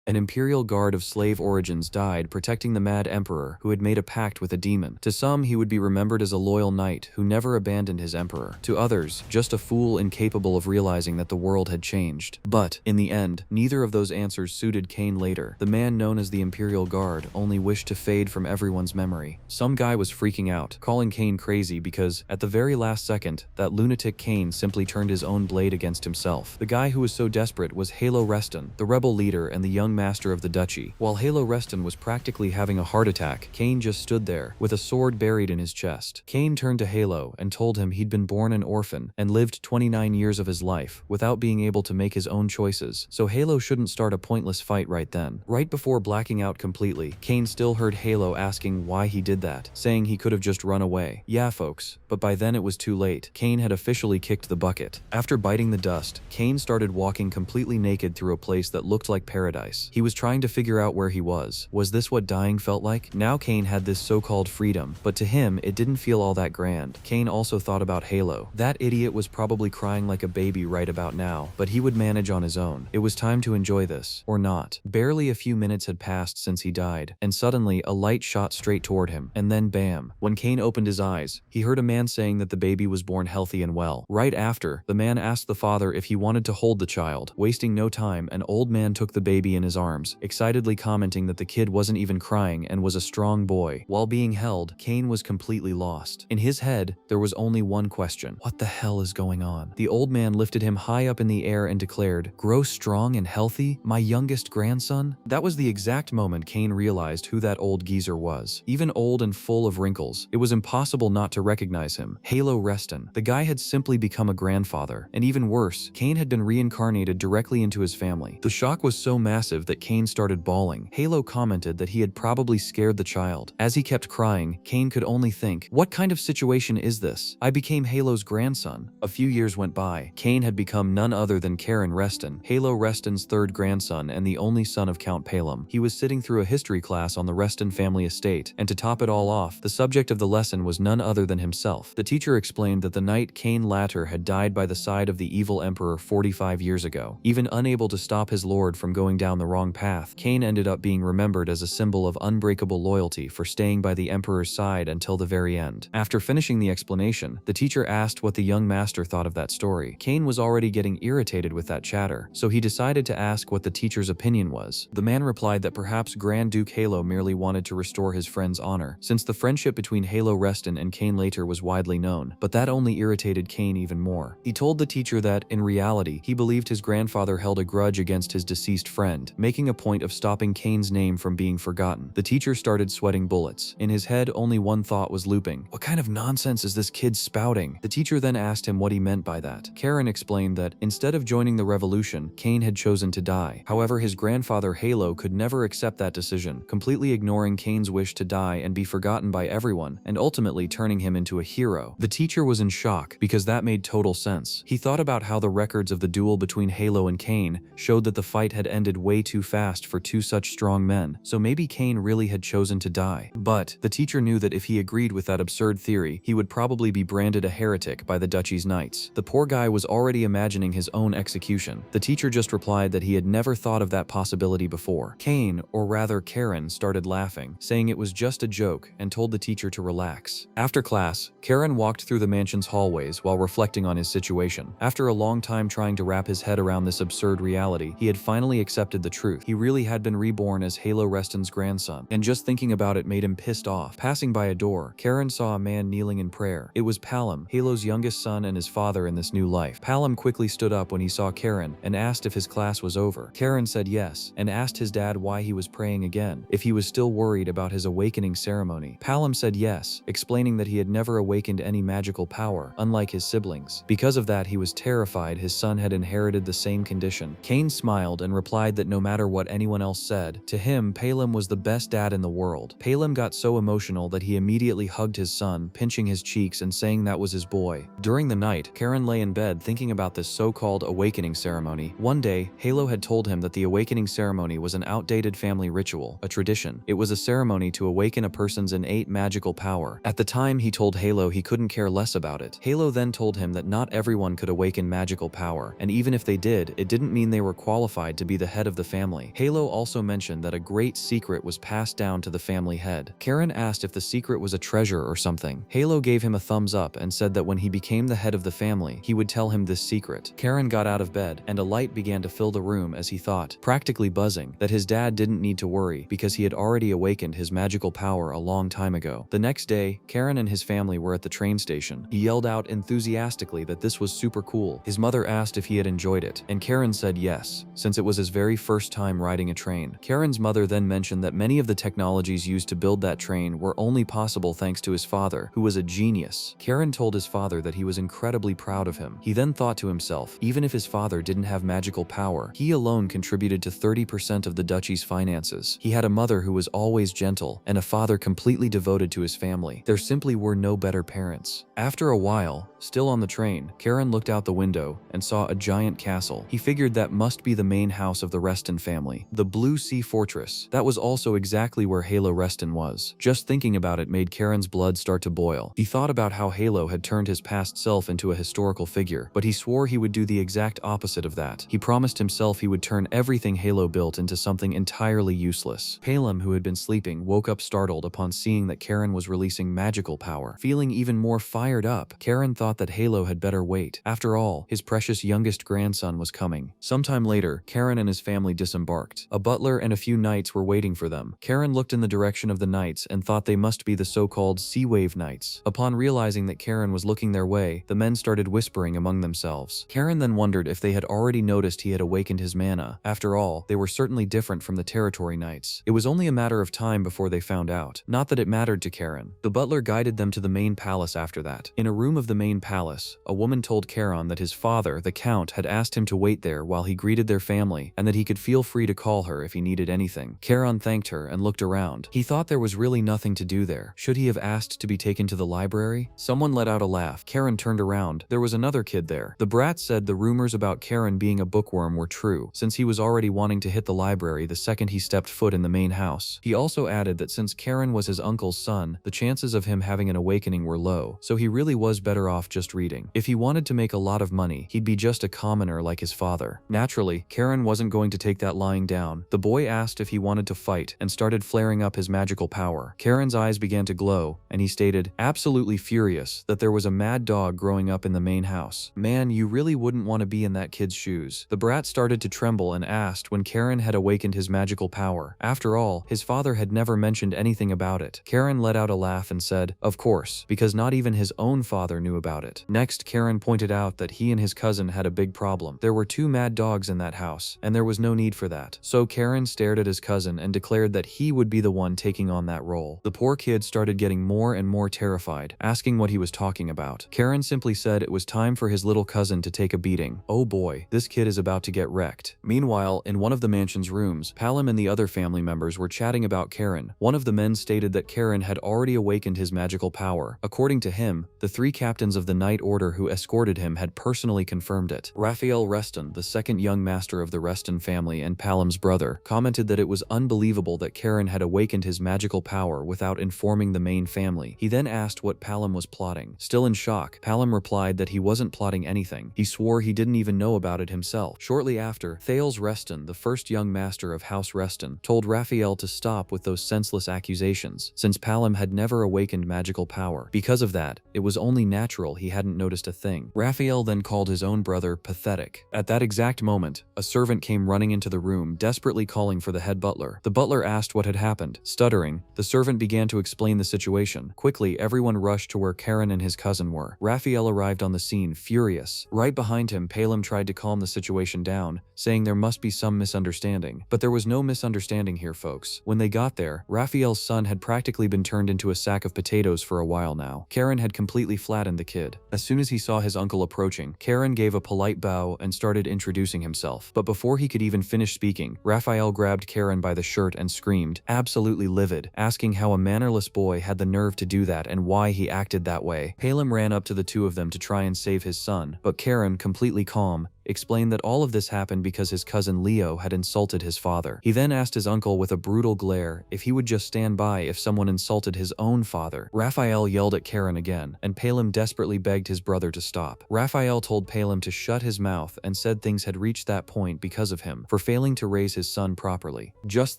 An imperial guard of slave origins died protecting the mad emperor who had made a pact with a demon. To some, he would be remembered as a loyal knight who never abandoned his emperor. To others, just a fool incapable of realizing that the world had changed. But, in the end, neither of those answers suited Cain later. The man known as the Imperial Guard only wished to fade from everyone's memory. Some guy was freaking out, calling Cain crazy because, at the very last second, that lunatic Cain simply turned his own blade against himself. The guy who was so desperate was Yahello Reston, the rebel leader and the young master of the duchy. While Yahello Reston was practically having a heart attack, Cain just stood there, with a sword buried in his chest. Cain turned to Yahello and told him he'd been born an orphan and lived 29 years of his life without being able to make his own choices, so Yahello shouldn't start a pointless fight right then. Right before blacking out completely, Cain still heard Yahello asking why he did that, saying he could have just run away. Yeah folks, but by then it was too late. Cain had officially kicked the bucket. After biting the dust, Cain started walking completely naked through a place that looked like paradise. He was trying to figure out where he was. Was this what dying felt like? Now Cain had this so-called freedom, but to him, it didn't feel all that grand. Cain also thought about Yahello. That idiot was probably crying like a baby right about now, but he would manage on his own. It was time to enjoy this, or not. Barely a few minutes had passed since he died, and suddenly a light shot straight toward him, and then bam. When Cain opened his eyes, he heard a man saying that the baby was born healthy and well. Right after, the man asked the father if he wanted to hold the child. Wasting no time, an old man took the baby in his arms, excitedly commenting that the kid wasn't even crying and was a strong boy. While being held, Cain was completely lost. In his head, there was only one question. What the hell is going on? The old man lifted him high up in the air and declared, "Grow strong and healthy, my youngest grandson?" That was the exact moment Cain realized who that old geezer was. Even old and full of wrinkles, it was impossible not to recognize him. Yahello Reston. The guy had simply become a grandfather. And even worse, Cain had been reincarnated directly into his family. The shock was so massive that Cain started bawling. Yahello commented that he had probably scared the child. As he kept crying, Cain could only think, what kind of situation is this? I became Yahello's grandson. A few years went by. Cain had become none other than Karen Reston, Yahello Reston's third grandson and the only son of Count Palem. He was sitting through a history class on the Reston family estate, and to top it all off, the subject of the lesson was none other than himself. The teacher explained that the night Cain latter had died by the side of the evil emperor 45 years ago. Even unable to stop his lord from going down the wrong path, Cain ended up being remembered as a symbol of unbreakable loyalty for staying by the emperor's side until the very end. After finishing the explanation, the teacher asked what the young master thought of that story. Cain was already getting irritated with that chatter, so he decided to ask what the teacher's opinion was. The man replied that perhaps Grand Duke Yahello merely wanted to restore his friend's honor, since the friendship between Yahello Reston and Cain later was widely known, but that only irritated Cain even more. He told the teacher that, in reality, he believed his grandfather held a grudge against his deceased friend, making a point of stopping Cain's name from being forgotten. The teacher started sweating bullets. In his head, only one thought was looping. What kind of nonsense is this kid spouting? The teacher then asked him what he meant by that. Karen explained that, instead of joining the revolution, Cain had chosen to die. However, his grandfather Yahello could never accept that decision, completely ignoring Cain's wish to die and be forgotten by everyone, and ultimately turning him into a hero. The teacher was in shock, because that made total sense. He thought about how the records of the duel between Yahello and Cain showed that the fight had ended way too fast for two such strong men, so maybe Cain really had chosen to die. But, the teacher knew that if he agreed with that absurd theory, he would probably be branded a heretic by the duchy's knights. The poor guy was already imagining his own execution. The teacher just replied that he had never thought of that possibility before. Cain, or rather Karen, started laughing, saying it was just a joke, and told the teacher to relax. After class, Karen walked through the mansion's hallways while reflecting on his situation. After a long time trying to wrap his head around this absurd reality, he had finally accepted the truth. He really had been reborn as Yahello Reston's grandson, and just thinking about it made him pissed off. Passing by a door, Karen saw a man kneeling in prayer. It was Palem, Yahello's youngest son and his father in this new life. Palem quickly stood up when he saw Karen and asked if his class was over. Karen said yes, and asked his dad why he was praying again, if he was still worried about his awakening ceremony. Palem said yes, explaining that he had never awakened any magical power, unlike his siblings. Because of that, he was terrified his son had inherited the same condition. Cain smiled and replied that no matter what anyone else said, to him, Palem was the best dad in the world. Palem got so emotional that he immediately hugged his son, pinching his cheeks and saying that was his boy. During the night, Karen lay in bed thinking about this so-called awakening ceremony. One day, Yahello had told him that the awakening ceremony was an outdated family ritual, a tradition. It was a ceremony to awaken a person's innate magical power. At the time, he told Yahello he couldn't care less about it. Yahello then told him that not everyone could awaken magical power, and even if they did, it didn't mean they were qualified to be the head of the family. Yahello also mentioned that a great secret was passed down to the family head. Karen asked if the secret was a treasure or something. Yahello gave him a thumbs up and said that when he became the head of the family, he would tell him this secret. Karen got out of bed, and a light began to fill the room as he thought, practically buzzing, that his dad didn't need to worry because he had already awakened his magical power a long time ago. The next day, Karen and his family were at the train station. He yelled out enthusiastically that this was super cool. His mother asked if he had enjoyed it, and Karen said yes, since it was his very first time riding a train. Karen's mother then mentioned that many of the technologies used to build that train were only possible thanks to his father, who was a genius. Karen told his father that he was incredibly proud of him. He then thought to himself, even if his father didn't have magical power, he alone contributed to 30% of the duchy's finances. He had a mother who was always gentle, and a father completely devoted to his family. There simply were no better parents. After a while, still on the train, Karen looked out the window and saw a giant castle. He figured that must be the main house of the Reston family, the Blue Sea Fortress. That was also exactly where Yahello Reston was. Just thinking about it made Karen's blood start to boil. He thought about how Yahello had turned his past self into a historical figure, but he swore he would do the exact opposite of that. He promised himself he would turn everything Yahello built into something entirely useless. Palem, who had been sleeping, woke up startled upon seeing that Karen was releasing magical power. Feeling even more fired up, Karen thought that Yahello had better wait. After all, his precious youngest grandson was coming. Sometime later, Karen and his family disembarked. A butler and a few knights were waiting for them. Karen looked in the direction of the knights and thought they must be the so-called Sea Wave Knights. Upon realizing that Karen was looking their way, the men started whispering among themselves. Karen then wondered if they had already noticed he had awakened his mana. After all, they were certainly different from the Territory Knights. It was only a matter of time before they found out. Not that it mattered to Karen. The butler guided them to the main palace after that. In a room of the main palace, a woman told Karen that his father, the Count, had asked him to wait there while he greeted their family, and that he could feel free to call her if he needed anything. Karen thanked her and looked around. He thought there was really nothing to do there. Should he have asked to be taken to the library? Someone let out a laugh. Karen turned around. There was another kid there. The brat said the rumors about Karen being a bookworm were true, since he was already wanting to hit the library the second he stepped foot in the main house. He also added that since Karen was his uncle's son, the chances of him having an awakening were low, so he really was better off just reading. If he wanted to make a lot of money, he'd be just a commoner like his father. Naturally, Karen wasn't going to take that lying down. The boy asked if he wanted to fight and started flaring up his magical power. Karen's eyes began to glow, and he stated, absolutely furious, that there was a mad dog growing up in the main house. Man, you really wouldn't want to be in that kid's shoes. The brat started to tremble and asked when Karen had awakened his magical power. After all, his father had never mentioned anything about it. Karen let out a laugh and said, of course, because not even his own father knew about it. Next, Karen pointed out that he and his cousin had a big problem. There were 2 mad dogs in that house, and there was no need for that. So Karen stared at his cousin and declared that he would be the one taking on that role. The poor kid started getting more and more terrified, asking what he was talking about. Karen simply said it was time for his little cousin to take a beating. Oh boy, this kid is about to get wrecked. Meanwhile, in one of the mansion's rooms, Palem and the other family members were chatting about Karen. One of the men stated that Karen had already awakened his magical power. According to him, the 3 captains of the Knight Order who escorted him had personally confirmed it. Raphael Reston, the second young master of the Reston family and Palem's brother, commented that it was unbelievable that Karen had awakened his magical power without informing the main family. He then asked what Palem was plotting. Still in shock, Palem replied that he wasn't plotting anything. He swore he didn't even know about it himself. Shortly after, Thales Reston, the first young master of House Reston, told Raphael to stop with those senseless accusations, since Palem had never awakened magical power. Because of that, it was only natural he hadn't noticed a thing. Raphael then called his own brother pathetic. At that exact moment, a servant came running into the room, desperately calling for the head butler. The butler asked what had happened. Stuttering, the servant began to explain the situation. Quickly, everyone rushed to where Karen and his cousin were. Raphael arrived on the scene, furious. Right behind him, Palem tried to calm the situation down, saying there must be some misunderstanding. But there was no misunderstanding here, folks. When they got there, Raphael's son had practically been turned into a sack of potatoes for a while now. Karen had completely flattened the kid. As soon as he saw his uncle approaching, Karen gave a polite bow and started introducing himself. But before he could even finish speaking, Raphael grabbed Karen by the shirt and screamed, absolutely livid, asking how a mannerless boy had the nerve to do that and why he acted that way. Palem ran up to the 2 of them to try and save his son, but Karen, completely calm, explained that all of this happened because his cousin Leo had insulted his father. He then asked his uncle with a brutal glare if he would just stand by if someone insulted his own father. Raphael yelled at Karen again, and Palem desperately begged his brother to stop. Raphael told Palem to shut his mouth and said things had reached that point because of him, for failing to raise his son properly. Just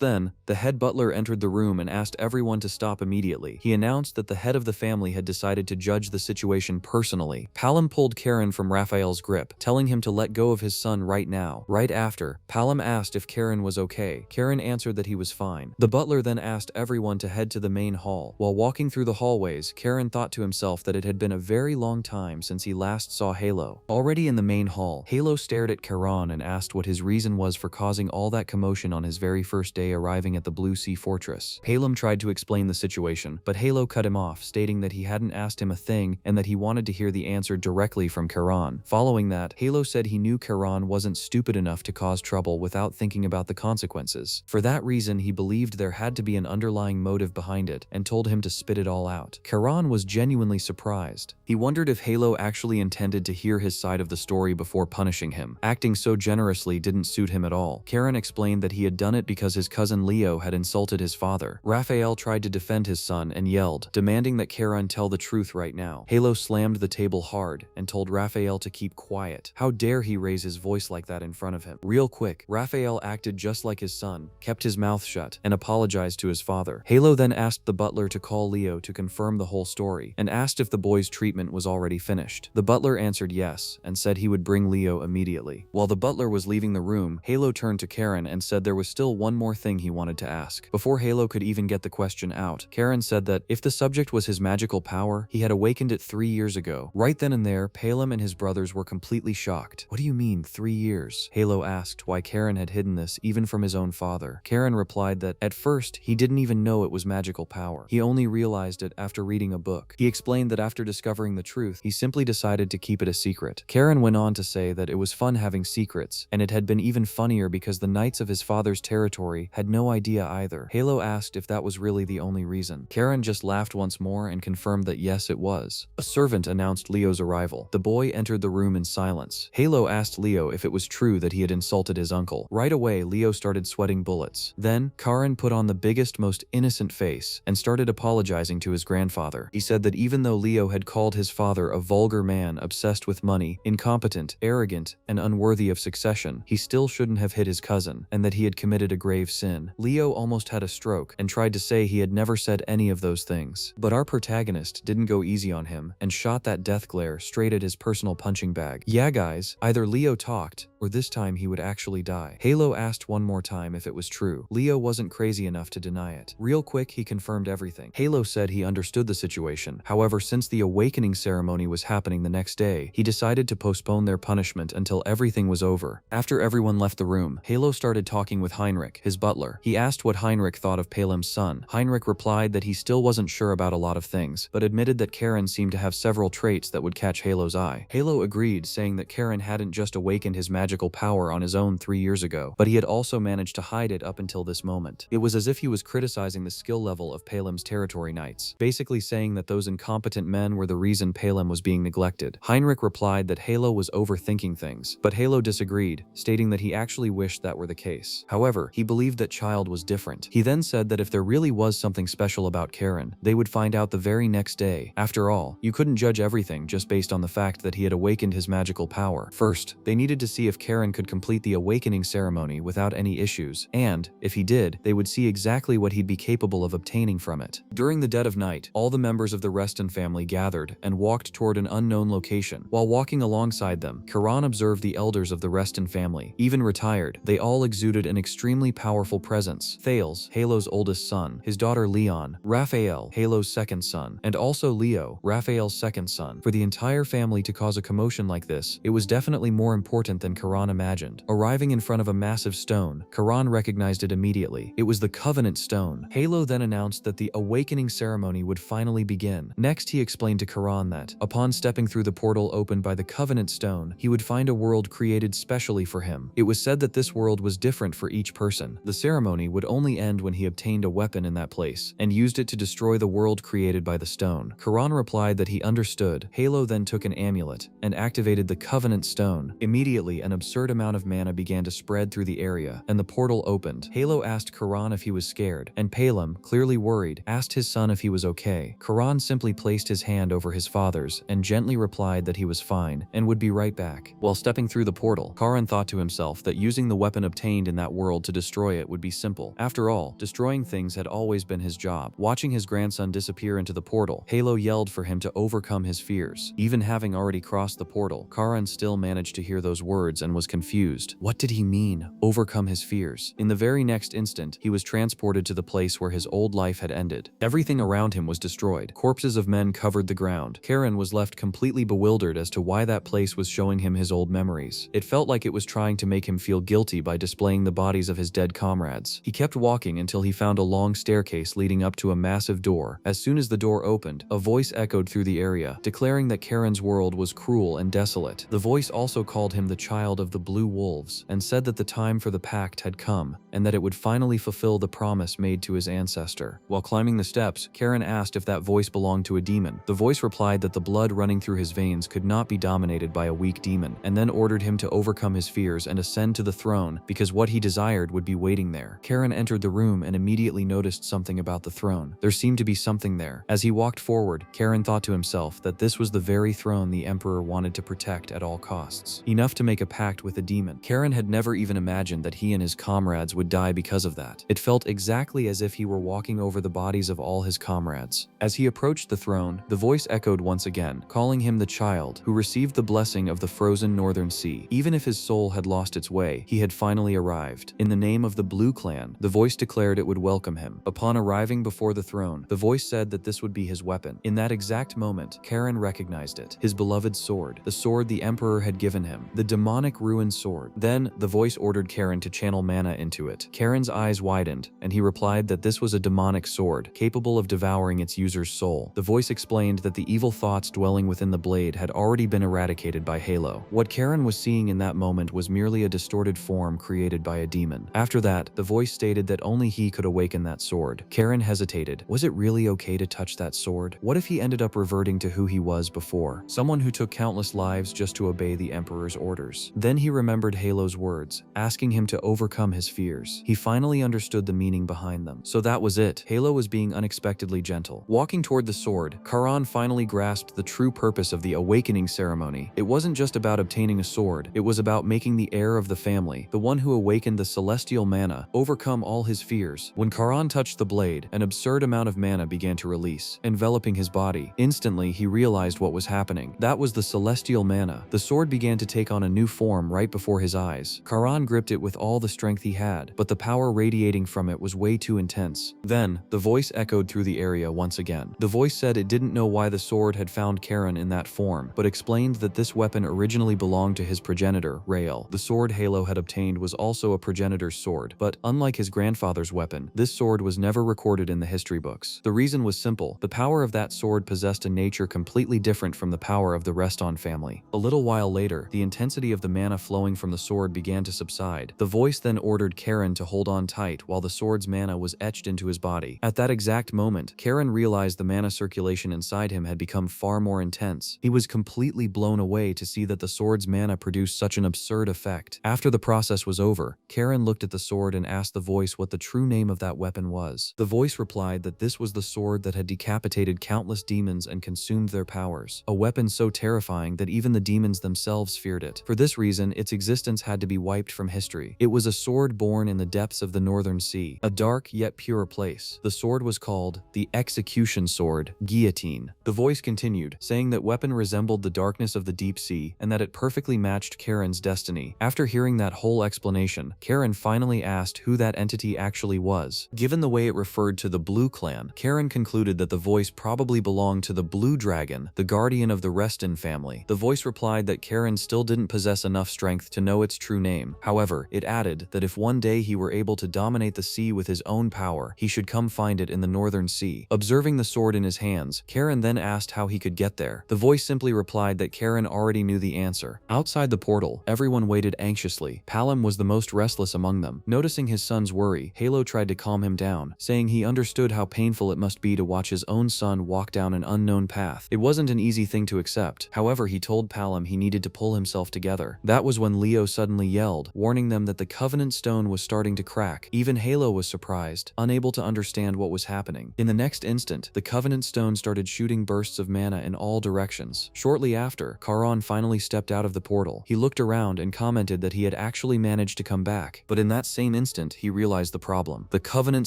then, the head butler entered the room and asked everyone to stop immediately. He announced that the head of the family had decided to judge the situation personally. Palem pulled Karen from Raphael's grip, telling him to let go of his son right now. Right after, Palem asked if Karen was okay. Karen answered that he was fine. The butler then asked everyone to head to the main hall. While walking through the hallways, Karen thought to himself that it had been a very long time since he last saw Yahello. Already in the main hall, Yahello stared at Karen and asked what his reason was for causing all that commotion on his very first day arriving at the Blue Sea Fortress. Palem tried to explain the situation, but Yahello cut him off, stating that he hadn't asked him a thing and that he wanted to hear the answer directly from Karen. Following that, Yahello said he knew Karen wasn't stupid enough to cause trouble without thinking about the consequences. For that reason, he believed there had to be an underlying motive behind it and told him to spit it all out. Karen was genuinely surprised. He wondered if Yahello actually intended to hear his side of the story before punishing him. Acting so generously didn't suit him at all. Karen explained that he had done it because his cousin Leo had insulted his father. Raphael tried to defend his son and yelled, demanding that Karen tell the truth right now. Yahello slammed the table hard and told Raphael to keep quiet. How dare he raise his voice like that in front of him? Real quick, Raphael acted just like his son, kept his mouth shut, and apologized to his father. Yahello then asked the butler to call Leo to confirm the whole story, and asked if the boy's treatment was already finished. The butler answered yes, and said he would bring Leo immediately. While the butler was leaving the room, Yahello turned to Karen and said there was still one more thing he wanted to ask. Before Yahello could even get the question out, Karen said that if the subject was his magical power, he had awakened it 3 years ago. Right then and there, Palem and his brothers were completely shocked. What do you mean, 3 years? Yahello asked why Karen had hidden this even from his own father. Karen replied that at first, he didn't even know it was magical power. He only realized it after reading a book. He explained that after discovering the truth, he simply decided to keep it a secret. Karen went on to say that it was fun having secrets, and it had been even funnier because the knights of his father's territory had no idea either. Yahello asked if that was really the only reason. Karen just laughed once more and confirmed that yes, it was. A servant announced Leo's arrival. The boy entered the room in silence. Yahello asked Leo if it was true that he had insulted his uncle. Right away, Leo started sweating bullets. Then, Karen put on the biggest, most innocent face and started apologizing to his grandfather. He said that even though Leo had called his father a vulgar man obsessed with money, incompetent, arrogant, and unworthy of succession, he still shouldn't have hit his cousin, and that he had committed a grave sin. Leo almost had a stroke and tried to say he had never said any of those things. But our protagonist didn't go easy on him and shot that death glare straight at his personal punching bag. Yeah guys, either Leo talked, or this time he would actually die. Yahello asked one more time if it was true. Leo wasn't crazy enough to deny it. Real quick, he confirmed everything. Yahello said he understood the situation. However, since the awakening ceremony was happening the next day, he decided to postpone their punishment until everything was over. After everyone left the room, Yahello started talking with Heinrich, his butler. He asked what Heinrich thought of Palem's son. Heinrich replied that he still wasn't sure about a lot of things, but admitted that Karen seemed to have several traits that would catch Yahello's eye. Yahello agreed, saying that Karen hadn't just awakened his magical power on his own 3 years ago, but he had also managed to hide it up until this moment. It was as if he was criticizing the skill level of Palem's territory knights, basically saying that those incompetent men were the reason Palem was being neglected. Heinrich replied that Yahello was overthinking things, but Yahello disagreed, stating that he actually wished that were the case. However, he believed that Child was different. He then said that if there really was something special about Karen, they would find out the very next day. After all, you couldn't judge everything just based on the fact that he had awakened his magical power. First, they needed to see if Karen could complete the awakening ceremony without any issues, and, if he did, they would see exactly what he'd be capable of obtaining from it. During the dead of night, all the members of the Reston family gathered and walked toward an unknown location. While walking alongside them, Karen observed the elders of the Reston family. Even retired, they all exuded an extremely powerful presence. Thales, Yahello's oldest son, his daughter Leon, Raphael, Yahello's second son, and also Leo, Raphael's second son. For the entire family to cause a commotion like this, it was definitely more important than Karen imagined. Arriving in front of a massive stone, Karen recognized it immediately. It was the Covenant Stone. Yahello then announced that the awakening ceremony would finally begin. Next, he explained to Karen that, upon stepping through the portal opened by the Covenant Stone, he would find a world created specially for him. It was said that this world was different for each person. The ceremony would only end when he obtained a weapon in that place, and used it to destroy the world created by the stone. Karen replied that he understood. Yahello then took an amulet, and activated the Covenant Stone. Immediately, an absurd amount of mana began to spread through the area, and the portal opened. Yahello asked Karan if he was scared, and Palem, clearly worried, asked his son if he was okay. Karan simply placed his hand over his father's and gently replied that he was fine and would be right back. While stepping through the portal, Karan thought to himself that using the weapon obtained in that world to destroy it would be simple. After all, destroying things had always been his job. Watching his grandson disappear into the portal, Yahello yelled for him to overcome his fears. Even having already crossed the portal, Karan still managed to hear those words and was confused. What did he mean, overcome his fears? In the very next instant, he was transported to the place where his old life had ended. Everything around him was destroyed. Corpses of men covered the ground. Karan was left completely bewildered as to why that place was showing him his old memories. It felt like it was trying to make him feel guilty by displaying the bodies of his dead comrades. He kept walking until he found a long staircase leading up to a massive door. As soon as the door opened, a voice echoed through the area, declaring that Karan's world was cruel and desolate. The voice also called him the child of the Blue Wolves and said that the time for the pact had come and that it would finally fulfill the promise made to his ancestor. While climbing the steps, Karan asked if that voice belonged to a demon. The voice replied that the blood running through his veins could not be dominated by a weak demon, and then ordered him to overcome his fears and ascend to the throne because what he desired would be waiting there. Karan entered the room and immediately noticed something about the throne. There seemed to be something there. As he walked forward, Karan thought to himself that this was the very throne the Emperor wanted to protect at all costs. Enough to make a pact with a demon. Karan had never even imagined that he and his comrades would die because of that. It felt exactly as if he were walking over the bodies of all his comrades. As he approached the throne, the voice echoed once again, calling him the child who received the blessing of the frozen northern sea. Even if his soul had lost its way, he had finally arrived. In the name of the Blue Clan, the voice declared it would welcome him. Upon arriving before the throne, the voice said that this would be his weapon. In that exact moment, Karan recognized it. His beloved sword. The sword the Emperor had given him. The demonic ruin sword. Then, the voice ordered Karan to channel mana into it. Karan's eyes widened, and he replied that this was a demonic sword, capable of devouring its user's soul. The voice explained that the evil thoughts dwelling within the blade had already been eradicated by Yahello. What Karan was seeing in that moment was merely a distorted form created by a demon. After that, the voice stated that only he could awaken that sword. Karan hesitated. Was it really okay to touch that sword? What if he ended up reverting to who he was before? Someone who took countless lives just to obey the Emperor's orders. Then he remembered Yahello's words, asking him to overcome his fears. He finally understood the meaning behind them. So that was it. Yahello was being unexpectedly gentle. Walking toward the sword, Karan finally grasped the true purpose of the awakening ceremony. It wasn't just about obtaining a sword, it was about making the heir of the family, the one who awakened the celestial mana, overcome all his fears. When Karan touched the blade, an absurd amount of mana began to release, enveloping his body. Instantly, he realized what was happening. That was the celestial mana. The sword began to take on a new form right before his eyes. Karan gripped it with all the strength he had, but the power radiating from it was way too intense. Then, the voice echoed through the area once again. The voice said it didn't know why the sword had found Karan in that form, but explained that this weapon originally belonged to his progenitor, Rael. The sword Yahello had obtained was also a progenitor's sword, but unlike his grandfather's weapon, this sword was never recorded in the history books. The reason was simple. The power of that sword possessed a nature completely different from the power of the Reston family. A little while later, the intensity of the mana flowing from the sword began to subside. The voice then ordered Karan to hold on tight while the sword's mana was etched into his body. At that exact moment, Karan realized the mana circulation inside him had become far more intense. He was completely blown away to see that the sword's mana produced such an absurd effect. After the process was over, Karan looked at the sword and asked the voice what the true name of that weapon was. The voice replied that this was the sword that had decapitated countless demons and consumed their powers. A weapon so terrifying that even the demons themselves feared it. For this reason, its existence had to be wiped from history. It was a sword born in the depths of the Northern Sea, a dark yet pure place. The sword was called the Execution Sword, Guillotine. The voice continued, saying that weapon resembled the darkness of the deep sea and that it perfectly matched Karan's destiny. After hearing that whole explanation, Karan finally asked who that entity actually was. Given the way it referred to the Blue Clan, Karan concluded that the voice probably belonged to the Blue Dragon, the guardian of the Reston family. The voice replied that Karan still didn't possess enough strength to know its true name. However, it added that if one day he were able to dominate the sea with his own power, he should come find it in the Northern Sea. Observing the sword in his hands, Karan then asked how he could get there. The voice simply replied that Karan already knew the answer. Outside the portal, everyone waited anxiously. Palem was the most restless among them. Noticing his son's worry, Yahello tried to calm him down, saying he understood how painful it must be to watch his own son walk down an unknown path. It wasn't an easy thing to accept. However, he told Palem he needed to pull himself together. That was when Leo suddenly yelled, warning them that the Covenant Stone was starting to crack. Even Yahello was surprised, unable to understand what was happening. In the next instant, the Covenant Stone started shooting bursts of mana in all directions. Shortly after, Charon finally stepped out of the portal. He looked around and commented that he had actually managed to come back. But in that same instant, he realized the problem. The Covenant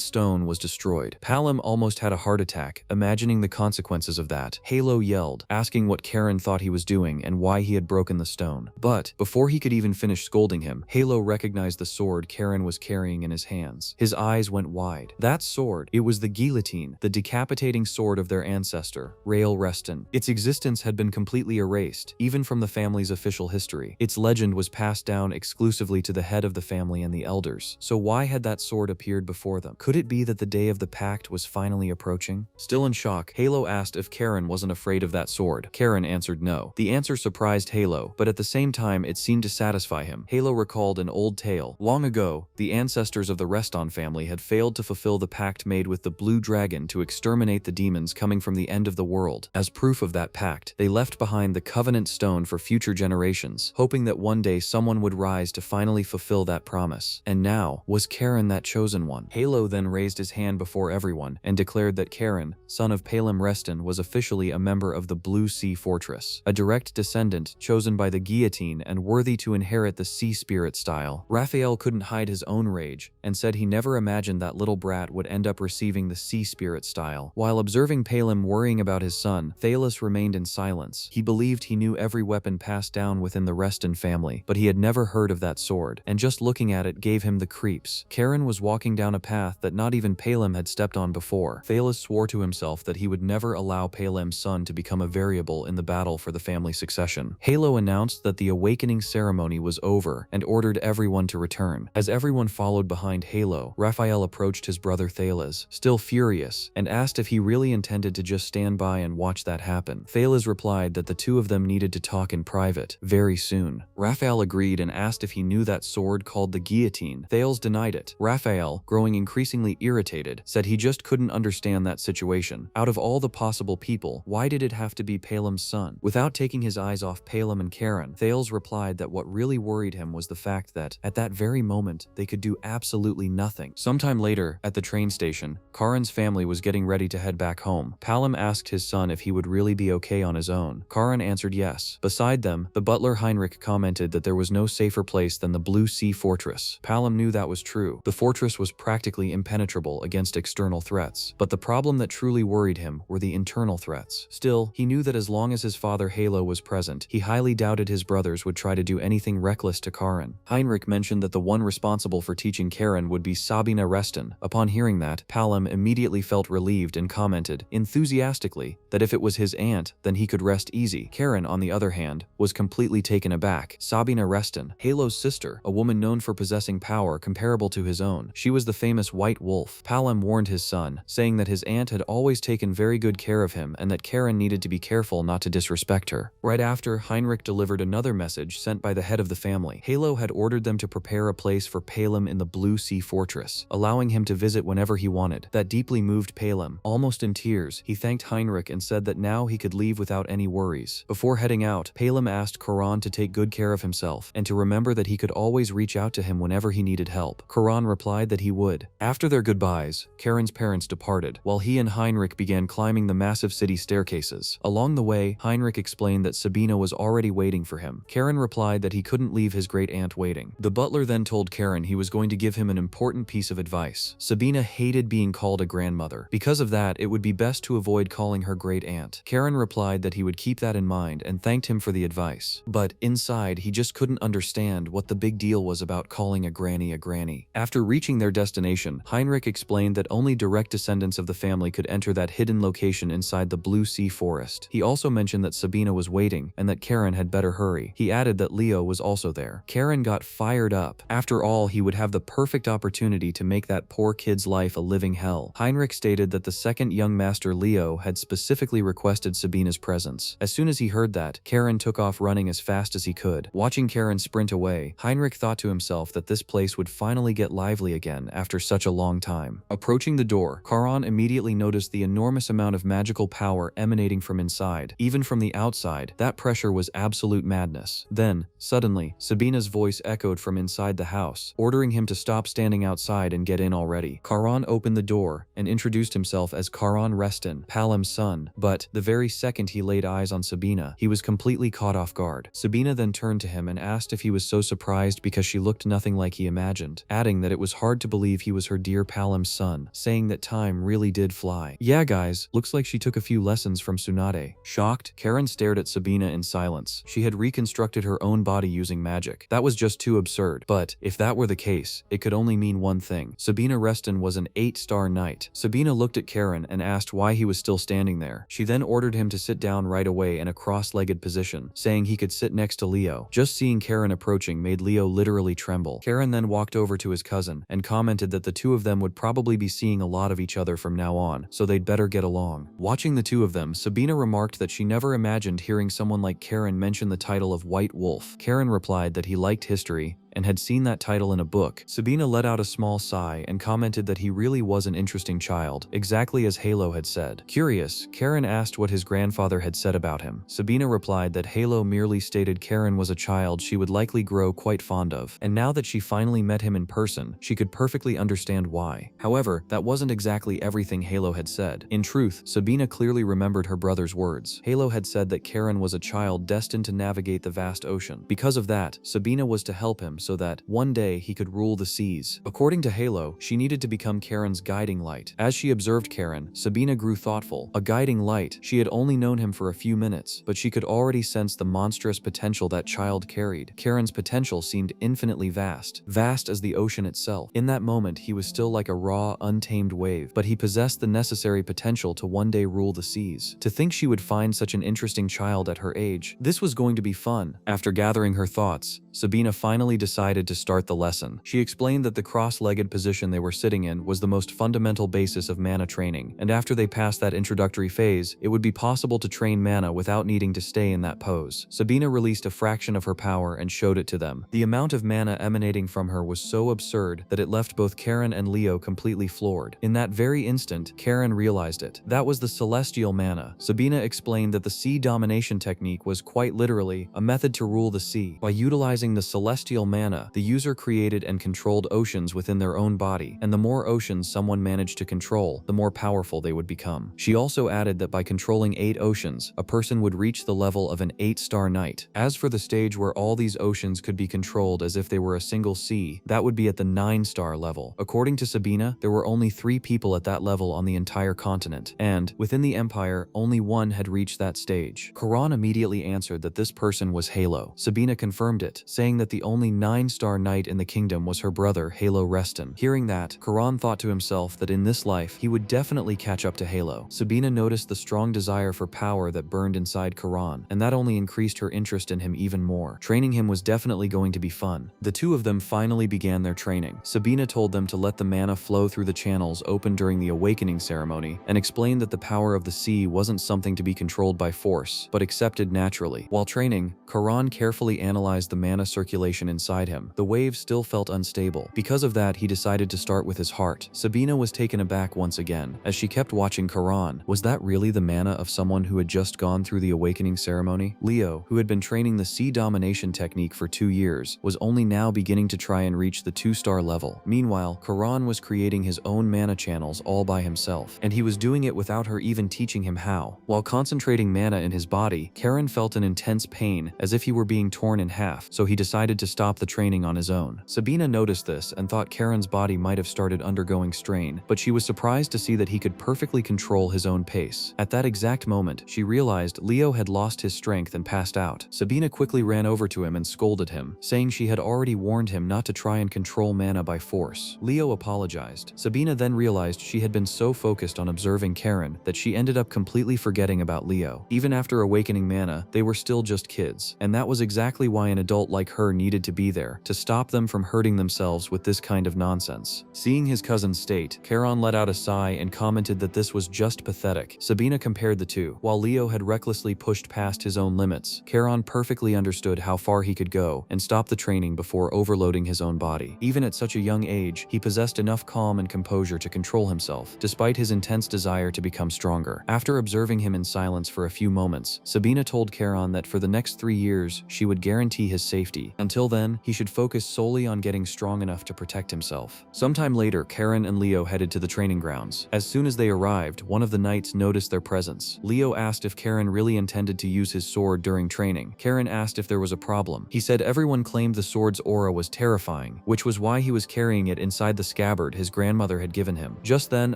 Stone was destroyed. Palom almost had a heart attack, imagining the consequences of that. Yahello yelled, asking what Karen thought he was doing and why he had broken the stone. But before he could even finish scolding him, Yahello recognized the sword Karen was carrying in his hands. His eyes went wide. That sword, it was the guillotine, the decapitating sword of their ancestor, Rael Reston. Its existence had been completely erased, even from the family's official history. Its legend was passed down exclusively to the head of the family and the elders. So why had that sword appeared before them? Could it be that the day of the pact was finally approaching? Still in shock, Yahello asked if Karen wasn't afraid of that sword. Karen answered no. The answer surprised Yahello, but at the same time it seemed to satisfy him. Yahello recalled an old tale. Long ago, the ancestors of the Reston family had failed to fulfill the pact made with the Blue Dragon to exterminate the demons coming from the end of the world. As proof of that pact, they left behind the Covenant Stone for future generations, hoping that one day someone would rise to finally fulfill that promise. And now, was Karen that chosen one? Yahello then raised his hand before everyone and declared that Karen, son of Palom Reston, was officially a member of the Blue Sea Fortress, a direct descendant chosen by the guillotine and worthy to inherit the sea spirit style. Raphael couldn't hide his own rage and said he never imagined that little brat would end up receiving the sea spirit style. While observing Palom worrying about his son, Thalos remained in silence. He believed he knew every weapon passed down within the Reston family, but he had never heard of that sword, and just looking at it gave him the creeps. Karen was walking down a path that not even Palom had stepped on before. Thalos swore to himself that he would never allow Palom's son to become a variable in the battle for the family succession. Yahello announced that the awakening ceremony was over and ordered everyone to return. As everyone followed behind Yahello, Raphael approached his brother Thalos, still furious, and asked if he really intended to just stand by and watch that happen. Thalos replied that the two of them needed to talk in private, very soon. Raphael agreed and asked if he knew that sword called the guillotine. Thalos denied it. Raphael, growing increasingly irritated, said he just couldn't understand that situation. Out of all the possible people, why did it have to be Palom's son? Without taking his eyes off Palom and Karen, Thalos replied that what really worried him was the fact that, at that very moment, they could do absolutely nothing. Sometime later, at the train station, Karen's family was getting ready to head back home. Palom asked his son if he would really be okay on his own. Karen answered yes. Beside them, the butler Heinrich commented that there was no safer place than the Blue Sea Fortress. Palom knew that was true. The fortress was practically impenetrable against external threats, but the problem that truly worried him were the internal threats. Still, he knew that as long as his father Yahello was present, he highly doubted his brothers would try to do anything reckless to Karen. Heinrich mentioned that the one responsible for teaching Karen would be Sabina Reston. Upon hearing that, Palom immediately felt relieved and commented, enthusiastically, that if it was his aunt, then he could rest easy. Karen, on the other hand, was completely taken aback. Sabina Reston, Yahello's sister, a woman known for possessing power comparable to his own. She was the famous White Wolf. Palom warned his son, saying that his aunt had always taken very good care of him and that Karen needed to be careful not to disrespect her. Right after, Heinrich delivered another message sent by the head of the family. Yahello had ordered them to prepare a place for Palom in the Blue Sea Fortress, allowing him to visit whenever he wanted. That deeply moved Palom. Almost in tears, he thanked Heinrich and said that now he could leave without any worries. Before heading out, Palom asked Charon to take good care of himself and to remember that he could always reach out to him whenever he needed help. Charon replied that he would. After their goodbyes, Karen's parents departed, while he and Heinrich began climbing the massive city staircases. Along the way, Heinrich explained that Sabina was already waiting for him. Karen replied that he couldn't leave his great-aunt waiting. The butler then told Karen he was going to give him an important piece of advice. Sabina hated being called a grandmother. Because of that, it would be best to avoid calling her great-aunt. Karen replied that he would keep that in mind and thanked him for the advice. But inside, he just couldn't understand what the big deal was about calling a granny a granny. After reaching their destination, Heinrich explained that only direct descendants of the family could enter that hidden location inside the Blue Sea Forest. He also mentioned that Sabina was waiting and that Karen had better hurry. He added that Leo was also there. Karen got fired up. After all, he would have the perfect opportunity to make that poor kid's life a living hell. Heinrich stated that the second young master Leo had specifically requested Sabina's presence. As soon as he heard that, Karen took off running as fast as he could. Watching Karen sprint away, Heinrich thought to himself that this place would finally get lively again after such a long time. Approaching the door, Charon immediately noticed the enormous amount of magical power emanating from inside. Even from the outside, that pressure was absolute madness. Then Then, suddenly, Sabina's voice echoed from inside the house, ordering him to stop standing outside and get in already. Karan opened the door and introduced himself as Karan Reston, Palam's son, but the very second he laid eyes on Sabina, he was completely caught off guard. Sabina then turned to him and asked if he was so surprised because she looked nothing like he imagined, adding that it was hard to believe he was her dear Palam's son, saying that time really did fly. Yeah guys, looks like she took a few lessons from Tsunade. Shocked, Karen stared at Sabina in silence. She had reconstructed her own body using magic. That was just too absurd. But if that were the case, it could only mean one thing. Sabina Reston was an 8-star knight. Sabina looked at Karen and asked why he was still standing there. She then ordered him to sit down right away in a cross-legged position, saying he could sit next to Leo. Just seeing Karen approaching made Leo literally tremble. Karen then walked over to his cousin and commented that the two of them would probably be seeing a lot of each other from now on, so they'd better get along. Watching the two of them, Sabina remarked that she never imagined hearing someone like Karen mention the title of White Wolf. Karen replied that he liked history and had seen that title in a book. Sabina let out a small sigh and commented that he really was an interesting child, exactly as Yahello had said. Curious, Karen asked what his grandfather had said about him. Sabina replied that Yahello merely stated Karen was a child she would likely grow quite fond of, and now that she finally met him in person, she could perfectly understand why. However, that wasn't exactly everything Yahello had said. In truth, Sabina clearly remembered her brother's words. Yahello had said that Karen was a child destined to navigate the vast ocean. Because of that, Sabina was to help him so that one day he could rule the seas. According to Yahello, she needed to become Karen's guiding light. As she observed Karen, Sabina grew thoughtful. A guiding light, she had only known him for a few minutes, but she could already sense the monstrous potential that child carried. Karen's potential seemed infinitely vast as the ocean itself. In that moment, he was still like a raw, untamed wave, but he possessed the necessary potential to one day rule the seas. To think she would find such an interesting child at her age, this was going to be fun. After gathering her thoughts, Sabina finally decided to start the lesson. She explained that the cross-legged position they were sitting in was the most fundamental basis of mana training, and after they passed that introductory phase, it would be possible to train mana without needing to stay in that pose. Sabina released a fraction of her power and showed it to them. The amount of mana emanating from her was so absurd that it left both Karen and Leo completely floored. In that very instant, Karen realized it. That was the celestial mana. Sabina explained that the sea domination technique was quite literally a method to rule the sea. By utilizing the celestial mana, the user created and controlled oceans within their own body, and the more oceans someone managed to control, the more powerful they would become. She also added that by controlling 8 oceans, a person would reach the level of an 8-star knight. As for the stage where all these oceans could be controlled as if they were a single sea, that would be at the 9-star level. According to Sabina, there were only 3 people at that level on the entire continent, and within the empire, only one had reached that stage. Karan immediately answered that this person was Yahello. Sabina confirmed it, saying that the only 9-star knight in the kingdom was her brother Yahello Reston. Hearing that, Karan thought to himself that in this life, he would definitely catch up to Yahello. Sabina noticed the strong desire for power that burned inside Karan, and that only increased her interest in him even more. Training him was definitely going to be fun. The two of them finally began their training. Sabina told them to let the mana flow through the channels opened during the awakening ceremony, and explained that the power of the sea wasn't something to be controlled by force, but accepted naturally. While training, Karan carefully analyzed the mana circulation inside him. The waves still felt unstable. Because of that, he decided to start with his heart. Sabina was taken aback once again, as she kept watching Karan. Was that really the mana of someone who had just gone through the awakening ceremony? Leo, who had been training the sea domination technique for 2 years, was only now beginning to try and reach the 2-star level. Meanwhile, Karan was creating his own mana channels all by himself, and he was doing it without her even teaching him how. While concentrating mana in his body, Karen felt an intense pain, as if he were being torn in half, so he decided to stop the training on his own. Sabina noticed this and thought Karen's body might have started undergoing strain, but she was surprised to see that he could perfectly control his own pace. At that exact moment, she realized Leo had lost his strength and passed out. Sabina quickly ran over to him and scolded him, saying she had already warned him not to try and control mana by force. Leo apologized. Sabina then realized she had been so focused on observing Karen that she ended up completely forgetting about Leo. Even after awakening mana, they were still just kids, and that was exactly why an adult like her needed to be there, to stop them from hurting themselves with this kind of nonsense. Seeing his cousin's state, Charon let out a sigh and commented that this was just pathetic. Sabina compared the two. While Leo had recklessly pushed past his own limits, Charon perfectly understood how far he could go and stop the training before overloading his own body. Even at such a young age, he possessed enough calm and composure to control himself, despite his intense desire to become stronger. After observing him in silence for a few moments, Sabina told Charon that for the next 3 years, she would guarantee his safety. Until then, he should focus solely on getting strong enough to protect himself. Sometime later, Charon and Leo headed to the training grounds. As soon as they arrived, one of the knights noticed their presence. Leo asked if Charon really intended to use his sword during training. Charon asked if there was a problem. He said everyone claimed the sword's aura was terrifying, which was why he was carrying it inside the scabbard his grandmother had given him. Just then,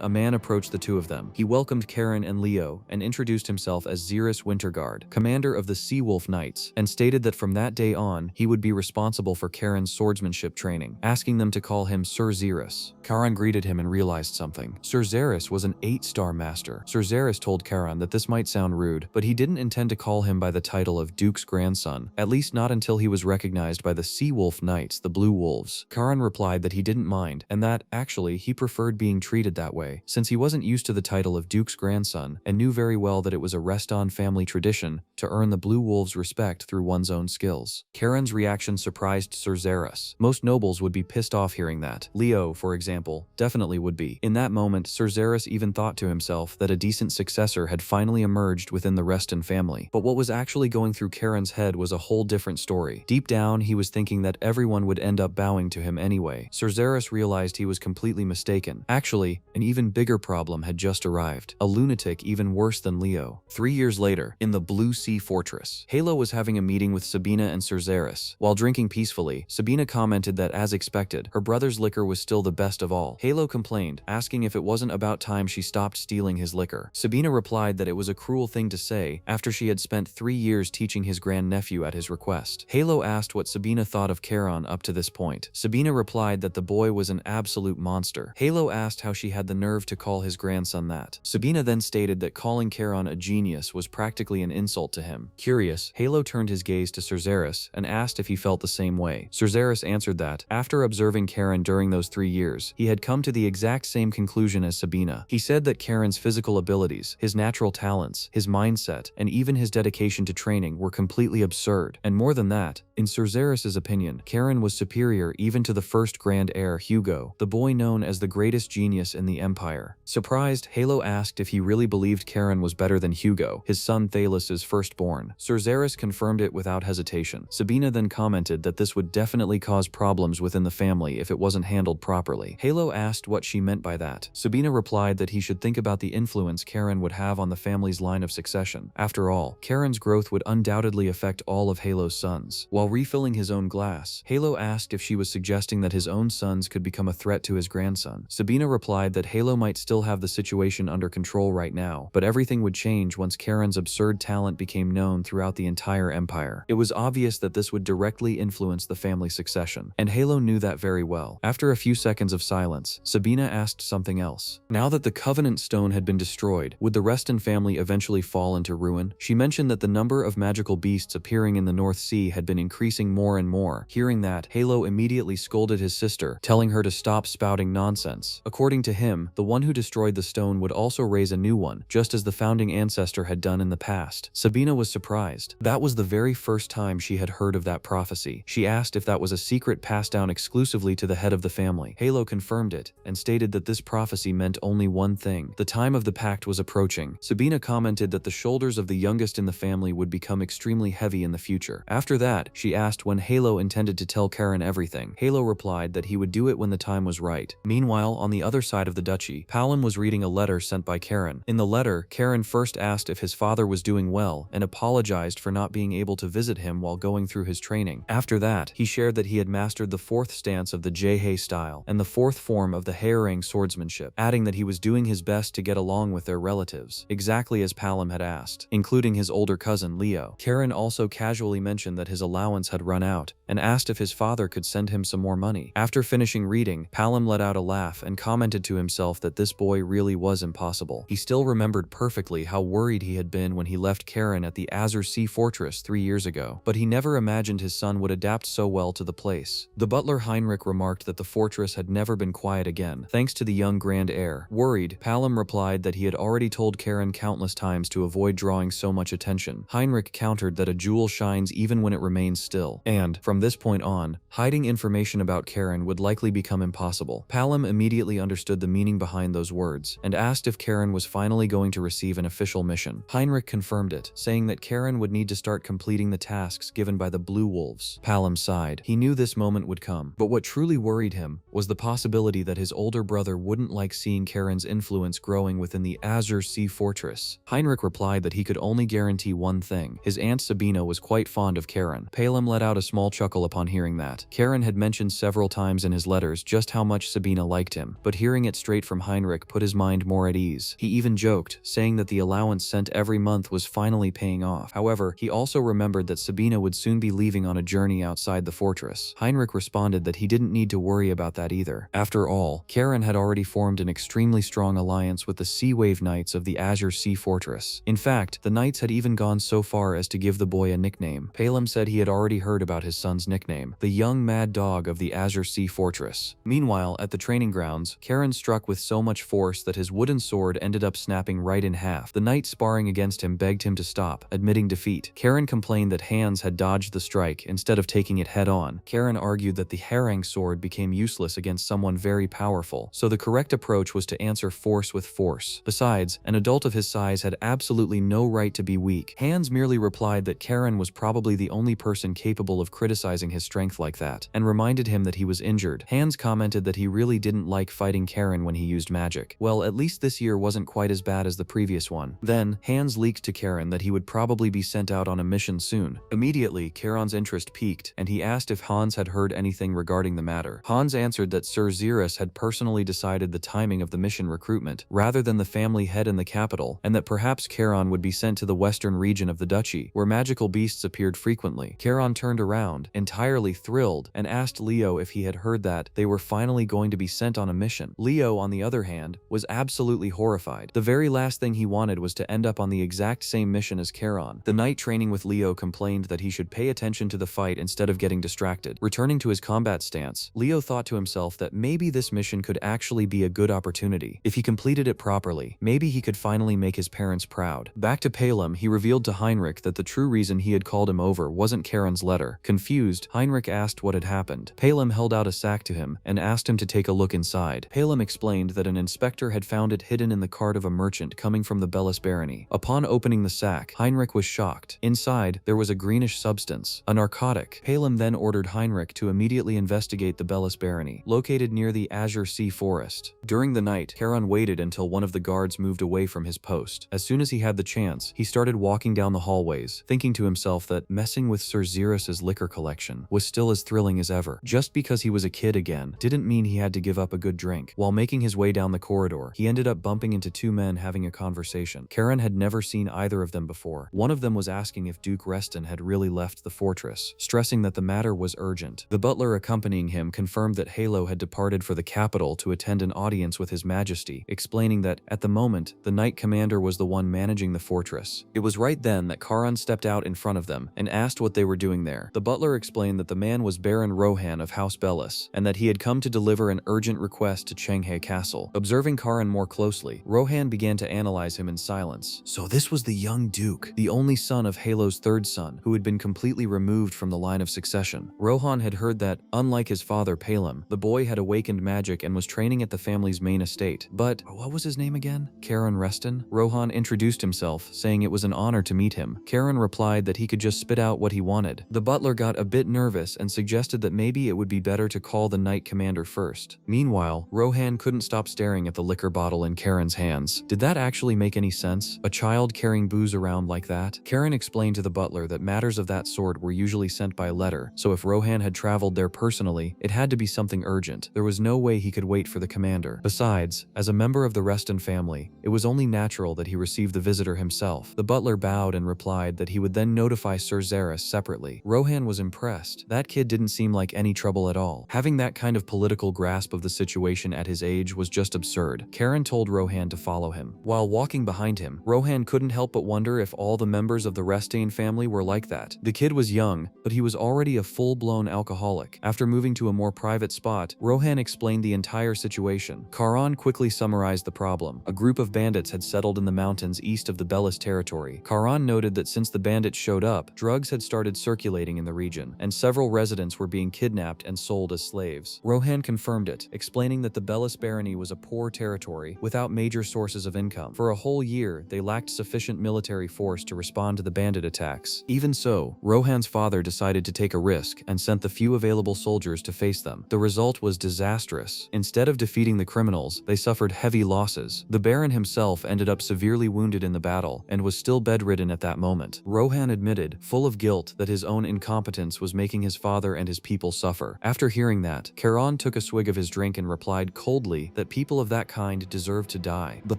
a man approached the two of them. He welcomed Charon and Leo and introduced himself as Xerus Winterguard, commander of the Sea Wolf Knights, and stated that from that day on, he would be responsible for Charon's swordsmanship training, asking them to call him Sir Xerus. Charon greeted him and realized something. Sir Xerus was an 8-star master. Sir Xerus told Charon that this might sound rude, but he didn't intend to call him by the title of Duke's grandson, at least not until he was recognized by the Sea Wolf Knights, the Blue Wolves. Charon replied that he didn't mind, and that, actually, he preferred being treated that way, since he wasn't used to the title of Duke's grandson, and knew very well that it was a Reston family tradition to earn the Blue Wolves' respect through one's own skills. Charon's reaction surprised Sir Xerus. Most nobles would be pissed off hearing that. Leo, for example, definitely would be. In that moment, Sir Xerus even thought to himself that a decent successor had finally emerged within the Reston family. But what was actually going through Charon's head was a whole different story. Deep down, he was thinking that everyone would end up bowing to him anyway. Sir Xerus realized he was completely mistaken. Actually, an even bigger problem had just arrived. A lunatic even worse than Leo. 3 years later, in the Blue Sea Fortress, Yahello was having a meeting with Sabina and Sir Xerus. While drinking peacefully, Sabina commented that, as expected, her brother's liquor was still the best of all. Yahello complained, asking if it wasn't about time she stopped stealing his liquor. Sabina replied that it was a cruel thing to say after she had spent 3 years teaching his grandnephew at his request. Yahello asked what Sabina thought of Charon up to this point. Sabina replied that the boy was an absolute monster. Yahello asked how she had the nerve to call his grandson that. Sabina then stated that calling Charon a genius was practically an insult to him. Curious, Yahello turned his gaze to Sir Xerus and asked if he felt the same way. Sir Xerus answered that, after observing Charon during those 3 years, he had come to the exact same conclusion as Sabina. He said that Charon's physical abilities, his natural talents, his mindset, and even his dedication to training were completely absurd. And more than that, in Sir Xerus's opinion, Charon was superior even to the first Grand Heir, Hugo, the boy known as the greatest genius in the Empire. Surprised, Yahello asked if he really believed Charon was better than Hugo, his son Thalus's firstborn. Sir Xerus confirmed it without hesitation. Sabina then commented that this would definitely cause problems within the family if it wasn't handled properly. Yahello asked what she meant by that. Sabina replied that he should think about the influence Charon would have on the family's line of succession. After all, Charon's growth would undoubtedly affect all of Yahello's sons. While refilling his own glass, Yahello asked if she was suggesting that his own sons could become a threat to his grandson. Sabina replied that Yahello might still have the situation under control right now, but everything would change once Charon's absurd talent became known throughout the entire empire. It was obvious that this would directly influence the family succession, and Yahello knew that very well. After a few seconds of silence, Sabina asked something else. Now that the Covenant Stone had been destroyed, would the Reston family eventually fall into ruin? She mentioned that the number of magical beasts appearing in the North Sea had been increasing more and more. Hearing that, Yahello immediately scolded his sister, telling her to stop spouting nonsense. According to him, the one who destroyed the stone would also raise a new one, just as the founding ancestor had done in the past. Sabina was surprised. That was the very first time she had heard of that prophecy. She asked if that was a secret passed down exclusively to the head of the family. Yahello confirmed it, and stated that this prophecy meant only one thing. The time of the pact was approaching. Sabina commented that the shoulders of the youngest in the family would become extremely heavy in the future. After that, she asked when Yahello intended to tell Charon everything. Yahello replied that he would do it when the time was right. Meanwhile, on the other side of the duchy, Palin was reading a letter sent by Charon. In the letter, Charon first asked if his father was doing well and apologized for not being able to visit him while going through his training. After that, he shared that he had mastered the 4th stance of the Jehei style and the 4th form of the Haerang swordsmanship, adding that he was doing his best to get along with their relatives, exactly as Palin had asked, including his older cousin Leo. Charon also casually mentioned that his allowance had run out and asked if his father could send him some more money. After finishing reading, Palin let out a laugh and commented to himself that this boy really was impossible. He still remembered perfectly how worried he had been when he left Charon at the Azure Sea Fortress 3 years ago, but he never imagined his son would adapt so well to the place. The butler Heinrich remarked that the fortress had never been quiet again, thanks to the young Grand Heir. Worried, Palom replied that he had already told Karen countless times to avoid drawing so much attention. Heinrich countered that a jewel shines even when it remains still, and, from this point on, hiding information about Karen would likely become impossible. Palom immediately understood the meaning behind those words, and asked if Karen was finally going to receive an official mission. Heinrich confirmed it, saying that Karen would need to start completing the tasks given by the Blue Wolves. Palom sighed. He knew this moment would come, but what truly worried him was the possibility that his older brother wouldn't like seeing Karen's influence growing within the Azure Sea Fortress. Heinrich replied that he could only guarantee one thing. His aunt Sabina was quite fond of Karen. Palom let out a small chuckle upon hearing that. Karen had mentioned several times in his letters just how much Sabina liked him, but hearing it straight from Heinrich put his mind more at ease. He even joked, saying that the allowance sent every month was finally paying off. However, he also remembered that Sabina would soon be leaving on a journey outside the fortress. Heinrich responded that he didn't need to worry about that either. After all, Karen had already formed an extremely strong alliance with the Sea Wave Knights of the Azure Sea Fortress. In fact, the Knights had even gone so far as to give the boy a nickname. Palom said he had already heard about his son's nickname, the Young Mad Dog of the Azure Sea Fortress. Meanwhile, at the training grounds, Karen struck with so much force that his wooden sword ended up snapping right in half. The knight sparring against him begged him to stop, admitting defeat. Karen complained that Hans had dodged the strike instead of taking it head-on. Karen argued that the Harang sword became useless against someone very powerful, so the correct approach was to answer force with force. Besides, an adult of his size had absolutely no right to be weak. Hans merely replied that Karen was probably the only person capable of criticizing his strength like that, and reminded him that he was injured. Hans commented that he really didn't like fighting Karen when he used magic. Well, at least this year wasn't quite as bad as the previous one. Then, Hans leaked to Karen that he would probably be sent out on a mission soon. Immediately, Karen's interest piqued, and he asked if Hans had heard anything regarding the matter. Hans answered that Sir Xerus had personally decided the timing of the mission recruitment, rather than the family head in the capital, and that perhaps Karen would be sent to the western region of the duchy, where magical beasts appeared frequently. Karen turned around, entirely thrilled, and asked Leo if he had heard that they were finally going to be sent on a mission. Leo, on the other hand, was absolutely horrified. The very last thing he wanted was to end up on the exact same mission as Karen. The knight training with Leo complained that he should pay attention to the fight instead of getting distracted. Returning to his combat stance, Leo thought to himself that maybe this mission could actually be a good opportunity. If he completed it properly, maybe he could finally make his parents proud. Back to Palom, he revealed to Heinrich that the true reason he had called him over wasn't Karen's letter. Confused, Heinrich asked what had happened. Palom held out a sack to him and asked him to take a look inside. Palom explained that an inspector had found it hidden in the cart of a merchant coming from the Bellis barony. Upon opening the sack, Heinrich was shocked. Inside, there was a greenish substance, a narcotic. Palom then ordered Heinrich to immediately investigate the Bellis barony, located near the Azure Sea Forest. During the night, Karen waited until one of the guards moved away from his post. As soon as he had the chance, he started walking down the hallways, thinking to himself that messing with Sir Xerus's liquor collection was still as thrilling as ever. Just because he was a kid again didn't mean he had to give up a good drink. While making his way down the corridor, he ended up bumping into two men having a conversation. Karen had never seen either of them before. One of them was asking if Duke Reston had really left the fortress, stressing that the matter was urgent. The butler accompanying him confirmed that Yahello had departed for the capital to attend an audience with His Majesty, explaining that, at the moment, the Knight Commander was the one managing the fortress. It was right then that Karen stepped out in front of them and asked what they were doing there. The butler explained that the man was Baron Rohan of House Bellis, and that he had come to deliver an urgent request to Chenghe Castle. Observing Karen more closely, Rohan began to analyze him in silence. So this was the young Duke, the only son of Yahello's third son, who had been completely removed from the line of succession. Rohan had heard that, unlike his father Palom, the boy had awakened magic and was training at the family's main estate. But, what was his name again? Karen Reston? Rohan introduced himself, saying it was an honor to meet him. Karen replied that he could just spit out what he wanted. The butler got a bit nervous and suggested that maybe it would be better to call the Knight Commander first. Meanwhile, Rohan couldn't stop staring at the liquor bottle in Karen's hands. Did that actually make any sense? A child carrying booze around like that? Karen explained to the butler that matters of that sort were usually sent by letter, so if Rohan had traveled there personally, it had to be something urgent. There was no way he could wait for the commander. Besides, as a member of the Reston family, it was only natural that he receive the visitor himself. The butler bowed and replied that he would then notify Sir Xerus separately. Rohan was impressed. That kid didn't seem like any trouble at all. Having that kind of political grasp of the situation at his age was just absurd. Karen told Rohan to follow him. While walking behind him, Rohan couldn't help but wonder if all the members of the Restain family were like that. The kid was young, but he was already already a full-blown alcoholic. After moving to a more private spot, Rohan explained the entire situation. Karan quickly summarized the problem. A group of bandits had settled in the mountains east of the Bellis territory. Karan noted that since the bandits showed up, drugs had started circulating in the region, and several residents were being kidnapped and sold as slaves. Rohan confirmed it, explaining that the Bellis barony was a poor territory without major sources of income. For a whole year, they lacked sufficient military force to respond to the bandit attacks. Even so, Rohan's father decided to take a risk and sent the few available soldiers to face them. The result was disastrous. Instead of defeating the criminals, they suffered heavy losses. The Baron himself ended up severely wounded in the battle and was still bedridden at that moment. Rohan admitted, full of guilt, that his own incompetence was making his father and his people suffer. After hearing that, Karan took a swig of his drink and replied coldly that people of that kind deserved to die. But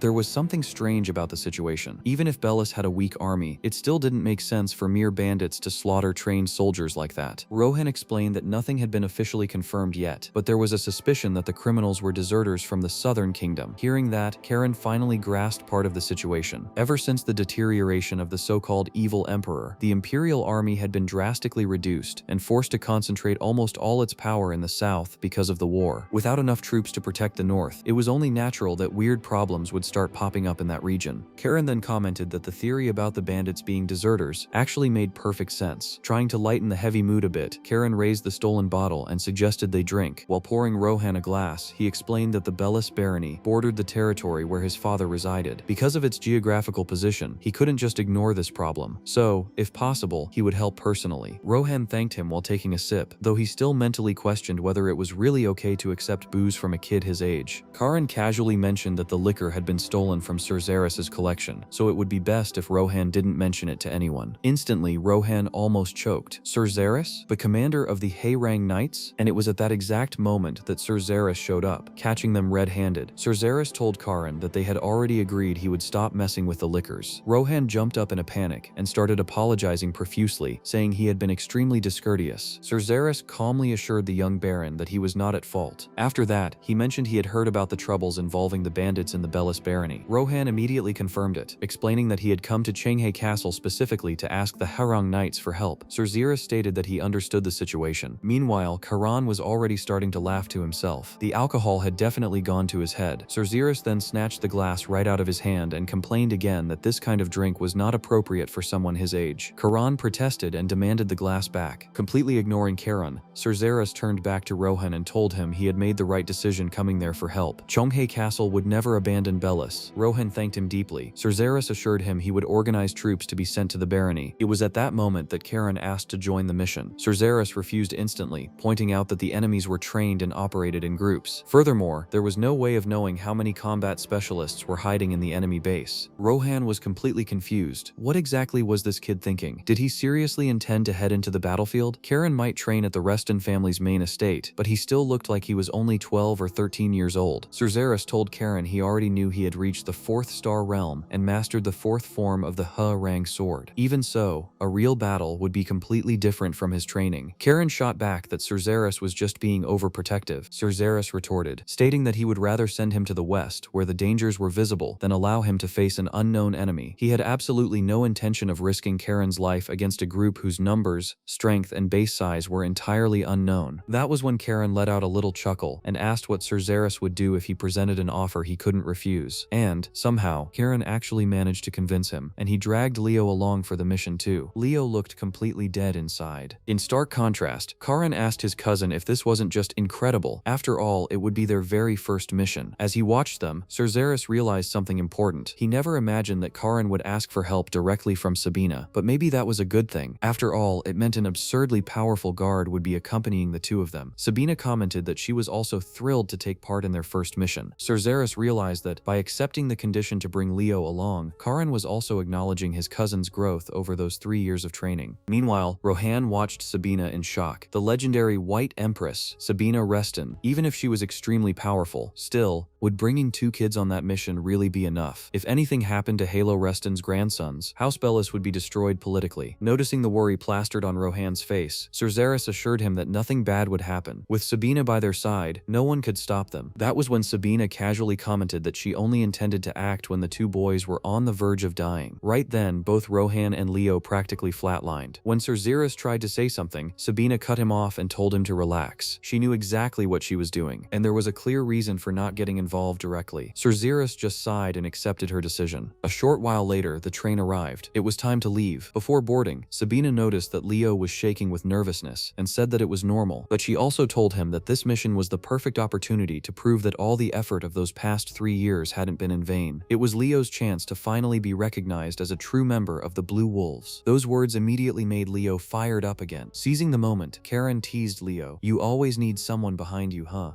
there was something strange about the situation. Even if Bellis had a weak army, it still didn't make sense for mere bandits to slaughter trained soldiers like that. Rohan explained that nothing had been officially confirmed yet, but there was a suspicion that the criminals were deserters from the southern kingdom. Hearing that, Karan finally grasped part of the situation. Ever since the deterioration of the so-called evil emperor, the imperial army had been drastically reduced and forced to concentrate almost all its power in the south because of the war. Without enough troops to protect the north, it was only natural that weird problems would start popping up in that region. Karan then commented that the theory about the bandits being deserters actually made perfect sense. Trying to lighten the heavy mood a bit, Karan raised the stolen bottle and suggested they drink. While pouring Rohan a glass, he explained that the Bellis barony bordered the territory where his father resided. Because of its geographical position, he couldn't just ignore this problem. So, if possible, he would help personally. Rohan thanked him while taking a sip, though he still mentally questioned whether it was really okay to accept booze from a kid his age. Karan casually mentioned that the liquor had been stolen from Sir Xeris's collection, so it would be best if Rohan didn't mention it to anyone. Instantly, Rohan almost choked. Sir Xeris? The commander of the Hayrang Knights? And it was at that exact moment that Sir Xeris showed up, catching them red-handed. Sir Xeris told Karan that they had already agreed he would stop messing with the liquors. Rohan jumped up in a panic and started apologizing profusely, saying he had been extremely discourteous. Sir Xeris calmly assured the young baron that he was not at fault. After that, he mentioned he had heard about the troubles involving the bandits in the Bellis barony. Rohan immediately confirmed it, explaining that he had come to Chenghe Castle specifically to ask the Hayrang Knights for help. Sir Xeris stated that he understood the situation. Meanwhile, Karan was already starting to laugh to himself. The alcohol had definitely gone to his head. Sir Xeris then snatched the glass right out of his hand and complained again that this kind of drink was not appropriate for someone his age. Karan protested and demanded the glass back. Completely ignoring Karan, Sir Xeris turned back to Rohan and told him he had made the right decision coming there for help. Chenghe Castle would never abandon Bellis. Rohan thanked him deeply. Sir Xeris assured him he would organize troops to be sent to the barony. It was at that moment that Karan asked to join the mission. Sir Xeris refused instantly, pointing out that the enemies were trained and operated in groups. Furthermore, there was no way of knowing how many combat specialists were hiding in the enemy base. Rohan was completely confused. What exactly was this kid thinking? Did he seriously intend to head into the battlefield? Karan might train at the Reston family's main estate, but he still looked like he was only 12 or 13 years old. Sir Xeris told Karan he already knew he had reached the 4th star realm and mastered the 4th form of the He-Rang sword. Even so, a real battle would be completely different from his training. Karan shot back that Sir Xeris was just being overprotective. Sir Xeris retorted, stating that he would rather send him to the west, where the dangers were visible, than allow him to face an unknown enemy. He had absolutely no intention of risking Karan's life against a group whose numbers, strength, and base size were entirely unknown. That was when Karan let out a little chuckle and asked what Sir Xeris would do if he presented an offer he couldn't refuse. And, somehow, Karan actually managed to convince him, and he dragged Leo along for the mission too. Leo looked completely dead inside. In stark contrast, Karan asked his cousin if this wasn't just incredible. After all, it would be their very first mission. As he watched them, Sir Xeris realized something important. He never imagined that Karan would ask for help directly from Sabina, but maybe that was a good thing. After all, it meant an absurdly powerful guard would be accompanying the two of them. Sabina commented that she was also thrilled to take part in their first mission. Sir Xeris realized that, by accepting the condition to bring Leo along, Karan was also acknowledging his cousin's growth over those 3 years of training. Meanwhile, Rohan watched Sabina in shock. The legendary White Empress, Sabina Reston, even if she was extremely powerful, still, would bringing 2 kids on that mission really be enough? If anything happened to Yahello Reston's grandsons, House Bellis would be destroyed politically. Noticing the worry plastered on Rohan's face, Sir Xeris assured him that nothing bad would happen. With Sabina by their side, no one could stop them. That was when Sabina casually commented that she only intended to act when the 2 boys were on the verge of dying. Right then, both Rohan and Leo practically flatlined. When Sir Xeris tried to say something, Sabina cut him off and told him to relax. She knew exactly what she was doing, and there was a clear reason for not getting involved directly. Sir Xerus just sighed and accepted her decision. A short while later, the train arrived. It was time to leave. Before boarding, Sabina noticed that Leo was shaking with nervousness and said that it was normal, but she also told him that this mission was the perfect opportunity to prove that all the effort of those past 3 years hadn't been in vain. It was Leo's chance to finally be recognized as a true member of the Blue Wolves. Those words immediately made Leo fired up again. Seizing the moment, Karen teased Leo, "You always need someone behind you, huh?"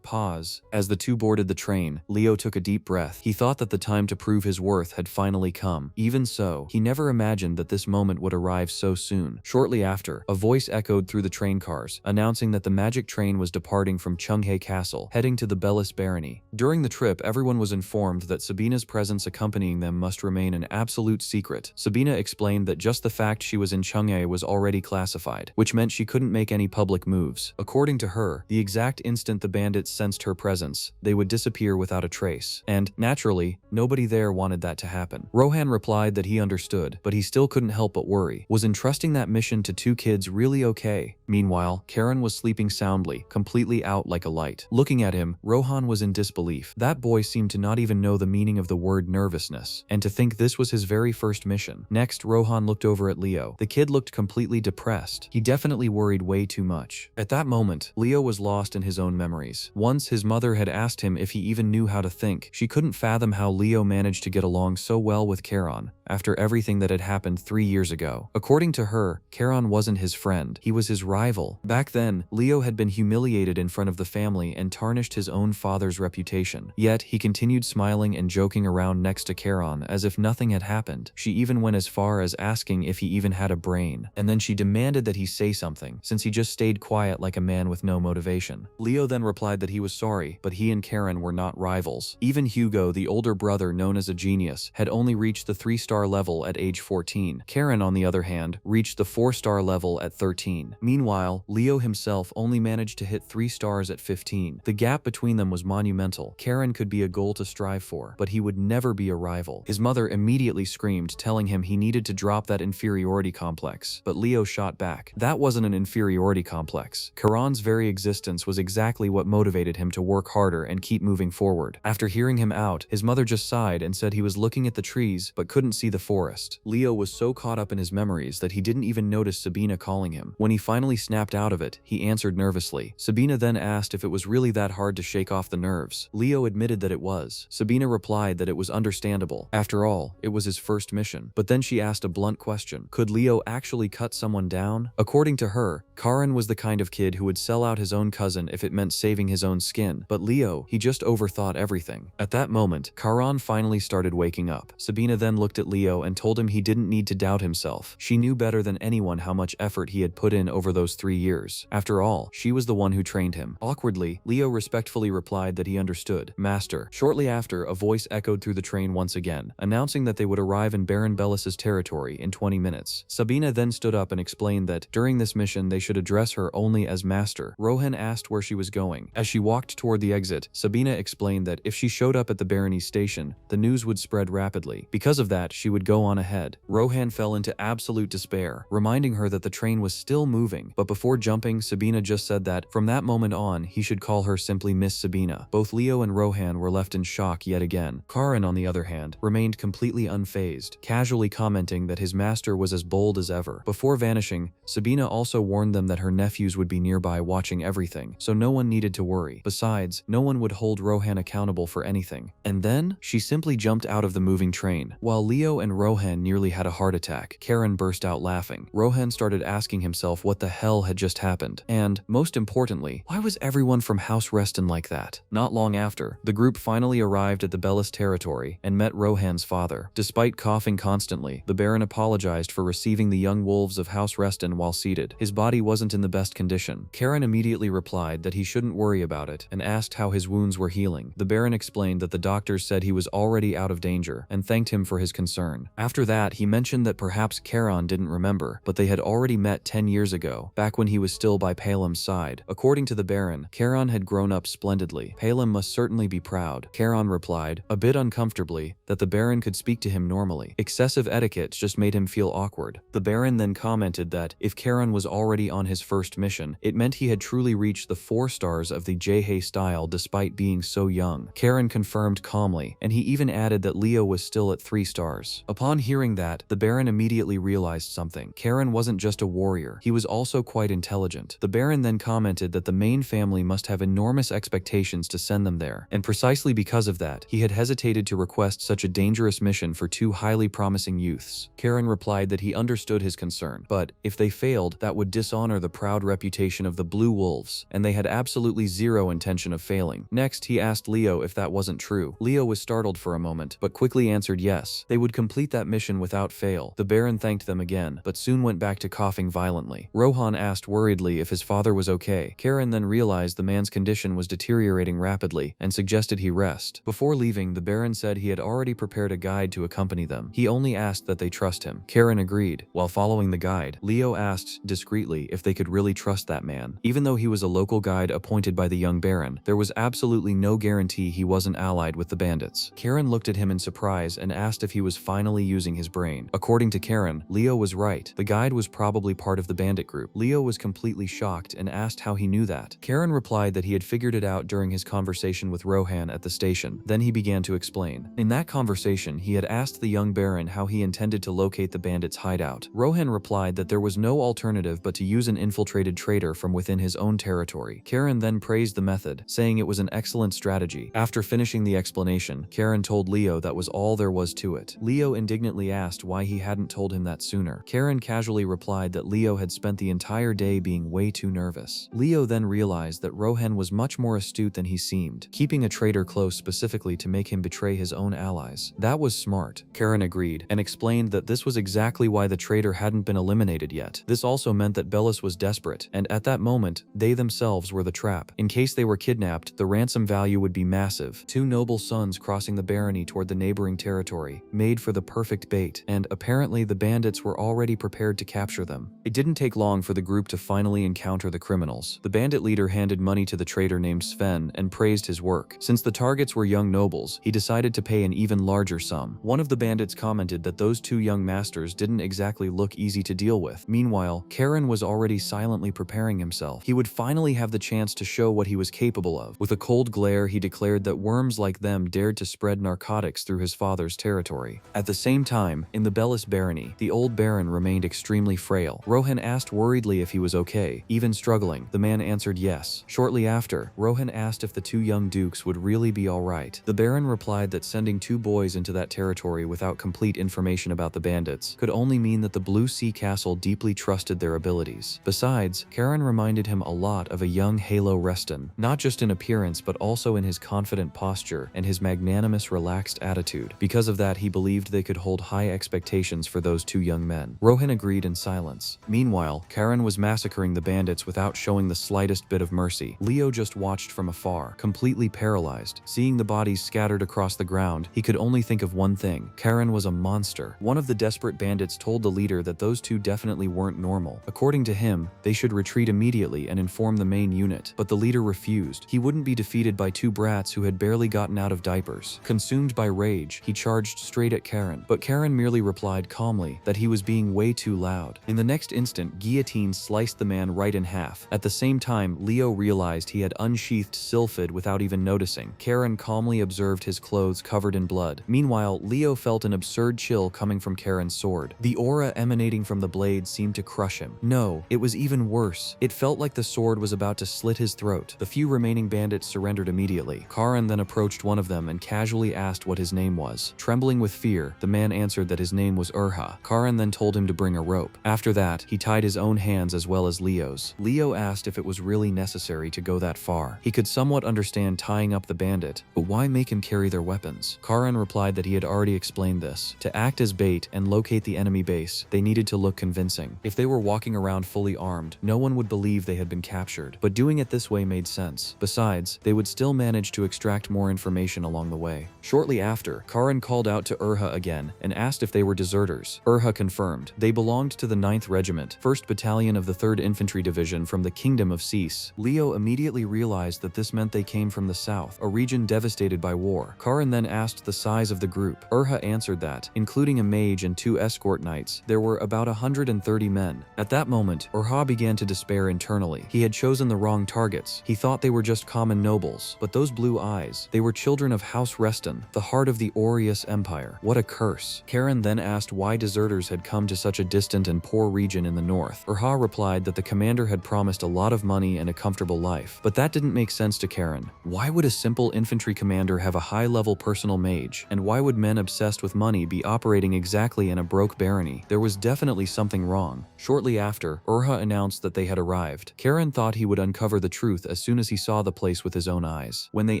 Pause. As the two boarded the train, Leo took a deep breath. He thought that the time to prove his worth had finally come. Even so, he never imagined that this moment would arrive so soon. Shortly after, a voice echoed through the train cars, announcing that the magic train was departing from Chunghae Castle, heading to the Bellis Barony. During the trip, everyone was informed that Sabina's presence accompanying them must remain an absolute secret. Sabina explained that just the fact she was in Chunghae was already classified, which meant she couldn't make any public moves. According to her, the exact instant the bandits sensed her presence, they would disappear without a trace. And, naturally, nobody there wanted that to happen. Rohan replied that he understood, but he still couldn't help but worry. Was entrusting that mission to two kids really okay? Meanwhile, Karen was sleeping soundly, completely out like a light. Looking at him, Rohan was in disbelief. That boy seemed to not even know the meaning of the word nervousness, and to think this was his very first mission. Next, Rohan looked over at Leo. The kid looked completely depressed. He definitely worried way too much. At that moment, Leo was lost in his own memories. Once his mother had asked him if he even knew how to think. She couldn't fathom how Leo managed to get along so well with Charon after everything that had happened 3 years ago. According to her, Charon wasn't his friend. He was his rival. Back then, Leo had been humiliated in front of the family and tarnished his own father's reputation. Yet, he continued smiling and joking around next to Charon as if nothing had happened. She even went as far as asking if he even had a brain. And then she demanded that he say something, since he just stayed quiet like a man with no motivation. Leo then replied that he was sorry, but he and Karen were not rivals. Even Hugo, the older brother known as a genius, had only reached the 3-star level at age 14. Karen, on the other hand, reached the 4-star level at 13. Meanwhile, Leo himself only managed to hit 3 stars at 15. The gap between them was monumental. Karen could be a goal to strive for, but he would never be a rival. His mother immediately screamed, telling him he needed to drop that inferiority complex. But Leo shot back. That wasn't an inferiority complex. Charon's very existence was exactly what motivated him to work harder and keep moving forward. After hearing him out, his mother just sighed and said he was looking at the trees but couldn't see the forest. Leo was so caught up in his memories that he didn't even notice Sabina calling him. When he finally snapped out of it, he answered nervously. Sabina then asked if it was really that hard to shake off the nerves. Leo admitted that it was. Sabina replied that it was understandable. After all, it was his first mission. But then she asked a blunt question. Could Leo actually cut someone down? According to her, Karan was the kind of kid who would sell out his own cousin if it meant saving his own skin. But Leo, he just overthought everything. At that moment, Karan finally started waking up. Sabina then looked at Leo and told him he didn't need to doubt himself. She knew better than anyone how much effort he had put in over those 3 years. After all, she was the one who trained him. Awkwardly, Leo respectfully replied that he understood. Master. Shortly after, a voice echoed through the train once again, announcing that they would arrive in Baron Bellis's territory in 20 minutes. Sabina then stood up and explained that, during this mission, they should address her only as Master. Rohan asked where she was going. As she walked toward the exit, Sabina explained that if she showed up at the barony's station, the news would spread rapidly. Because of that, she would go on ahead. Rohan fell into absolute despair, reminding her that the train was still moving. But before jumping, Sabina just said that, from that moment on, he should call her simply Miss Sabina. Both Leo and Rohan were left in shock yet again. Karan, on the other hand, remained completely unfazed, casually commenting that his master was as bold as ever. Before vanishing, Sabina also warned them that her nephews would be nearby watching everything, so no one needed to worry. Besides, no one would hold Rohan accountable for anything. And then, she simply jumped out of the moving train. While Leo and Rohan nearly had a heart attack, Karen burst out laughing. Rohan started asking himself what the hell had just happened. And, most importantly, why was everyone from House Reston like that? Not long after, the group finally arrived at the Bellis territory and met Rohan's father. Despite coughing constantly, the Baron apologized for receiving the young wolves of House Reston while seated. His body wasn't in the best condition. Karen immediately replied that he shouldn't worry about it and asked how his wounds were healing. The Baron explained that the doctors said he he was already out of danger and thanked him for his concern. After that, he mentioned that perhaps Charon didn't remember, but they had already met 10 years ago, back when he was still by Palem's side. According to the Baron, Charon had grown up splendidly. Palem must certainly be proud. Charon replied, a bit uncomfortably, that the Baron could speak to him normally. Excessive etiquette just made him feel awkward. The Baron then commented that if Charon was already on his first mission, it meant he had truly reached the 4 stars of the Jihei style despite being so young. Charon confirmed calmly, and he even added that Leo was still at 3 stars. Upon hearing that, the Baron immediately realized something. Charon wasn't just a warrior, he was also quite intelligent. The Baron then commented that the main family must have enormous expectations to send them there, and precisely because of that, he had hesitated to request such a dangerous mission for 2 highly promising youths. Charon replied that he understood his concern, but if they failed, that would dishonor the proud reputation of the Blue Wolves, and they had absolutely zero intention of failing. Next, he asked Leo if that wasn't true. Leo was startled for a moment, but quickly answered yes. They would complete that mission without fail. The Baron thanked them again, but soon went back to coughing violently. Rohan asked worriedly if his father was okay. Charon then realized the man's condition was deteriorating rapidly and suggested he rest. Before leaving, the Baron said he had already prepared a guide to accompany them. He only asked that they trust him. Charon agreed. While following the guide, Leo asked discreetly if they could really trust that man. Even though he was a local guide appointed by the young Baron, there was absolutely no guarantee he wasn't allied with the bandits. Charon looked at him in surprise and asked if he was finally using his brain. According to Charon, Leo was right. The guide was probably part of the bandit group. Leo was completely shocked and asked how he knew that. Charon replied that he had figured it out during his conversation with Rohan at the station. Then he began to explain. In that conversation, he had asked the young Baron how he intended to locate the bandits' hideout. Rohan replied that there was no alternative but to use an infiltrated traitor from within his own territory. Charon then praised the method, saying it was an excellent strategy. After finishing the explanation, Charon told Leo that was all there was to it. Leo indignantly asked why he hadn't told him that sooner. Charon casually replied that Leo had spent the entire day being way too nervous. Leo then realized that Rohan was much more astute than he seemed, keeping a traitor close specifically to make him betray his own allies. That was smart. Charon agreed, and explained that this was exactly why the traitor hadn't been eliminated yet. This also meant that Belus was desperate, and at that moment, they themselves were the trap. In case they were kidnapped, the ransom value would be massive. 2 noble sons crossing the barony toward the neighboring territory, made for the perfect bait, and apparently the bandits were already prepared to capture them. It didn't take long for the group to finally encounter the criminals. The bandit leader handed money to the traitor named Sven and praised his work. Since the targets were young nobles, he decided to pay an even larger sum. One of the bandits commented that those 2 young masters didn't exactly look easy to deal with. Meanwhile, Charon was already silently preparing himself. He would finally have the chance to show what he was capable of. With a cold glare, he declared that worms like them dared to spread narcotics through his father's territory. At the same time, in the Belus barony, the old Baron remained extremely frail. Rohan asked worriedly if he was okay. Even struggling, the man answered yes. Shortly after, Rohan asked if the 2 young dukes would really be alright. The Baron replied that sending 2 boys into that territory without complete information about the bandits could only mean that the Blue Sea Castle deeply trusted their abilities. Besides, Charon reminded him a lot of a young Yahello Reston, not just in appearance but also in his confident posture and his magnanimous, relaxed attitude. Because of that, he believed they could hold high expectations for those 2 young men. Rohan agreed in silence. Meanwhile, Charon was massacring the bandits without showing the slightest bit of mercy. Leo just watched from afar, completely paralyzed. Seeing the bodies scattered across the ground, he could only think of one thing. Charon was a monster. One of the desperate bandits told the leader that those 2 definitely weren't normal. According to him, they should retreat immediately and inform the main unit. But the leader refused. He wouldn't be defeated by 2 brats who had barely gotten out of diapers. Consumed by rage, he charged straight at Charon, but Charon merely replied calmly that he was being way too loud. In the next instant, guillotine sliced the man right in half. At the same time, Leo realized he had unsheathed Sylphid without even noticing. Charon calmly observed his clothes covered in blood. Meanwhile, Leo felt an absurd chill coming from Charon's sword. The aura emanating from the blade seemed to crush him. No, it was even worse. It felt like the sword was about to slit his throat. The few remaining bandits surrendered immediately. Charon then approached one of them and casually asked what his name was. Trembling with fear, the man answered that his name was Urha. Charon then told him to bring a rope. After that, he tied his own hands as well as Leo's. Leo asked if it was really necessary to go that far. He could somewhat understand tying up the bandit, but why make him carry their weapons? Charon replied that he had already explained this. To act as bait and locate the enemy base, they needed to look convincing. If they were walking around fully armed, no one would believe they had been captured, but doing it this way made sense. Besides, they would still manage to extract more information along the way. Shortly after, Karin called out to Urha again and asked if they were deserters. Urha confirmed. They belonged to the 9th Regiment, 1st Battalion of the 3rd Infantry Division from the Kingdom of Cease. Leo immediately realized that this meant they came from the south, a region devastated by war. Karin then asked the size of the group. Urha answered that, including a mage and 2 escort knights, there were about 130 men. At that moment, Urha began to despair internally. He had chosen the wrong targets. He thought they were just common nobles, but those blue eyes, they were children of House Reston, the heart of the Aureus Empire. What a curse. Karin then asked why deserters had come to such a distant and poor region in the north. Urha replied that the commander had promised a lot of money and a comfortable life, but that didn't make sense to Karin. Why would a simple infantry commander have a high-level personal mage, and why would men obsessed with money be operating exactly in a broke barony? There was definitely something wrong. Shortly after, Urha announced that they had arrived. Karin thought he would uncover the truth as soon as he saw the place with his own eyes. When they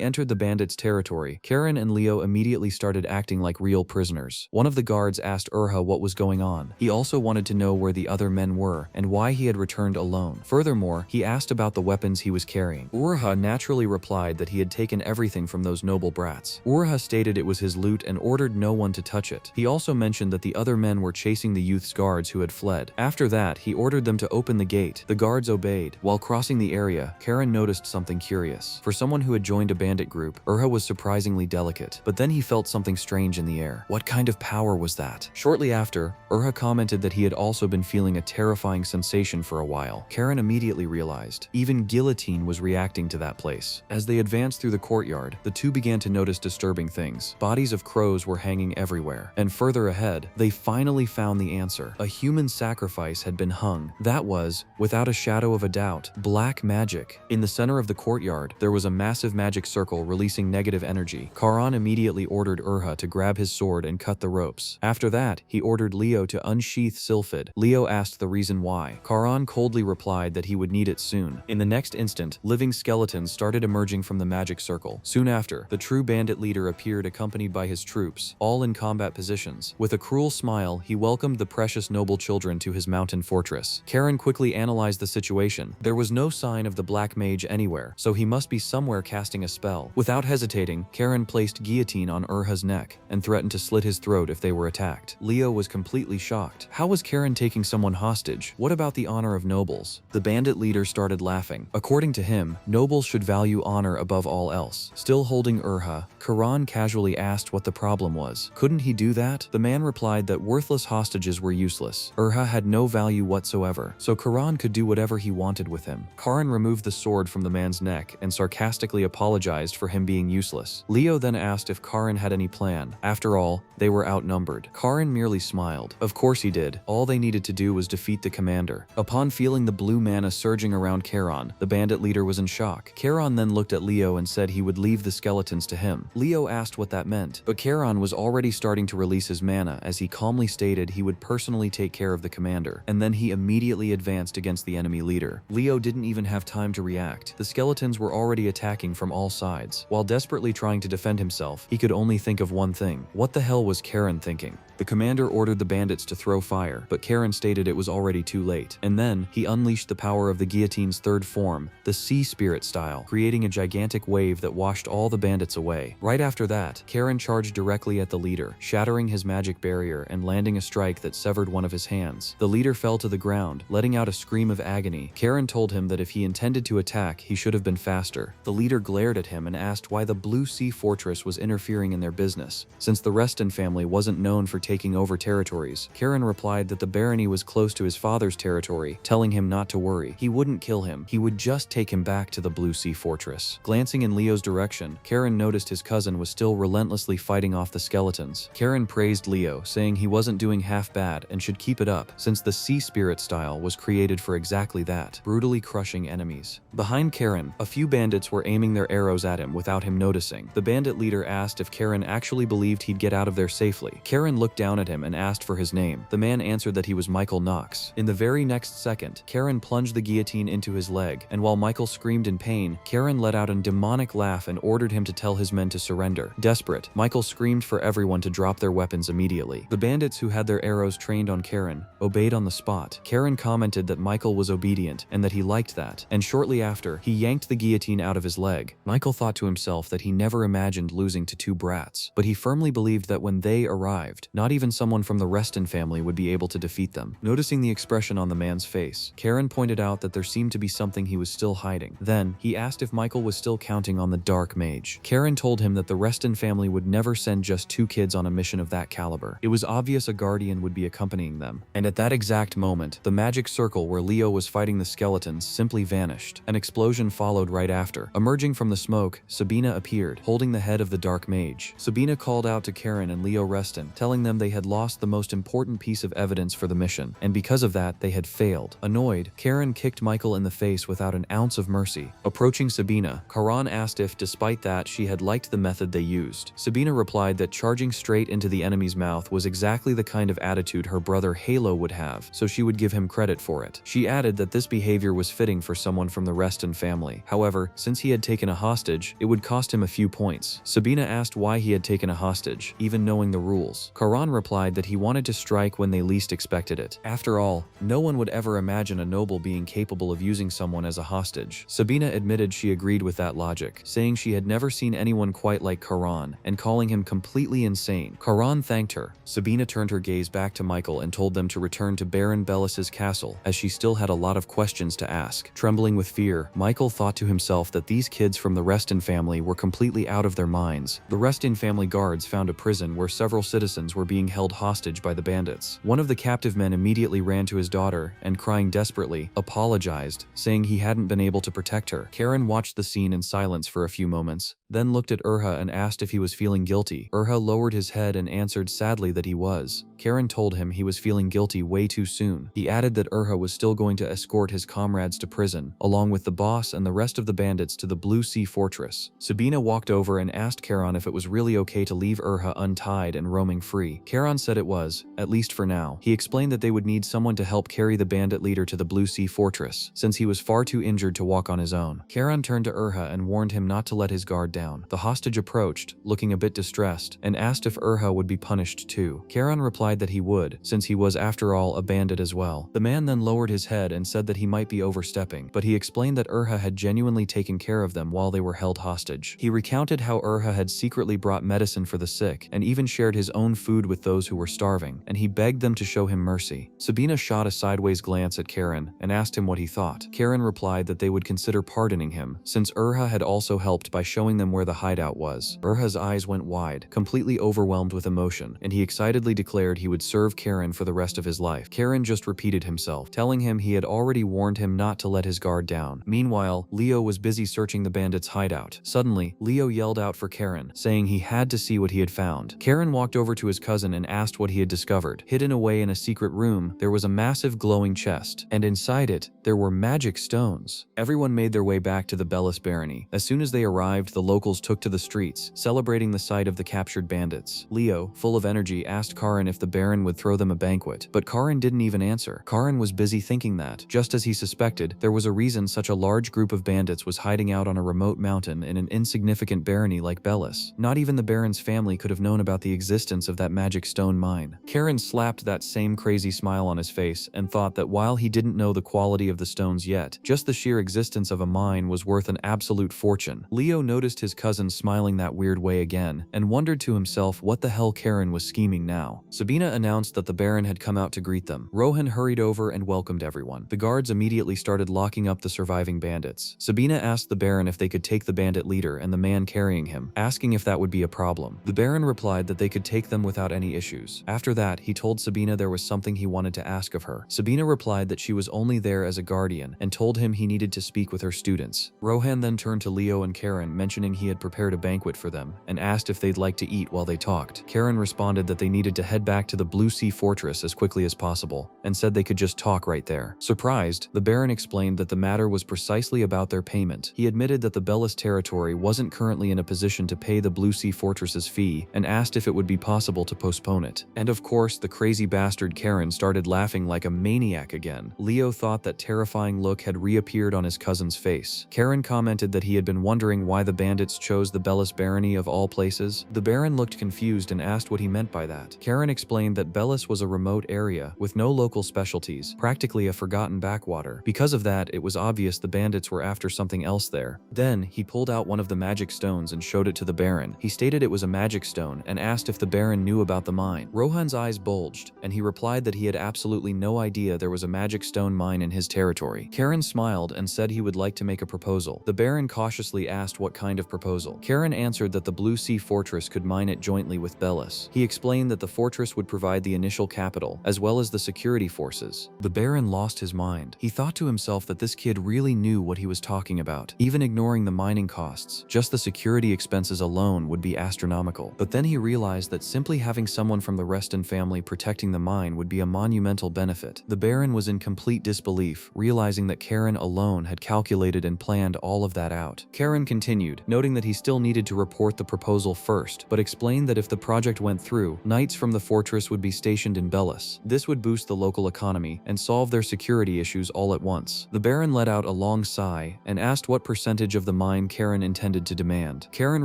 entered the bandits' territory, Karin and Leo immediately started acting like real prisoners. One of the guards asked Urha what was going on. He also wanted to know where the other men were and why he had returned alone. Furthermore, he asked about the weapons he was carrying. Urha naturally replied that he had taken everything from those noble brats. Urha stated it was his loot and ordered no one to touch it. He also mentioned that the other men were chasing the youth's guards who had fled. After that, he ordered them to open the gate. The guards obeyed. While crossing the area, Karin noticed something curious. For someone who had joined a bandit group, Urha was surprisingly delicate, but then he felt something strange in the air. What kind of power was that? Shortly after, Urha commented that he had also been feeling a terrifying sensation for a while. Karin immediately realized. Even Guillotine was reacting to that place. As they advanced through the courtyard, the two began to notice disturbing things. Bodies of crows were hanging everywhere. And further ahead, they finally found the answer. A human sacrifice had been hung. That was, without a shadow of a doubt, black magic. In the center of the courtyard, there was a massive magic circle releasing negative energy. Karan immediately ordered Urha to grab his sword and cut the ropes. After that, he ordered Leo to unsheath Sylphid. Leo asked the reason why. Karan coldly replied that he would need it soon. In the next instant, living skeletons started emerging from the magic circle. Soon after, the true bandit leader appeared accompanied by his troops, all in combat positions. With a cruel smile, he welcomed the precious noble children to his mountain fortress. Karin quickly analyzed the situation. There was no sign of the black mage anywhere, so he must be somewhere casting a spell. Without hesitating, Karin placed guillotine on Urha's neck and threatened to slit his throat if they were attacked. Leo was completely shocked. How was Karin taking someone hostage? What about the honor of nobles? The bandit leader started laughing. According to him, nobles should value honor above all else. Still holding Urha, Karan casually asked what the problem was. Couldn't he do that? The man replied that worthless hostages were useless. Urha had no value whatsoever, so Karan could do whatever he wanted with him. Karan removed the sword from the man's neck and sarcastically apologized for him being useless. Leo then asked if Karan had any plan. After all, they were outnumbered. Karan merely smiled. Of course he did. All they needed to do was defeat the commander. Upon feeling the blue mana surging around Karan, the bandit leader was in shock. Karan then looked at Leo and said he would leave the skeletons to him. Leo asked what that meant, but Karan was already starting to release his mana as he calmly stated he would personally take care of the commander, and then he immediately advanced against the enemy leader. Leo didn't even have time to react. The skeletons were already attacking from all sides. While desperately trying to defend himself, he could only think of one thing. What the hell was Karan thinking? The commander ordered the bandits to throw fire, but Karan stated it was already too late. And then, he unleashed the power of the guillotine's third form, the sea spirit style, creating a gigantic wave that washed all the bandits away. Right after that, Karan charged directly at the leader, shattering his magic barrier and landing a strike that severed one of his hands. The leader fell to the ground, letting out a scream of agony. Karan told him that if he intended to attack, he should have been faster. The leader glared at him and asked why the Blue Sea Fortress was interfering in their business. Since the Reston family wasn't known for taking over territories, Karan replied that the barony was close to his father's territory, telling him not to worry. He wouldn't kill him. He would just take him back to the Blue Sea Fortress. Glancing in Leo's direction, Karan noticed his cousin was still relentlessly fighting off the skeletons. Karan praised Leo, saying he wasn't doing half bad and should keep it up, since the sea spirit style was created for exactly that, brutally crushing enemies. Behind Karan, a few bandits were aiming their arrows at him without him noticing. The bandit leader asked if Karan actually believed he'd get out of there safely. Karan looked looked down at him and asked for his name. The man answered that he was Michael Knox. In the very next second, Karen plunged the guillotine into his leg, and while Michael screamed in pain, Karen let out a demonic laugh and ordered him to tell his men to surrender. Desperate, Michael screamed for everyone to drop their weapons immediately. The bandits who had their arrows trained on Karen obeyed on the spot. Karen commented that Michael was obedient and that he liked that, and shortly after, he yanked the guillotine out of his leg. Michael thought to himself that he never imagined losing to two brats, but he firmly believed that when they arrived, not even someone from the Reston family would be able to defeat them. Noticing the expression on the man's face, Karen pointed out that there seemed to be something he was still hiding. Then, he asked if Michael was still counting on the Dark Mage. Karen told him that the Reston family would never send just two kids on a mission of that caliber. It was obvious a guardian would be accompanying them. And at that exact moment, the magic circle where Leo was fighting the skeletons simply vanished. An explosion followed right after. Emerging from the smoke, Sabina appeared, holding the head of the Dark Mage. Sabina called out to Karen and Leo Reston, telling them they had lost the most important piece of evidence for the mission, and because of that, they had failed. Annoyed, Karen kicked Michael in the face without an ounce of mercy. Approaching Sabina, Karan asked if, despite that, she had liked the method they used. Sabina replied that charging straight into the enemy's mouth was exactly the kind of attitude her brother Yahello would have, so she would give him credit for it. She added that this behavior was fitting for someone from the Reston family. However, since he had taken a hostage, it would cost him a few points. Sabina asked why he had taken a hostage, even knowing the rules. Karan replied that he wanted to strike when they least expected it. After all, no one would ever imagine a noble being capable of using someone as a hostage. Sabina admitted she agreed with that logic, saying she had never seen anyone quite like Karan, and calling him completely insane. Karan thanked her. Sabina turned her gaze back to Michael and told them to return to Baron Bellis's castle, as she still had a lot of questions to ask. Trembling with fear, Michael thought to himself that these kids from the Reston family were completely out of their minds. The Reston family guards found a prison where several citizens were being held hostage by the bandits. One of the captive men immediately ran to his daughter and, crying desperately, apologized, saying he hadn't been able to protect her. Karen watched the scene in silence for a few moments, then looked at Urha and asked if he was feeling guilty. Urha lowered his head and answered sadly that he was. Karen told him he was feeling guilty way too soon. He added that Urha was still going to escort his comrades to prison, along with the boss and the rest of the bandits to the Blue Sea Fortress. Sabina walked over and asked Karen if it was really okay to leave Urha untied and roaming free. Karen said it was, at least for now. He explained that they would need someone to help carry the bandit leader to the Blue Sea Fortress, since he was far too injured to walk on his own. Karen turned to Urha and warned him not to let his guard down. The hostage approached, looking a bit distressed, and asked if Urha would be punished too. Karen replied that he would, since he was after all a bandit as well. The man then lowered his head and said that he might be overstepping, but he explained that Urha had genuinely taken care of them while they were held hostage. He recounted how Urha had secretly brought medicine for the sick, and even shared his own food with those who were starving, and he begged them to show him mercy. Sabina shot a sideways glance at Karen and asked him what he thought. Karen replied that they would consider pardoning him, since Urha had also helped by showing them where the hideout was. Urha's eyes went wide, completely overwhelmed with emotion, and he excitedly declared he would serve Karen for the rest of his life. Karen just repeated himself, telling him he had already warned him not to let his guard down. Meanwhile, Leo was busy searching the bandits' hideout. Suddenly, Leo yelled out for Karen, saying he had to see what he had found. Karen walked over to his cousin and asked what he had discovered. Hidden away in a secret room, there was a massive glowing chest, and inside it, there were magic stones. Everyone made their way back to the Bellis barony. As soon as they arrived, the locals took to the streets, celebrating the sight of the captured bandits. Leo, full of energy, asked Karan if the Baron would throw them a banquet, but Karan didn't even answer. Karan was busy thinking that, just as he suspected, there was a reason such a large group of bandits was hiding out on a remote mountain in an insignificant barony like Bellis. Not even the Baron's family could have known about the existence of that magic stone mine. Karan slapped that same crazy smile on his face and thought that while he didn't know the quality of the stones yet, just the sheer existence of a mine was worth an absolute fortune. Leo noticed his cousin smiling that weird way again, and wondered to himself what the hell Karen was scheming now. Sabina announced that the Baron had come out to greet them. Rohan hurried over and welcomed everyone. The guards immediately started locking up the surviving bandits. Sabina asked the Baron if they could take the bandit leader and the man carrying him, asking if that would be a problem. The Baron replied that they could take them without any issues. After that, he told Sabina there was something he wanted to ask of her. Sabina replied that she was only there as a guardian and told him he needed to speak with her students. Rohan then turned to Leo and Karen, mentioning he had prepared a banquet for them, and asked if they'd like to eat while they talked. Karen responded that they needed to head back to the Blue Sea Fortress as quickly as possible, and said they could just talk right there. Surprised, the Baron explained that the matter was precisely about their payment. He admitted that the Bellis territory wasn't currently in a position to pay the Blue Sea Fortress's fee, and asked if it would be possible to postpone it. And of course, the crazy bastard Karen started laughing like a maniac again. Leo thought that terrifying look had reappeared on his cousin's face. Karen commented that he had been wondering why the bandits chose the Bellis barony of all places. The Baron looked confused and asked what he meant by that. Karen explained that Bellis was a remote area with no local specialties, practically a forgotten backwater. Because of that, it was obvious the bandits were after something else there. Then, he pulled out one of the magic stones and showed it to the Baron. He stated it was a magic stone and asked if the Baron knew about the mine. Rohan's eyes bulged, and he replied that he had absolutely no idea there was a magic stone mine in his territory. Karen smiled and said he would like to make a proposal. The Baron cautiously asked what kind of proposal. Karen answered that the Blue Sea Fortress could mine it jointly with Bellis. He explained that the fortress would provide the initial capital, as well as the security forces. The Baron lost his mind. He thought to himself that this kid really knew what he was talking about, even ignoring the mining costs. Just the security expenses alone would be astronomical. But then he realized that simply having someone from the Reston family protecting the mine would be a monumental benefit. The Baron was in complete disbelief, realizing that Karen alone had calculated and planned all of that out. Karen continued, noting that he still needed to report the proposal first, but explained that if the project went through, knights from the fortress would be stationed in Bellis. This would boost the local economy and solve their security issues all at once. The Baron let out a long sigh and asked what percentage of the mine Karen intended to demand. Karen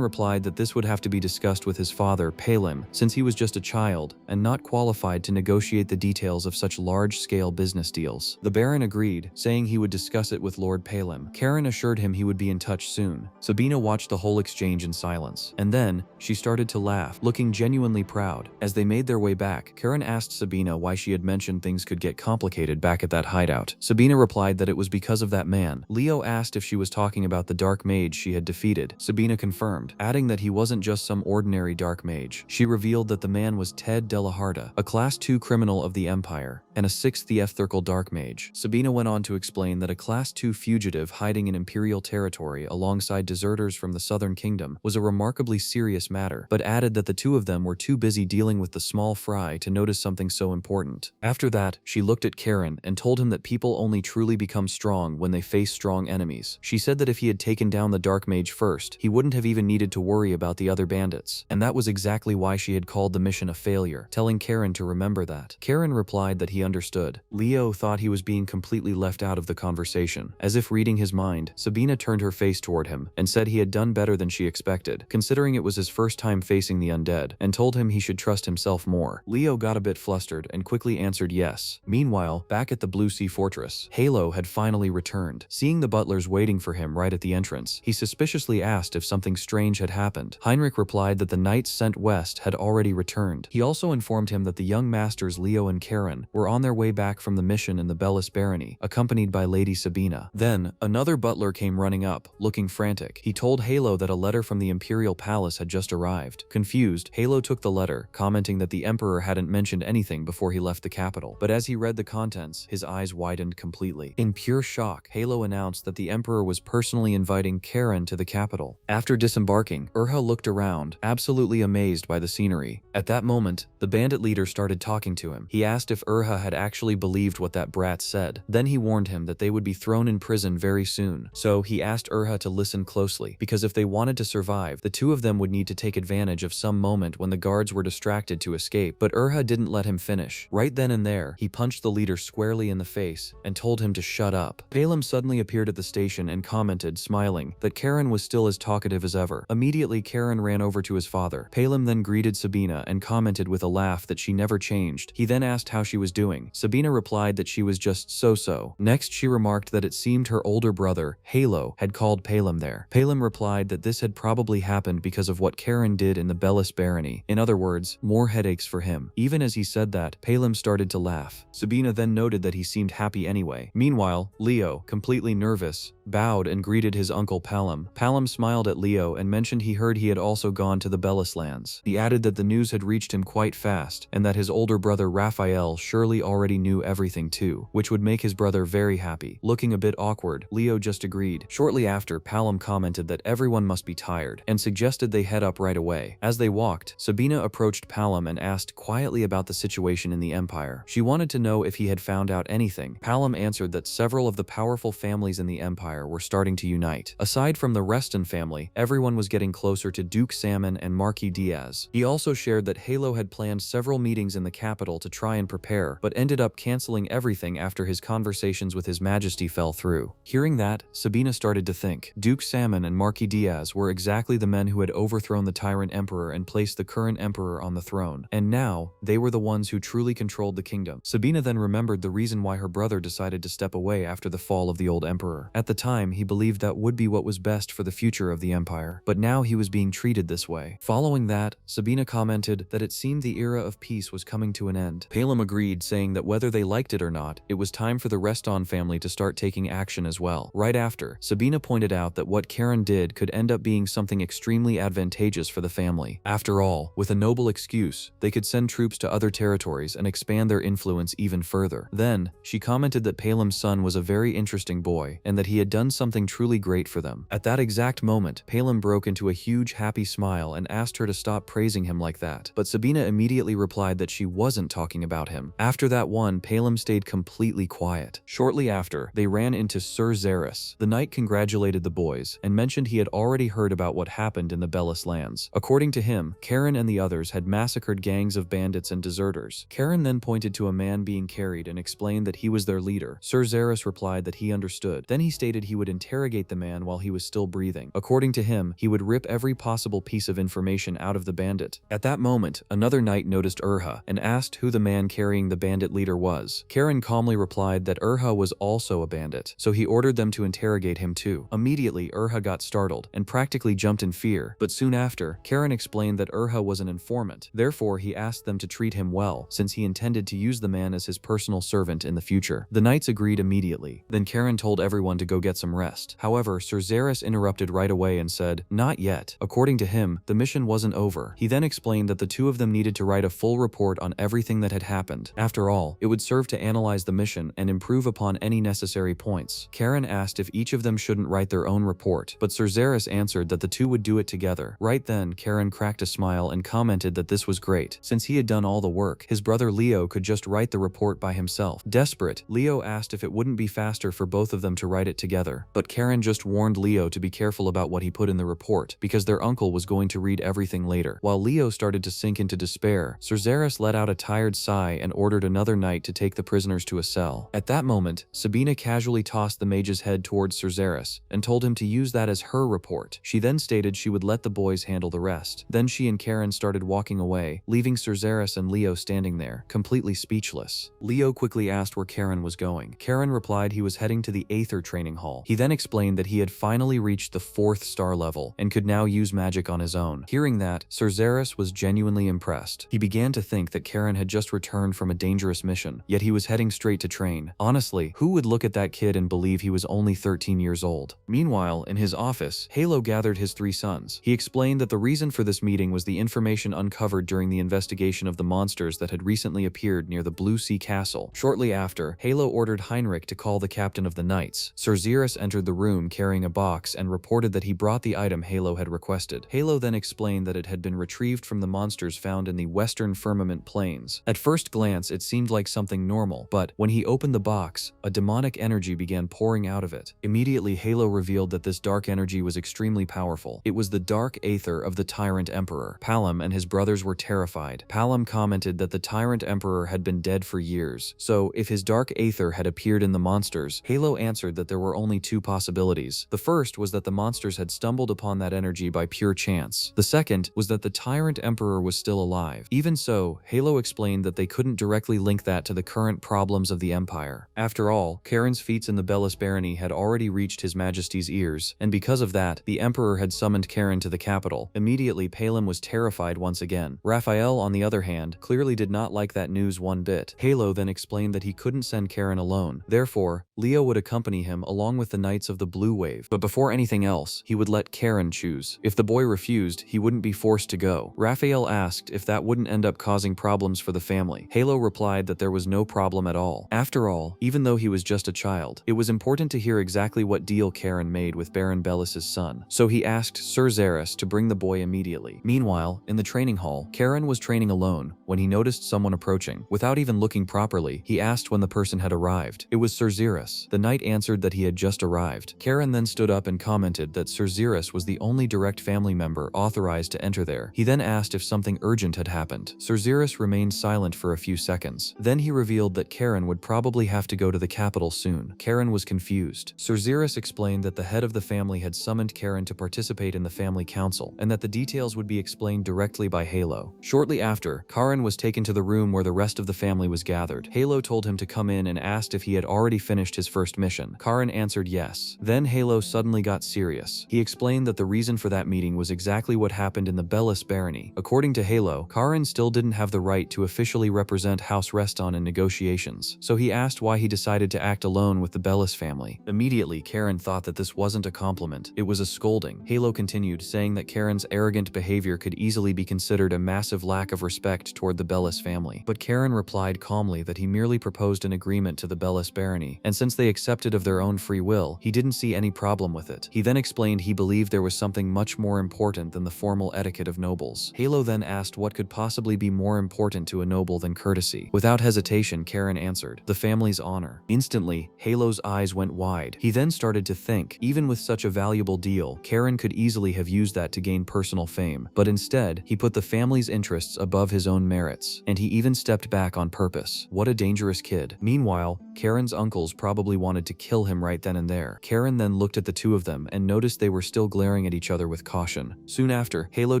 replied that this would have to be discussed with his father, Palim, since he was just a child and not qualified to negotiate the details of such large-scale business deals. The Baron agreed, saying he would discuss it with Lord Palim. Karen assured him he would be in touch soon. Sabina watched the whole exchange in silence, and then she started to laugh, looking genuinely proud. As they made their way back, Karen asked Sabina why she had mentioned things could get complicated back at that hideout. Sabina replied that it was because of that man. Leo asked if she was talking about the dark mage she had defeated. Sabina confirmed, adding that he wasn't just some ordinary dark mage. She revealed that the man was Ted Delaharta, a Class 2 criminal of the Empire, and a 6th Thirkle dark mage. Sabina went on to explain that a Class 2 fugitive hiding in Imperial territory alongside deserters from the Southern Kingdom was a remarkably serious matter, but added that the two of them were too busy dealing with the small fry to notice something so important. After that, she looked at Karen and told him that people only truly become strong when they face strong enemies. She said that if he had taken down the dark mage first, he wouldn't have even needed to worry about the other bandits, and that was exactly why she had called the mission a failure, telling Karen to remember that. Karen replied that he understood. Leo thought he was being completely left out of the conversation. As if reading his mind, Sabina turned her face toward him and said he had done better than she expected, considering it was his first time facing the undead, and told him he should trust himself more. Leo got a bit flustered and quickly answered yes. Meanwhile, back at the Blue Sea Fortress, Yahello had finally returned. Seeing the butlers waiting for him right at the entrance, he suspiciously asked if something strange had happened. Heinrich replied that the knights sent west had already returned. He also informed him that the young masters Leo and Karen were on their way back from the mission in the Bellis barony, accompanied by Lady Sabina. Then, another butler came running up, looking frantic. He told Yahello that a letter from the Imperial Palace had just arrived. Confused, Yahello took the letter, commenting that the Emperor hadn't mentioned anything before he left the capital. But as he read the contents, his eyes widened completely. In pure shock, Yahello announced that the Emperor was personally inviting Karen to the capital. After disembarking, Urha looked around, absolutely amazed by the scenery. At that moment, the bandit leader started talking to him. He asked if Urha had actually believed what that brat said. Then he warned him that they would be thrown in prison very soon. So he asked Urha to listen closely, because if they wanted to survive, the two of them would need to take advantage of some moment when the guards were distracted to escape. But Urha didn't let him finish. Right then and there, he punched the leader squarely in the face and told him to shut up. Palim suddenly appeared at the station and commented, smiling, that Karen was still as talkative as ever. Immediately, Karen ran over to his father. Palim then greeted Sabina and commented with a laugh that she never changed. He then asked how she was doing. Sabina replied that she was just so-so. Next, she remarked that it seemed her older brother, Yahello, had called Palim there. Palim replied that this had probably happened because of what Karen did in the Bellis barony. In other words, more headaches for him. Even as he said that, Palim started to laugh. Sabina then noted that he seemed happy anyway. Meanwhile, Leo, completely nervous, bowed and greeted his uncle Palim. Palim smiled at Leo and mentioned he heard he had also gone to the Bellis lands. He added that the news had reached him quite fast, and that his older brother Raphael surely already knew everything too, which would make his brother very happy. Looking a bit awkward, Leo just agreed. Shortly after, Palim commented that everyone must be tired, and suggested they head up right away. As they walked, Sabina approached Palim and asked quietly about the situation in the Empire. She wanted to know if he had found out anything. Palim answered that several of the powerful families in the Empire were starting to unite. Aside from the Reston family, everyone was getting closer to Duke Salmon and Marquis Diaz. He also shared that Yahello had planned several meetings in the capital to try and prepare, but ended up canceling everything after his conversations with His Majesty fell through. Hearing that, Sabina started to think. Duke Salmon and Marquis Diaz were exactly the men who had overthrown the tyrant emperor and placed the current emperor on the throne, and now, they were the ones who truly controlled the kingdom. Sabina then remembered the reason why her brother decided to step away after the fall of the old emperor. At the time, he believed that would be what was best for the future of the empire, but now he was being treated this way. Following that, Sabina commented that it seemed the era of peace was coming to an end. Palem agreed, saying that whether they liked it or not, it was time for the Reston family to start taking action as well. Right after, Sabina pointed out that what Karen did could end up being something extremely advantageous for the family. After all, with a noble excuse, they could send troops to other territories and expand their influence even further. Then, she commented that Palem's son was a very interesting boy, and that he had done something truly great for them. At that exact moment, Palem broke into a huge happy smile and asked her to stop praising him like that, but Sabina immediately replied that she wasn't talking about him. After that one, Palem stayed completely quiet. Shortly after, they ran into Sir Xeris. The knight congratulated the boys, and mentioned he had already heard about what happened in the Bellis lands. According to him, Karen and the others had massacred gangs of bandits and deserters. Karen then pointed to a man being carried and explained that he was their leader. Sir Xeris replied that he understood. Then he stated he would interrogate the man while he was still breathing. According to him, he would rip every possible piece of information out of the bandit. At that moment, another knight noticed Urha and asked who the man carrying the bandit leader was. Karen calmly replied that Urha was also a bandit, so he ordered them to interrogate him too. Immediately, Urha got startled and practically jumped in fear, but soon after, Karen explained that Urha was an informant. Therefore, he asked them to treat him well, since he intended to use the man as his personal servant in the future. The knights agreed immediately. Then Karen told everyone to go get some rest. However, Sir Xeris interrupted right away and said, "Not yet." According to him, the mission wasn't over. He then explained that the two of them needed to write a full report on everything that had happened. After all, it would serve to analyze the mission and improve upon any necessary points. Karen asked if each of them shouldn't write their own report, but Sir Xeris answered that the two would do it together. Right then, Karen cracked a smile and commented that this was great. Since he had done all the work, his brother Leo could just write the report by himself. Desperate, Leo asked if it wouldn't be faster for both of them to write it together, but Karen just warned Leo to be careful about what he put in the report, because their uncle was going to read everything later. While Leo started to sink into despair, Sir Xeris let out a tired sigh and ordered another knight to take the prisoners to a cell. At that moment, Sabina casually tossed the mage's head towards Sir Xeris and told him to use that as her report. She then stated she would let the boys handle the rest. Then she and Karen started walking away, leaving Sir Xeris and Leo standing there, completely speechless. Leo quickly asked where Karen was going. Karen replied he was heading to the Aether training hall. He then explained that he had finally reached the 4th star level and could now use magic on his own. Hearing that, Sir Xeris was genuinely impressed. He began to think that Karen had just returned from a dangerous mission, yet he was heading straight to train. Honestly, who would look at that kid and believe he was only 13 years old? Meanwhile, in his office, Yahello gathered his 3 sons. He explained that the reason for this meeting was the information uncovered during the investigation of the monsters that had recently appeared near the Blue Sea Castle. Shortly after, Yahello ordered Heinrich to call the captain of the knights. Sir Xeris entered the room carrying a box and reported that he brought the item Yahello had requested. Yahello then explained that it had been retrieved from the monsters found in the Western Firmament Plains. At first glance, it seemed like something normal, but when he opened the box, a demonic energy began pouring out of it. Immediately, Yahello revealed that this dark energy was extremely powerful. It was the dark aether of the Tyrant Emperor. Palem and his brothers were terrified. Palem commented that the Tyrant Emperor had been dead for years, so if his dark aether had appeared in the monsters, Yahello answered that there were only 2 possibilities. The first was that the monsters had stumbled upon that energy by pure chance. The second was that the Tyrant Emperor was still alive. Even so, Yahello explained that they couldn't directly link that to the current problems of the Empire. After all, Karen's feats in the Bellis barony had already reached His Majesty's ears, and because of that, the Emperor had summoned Karen to the capital. Immediately, Palem was terrified once again. Raphael, on the other hand, clearly did not like that news one bit. Yahello then explained that he couldn't send Karen alone. Therefore, Leo would accompany him along with the Knights of the Blue Wave. But before anything else, he would let Karen choose. If the boy refused, he wouldn't be forced to go. Raphael asked if that wouldn't end up causing problems for the family. Yahello replied that there was no problem at all. After all, even though he was just a child, it was important to hear exactly what deal Karen made with Baron Bellis's son. So he asked Sir Xeris to bring the boy immediately. Meanwhile, in the training hall, Karen was training alone when he noticed someone approaching. Without even looking properly, he asked when the person had arrived. It was Sir Xeris. The knight answered that he had just arrived. Karen then stood up and commented that Sir Xeris was the only direct family member authorized to enter there. He then asked if something something urgent had happened. Cerzeris remained silent for a few seconds. Then he revealed that Karen would probably have to go to the capital soon. Karen was confused. Cerzeris explained that the head of the family had summoned Karen to participate in the family council, and that the details would be explained directly by Yahello. Shortly after, Karen was taken to the room where the rest of the family was gathered. Yahello told him to come in and asked if he had already finished his first mission. Karen answered yes. Then Yahello suddenly got serious. He explained that the reason for that meeting was exactly what happened in the Bellis barony. According to Yahello, Karen still didn't have the right to officially represent House Reston in negotiations, so he asked why he decided to act alone with the Bellis family. Immediately, Karen thought that this wasn't a compliment, it was a scolding. Yahello continued, saying that Karen's arrogant behavior could easily be considered a massive lack of respect toward the Bellis family. But Karen replied calmly that he merely proposed an agreement to the Bellis barony, and since they accepted of their own free will, he didn't see any problem with it. He then explained he believed there was something much more important than the formal etiquette of nobles. Yahello then asked what could possibly be more important to a noble than courtesy. Without hesitation, Karen answered, the family's honor. Instantly, Yahello's eyes went wide. He then started to think, even with such a valuable deal, Karen could easily have used that to gain personal fame. But instead, he put the family's interests above his own merits, and he even stepped back on purpose. What a dangerous kid. Meanwhile, Karen's uncles probably wanted to kill him right then and there. Karen then looked at the two of them and noticed they were still glaring at each other with caution. Soon after, Yahello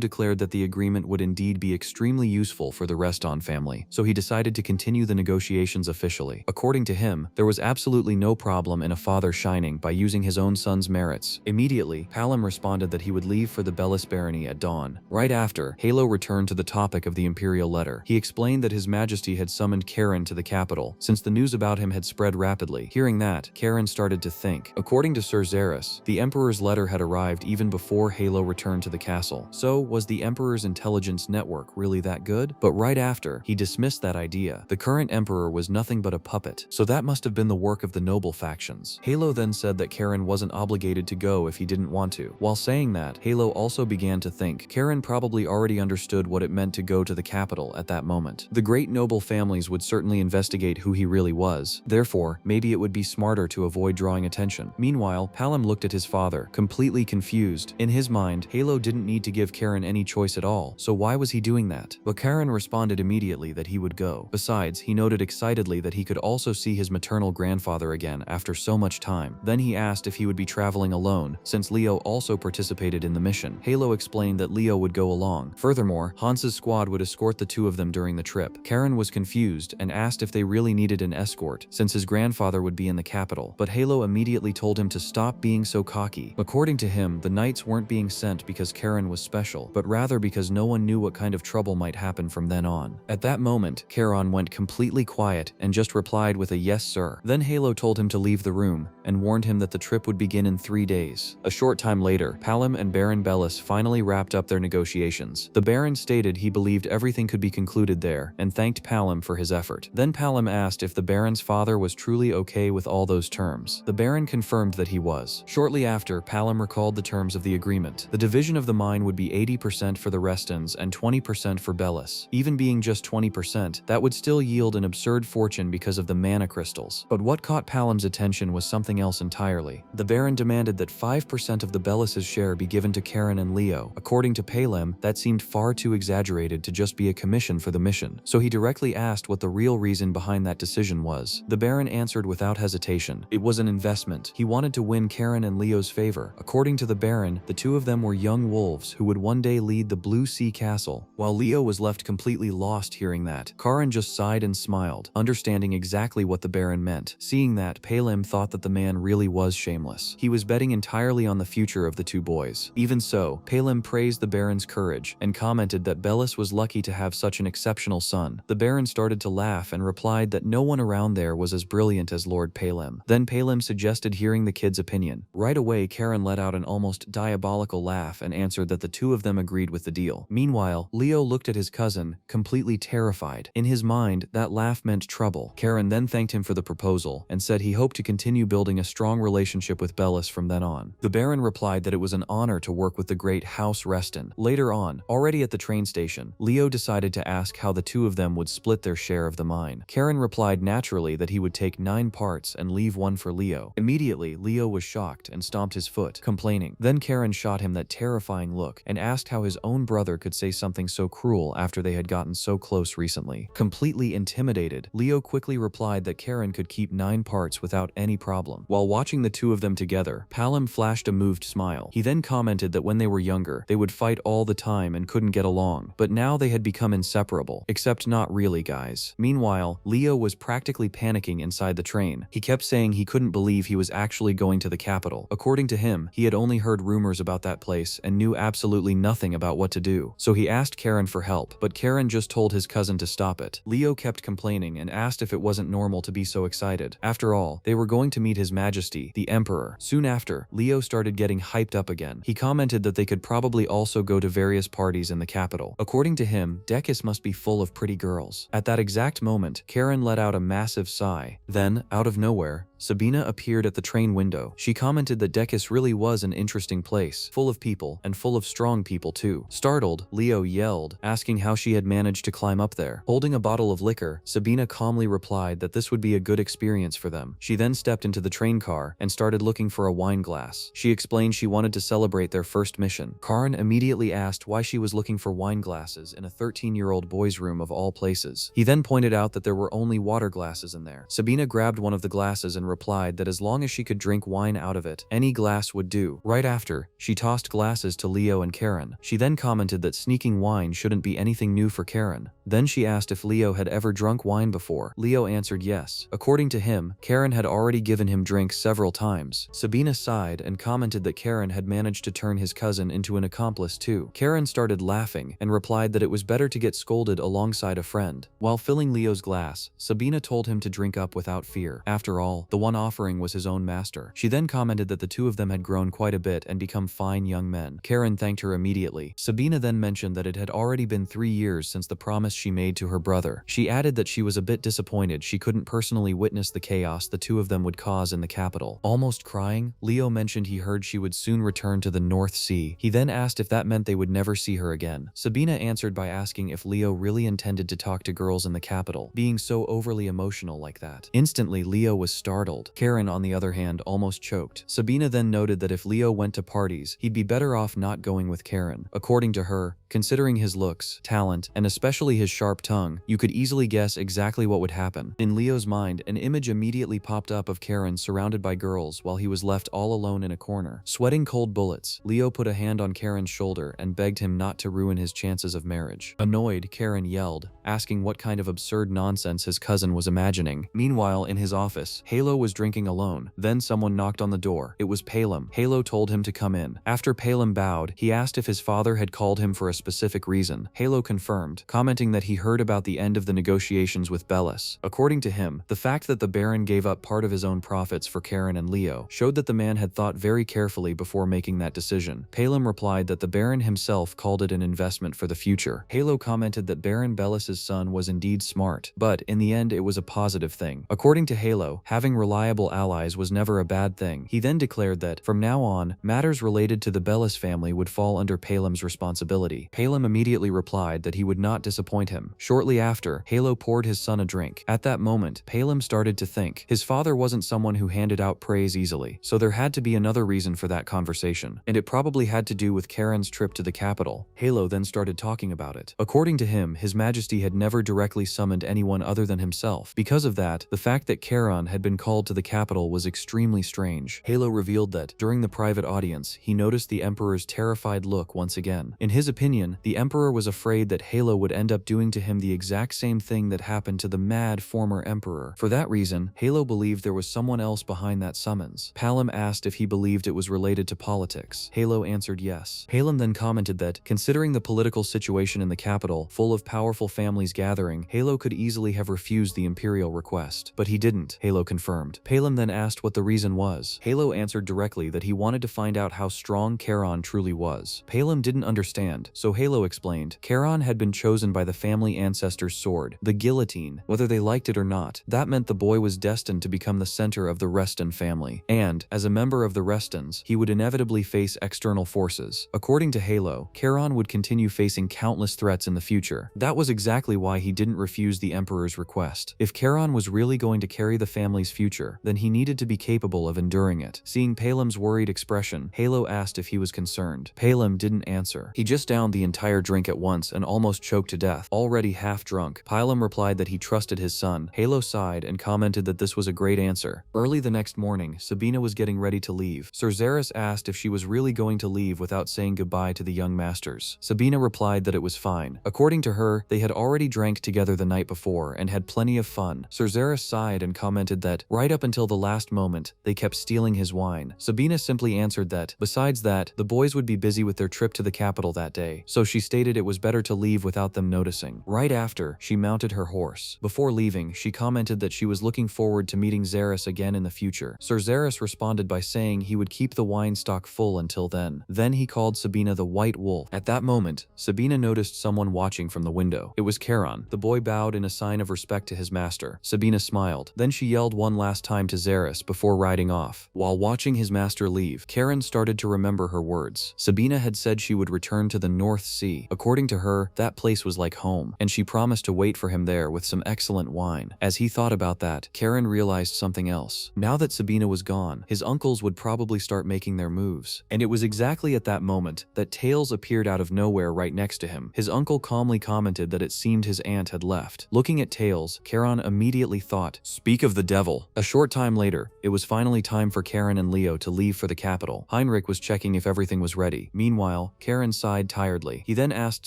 declared that the agreement would indeed be extremely useful for the Reston family, so he decided to continue the negotiations officially. According to him, there was absolutely no problem in a father shining by using his own son's merits. Immediately, Palom responded that he would leave for the Bellis barony at dawn. Right after, Yahello returned to the topic of the imperial letter. He explained that His Majesty had summoned Karen to the capital, since the news about him had spread rapidly. Hearing that, Karen started to think. According to Cerzeris, the Emperor's letter had arrived even before Yahello returned to the castle. So, was the Emperor's intelligence network really that good? But right after, he dismissed that idea. The current Emperor was nothing but a puppet, so that must have been the work of the noble factions. Yahello then said that Karen wasn't obligated to go if he didn't want to. While saying that, Yahello also began to think Karen probably already understood what it meant to go to the capital at that moment. The great noble families would certainly investigate who he really was. Therefore, maybe it would be smarter to avoid drawing attention. Meanwhile, Palom looked at his father, completely confused. In his mind, Yahello didn't need to give Karen any choice at all, so why was he doing that? But Karen responded immediately that he would go. Besides, he noted excitedly that he could also see his maternal grandfather again after so much time. Then he asked if he would be traveling alone, since Leo also participated in the mission. Yahello explained that Leo would go along. Furthermore, Hans's squad would escort the two of them during the trip. Karen was confused and asked if they really needed an escort, since his grandfather would be in the capital. But Yahello immediately told him to stop being so cocky. According to him, the knights weren't being sent because Karen was special, but rather because no one knew what kind of trouble might happen from then on. At that moment, Karen went completely quiet and just replied with a yes sir. Then Yahello told him to leave the room and warned him that the trip would begin in 3 days. A short time later, Palom and Baron Bellis finally wrapped up their negotiations. The Baron stated he believed everything could be concluded there and thanked Palom for his effort. Then Palom asked if the Baron's father was truly okay with all those terms. The Baron confirmed that he was. Shortly after, Palom recalled the terms of the agreement. The division of the mine would be 80% for the Restons and 20% for Bellis. Even being just 20%, that would still yield an absurd fortune because of the mana crystals. But what caught Palom's attention was something else entirely. The Baron demanded that 5% of the Bellis' share be given to Karen and Leo. According to Palom, that seemed far too exaggerated to just be a commission for the mission, so he directly asked what the real reason behind that decision was. The Baron answered without hesitation. It was an investment. He wanted to win Karen and Leo's favor. According to the Baron, the two of them were young wolves who would one day lead the Blue Sea Castle. While Leo was left completely lost hearing that, Karen just sighed and smiled, understanding exactly what the Baron meant. Seeing that, Palom thought that the man really was shameless. He was betting entirely on the future of the two boys. Even so, Palom praised the Baron's courage and commented that Bellis was lucky to have such an exceptional son. The Baron started to laugh and replied that no one around there was as brilliant as Lord Palom. Then Palom suggested hearing the kid's opinion. Right away, Karen let out an almost diabolical laugh and answered that the two of them agreed with the deal. Meanwhile, Leo looked at his cousin, completely terrified. In his mind, that laugh meant trouble. Karen then thanked him for the proposal and said he hoped to continue building a strong relationship with Bellis from then on. The Baron replied that it was an honor to work with the great House Reston. Later on, already at the train station, Leo decided to ask how the two of them would split their share of the mine. Karen replied naturally that he would take 9 parts and leave 1 for Leo. Immediately, Leo was shocked and stomped his foot, complaining. Then Karen shot him that terrifying look and asked how his own brother could say say something so cruel after they had gotten so close recently. Completely intimidated, Leo quickly replied that Karen could keep 9 parts without any problem. While watching the two of them together, Palom flashed a moved smile. He then commented that when they were younger, they would fight all the time and couldn't get along, but now they had become inseparable. Except not really, guys. Meanwhile, Leo was practically panicking inside the train. He kept saying he couldn't believe he was actually going to the capital. According to him, he had only heard rumors about that place and knew absolutely nothing about what to do. So he asked Karen for help, but Karen just told his cousin to stop it. Leo kept complaining and asked if it wasn't normal to be so excited. After all, they were going to meet His Majesty, the Emperor. Soon after, Leo started getting hyped up again. He commented that they could probably also go to various parties in the capital. According to him, Dekis must be full of pretty girls. At that exact moment, Karen let out a massive sigh. Then, out of nowhere, Sabina appeared at the train window. She commented that Dekis really was an interesting place, full of people, and full of strong people too. Startled, Leo yelled, asking how she had managed to climb up there. Holding a bottle of liquor, Sabina calmly replied that this would be a good experience for them. She then stepped into the train car and started looking for a wine glass. She explained she wanted to celebrate their first mission. Karan immediately asked why she was looking for wine glasses in a 13-year-old boy's room of all places. He then pointed out that there were only water glasses in there. Sabina grabbed one of the glasses and replied that as long as she could drink wine out of it, any glass would do. Right after, she tossed glasses to Leo and Karen. She then commented that sneaking wine shouldn't be anything new for Karen. Then she asked if Leo had ever drunk wine before. Leo answered yes. According to him, Karen had already given him drinks several times. Sabina sighed and commented that Karen had managed to turn his cousin into an accomplice too. Karen started laughing and replied that it was better to get scolded alongside a friend. While filling Leo's glass, Sabina told him to drink up without fear. After all, the one offering was his own master. She then commented that the two of them had grown quite a bit and become fine young men. Karen thanked her immediately. Sabina then mentioned that it had already been 3 years since the promise she made to her brother. She added that she was a bit disappointed she couldn't personally witness the chaos the two of them would cause in the capital. Almost crying, Leo mentioned he heard she would soon return to the North Sea. He then asked if that meant they would never see her again. Sabina answered by asking if Leo really intended to talk to girls in the capital, being so overly emotional like that. Instantly, Leo was startled. Karen, on the other hand, almost choked. Sabina then noted that if Leo went to parties, he'd be better off not going with Karen. According to her, considering his looks, talent, and especially his sharp tongue, you could easily guess exactly what would happen. In Leo's mind, an image immediately popped up of Karen surrounded by girls while he was left all alone in a corner. Sweating cold bullets, Leo put a hand on Karen's shoulder and begged him not to ruin his chances of marriage. Annoyed, Karen yelled, asking what kind of absurd nonsense his cousin was imagining. Meanwhile, in his office, Yahello was drinking alone. Then someone knocked on the door. It was Palom. Yahello told him to come in. After Palom bowed, he asked if his father had called him for a specific reason. Yahello confirmed, commenting that he heard about the end of the negotiations with Bellis. According to him, the fact that the Baron gave up part of his own profits for Karen and Leo showed that the man had thought very carefully before making that decision. Palom replied that the Baron himself called it an investment for the future. Yahello commented that Baron Bellis's son was indeed smart, but in the end it was a positive thing. According to Yahello, having reliable allies was never a bad thing. He then declared that, from now on, matters related to the Bellis family would fall under Palom's responsibility. Palom immediately replied that he would not disappoint him. Shortly after, Yahello poured his son a drink. At that moment, Palom started to think. His father wasn't someone who handed out praise easily, so there had to be another reason for that conversation, and it probably had to do with Karen's trip to the capital. Yahello then started talking about it. According to him, His Majesty had never directly summoned anyone other than himself. Because of that, the fact that Karen had been called to the capital was extremely strange. Yahello revealed that, during the private audience, he noticed the Emperor's terrified look once again. In his opinion, the Emperor was afraid that Yahello would end up doing to him the exact same thing that happened to the mad former Emperor. For that reason, Yahello believed there was someone else behind that summons. Palom asked if he believed it was related to politics. Yahello answered yes. Palom then commented that, considering the political situation in the capital, full of powerful families gathering, Yahello could easily have refused the imperial request. But he didn't, Yahello confirmed. Palom then asked what the reason was. Yahello answered directly that he wanted to find out how strong Karen truly was. Palom didn't understand, so Yahello explained, Karen had been chosen by the family ancestor's sword, the guillotine. Whether they liked it or not, that meant the boy was destined to become the center of the Reston family. And, as a member of the Restons, he would inevitably face external forces. According to Yahello, Karen would continue facing countless threats in the future. That was exactly why he didn't refuse the Emperor's request. If Karen was really going to carry the family's future, then he needed to be capable of enduring it. Seeing Palom's worried expression, Yahello asked if he was concerned. Palom didn't answer. He just downed the the entire drink at once and almost choked to death. Already half drunk, Pilum replied that he trusted his son. Yahello sighed and commented that this was a great answer. Early the next morning, Sabina was getting ready to leave. Cerzeris asked if she was really going to leave without saying goodbye to the young masters. Sabina replied that it was fine. According to her, they had already drank together the night before and had plenty of fun. Cerzeris sighed and commented that, right up until the last moment, they kept stealing his wine. Sabina simply answered that, besides that, the boys would be busy with their trip to the capital that day, so she stated it was better to leave without them noticing. Right after, she mounted her horse. Before leaving, she commented that she was looking forward to meeting Xeris again in the future. Sir Xeris responded by saying he would keep the wine stock full until then. Then he called Sabina the White Wolf. At that moment, Sabina noticed someone watching from the window. It was Charon. The boy bowed in a sign of respect to his master. Sabina smiled. Then she yelled one last time to Xeris before riding off. While watching his master leave, Charon started to remember her words. Sabina had said she would return to the North Sea. According to her, that place was like home, and she promised to wait for him there with some excellent wine. As he thought about that, Charon realized something else. Now that Sabina was gone, his uncles would probably start making their moves. And it was exactly at that moment that Tails appeared out of nowhere right next to him. His uncle calmly commented that it seemed his aunt had left. Looking at Tails, Charon immediately thought, "Speak of the devil." A short time later, it was finally time for Karen and Leo to leave for the capital. Heinrich was checking if everything was ready. Meanwhile, Karen sighed tiredly. He then asked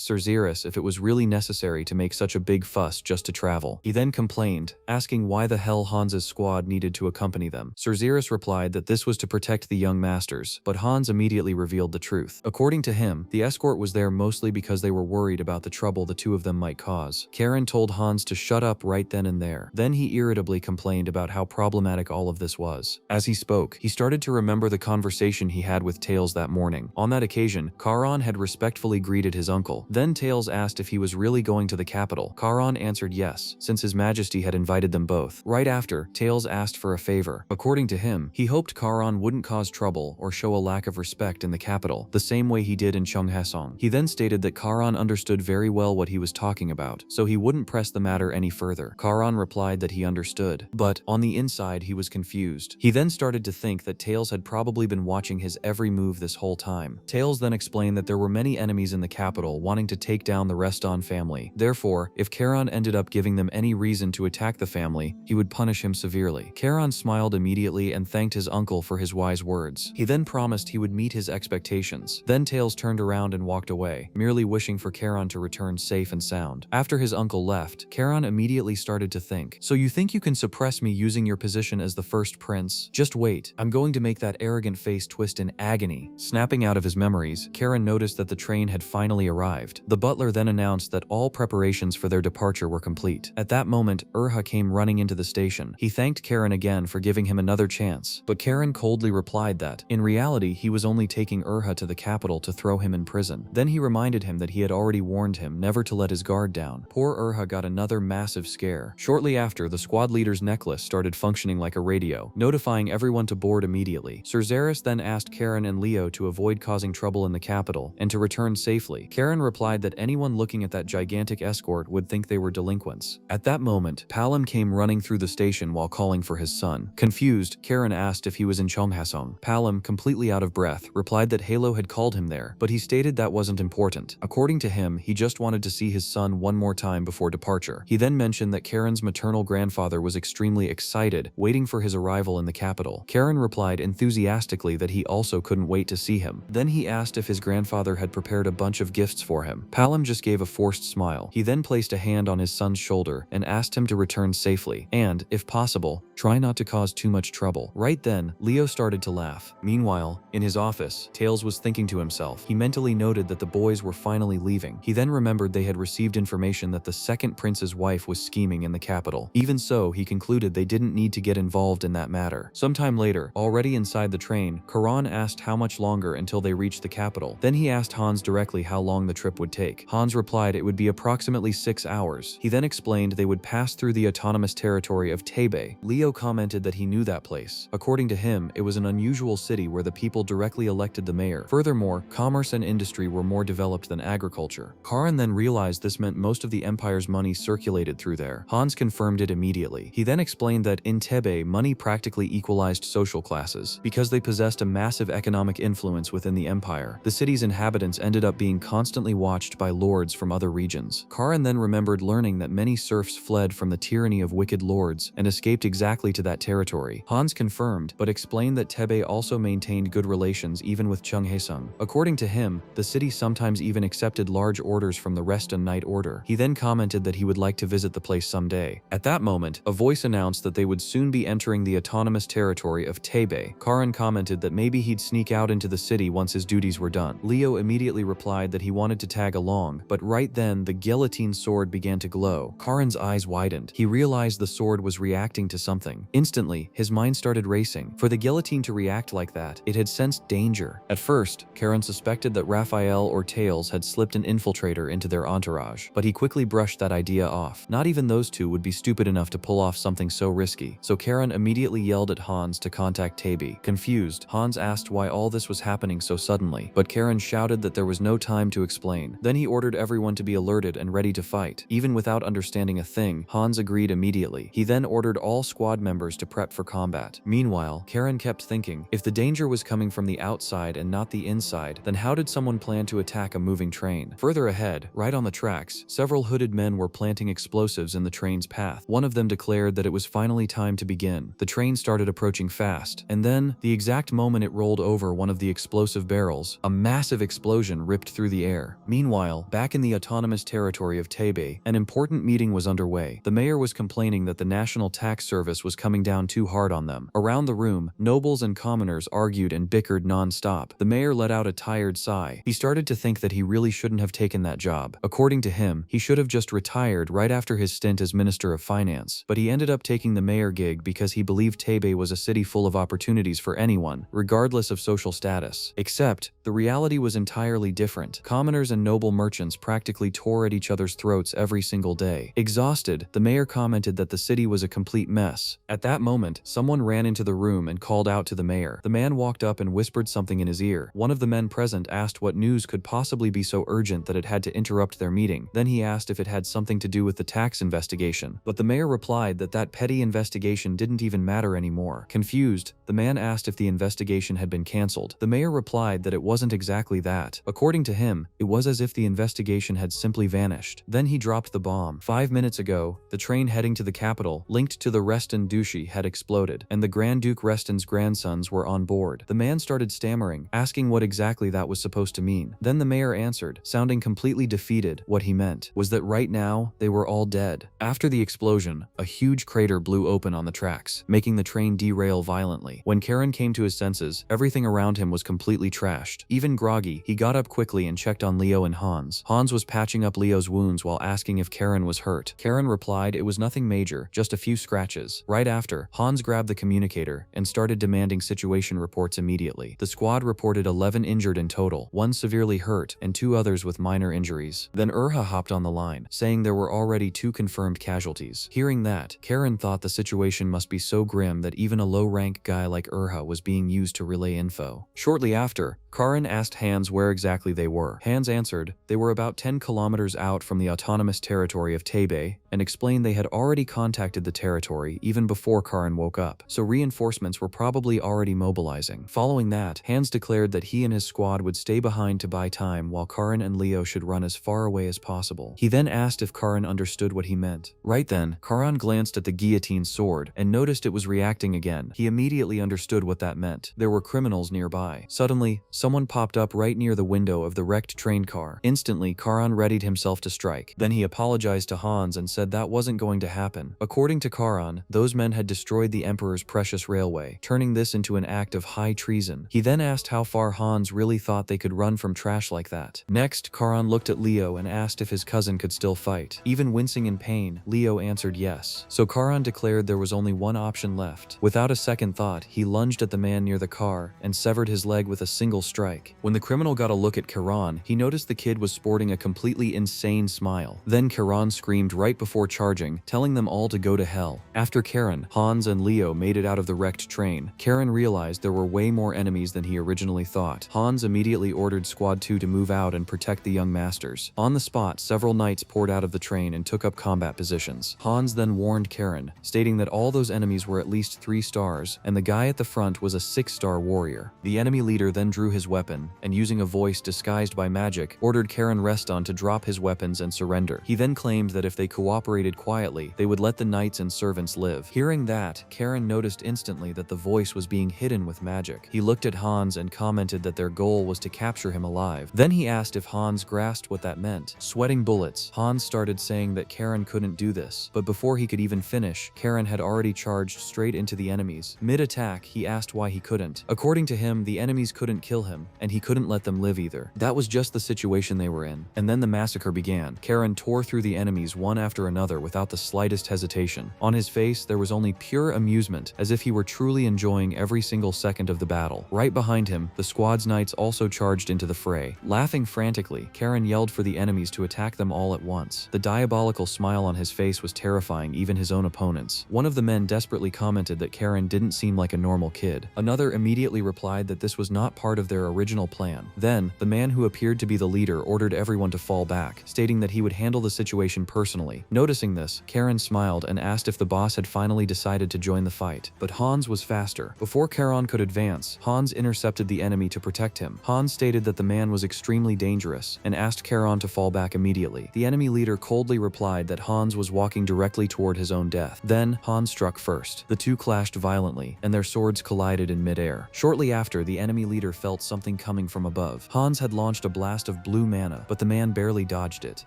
Sir Xeris if it was really necessary to make such a big fuss just to travel. He then complained, asking why the hell Hans's squad needed to accompany them. Sir Xeris replied that this was to protect the young masters, but Hans immediately revealed the truth. According to him, the escort was there mostly because they were worried about the trouble the two of them might cause. Karen told Hans to shut up right then and there. Then he irritably complained about how problematic all of this was. As he spoke, he started to remember the conversation he had with Tails that morning. On that occasion, Charon had respectfully greeted his uncle. Then Tails asked if he was really going to the capital. Charon answered yes, since his majesty had invited them both. Right after, Tails asked for a favor. According to him, he hoped Charon wouldn't cause trouble or show a lack of respect in the capital, the same way he did in Cheonghwaseong. He then stated that Charon understood very well what he was talking about, so he wouldn't press the matter any further. Charon replied that he understood, but on the inside he was confused. He then started to think that Tails had probably been watching his every move this whole time. Tails then explained that there were many enemies in the capital wanting to take down the Reston family. Therefore, if Charon ended up giving them any reason to attack the family, he would punish him severely. Charon smiled immediately and thanked his uncle for his wise words. He then promised he would meet his expectations. Then Tails turned around and walked away, merely wishing for Charon to return safe and sound. After his uncle left, Charon immediately started to think, "So you think you can suppress me using your position as the first prince? Just wait. I'm going to make that arrogant face twist in agony." Snapping out of his memories, Charon noticed that the train had finally arrived. The butler then announced that all preparations for their departure were complete. At that moment, Urha came running into the station. He thanked Charon again for giving him another chance, but Charon coldly replied that, in reality, he was only taking Urha to the capital to throw him in prison. Then he reminded him that he had already warned him never to let his guard down. Poor Urha got another massive scare. Shortly after, the squad leader's necklace started functioning like a radio, notifying everyone to board immediately. Sir Xeris then asked Karen and Leo to avoid causing trouble in the capital and to return safely. Karen replied that anyone looking at that gigantic escort would think they were delinquents. At that moment, Palom came running through the station while calling for his son. Confused, Karen asked if he was in Cheonghwaseong. Palom, completely out of breath, replied that Yahello had called him there, but he stated that wasn't important. According to him, he just wanted to see his son one more time before departure. He then mentioned that Karen's maternal grandfather was extremely excited, waiting for his arrival in the capital. Karen replied enthusiastically that he also couldn't wait to see him. Then he asked if his grandfather had prepared a bunch of gifts for him. Palom just gave a forced smile. He then placed a hand on his son's shoulder and asked him to return safely and, if possible, try not to cause too much trouble. Right then, Leo started to laugh. Meanwhile, in his office, Tails was thinking to himself. He mentally noted that the boys were finally leaving. He then remembered they had received information that the second prince's wife was scheming in the capital. Even so, he concluded they didn't need to get involved in that matter. Sometime later, already inside the train, Charon asked how much longer until they reached the capital. Then he asked Hans directly how long the trip would take. Hans replied it would be approximately 6 hours. He then explained they would pass through the autonomous territory of Taipei. Leo commented that he knew that place. According to him, it was an unusual city where the people directly elected the mayor. Furthermore, commerce and industry were more developed than agriculture. Charon then realized this meant most of the empire's money circulated through there. Hans confirmed it immediately. He then explained that in Taipei, money practically equalized social classes. Because they possessed a massive economic influence within the empire, the city's inhabitants ended up up being constantly watched by lords from other regions. Karan then remembered learning that many serfs fled from the tyranny of wicked lords and escaped exactly to that territory. Hans confirmed, but explained that Tebe also maintained good relations even with Chung Haesung. According to him, the city sometimes even accepted large orders from the Rest and Night Order. He then commented that he would like to visit the place someday. At that moment, a voice announced that they would soon be entering the autonomous territory of Tebe. Karan commented that maybe he'd sneak out into the city once his duties were done. Leo immediately replied that he wanted to tag along, but right then the guillotine sword began to glow. Karan's eyes widened. He realized the sword was reacting to something. Instantly, his mind started racing. For the guillotine to react like that, it had sensed danger. At first, Karan suspected that Raphael or Tails had slipped an infiltrator into their entourage, but he quickly brushed that idea off. Not even those two would be stupid enough to pull off something so risky. So Karan immediately yelled at Hans to contact Tabi. Confused, Hans asked why all this was happening so suddenly, but Karan shouted that there was no time to explain. Then he ordered everyone to be alerted and ready to fight. Even without understanding a thing, Hans agreed immediately. He then ordered all squad members to prep for combat. Meanwhile, Karan kept thinking, if the danger was coming from the outside and not the inside, then how did someone plan to attack a moving train? Further ahead, right on the tracks, several hooded men were planting explosives in the train's path. One of them declared that it was finally time to begin. The train started approaching fast, and then, the exact moment it rolled over one of the explosive barrels, a massive explosion ripped through the air. Meanwhile, back in the autonomous territory of Tebe, an important meeting was underway. The mayor was complaining that the National Tax Service was coming down too hard on them. Around the room, nobles and commoners argued and bickered non-stop. The mayor let out a tired sigh. He started to think that he really shouldn't have taken that job. According to him, he should have just retired right after his stint as Minister of Finance. But he ended up taking the mayor gig because he believed Tebe was a city full of opportunities for anyone, regardless of social status. Except, the reality was entirely different. Commoners and noble merchants practically tore at each other's throats every single day. Exhausted, the mayor commented that the city was a complete mess. At that moment, someone ran into the room and called out to the mayor. The man walked up and whispered something in his ear. One of the men present asked what news could possibly be so urgent that it had to interrupt their meeting. Then he asked if it had something to do with the tax investigation. But the mayor replied that that petty investigation didn't even matter anymore. Confused, the man asked if the investigation had been cancelled. The mayor replied that it wasn't exactly that. According to him, it was as if the investigation had simply vanished. Then he dropped the bomb. 5 minutes ago, the train heading to the capital, linked to the Reston Duchy, had exploded, and the Grand Duke Reston's grandsons were on board. The man started stammering, asking what exactly that was supposed to mean. Then the mayor answered, sounding completely defeated. What he meant was that right now, they were all dead. After the explosion, a huge crater blew open on the tracks, making the train derail violently. When Karan came to his senses, everything around him was completely trashed. Even groggy, he got up quickly and checked on Leo and Hans. Hans was patching up Leo's wounds while asking if Karan was hurt. Karan replied it was nothing major, just a few scratches. Right after, Hans grabbed the communicator and started demanding situation reports immediately. The squad reported 11 injured in total, 1 severely hurt and 2 others with minor injuries. Then Urha hopped on the line, saying there were already 2 confirmed casualties. Hearing that, Karan thought the situation must be so grim that even a low-rank guy like Urha was being used to relay info. Shortly after, Karan asked Hans where exactly they were. Hans answered they were about 10 kilometers out from the autonomous territory of Tebe, and explained they had already contacted the territory even before Karan woke up, so reinforcements were probably already mobilizing. Following that, Hans declared that he and his squad would stay behind to buy time while Karan and Leo should run as far away as possible. He then asked if Karan understood what he meant. Right then, Karan glanced at the guillotine sword and noticed it was reacting again. He immediately understood what that meant. There were criminals nearby. Suddenly, someone popped up right near the window of the wrecked train car. Instantly, Karan readied himself to strike. Then he apologized to Hans and said that wasn't going to happen. According to Karan, those men had destroyed the Emperor's precious railway, turning this into an act of high treason. He then asked how far Hans really thought they could run from trash like that. Next, Karan looked at Leo and asked if his cousin could still fight. Even wincing in pain, Leo answered yes. So Karan declared there was only one option left. Without a second thought, he lunged at the man near the car and severed his leg with a single strike. When the criminal got a look at Karan, he noticed the kid was sporting a completely insane smile. Then Karan screamed right before charging, telling them all to go to hell. After Karan, Hans and Leo made it out of the wrecked train. Karan realized there were way more enemies than he originally thought. Hans immediately ordered Squad 2 to move out and protect the young masters. On the spot, several knights poured out of the train and took up combat positions. Hans then warned Karan, stating that all those enemies were at least 3 stars, and the guy at the front was a 6-star warrior. The enemy leader then drew his weapon, and using a voice disguised by magic, ordered Karen Reston to drop his weapons and surrender. He then claimed that if they cooperated quietly, they would let the knights and servants live. Hearing that, Karen noticed instantly that the voice was being hidden with magic. He looked at Hans and commented that their goal was to capture him alive. Then he asked if Hans grasped what that meant. Sweating bullets, Hans started saying that Karen couldn't do this, but before he could even finish, Karen had already charged straight into the enemies. Mid-attack, he asked why he couldn't. According to him, the enemies couldn't kill him, and he couldn't let them live either. That was just the situation they were in. And then the massacre began. Karen tore through the enemies one after another without the slightest hesitation. On his face, there was only pure amusement, as if he were truly enjoying every single second of the battle. Right behind him, the squad's knights also charged into the fray. Laughing frantically, Karen yelled for the enemies to attack them all at once. The diabolical smile on his face was terrifying even his own opponents. One of the men desperately commented that Karen didn't seem like a normal kid. Another immediately replied that this was not part of their original plan. Then, the man who appeared to be the leader ordered everyone to fall back, stating that he would handle the situation personally. Noticing this, Karen smiled and asked if the boss had finally decided to join the fight. But Hans was faster. Before Karen could advance, Hans intercepted the enemy to protect him. Hans stated that the man was extremely dangerous and asked Karen to fall back immediately. The enemy leader coldly replied that Hans was walking directly toward his own death. Then, Hans struck first. The two clashed violently, and their swords collided in midair. Shortly after, the enemy leader felt something coming from above. Hans had launched a blast of blue mana, but the man barely dodged it.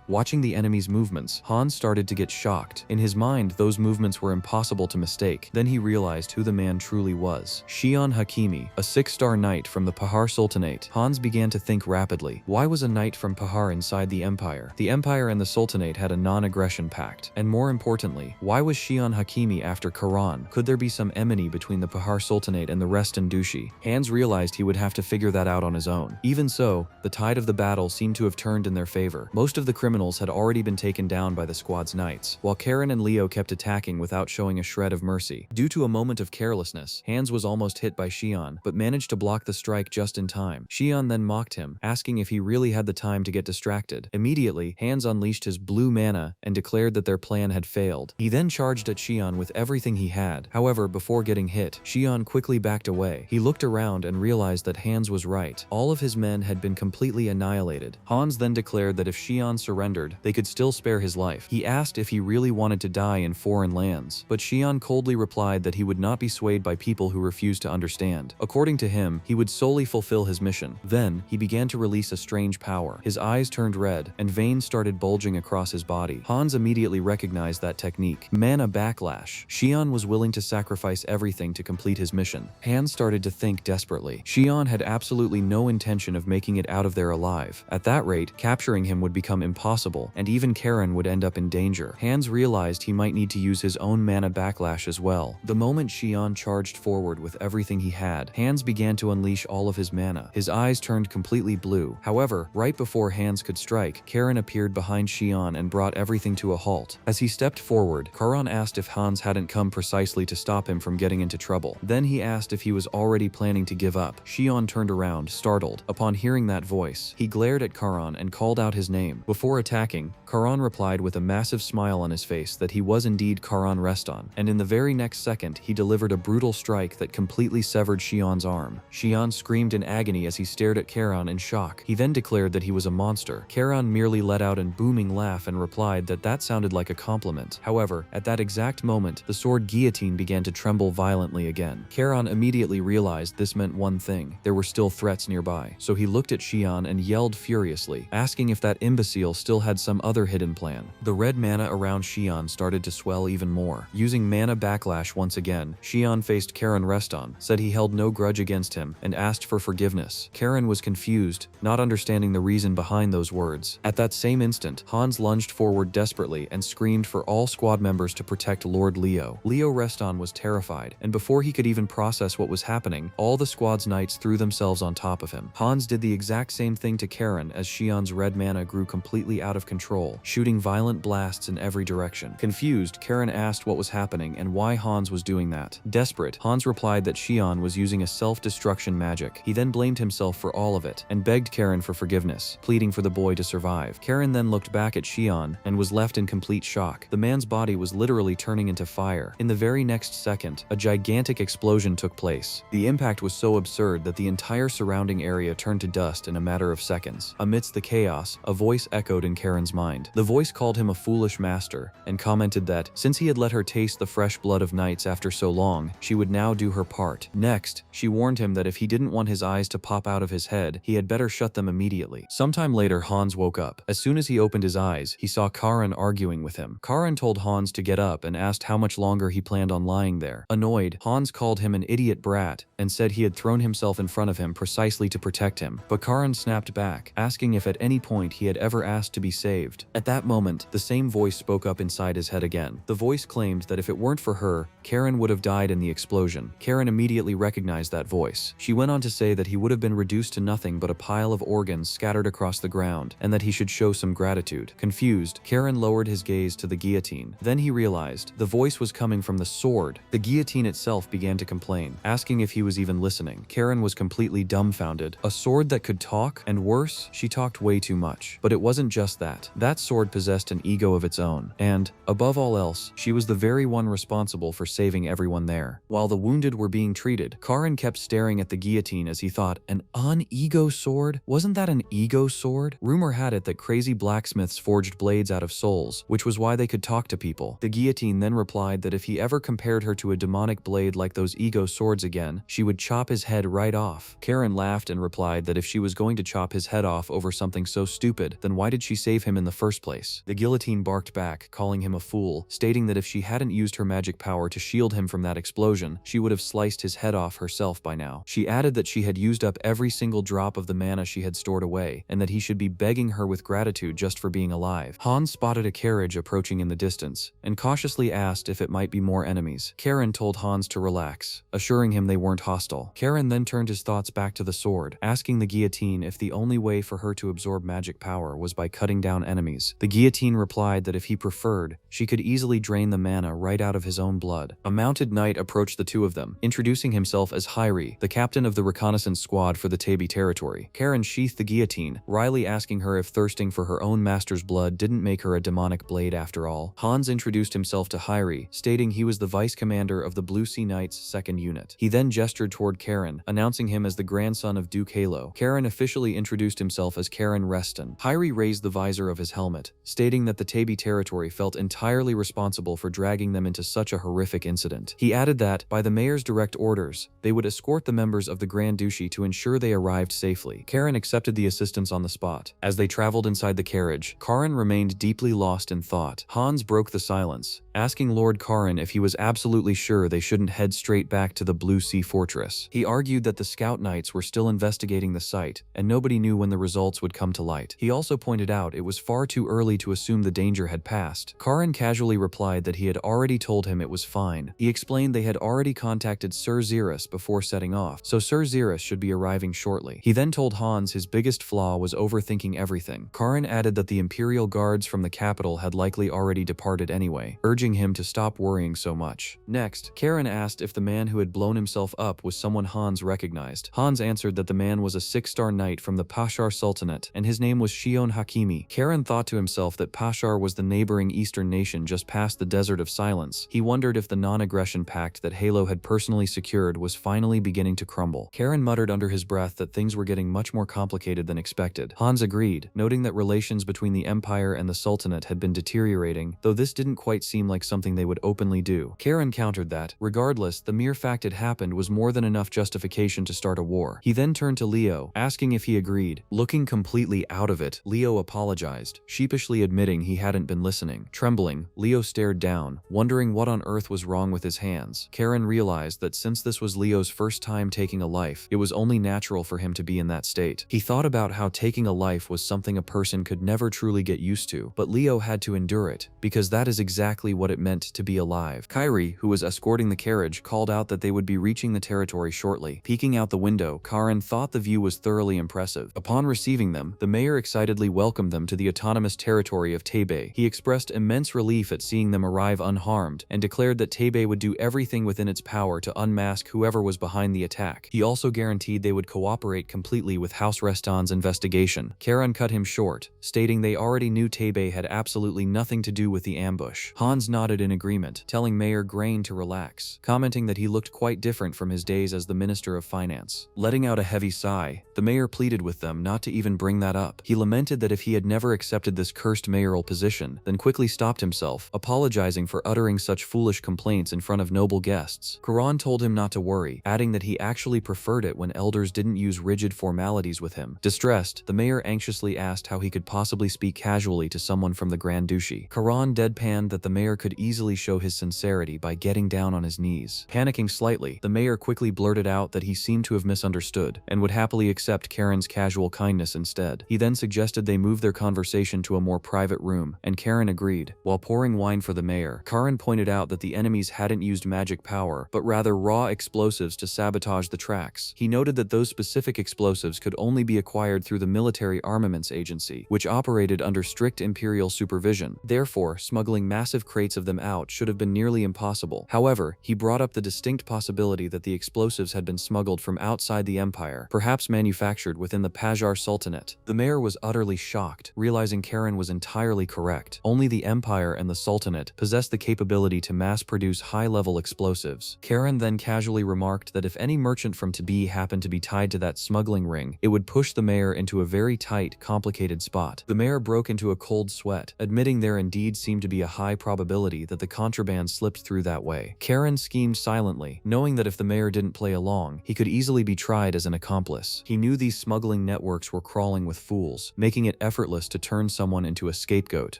Watching the enemy's movements, Hans started to get shocked. In his mind, those movements were impossible to mistake. Then he realized who the man truly was. Shion Hakimi, a 6-star knight from the Pahar Sultanate. Hans began to think rapidly. Why was a knight from Pahar inside the Empire? The Empire and the Sultanate had a non-aggression pact. And more importantly, why was Shion Hakimi after Karan? Could there be some enmity between the Pahar Sultanate and the Reston Duchy? Hans realized he would have to figure that out on his own. Even so, the tide of the battle seemed to have turned in their favor. Most of the criminals had already been taken down by the squad's knights, while Karen and Leo kept attacking without showing a shred of mercy. Due to a moment of carelessness, Hans was almost hit by Shion, but managed to block the strike just in time. Shion then mocked him, asking if he really had the time to get distracted. Immediately, Hans unleashed his blue mana and declared that their plan had failed. He then charged at Shion with everything he had. However, before getting hit, Shion quickly backed away. He looked around and realized that Hans was right. All of his men had been completely annihilated. Hans then declared that if Shion surrendered, they could still spare his life. He asked if he really wanted to die in foreign lands, but Shion coldly replied that he would not be swayed by people who refused to understand. According to him, he would solely fulfill his mission. Then, he began to release a strange power. His eyes turned red, and veins started bulging across his body. Hans immediately recognized that technique. Mana Backlash. Shion was willing to sacrifice everything to complete his mission. Hans started to think desperately. Shion had absolutely no intention of making it out of there alive. At that rate, capturing him would become impossible, and even Karen would end up in danger. Hans realized he might need to use his own Mana Backlash as well. The moment Shion charged forward with everything he had, Hans began to unleash all of his mana. His eyes turned completely blue. However, right before Hans could strike, Karen appeared behind Shion and brought everything to a halt. As he stepped forward, Karan asked if Hans hadn't come precisely to stop him from getting into trouble. Then he asked if he was already planning to give up. Shion turned around, startled. Upon hearing that voice, he glared at Karan and called out his name. Before attacking, Karan replied with a massive smile on his face that he was indeed Karan Reston, and in the very next second, he delivered a brutal strike that completely severed Shion's arm. Shion screamed in agony as he stared at Karan in shock. He then declared that he was a monster. Karan merely let out a booming laugh and replied that that sounded like a compliment. However, at that exact moment, the sword guillotine began to tremble violently again. Karan immediately realized this meant one thing: there were still threats nearby. So he looked at Shion and yelled furiously, asking if that imbecile still had some other hidden plan. The red mana around Shion started to swell even more. Using Mana Backlash once again, Shion faced Karen Reston, said he held no grudge against him, and asked for forgiveness. Karen was confused, not understanding the reason behind those words. At that same instant, Hans lunged forward desperately and screamed for all squad members to protect Lord Leo. Leo Reston was terrified, and before he could even process what was happening, all the squad's knights threw themselves on top of him. Hans did the exact same thing to Karen as Shion's red mana grew completely out of control, shooting violent blasts in every direction. Confused, Karen asked what was happening and why Hans was doing that. Desperate, Hans replied that Shion was using a self-destruction magic. He then blamed himself for all of it and begged Karen for forgiveness, pleading for the boy to survive. Karen then looked back at Shion and was left in complete shock. The man's body was literally turning into fire. In the very next second, a gigantic explosion took place. The impact was so absurd that the entire surrounding area turned to dust passed in a matter of seconds. Amidst the chaos, a voice echoed in Karen's mind. The voice called him a foolish master and commented that, since he had let her taste the fresh blood of knights after so long, she would now do her part. Next, she warned him that if he didn't want his eyes to pop out of his head, he had better shut them immediately. Sometime later, Hans woke up. As soon as he opened his eyes, he saw Karen arguing with him. Karen told Hans to get up and asked how much longer he planned on lying there. Annoyed, Hans called him an idiot brat and said he had thrown himself in front of him precisely to protect him. But Karen snapped back, asking if at any point he had ever asked to be saved. At that moment, the same voice spoke up inside his head again. The voice claimed that if it weren't for her, Karen would have died in the explosion. Karen immediately recognized that voice. She went on to say that he would have been reduced to nothing but a pile of organs scattered across the ground, and that he should show some gratitude. Confused, Karen lowered his gaze to the guillotine. Then he realized the voice was coming from the sword. The guillotine itself began to complain, asking if he was even listening. Karen was completely dumbfounded. A sword that could talk, and worse, she talked way too much. But it wasn't just that. That sword possessed an ego of its own, and, above all else, she was the very one responsible for saving everyone there. While the wounded were being treated, Karen kept staring at the guillotine as he thought, an un-ego sword? Wasn't that an ego sword? Rumor had it that crazy blacksmiths forged blades out of souls, which was why they could talk to people. The guillotine then replied that if he ever compared her to a demonic blade like those ego swords again, she would chop his head right off. Karen laughed and replied that if she was going to chop his head off over something so stupid, then why did she save him in the first place? The guillotine barked back, calling him a fool, stating that if she hadn't used her magic power to shield him from that explosion, she would have sliced his head off herself by now. She added that she had used up every single drop of the mana she had stored away, and that he should be begging her with gratitude just for being alive. Hans spotted a carriage approaching in the distance, and cautiously asked if it might be more enemies. Karen told Hans to relax, assuring him they weren't hostile. Karen then turned his thoughts back to the sword, asking the guillotine if the only way for her to absorb magic power was by cutting down enemies. The guillotine replied that if he preferred, she could easily drain the mana right out of his own blood. A mounted knight approached the two of them, introducing himself as Hyri, the captain of the reconnaissance squad for the Tabi territory. Karen sheathed the guillotine, wryly asking her if thirsting for her own master's blood didn't make her a demonic blade after all. Hans introduced himself to Hyri, stating he was the vice commander of the Blue Sea Knights' 2nd unit. He then gestured toward Karen, announcing him as the grandson of Duke Yahello. Karen officially introduced himself as Karen Reston. Hyri raised the visor of his helmet, stating that the Tabi territory felt entirely responsible for dragging them into such a horrific incident. He added that, by the mayor's direct orders, they would escort the members of the Grand Duchy to ensure they arrived safely. Karen accepted the assistance on the spot. As they traveled inside the carriage, Karen remained deeply lost in thought. Hans broke the silence, asking Lord Karen if he was absolutely sure they shouldn't head straight back to the Blue Sea Fortress. He argued that the Scout Knights were still investigating the site, and nobody knew when the results would come to light. He also pointed out it was far too early to assume the danger had passed. Karen casually replied that he had already told him it was fine. He explained they had already contacted Sir Xerus before setting off, so Sir Xerus should be arriving shortly. He then told Hans his biggest flaw was overthinking everything. Karen added that the Imperial Guards from the capital had likely already departed anyway, urging him to stop worrying so much. Next, Karen asked if the man who had blown himself up was someone Hans recognized. Hans answered that the man was a 6-star knight from the Pashar Sultanate, and his name was Shion Hakimi. Karen thought to himself that Pashar was the neighboring eastern nation just past the Desert of Silence. He wondered if the non-aggression pact that Yahello had personally secured was finally beginning to crumble. Karen muttered under his breath that things were getting much more complicated than expected. Hans agreed, noting that relations between the Empire and the Sultanate had been deteriorating, though this didn't quite seem like something they would openly do. Karen countered that, regardless, the mere fact it happened was more than enough justification to start a war. He then turned to Leo, asking if he agreed. Looking completely out of it, Leo apologized, sheepishly admitting he hadn't been listening. Trembling, Leo stared down, wondering what on earth was wrong with his hands. Karen realized that since this was Leo's first time taking a life, it was only natural for him to be in that state. He thought about how taking a life was something a person could never truly get used to, but Leo had to endure it, because that is exactly what it meant to be alive. Kyrie, who was escorting the carriage, called out that they would be reaching the territory shortly. Peeking out the window, Karen thought the view was thoroughly impressive. Upon receiving them, the mayor excitedly welcomed them to the autonomous territory of Tabe. He expressed immense relief at seeing them arrive unharmed, and declared that Tabe would do everything within its power to unmask whoever was behind the attack. He also guaranteed they would cooperate completely with House Reston's investigation. Karen cut him short, stating they already knew Tabe had absolutely nothing to do with the ambush. Hans nodded in agreement, telling Mayor Grain to relax, commenting that he looked quite different from his days as the Minister of Finance. Letting out a heavy sigh, the mayor mayor pleaded with them not to even bring that up. He lamented that if he had never accepted this cursed mayoral position, then quickly stopped himself, apologizing for uttering such foolish complaints in front of noble guests. Karan told him not to worry, adding that he actually preferred it when elders didn't use rigid formalities with him. Distressed, the mayor anxiously asked how he could possibly speak casually to someone from the Grand Duchy. Karan deadpanned that the mayor could easily show his sincerity by getting down on his knees. Panicking slightly, the mayor quickly blurted out that he seemed to have misunderstood and would happily accept Karen's casual kindness instead. He then suggested they move their conversation to a more private room, and Karen agreed. While pouring wine for the mayor, Karen pointed out that the enemies hadn't used magic power, but rather raw explosives to sabotage the tracks. He noted that those specific explosives could only be acquired through the Military Armaments Agency, which operated under strict imperial supervision. Therefore, smuggling massive crates of them out should have been nearly impossible. However, he brought up the distinct possibility that the explosives had been smuggled from outside the empire, perhaps manufactured within the Pajar Sultanate. The mayor was utterly shocked, realizing Karen was entirely correct. Only the empire and the Sultanate possessed the capability to mass-produce high-level explosives. Karen then casually remarked that if any merchant from Tabi happened to be tied to that smuggling ring, it would push the mayor into a very tight, complicated spot. The mayor broke into a cold sweat, admitting there indeed seemed to be a high probability that the contraband slipped through that way. Karen schemed silently, knowing that if the mayor didn't play along, he could easily be tried as an accomplice. He knew these smuggling networks were crawling with fools, making it effortless to turn someone into a scapegoat.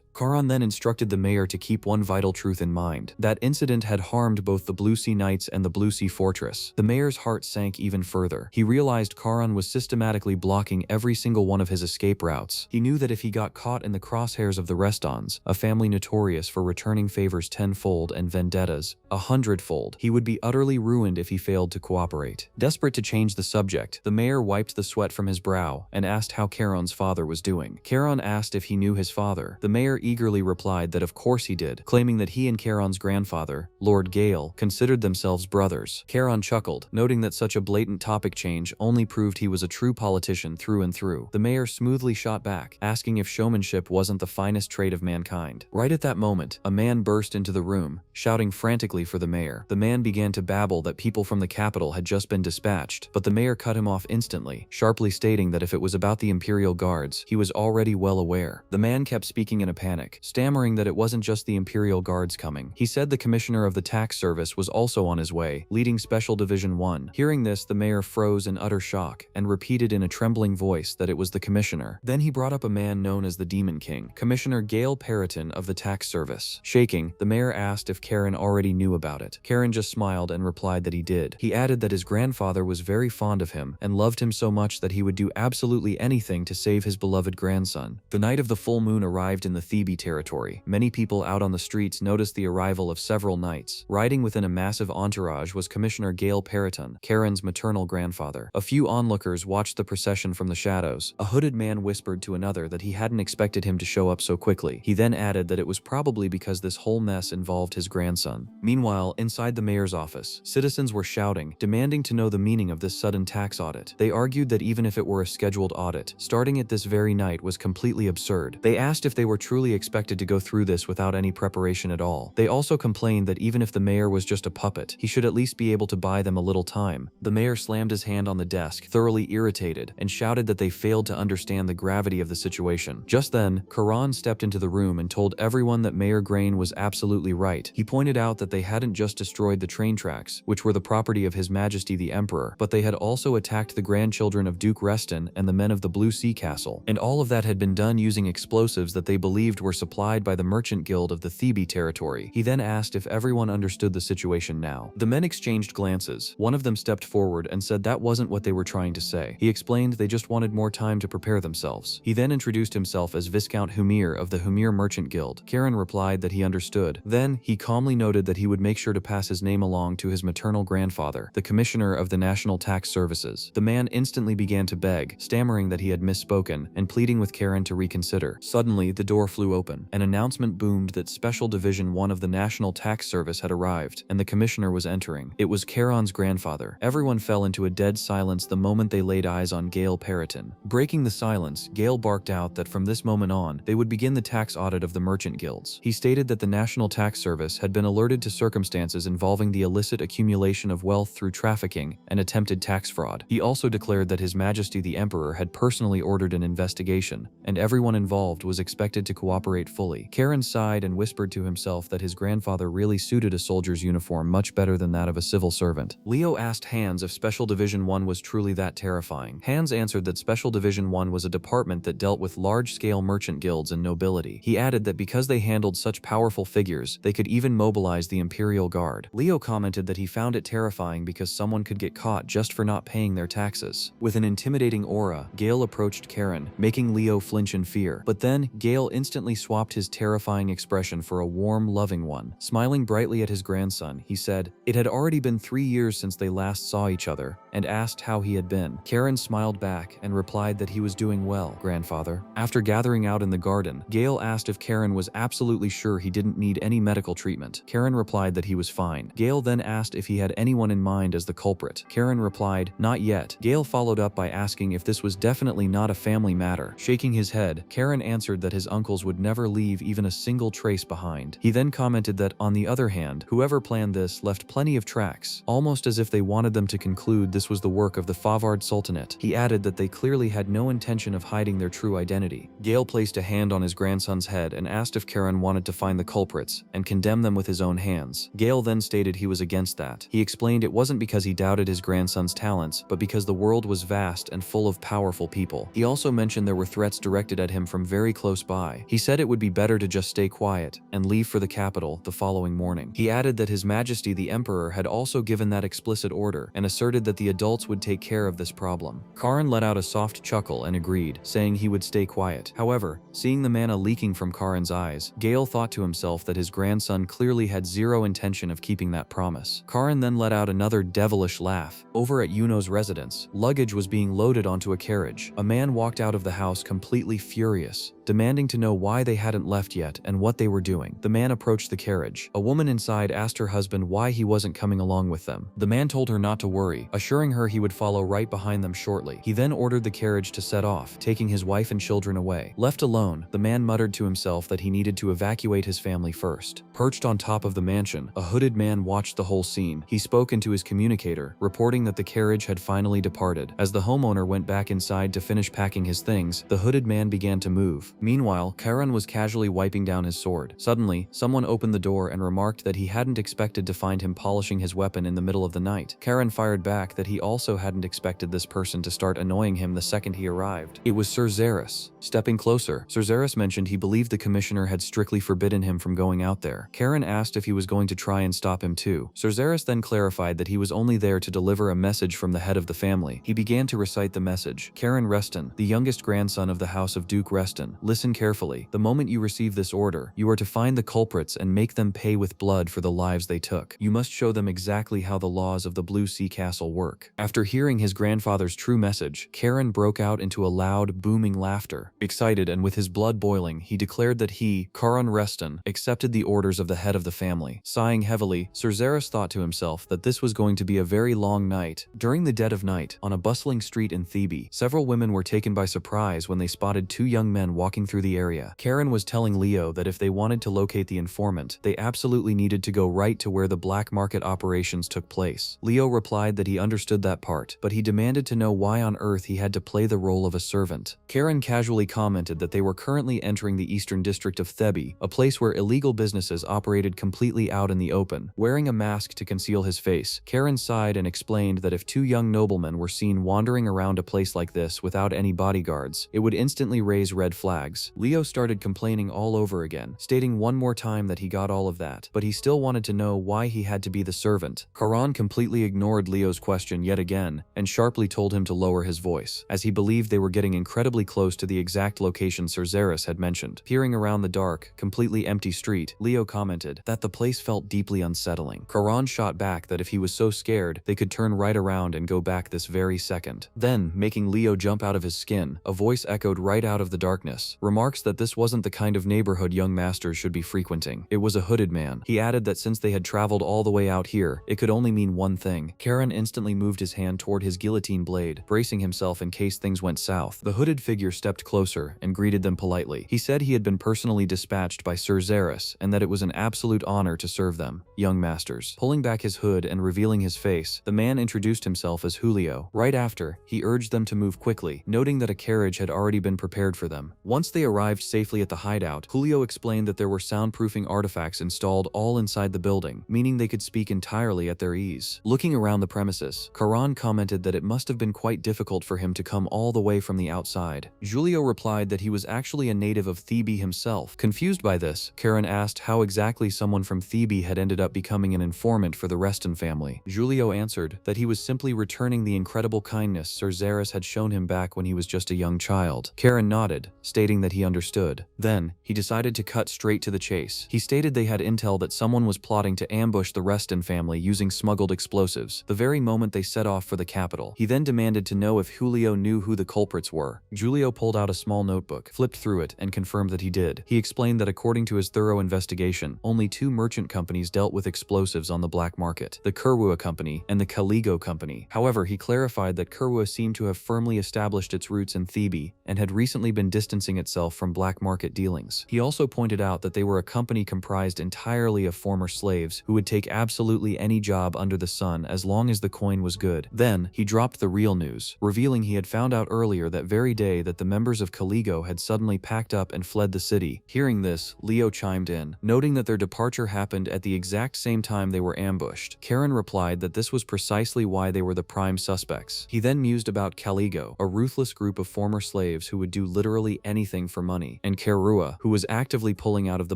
Karan then instructed the mayor to keep one vital truth in mind. That incident had harmed both the Blue Sea Knights and the Blue Sea Fortress. The mayor's heart sank even further. He realized Karan was systematically blocking every single one of his escape routes. He knew that if he got caught in the crosshairs of the Restons, a family notorious for returning favors tenfold and vendettas 100-fold, he would be utterly ruined if he failed to cooperate. Desperate to change the subject, the mayor wiped the sweat from his brow and asked how Karan's father was doing. Karan asked if he knew his father. The mayor eagerly replied that of course he did, claiming that he and Karan's grandfather, Lord Gale, considered themselves brothers. Karan chuckled, noting that such a blatant topic change only proved he was a true politician through and through. The mayor smoothly shot back, asking if showmanship wasn't the finest trait of mankind. Right at that moment, a man burst into the room, shouting frantically for the mayor. The man began to babble that people from the capital had just been dispatched, but the mayor cut him off instantly, sharply stating that if it was about the Imperial Guards, he was already well aware. The man kept speaking in a panic, stammering that it wasn't just the Imperial Guards coming. He said the commissioner of the tax service was also on his way, leading Special Division 1. Hearing this, the mayor froze in utter shock and repeated in a trembling voice that it was the commissioner. Then he brought up a man known as the Demon King, Commissioner Gale Periton of the tax service. Shaking, the mayor asked if Karen already knew about it. Karen just smiled and replied that he did. He added that his grandfather was very fond of him and loved him so much that he would do absolutely anything to save his beloved grandson. The night of the full moon arrived in the Thebe territory. Many people out on the streets noticed the arrival of several knights. Riding within a massive entourage was Commissioner Gale Periton, Karen's maternal grandfather. A few onlookers watched the procession from the shadows. A hooded man whispered to another that he hadn't expected him to show up so quickly. He then added that it was probably because this whole mess involved his grandson. Meanwhile, inside the mayor's office, citizens were shouting, demanding to know the meaning of this sudden tax audit. They argued that even if it were a scheduled audit, starting it this very night was completely absurd. They asked if they were truly expected to go through this without any preparation at all. They also complained that even if the mayor was just a puppet, he should at least be able to buy them a little time. The mayor slammed his hand on the desk, thoroughly irritated, and shouted that they failed to understand the gravity of the situation. Just then, Karan stepped into the room and told everyone that Mayor Grain was absolutely right. He pointed out that they hadn't just destroyed the train tracks, which were the property of His Majesty the Emperor, but they had also attacked the grandchildren of Duke Reston and the men of the Blue Sea Castle. And all of that had been done using explosives that they believed were supplied by the Merchant Guild of the Thebe territory. He then asked if everyone understood the situation now. The men exchanged glances. One of them stepped forward and said that wasn't what they were trying to say. He explained they just wanted more time to prepare themselves. He then introduced himself as Viscount Humir of the Humir Merchant Guild. Karen replied that he understood. Then, he calmly noted that he would make sure to pass his name along to his maternal grandfather, the Commissioner of the National Tax Services. The man instantly began to beg, stammering that he had misspoken, and pleading with Karen to reconsider. Suddenly, the door flew open. An announcement boomed that Special Division 1 of the National Tax Service had arrived, and the commissioner was entering. It was Karan's grandfather. Everyone fell into a dead silence the moment they laid eyes on Gale Periton. Breaking the silence, Gale barked out that from this moment on, they would begin the tax audit of the merchant guilds. He stated that the National Tax Service had been alerted to circumstances involving the illicit accumulation of wealth through trafficking and attempted tax fraud. He also declared that his His Majesty the Emperor had personally ordered an investigation, and everyone involved was expected to cooperate fully. Karen sighed and whispered to himself that his grandfather really suited a soldier's uniform much better than that of a civil servant. Leo asked Hans if Special Division 1 was truly that terrifying. Hans answered that Special Division 1 was a department that dealt with large-scale merchant guilds and nobility. He added that because they handled such powerful figures, they could even mobilize the Imperial Guard. Leo commented that he found it terrifying because someone could get caught just for not paying their taxes. With an intimidating aura, Gale approached Karen, making Leo flinch in fear. But then, Gale instantly swapped his terrifying expression for a warm, loving one. Smiling brightly at his grandson, he said, "It had already been 3 years since they last saw each other," and asked how he had been. Karen smiled back and replied that he was doing well, grandfather. After gathering out in the garden, Gale asked if Karen was absolutely sure he didn't need any medical treatment. Karen replied that he was fine. Gale then asked if he had anyone in mind as the culprit. Karen replied, "Not yet." Gale followed up by asking if this was definitely not a family matter. Shaking his head, Karen answered that his uncles would never leave even a single trace behind. He then commented that, on the other hand, whoever planned this left plenty of tracks, almost as if they wanted them to conclude this was the work of the Favard Sultanate. He added that they clearly had no intention of hiding their true identity. Gale placed a hand on his grandson's head and asked if Karen wanted to find the culprits and condemn them with his own hands. Gale then stated he was against that. He explained it wasn't because he doubted his grandson's talents, but because the world was vast and full of powerful people. He also mentioned there were threats directed at him from very close by. He said it would be better to just stay quiet and leave for the capital the following morning. He added that His Majesty the Emperor had also given that explicit order and asserted that the adults would take care of this problem. Karen let out a soft chuckle and agreed, saying he would stay quiet. However, seeing the mana leaking from Karen's eyes, Gale thought to himself that his grandson clearly had zero intention of keeping that promise. Karen then let out another devilish laugh. Over at Yuno's residence, luggage was being loaded onto a carriage. A man walked out of the house completely furious, demanding to know why they hadn't left yet and what they were doing. The man approached the carriage. A woman inside asked her husband why he wasn't coming along with them. The man told her not to worry, assuring her he would follow right behind them shortly. He then ordered the carriage to set off, taking his wife and children away. Left alone, the man muttered to himself that he needed to evacuate his family first. Perched on top of the mansion, a hooded man watched the whole scene. He spoke into his communicator, reporting that the carriage had finally departed. As the homeowner went back inside to finish packing his things, the hooded man began to move. Meanwhile, Karen was casually wiping down his sword. Suddenly, someone opened the door and remarked that he hadn't expected to find him polishing his weapon in the middle of the night. Karen fired back that he also hadn't expected this person to start annoying him the second he arrived. It was Sir Xeris. Stepping closer, Sir Xeris mentioned he believed the commissioner had strictly forbidden him from going out there. Karen asked if he was going to try and stop him too. Sir Xeris then clarified that he was only there to deliver a message from the head of the family. He began to recite the message. Karen Reston, the youngest grandson of the house of Duke Reston, listen carefully. The moment you receive this order, you are to find the culprits and make them pay with blood for the lives they took. You must show them exactly how the laws of the Blue Sea Castle work. After hearing his grandfather's true message, Karen broke out into a loud, booming laughter. Excited and with his blood boiling, he declared that he, Karen Reston, accepted the orders of the head of the family. Sighing heavily, Sir Xeris thought to himself that this was going to be a very long night. During the dead of night, on a bustling street in Thebe, several women were taken by surprise when they spotted two young men walking through the area. Karen was telling Leo that if they wanted to locate the informant, they absolutely needed to go right to where the black market operations took place. Leo replied that he understood that part, but he demanded to know why on earth he had to play the role of a servant. Karen casually commented that they were currently entering the eastern district of Thebe, a place where illegal businesses operated completely out in the open. Wearing a mask to conceal his face, Karen sighed and explained that if two young noblemen were seen wandering around a place like this without any bodyguards, it would instantly raise red flags. Leo started complaining all over again, stating one more time that he got all of that, but he still wanted to know why he had to be the servant. Karan completely ignored Leo's question yet again, and sharply told him to lower his voice, as he believed they were getting incredibly close to the exact location Sir Xeris had mentioned. Peering around the dark, completely empty street, Leo commented that the place felt deeply unsettling. Karan shot back that if he was so scared, they could turn right around and go back this very second. Then, making Leo jump out of his skin, a voice echoed right out of the darkness, remarks that this wasn't the kind of neighborhood young masters should be frequenting. It was a hooded man. He added that since they had traveled all the way out here, it could only mean one thing. Karen instantly moved his hand toward his guillotine blade, bracing himself in case things went south. The hooded figure stepped closer and greeted them politely. He said he had been personally dispatched by Sir Xeris and that it was an absolute honor to serve them, young masters. Pulling back his hood and revealing his face, the man introduced himself as Julio. Right Thereafter, he urged them to move quickly, noting that a carriage had already been prepared for them. Once they arrived safely at the hideout, Julio explained that there were soundproofing artifacts installed all inside the building, meaning they could speak entirely at their ease. Looking around the premises, Karan commented that it must have been quite difficult for him to come all the way from the outside. Julio replied that he was actually a native of Thebe himself. Confused by this, Karen asked how exactly someone from Thebe had ended up becoming an informant for the Reston family. Julio answered that he was simply returning the incredible kindness Sir Zaris had shown him back when he was just a young child. Karen nodded, stating that he understood. Then, he decided to cut straight to the chase. He stated they had intel that someone was plotting to ambush the Reston family using smuggled explosives, the very moment they set off for the capital. He then demanded to know if Julio knew who the culprits were. Julio pulled out a small notebook, flipped through it, and confirmed that he did. He explained that according to his thorough investigation, only 2 merchant companies dealt with explosives on the black market, the Kurwa Company and the Caligo Company. However, he clarified that Kurwa seemed to have firmly established its roots in Thebe and had recently been distancing itself from black market dealings. He also pointed out that they were a company comprised entirely of former slaves who would take absolutely any job under the sun as long as the coin was good. Then, he dropped the real news, revealing he had found out earlier that very day that the members of Caligo had suddenly packed up and fled the city. Hearing this, Leo chimed in, noting that their departure happened at the exact same time they were ambushed. Karen replied that this was precisely why they were the prime suspects. He then mused about Caligo, a ruthless group of former slaves who would do literally anything for money, and Kerua, who was actively pulling out of the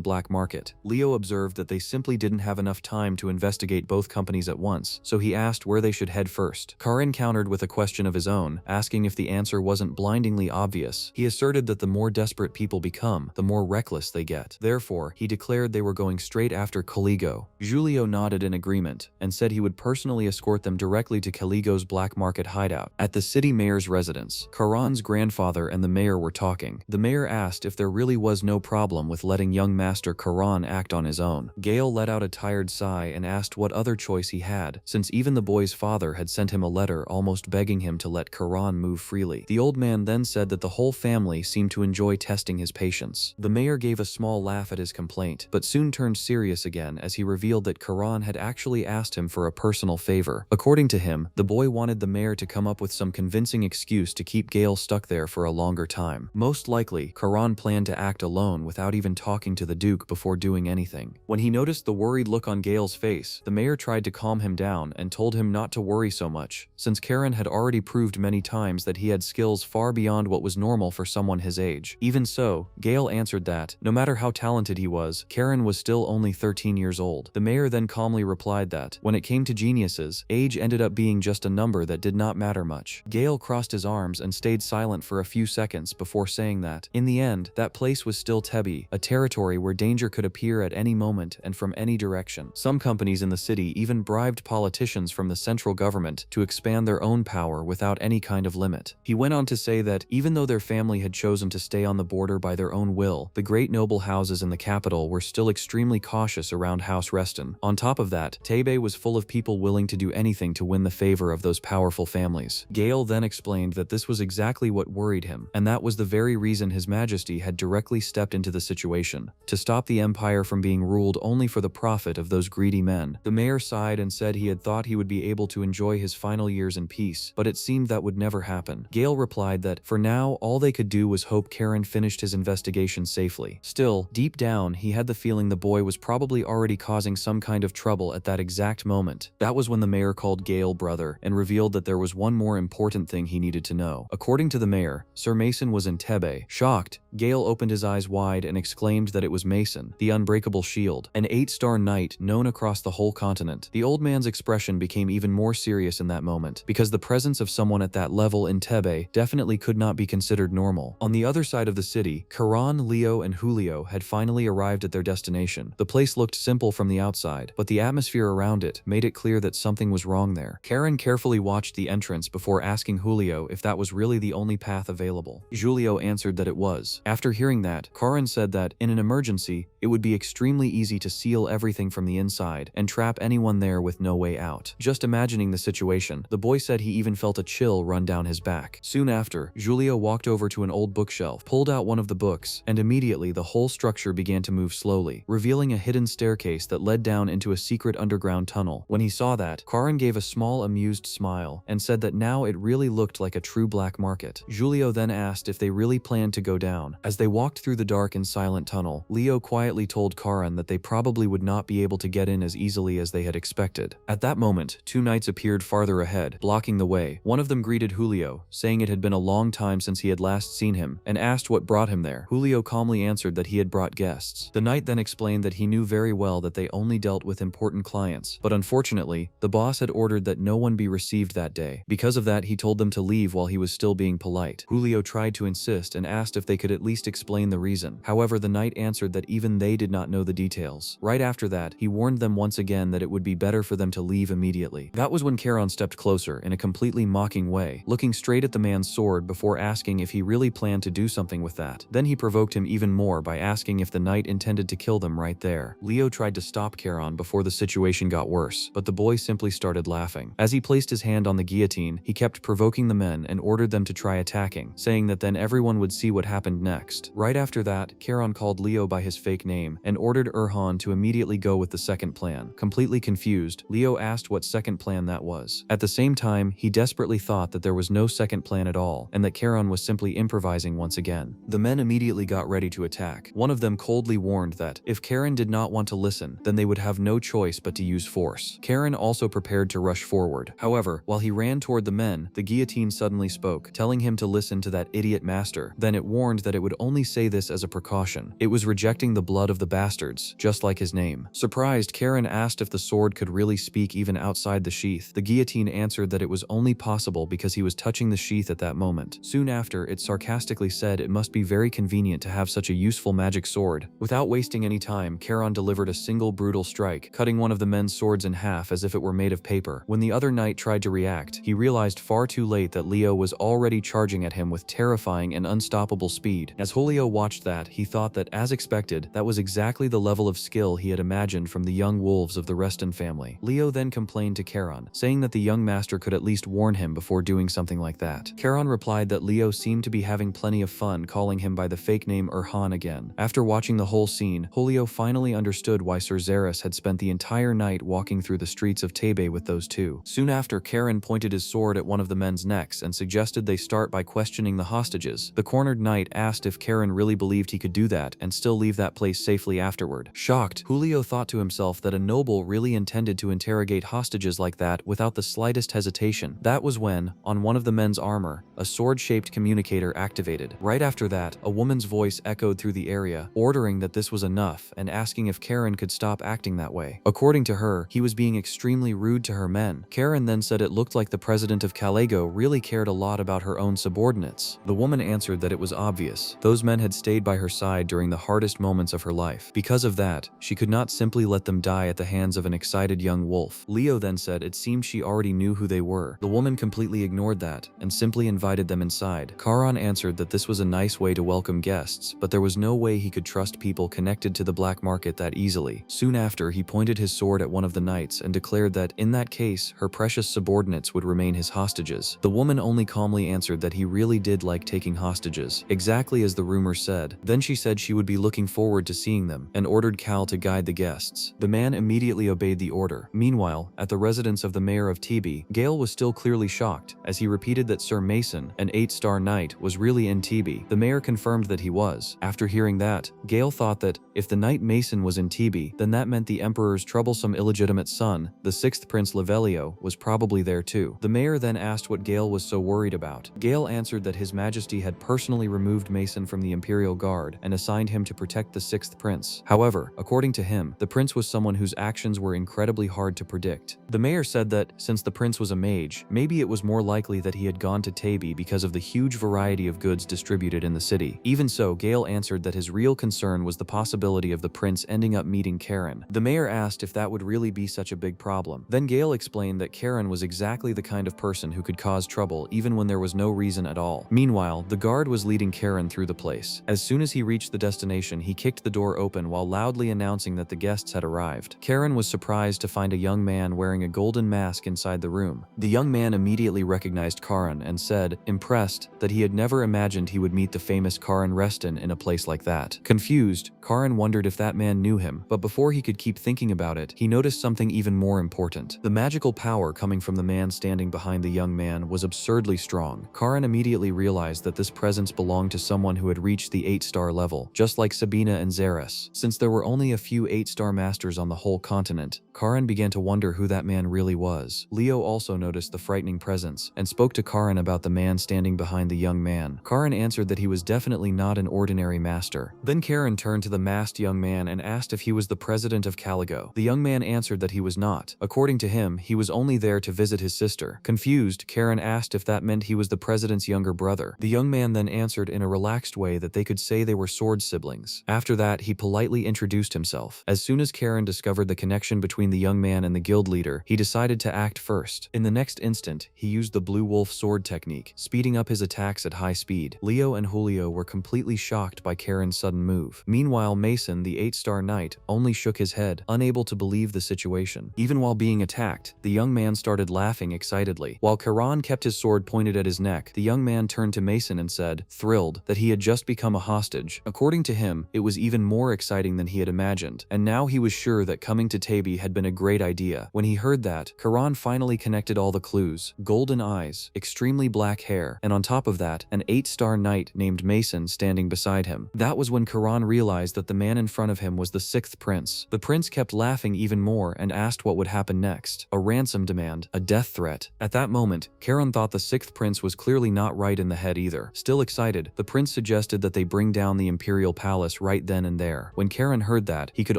black market. Leo observed that they simply didn't have enough time to investigate both companies at once, so he asked where they should head first. Karan countered with a question of his own, asking if the answer wasn't blindingly obvious. He asserted that the more desperate people become, the more reckless they get. Therefore, he declared they were going straight after Caligo. Julio nodded in agreement, and said he would personally escort them directly to Caligo's black market hideout. At the city mayor's residence, Karan's grandfather and the mayor were talking. The mayor asked if there really was no problem with letting young master Karan act on his own. Gale let out a tired sigh and asked what other choice he had, since even the boy's father had sent him a letter almost begging him to let Karan move freely. The old man then said that the whole family seemed to enjoy testing his patience. The mayor gave a small laugh at his complaint, but soon turned serious again as he revealed that Karan had actually asked him for a personal favor. According to him, the boy wanted the mayor to come up with some convincing excuse to keep Gale stuck there for a longer time. Most likely, Karan planned to act alone without even talking to the Duke before doing anything. When he noticed the worried look on Gale's face, the mayor tried to calm him down and told him not to worry so much, since Karen had already proved many times that he had skills far beyond what was normal for someone his age. Even so, Gale answered that, no matter how talented he was, Karen was still only 13 years old. The mayor then calmly replied that, when it came to geniuses, age ended up being just a number that did not matter much. Gale crossed his arms and stayed silent for a few seconds before saying that, in the end, that place was still Thebe, a territory where danger could appear at any moment and from any direction. Some companies in the city even bribed politicians from the central government to expand their own power without any kind of limit. He went on to say that, even though their family had chosen to stay on the border by their own will, the great noble houses in the capital were still extremely cautious around House Reston. On top of that, Thebe was full of people willing to do anything to win the favor of those powerful families. Gale then explained that this was exactly what worried him, and that was the very reason His Majesty had directly stepped into the situation, to stop the empire from being ruled only for the profit of those greedy men. The mayor sighed and said he had thought he would be able to enjoy his final years in peace, but it seemed that would never happen. Gale replied that, for now, all they could do was hope Karen finished his investigation safely. Still, deep down, he had the feeling the boy was probably already causing some kind of trouble at that exact moment. That was when the mayor called Gale brother and revealed that there was one more important thing he needed to know. According to the mayor, Sir Mason was in Thebe. Shocked, Gale opened his eyes wide and exclaimed that it was Mason, the unbreakable shield, an 8-star knight known across the whole continent. The old man's expression became even more serious in that moment, because the presence of someone at that level in Thebe definitely could not be considered normal. On the other side of the city, Karan, Leo, and Julio had finally arrived at their destination. The place looked simple from the outside, but the atmosphere around it made it clear that something was wrong there. Karen carefully watched the entrance before asking Julio if that was really the only path available. Julio answered that it was. After hearing that, Karan said that, in an emergency, it would be extremely easy to seal everything from the inside and trap anyone there with no way out. Just imagining the situation, the boy said he even felt a chill run down his back. Soon after, Julio walked over to an old bookshelf, pulled out one of the books, and immediately the whole structure began to move slowly, revealing a hidden staircase that led down into a secret underground tunnel. When he saw that, Karan gave a small amused smile and said said that now it really looked like a true black market. Julio then asked if they really planned to go down. As they walked through the dark and silent tunnel, Leo quietly told Karan that they probably would not be able to get in as easily as they had expected. At that moment, two knights appeared farther ahead, blocking the way. One of them greeted Julio, saying it had been a long time since he had last seen him, and asked what brought him there. Julio calmly answered that he had brought guests. The knight then explained that he knew very well that they only dealt with important clients, but unfortunately, the boss had ordered that no one be received that day. Because of that, he told them to leave while he was still being polite. Julio tried to insist and asked if they could at least explain the reason. However, the knight answered that even they did not know the details. Right after that, he warned them once again that it would be better for them to leave immediately. That was when Karan stepped closer in a completely mocking way, looking straight at the man's sword before asking if he really planned to do something with that. Then he provoked him even more by asking if the knight intended to kill them right there. Leo tried to stop Karan before the situation got worse, but the boy simply started laughing. As he placed his hand on the guillotine, he kept provoking the men and ordered them to try attacking, saying that then everyone would see what happened next. Right after that, Karan called Leo by his fake name and ordered Erhan to immediately go with the second plan. Completely confused, Leo asked what second plan that was. At the same time, he desperately thought that there was no second plan at all, and that Karan was simply improvising once again. The men immediately got ready to attack. One of them coldly warned that if Karan did not want to listen, then they would have no choice but to use force. Karan also prepared to rush forward. However, while he ran toward the men, the guillotine suddenly spoke, telling him to listen to that idiot master. Then it warned that it would only say this as a precaution. It was rejecting the blood of the bastards, just like his name. Surprised, Karan asked if the sword could really speak even outside the sheath. The guillotine answered that it was only possible because he was touching the sheath at that moment. Soon after, it sarcastically said it must be very convenient to have such a useful magic sword. Without wasting any time, Karan delivered a single brutal strike, cutting one of the men's swords in half as if it were made of paper. When the other knight tried to react, he realized far too late that Leo was already charging at him with terrifying and unstoppable speed. As Julio watched that, he thought that, as expected, that was exactly the level of skill he had imagined from the young wolves of the Reston family. Leo then complained to Karan, saying that the young master could at least warn him before doing something like that. Karan replied that Leo seemed to be having plenty of fun calling him by the fake name Erhan again. After watching the whole scene, Julio finally understood why Sir Xeris had spent the entire night walking through the streets of Tebe with those two. Soon after, Karan pointed his sword at one of the men's necks and suggested they start by questioning the hostages. The cornered knight asked if Karan really believed he could do that and still leave that place safely afterward. Shocked, Julio thought to himself that a noble really intended to interrogate hostages like that without the slightest hesitation. That was when, on one of the men's armor, a sword-shaped communicator activated. Right after that, a woman's voice echoed through the area, ordering that this was enough and asking if Karan could stop acting that way. According to her, he was being extremely rude to her men. Karan then said it looked like the president of Calago really cared a lot about her own subordinates. The woman answered that it was obvious. Those men had stayed by her side during the hardest moments of her life. Because of that, she could not simply let them die at the hands of an excited young wolf. Leo then said it seemed she already knew who they were. The woman completely ignored that and simply invited them inside. Karan answered that this was a nice way to welcome guests, but there was no way he could trust people connected to the black market that easily. Soon after, he pointed his sword at one of the knights and declared that, in that case, her precious subordinates would remain his hostages. The woman only calmly answered that he really did like taking hostages, exactly as the rumor said. Then she said she would be looking forward to seeing them, and ordered Cal to guide the guests. The man immediately obeyed the order. Meanwhile, at the residence of the mayor of Tebe, Gale was still clearly shocked, as he repeated that Sir Mason, an 8-star knight, was really in Tebe. The mayor confirmed that he was. After hearing that, Gale thought that, if the knight Mason was in Tebe, then that meant the emperor's troublesome illegitimate son, the 6th Prince Levelio, was probably there too. The mayor then asked what Gale was so worried about. Gale answered that his majesty had personally removed Mason from the imperial guard and assigned him to protect the 6th prince. However, according to him, the prince was someone whose actions were incredibly hard to predict. The mayor said that, since the prince was a mage, maybe it was more likely that he had gone to Tebe because of the huge variety of goods distributed in the city. Even so, Gale answered that his real concern was the possibility of the prince ending up meeting Karen. The mayor asked if that would really be such a big problem. Then Gale explained that Karen was exactly the kind of person who could cause trouble even when there was no reason at all. Meanwhile, the guard was leading Karen through the place. As soon as he reached the destination, he kicked the door open while loudly announcing that the guests had arrived. Karen was surprised to find a young man wearing a golden mask inside the room. The young man immediately recognized Karen and said, impressed, that he had never imagined he would meet the famous Karen Reston in a place like that. Confused, Karen wondered if that man knew him, but before he could keep thinking about it, he noticed something even more important. The magical power coming from the man standing standing behind the young man was absurdly strong. Karan immediately realized that this presence belonged to someone who had reached the 8-star level, just like Sabina and Zeres. Since there were only a few 8-star masters on the whole continent, Karan began to wonder who that man really was. Leo also noticed the frightening presence and spoke to Karan about the man standing behind the young man. Karan answered that he was definitely not an ordinary master. Then Karan turned to the masked young man and asked if he was the president of Caligo. The young man answered that he was not. According to him, he was only there to visit his sister. Confused, Karan asked if that meant he was the president's younger brother. The young man then answered in a relaxed way that they could say they were sword siblings. After that, he politely introduced himself. As soon as Karan discovered the connection between the young man and the guild leader, he decided to act first. In the next instant, he used the Blue Wolf sword technique, speeding up his attacks at high speed. Leo and Julio were completely shocked by Karan's sudden move. Meanwhile, Mason, the 8-star knight, only shook his head, unable to believe the situation. Even while being attacked, the young man started laughing excitedly. While Karan kept his sword pointed at his neck, the young man turned to Mason and said, thrilled, that he had just become a hostage. According to him, it was even more exciting than he had imagined, and now he was sure that coming to Tabi had been a great idea. When he heard that, Karan finally connected all the clues: golden eyes, extremely black hair, and on top of that, an 8-star knight named Mason standing beside him. That was when Karan realized that the man in front of him was the 6th prince. The prince kept laughing even more and asked what would happen next. A ransom demand, a death threat. At that moment, Karan thought the 6th prince was clearly not right in the head either. Still excited, the prince suggested that they bring down the imperial palace right then and there. When Karan heard that, he could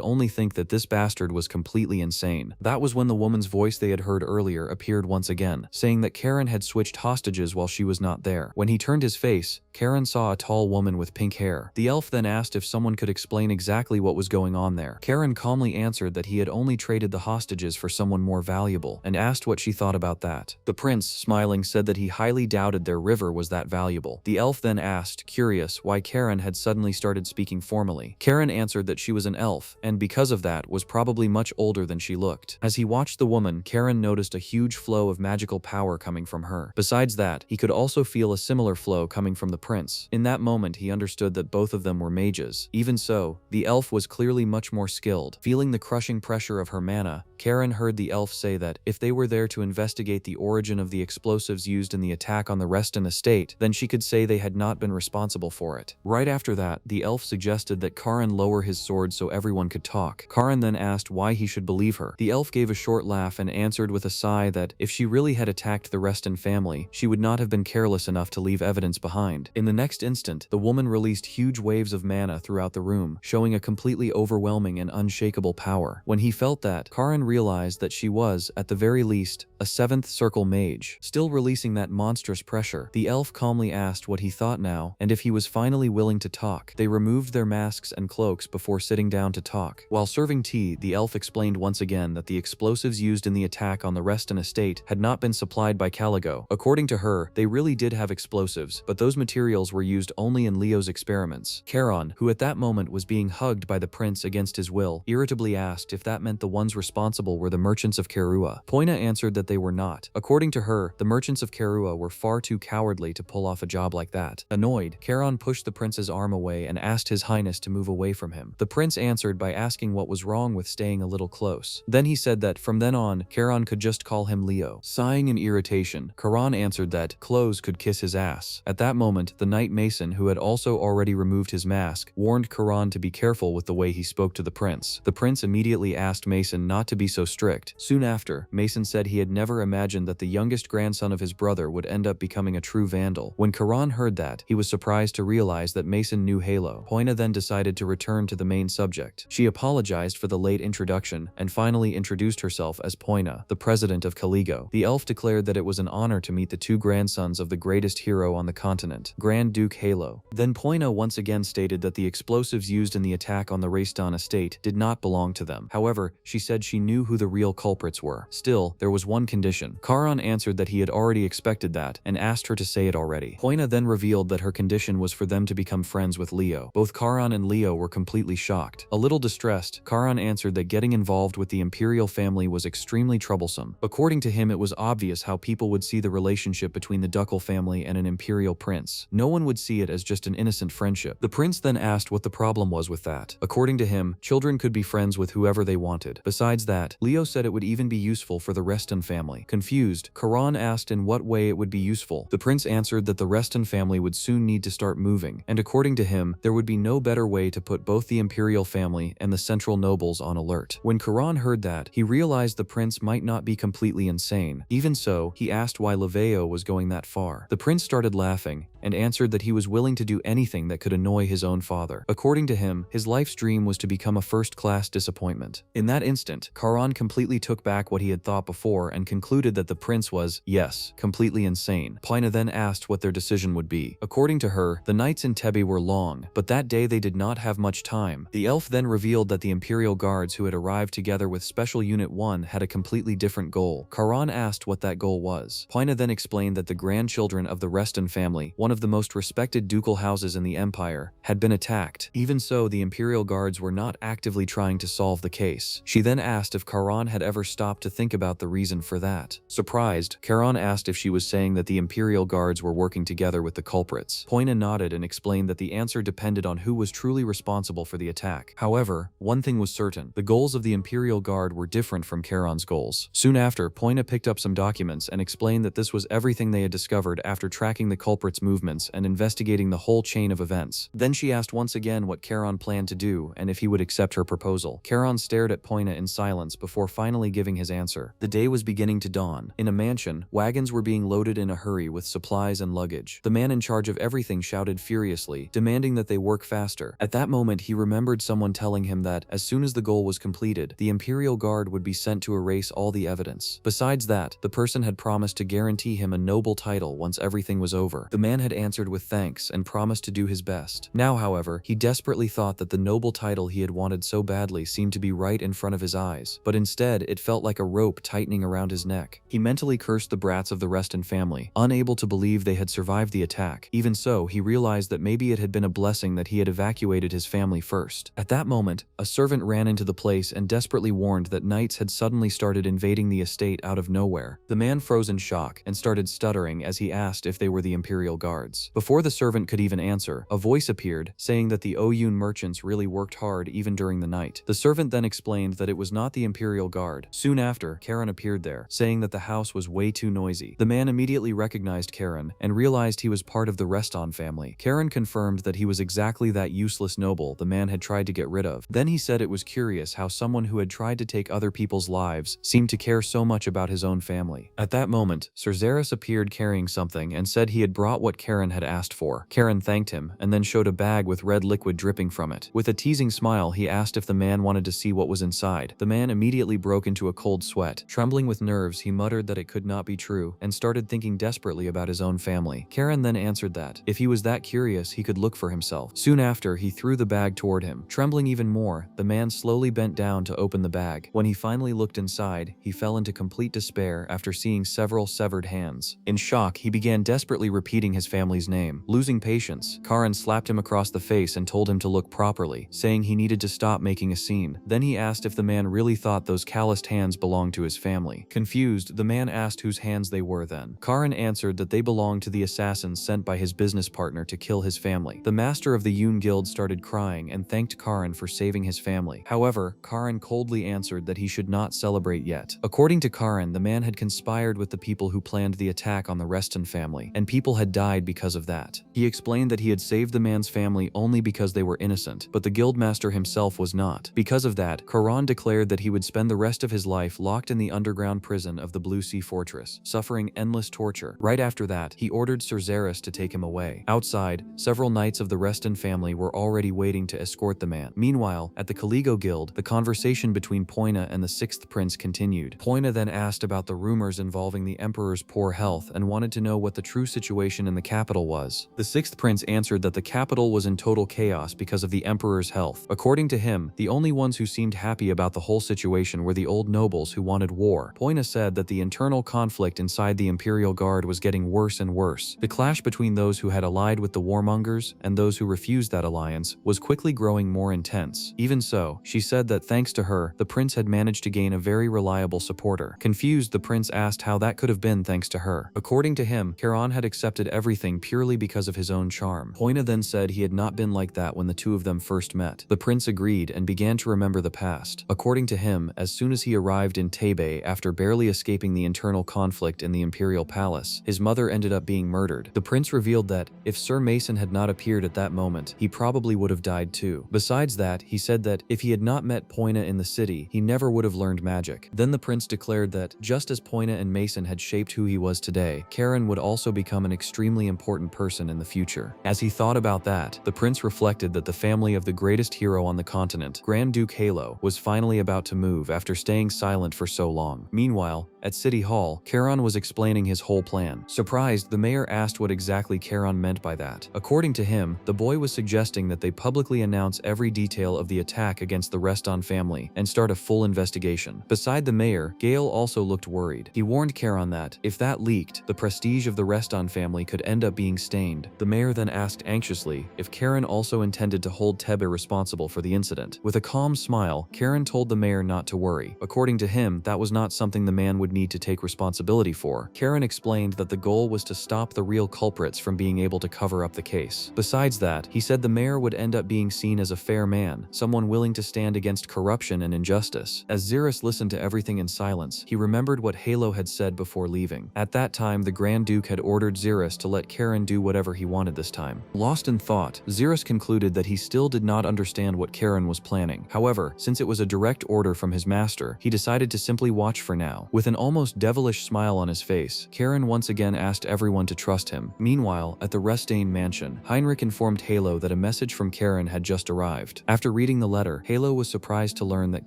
only think that this bastard was completely insane. That was when the woman's voice they had heard earlier appeared once again, saying that Karan had switched hostages while she was not there. When he turned his face, Karan saw a tall woman with pink hair. The elf then asked if someone could explain exactly what was going on there. Karan calmly answered that he had only traded the hostages for someone more valuable, and asked what she thought about that. The prince, smiling, said that he highly doubted their river was that valuable. The elf then asked, curious, why Karan had suddenly started speaking formally. Karan answered that she was an elf, and because of that, was probably much older than she looked. As he watched the woman, Karan noticed a huge flow of magical power coming from her. Besides that, he could also feel a similar flow coming from the prince. In that moment, he understood that both of them were mages. Even so, the elf was clearly much more skilled. Feeling the crushing pressure of her mana, Karan heard the elf say that if they were there to investigate the origin of the explosives used in the attack on the Reston estate, then she could say they had not been responsible for it. Right after that, the elf suggested that Karan lower his sword so everyone could talk. Karan then asked why he should believe her. The elf gave a short laugh and answered with a sigh that if she really had attacked the Reston family, she would not have been careless enough to leave evidence behind. In the next instant, the woman released huge waves of mana throughout the room, showing a completely overwhelming and unshakable power. When he felt that, Karan realized that she was, at the very least, a 7th circle mage. Still releasing that monstrous pressure, the elf calmly asked what he thought now, and if he was finally willing to talk. They removed their masks and cloaks before sitting down to talk. While serving tea, the elf explained once again that the explosives used in the attack on the Reston estate had not been supplied by Caligo. According to her, they really did have explosives, but those materials were used only in Leo's experiments. Karan, who at that moment was being hugged by the prince against his will, irritably asked if that meant the ones responsible were the merchants of Kerua. Poina answered that they were not. According to her, the merchants of Kerua were far too cowardly to pull off a job like that. Annoyed, Karan pushed the prince's arm away and asked his highness to move away from him. The prince answered by asking what was wrong with staying a little close. Then he said that from then on, Karan could just call him Leo. Sighing in irritation, Karan answered that clothes could kiss his ass. At that moment, the knight Mason, who had also already removed his mask, warned Karan to be careful with the way he spoke to the prince. The prince immediately asked Mason not to be so strict. Soon after, Mason said he had never imagined that the youngest grandson of his brother would end up becoming a true vandal. When Karan heard that, he was surprised to realize that Mason knew Halo. Poina then decided to return to the main subject. She apologized for the late introduction and finally introduced herself as Poina, the president of Caligo. The elf declared that it was an honor to meet the two grandsons of the greatest hero on the continent, Grand Duke Halo. Then Poina once again stated that the explosives used in the attack on the Reston estate did not belong to them. However, she said she knew who the real culprits were. Still, there was one condition. Karan answered that he had already expected that and asked her to say it already. Poina then revealed that her condition was for them to become friends with Leo. Both Karan and Leo were completely shocked. A little distressed, Karan answered that getting involved with the imperial family was extremely troublesome. According to him, it was obvious how people would see the relationship between the Ducal family and an imperial prince. No one would see it as just an innocent friendship. The prince then asked what the problem was with that. According to him, children could be friends with whoever they wanted. Besides that, Leo said it would even be useful for the Reston family. Confused, Confused, Karan asked in what way it would be useful. The prince answered that the Reston family would soon need to start moving, and according to him, there would be no better way to put both the imperial family and the central nobles on alert. When Karan heard that, he realized the prince might not be completely insane. Even so, he asked why Leveo was going that far. The prince started laughing and answered that he was willing to do anything that could annoy his own father. According to him, his life's dream was to become a first-class disappointment. In that instant, Karan completely took back what he had thought before and concluded that the prince was, yes, completely insane. Poina then asked what their decision would be. According to her, the nights in Tebby were long, but that day they did not have much time. The elf then revealed that the Imperial Guards who had arrived together with Special Unit 1 had a completely different goal. Karan asked what that goal was. Poina then explained that the grandchildren of the Reston family, one of the most respected ducal houses in the Empire, had been attacked. Even so, the Imperial Guards were not actively trying to solve the case. She then asked if Karan had ever stopped to think about the reason for that. Surprised, Karan asked if she was saying that the Imperial Guards were working together with the culprits. Poina nodded and explained that the answer depended on who was truly responsible for the attack. However, one thing was certain: the goals of the Imperial Guard were different from Karan's goals. Soon after, Poina picked up some documents and explained that this was everything they had discovered after tracking the culprits' movements and investigating the whole chain of events. Then she asked once again what Karan planned to do and if he would accept her proposal. Karan stared at Poina in silence before finally giving his answer. The day was beginning to dawn. In a mansion, wagons were being loaded in a hurry with supplies and luggage. The man in charge of everything shouted furiously, demanding that they work faster. At that moment, he remembered someone telling him that, as soon as the goal was completed, the Imperial Guard would be sent to erase all the evidence. Besides that, the person had promised to guarantee him a noble title once everything was over. The man had answered with thanks and promised to do his best. Now, however, he desperately thought that the noble title he had wanted so badly seemed to be right in front of his eyes, but instead it felt like a rope tightening around his neck. He mentally cursed the brats of the Reston family, unable to believe they had survived the attack. Even so, he realized that maybe it had been a blessing that he had evacuated his family first. At that moment, a servant ran into the place and desperately warned that knights had suddenly started invading the estate out of nowhere. The man froze in shock and started stuttering as he asked if they were the Imperial Guards. Before the servant could even answer, a voice appeared, saying that the Oyun merchants really worked hard even during the night. The servant then explained that it was not the Imperial Guard. Soon after, Karan appeared there, saying that the house was way too noisy. The man immediately recognized Karan and realized he was part of the Reston family. Karan confirmed that he was exactly that useless noble the man had tried to get rid of. Then he said it was curious how someone who had tried to take other people's lives seemed to care so much about his own family. At that moment, Cerzeris appeared carrying something and said he had brought what Karan had asked for. Karan thanked him and then showed a bag with red liquid dripping from it. With a teasing smile, he asked if the man wanted to see what was inside. The man immediately broke into a cold sweat. Trembling with nerves, he muttered that it could not be true and started thinking desperately about his own family. Karan then answered that, if he was that curious, he could look for himself. Soon after, he threw the bag toward him. Trembling even more, the man slowly bent down to open the bag. When he finally looked inside, he fell into complete despair after seeing several severed hands. In shock, he began desperately repeating his family's name. Losing patience, Karan slapped him across the face and told him to look properly, saying he needed to stop making a scene. Then he asked if the man really thought those calloused hands belonged to his family. Confused, the man asked whose hands they were then. Karan answered that they belonged to the assassins sent by his business partner to kill his family. The master of the Yun Guild started crying and thanked Karan for saving his family. However, Karan coldly answered that he should not celebrate yet. According to Karan, the man had conspired with the people who planned the attack on the Reston family, and people had died because of that. He explained that he had saved the man's family only because they were innocent, but the guildmaster himself was not. Because of that, Karan declared that he would spend the rest of his life locked in the underground prison of the Blue Sea Fortress, suffering endless torture. Right after that, he ordered Cerzeris to take him away. Outside, several knights of the Reston family were already waiting to escort the man. Meanwhile, at the Caligo Guild, the conversation between Poina and the Sixth Prince continued. Poina then asked about the rumors involving the Emperor's poor health and wanted to know what the true situation in the capital was. The Sixth Prince answered that the capital was in total chaos because of the Emperor's health. According to him, the only ones who seemed happy about the whole situation were the old nobles who wanted war. Poina said that the internal conflict inside the Imperial Guard was getting worse and worse. The clash between those who had allied with the warmongers and those who refused that alliance was quickly growing more intense. Even so, she said that thanks to her, the prince had managed to gain a very reliable supporter. Confused, the prince asked how that could have been thanks to her. According to him, Karan had accepted everything purely because of his own charm. Poina then said he had not been like that when the two of them first met. The prince agreed and began to remember the past. According to him, as soon as he arrived in Tebe after barely escaping inciting the internal conflict in the imperial palace. His mother ended up being murdered. The prince revealed that if Sir Mason had not appeared at that moment, he probably would have died too. Besides that, he said that if he had not met Poina in the city, he never would have learned magic. Then the prince declared that just as Poina and Mason had shaped who he was today, Karen would also become an extremely important person in the future. As he thought about that, the prince reflected that the family of the greatest hero on the continent, Grand Duke Yahello, was finally about to move after staying silent for so long. Meanwhile, at City Hall, Charon was explaining his whole plan. Surprised, the mayor asked what exactly Charon meant by that. According to him, the boy was suggesting that they publicly announce every detail of the attack against the Reston family and start a full investigation. Beside the mayor, Gale also looked worried. He warned Charon that, if that leaked, the prestige of the Reston family could end up being stained. The mayor then asked anxiously if Charon also intended to hold Tebe responsible for the incident. With a calm smile, Charon told the mayor not to worry. According to him, that was not something the man would need to take responsibility for. Charon explained that the goal was to stop the real culprits from being able to cover up the case. Besides that, he said the mayor would end up being seen as a fair man, someone willing to stand against corruption and injustice. As Xerus listened to everything in silence, he remembered what Yahello had said before leaving. At that time, the Grand Duke had ordered Xerus to let Charon do whatever he wanted this time. Lost in thought, Xerus concluded that he still did not understand what Charon was planning. However, since it was a direct order from his master, he decided to simply watch for now. With an almost devilish smile on his face, Charon once again asked everyone to trust him. Meanwhile, at the Restain mansion, Heinrich informed Yahello that a message from Charon had just arrived. After reading the letter, Yahello was surprised to learn that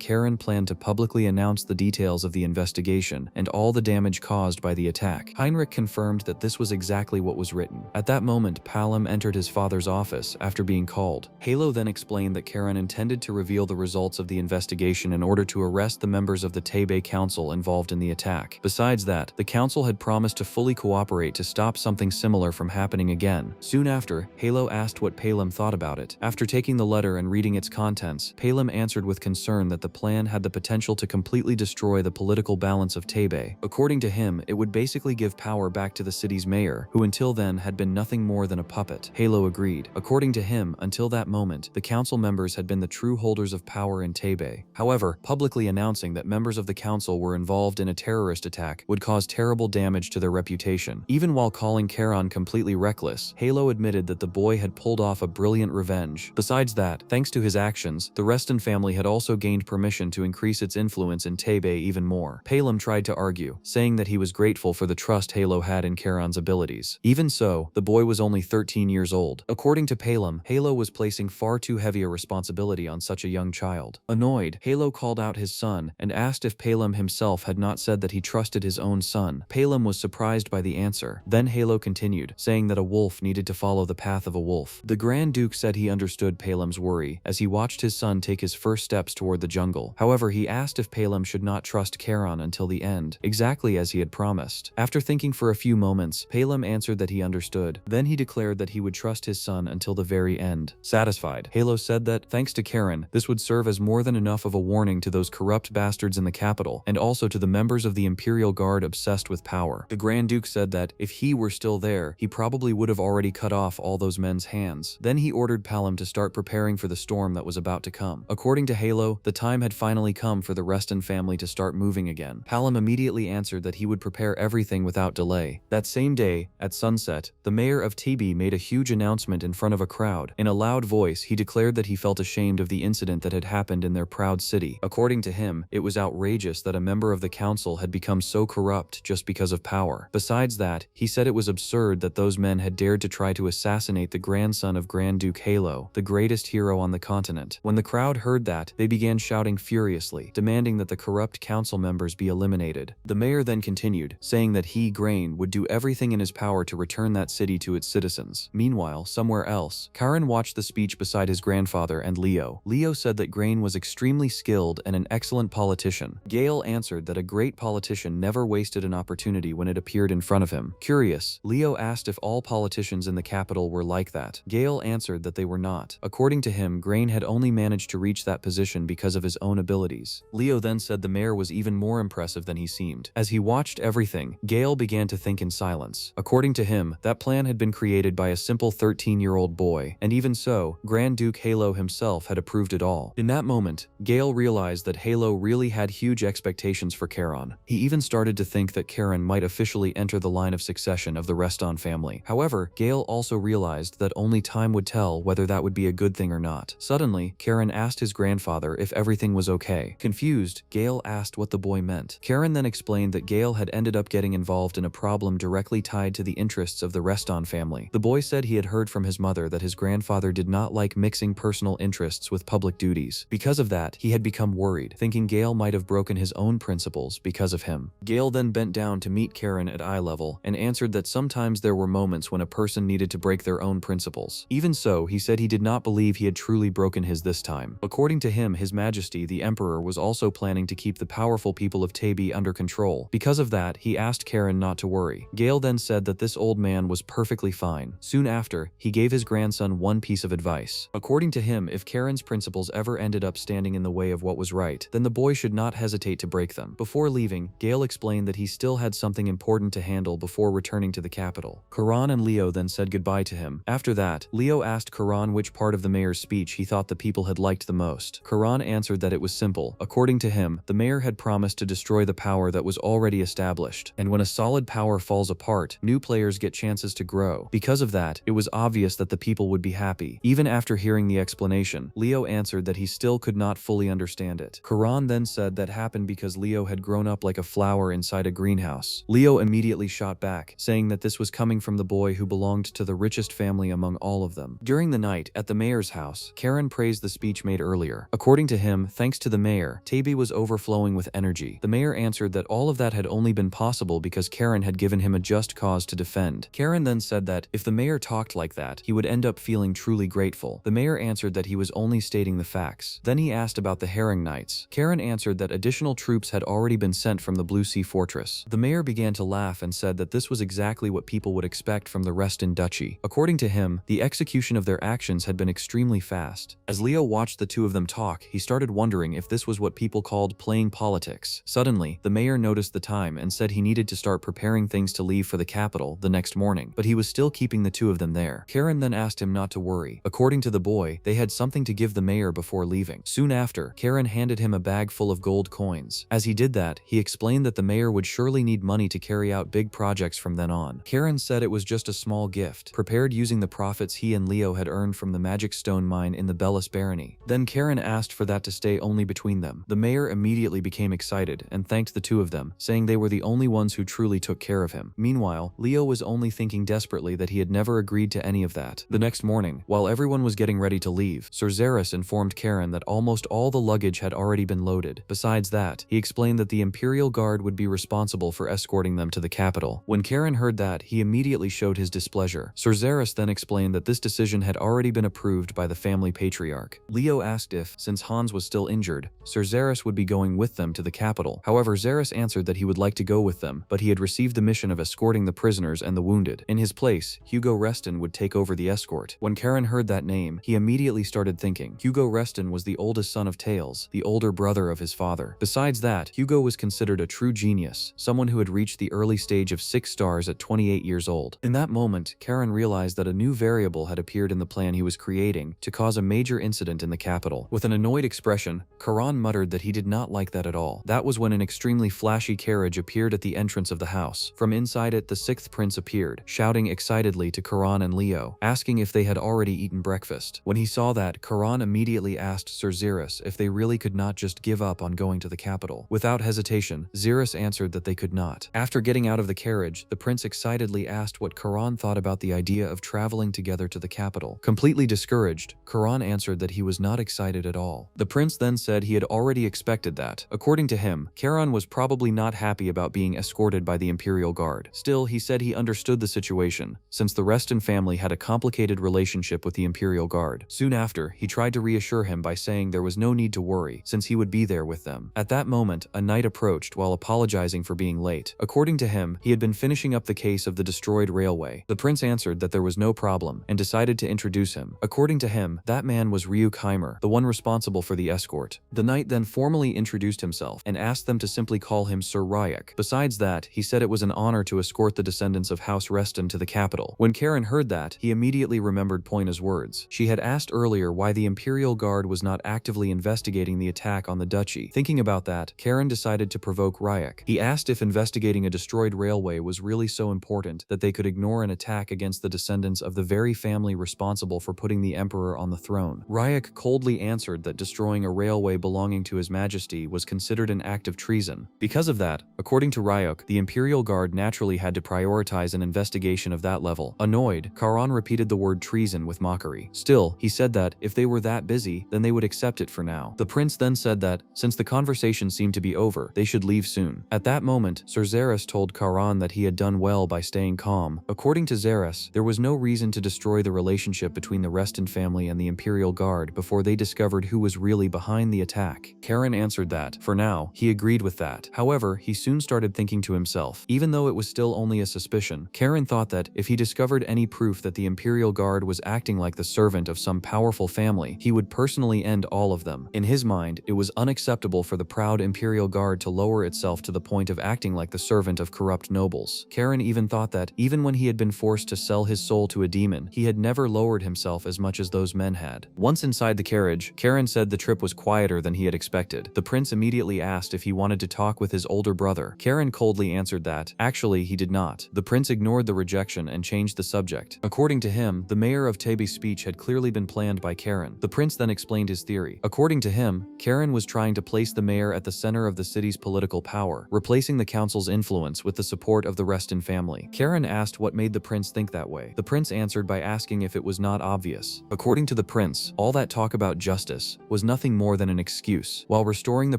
Charon planned to publicly announce the details of the investigation and all the damage caused by the attack. Heinrich confirmed that this was exactly what was written. At that moment, Palom entered his father's office after being called. Yahello then explained that Charon intended to reveal the results of the investigation in order to arrest the members of the Tebe Council involved in the attack. Besides that, the council had promised to fully cooperate to stop something similar from happening again. Soon after, Yahello asked what Palom thought about it. After taking the letter and reading its contents, Palom answered with concern that the plan had the potential to completely destroy the political balance of Tebe. According to him, it would basically give power back to the city's mayor, who until then had been nothing more than a puppet. Yahello agreed. According to him, until that moment, the council members had been the true holders of power in Tebe. However, publicly announcing that members of the council were involved in a terrorist attack would cause terrible damage to their reputation. Even while calling Charon completely reckless, Yahello admitted that the boy had pulled off a brilliant revenge. Besides that, thanks to his actions, the Reston family had also gained permission to increase its influence in Tebe even more. Palom tried to argue, saying that he was grateful for the trust Yahello had in Charon's abilities. Even so, the boy was only 13 years old. According to Palom, Yahello was placing far too heavy a responsibility on such a young child. Annoyed, Yahello called out his son and asked if Palom himself had not said that he trusted his own son. Palom was surprised by the answer. Then Yahello continued, saying that a wolf needed to follow the path of a wolf. The Grand Duke said he understood Palom's worry as he watched his son take his first steps toward the jungle. However, he asked if Palom should not trust Charon until the end, exactly as he had promised. After thinking for a few moments, Palom answered that he understood. Then he declared that he would trust his son until the very end. Satisfied, Yahello said that, thanks to Charon, this would serve as more than enough of a warning to those corrupt bastards in the capital, and also to the members of the Imperial Guard obsessed with power. The Grand Duke said that, if he were still there, he probably would have already cut off all those men's hands. Then he ordered Palom to start preparing for the storm that was about to come. According to Yahello, the time had finally come for the Reston family to start moving again. Palom immediately answered that he would prepare everything without delay. That same day, at sunset, the mayor of Tebe made a huge announcement in front of a crowd. In a loud voice, he declared that he felt ashamed of the incident that had happened in their proud city. According to him, it was outrageous that a member of the council had become so corrupt just because of power. Besides that, he said it was absurd that those men had dared to try to assassinate the grandson of Grand Duke Yahello, the greatest hero on the continent. When the crowd heard that, they began shouting furiously, demanding that the corrupt council members be eliminated. The mayor then continued, saying that he, Grain, would do everything in his power to return that city to its citizens. Meanwhile, somewhere else, Charon watched the speech beside his grandfather and Leo. Leo said that Grain was extremely skilled and an excellent politician. Gale answered that a great politician never wasted an opportunity when it appeared in front of him. Curious, Leo asked if all politicians in the capital were like that. Gale answered that they were not. According to him, Grain had only managed to reach that position because of his own abilities. Leo then said the mayor was even more impressive than he seemed. As he watched everything, Gale began to think in silence. According to him, that plan had been created by a simple 13-year-old boy, and even so, Grand Duke Yahello himself had approved it all. In that moment, Gale realized that Yahello really had huge expectations for Charon. He He even started to think that Karen might officially enter the line of succession of the Reston family. However, Gale also realized that only time would tell whether that would be a good thing or not. Suddenly, Karen asked his grandfather if everything was okay. Confused, Gale asked what the boy meant. Karen then explained that Gale had ended up getting involved in a problem directly tied to the interests of the Reston family. The boy said he had heard from his mother that his grandfather did not like mixing personal interests with public duties. Because of that, he had become worried, thinking Gale might have broken his own principles because of him. Gale then bent down to meet Karen at eye level and answered that sometimes there were moments when a person needed to break their own principles. Even so, he said he did not believe he had truly broken his this time. According to him, His Majesty, the Emperor, was also planning to keep the powerful people of Tabi under control. Because of that, he asked Karen not to worry. Gale then said that this old man was perfectly fine. Soon after, he gave his grandson one piece of advice. According to him, if Karen's principles ever ended up standing in the way of what was right, then the boy should not hesitate to break them. Before leaving, Gale explained that he still had something important to handle before returning to the capital. Karan and Leo then said goodbye to him. After that, Leo asked Karan which part of the mayor's speech he thought the people had liked the most. Karan answered that it was simple. According to him, the mayor had promised to destroy the power that was already established, and when a solid power falls apart, new players get chances to grow. Because of that, it was obvious that the people would be happy. Even after hearing the explanation, Leo answered that he still could not fully understand it. Karan then said that happened because Leo had grown up like a flower inside a greenhouse. Leo immediately shot back, saying that this was coming from the boy who belonged to the richest family among all of them. During the night, at the mayor's house, Karen praised the speech made earlier. According to him, thanks to the mayor, Tabi was overflowing with energy. The mayor answered that all of that had only been possible because Karen had given him a just cause to defend. Karen then said that if the mayor talked like that, he would end up feeling truly grateful. The mayor answered that he was only stating the facts. Then he asked about the Herring Knights. Karen answered that additional troops had already been sent from the Blue Sea Fortress. The mayor began to laugh and said that this was exactly what people would expect from the Reston Duchy. According to him, the execution of their actions had been extremely fast. As Leo watched the two of them talk, he started wondering if this was what people called playing politics. Suddenly, the mayor noticed the time and said he needed to start preparing things to leave for the capital the next morning, but he was still keeping the two of them there. Karen then asked him not to worry. According to the boy, they had something to give the mayor before leaving. Soon after, Karen handed him a bag full of gold coins. As he did that, he explained that the mayor would surely need money to carry out big projects from then on. Karen said it was just a small gift, prepared using the profits he and Leo had earned from the magic stone mine in the Bellis Barony. Then Karen asked for that to stay only between them. The mayor immediately became excited and thanked the two of them, saying they were the only ones who truly took care of him. Meanwhile, Leo was only thinking desperately that he had never agreed to any of that. The next morning, while everyone was getting ready to leave, Sir Xeris informed Karen that almost all the luggage had already been loaded. Besides that, he explained that the Imperial Guard would be responsible for escorting them to the capital. When Karen heard that, he immediately showed his displeasure. Sir Xeris then explained that this decision had already been approved by the family patriarch. Leo asked if, since Hans was still injured, Sir Xeris would be going with them to the capital. However, Xeris answered that he would like to go with them, but he had received the mission of escorting the prisoners and the wounded. In his place, Hugo Reston would take over the escort. When Karen heard that name, he immediately started thinking. Hugo Reston was the oldest son of Tails, the older brother of his father. Besides that, Hugo was considered a true genius, someone who had reached the early stage of 6 stars at 28 years old. In that moment, Karen realized that a new variable had appeared in the plan he was creating to cause a major incident in the capital. With an annoyed expression, Karan muttered that he did not like that at all. That was when an extremely flashy carriage appeared at the entrance of the house. From inside it, the 6th prince appeared, shouting excitedly to Karan and Leo, asking if they had already eaten breakfast. When he saw that, Karan immediately asked Sir Xeris if they really could not just give up on going to the capital. Without hesitation, Xeris answered that they could not. After getting out of the carriage, the prince excitedly asked what Karan thought about the idea of traveling together to the capital. Completely discouraged, Karan answered that he was not excited at all. The prince then said he had already expected that. According to him, Karan was probably not happy about being escorted by the Imperial Guard. Still, he said he understood the situation, since the Reston family had a complicated relationship with the Imperial Guard. Soon after, he tried to reassure him by saying there was no need to worry, since he would be there with them. At that moment, a knight approached while apologizing for being late. According to him, he had been finishing up the case of the destroyed railway. The prince answered that there was no problem, and decided to introduce him. According to him, that man was Ryuk Heimer, the one responsible for the escort. The knight then formally introduced himself, and asked them to simply call him Sir Ryuk. Besides that, he said it was an honor to escort the descendants of House Reston to the capital. When Karen heard that, he immediately remembered Poina's words. She had asked earlier why the Imperial Guard was not actively investigating the attack on the duchy. Thinking about that, Karen decided to provoke provoke Ryak. He asked if investigating a destroyed railway was really so important that they could ignore an attack against the descendants of the very family responsible for putting the emperor on the throne. Ryak coldly answered that destroying a railway belonging to His Majesty was considered an act of treason. Because of that, according to Ryuk, the Imperial Guard naturally had to prioritize an investigation of that level. Annoyed, Karan repeated the word treason with mockery. Still, he said that, if they were that busy, then they would accept it for now. The prince then said that, since the conversation seemed to be over, they should leave soon. At that moment, Sir Xeris told Karan that he had done well by staying calm. According to Xeris, there was no reason to destroy the relationship between the Reston family and the Imperial Guard before they discovered who was really behind the attack. Karan answered that, for now, he agreed with that. However, he soon started thinking to himself, even though it was still only a suspicion, Karan thought that, if he discovered any proof that the Imperial Guard was acting like the servant of some powerful family, he would personally end all of them. In his mind, it was unacceptable for the proud Imperial Guard to lower itself to the point of acting like the servant of corrupt nobles. Karan even thought that, even when he had been forced to sell his soul to a demon, he had never lowered himself as much as those men had. Once inside the carriage, Karan said the trip was quieter than he had expected. The prince immediately asked if he wanted to talk with his older brother. Karan coldly answered that, actually, he did not. The prince ignored the rejection and changed the subject. According to him, the mayor of Tebe's speech had clearly been planned by Karan. The prince then explained his theory. According to him, Karan was trying to place the mayor at the center of the city's political power, replacing the council's influence with the support of the Reston family. Karan asked what made the prince think that way. The prince answered by asking if it was not obvious. According to the prince, all that talk about justice was nothing more than an excuse. While restoring the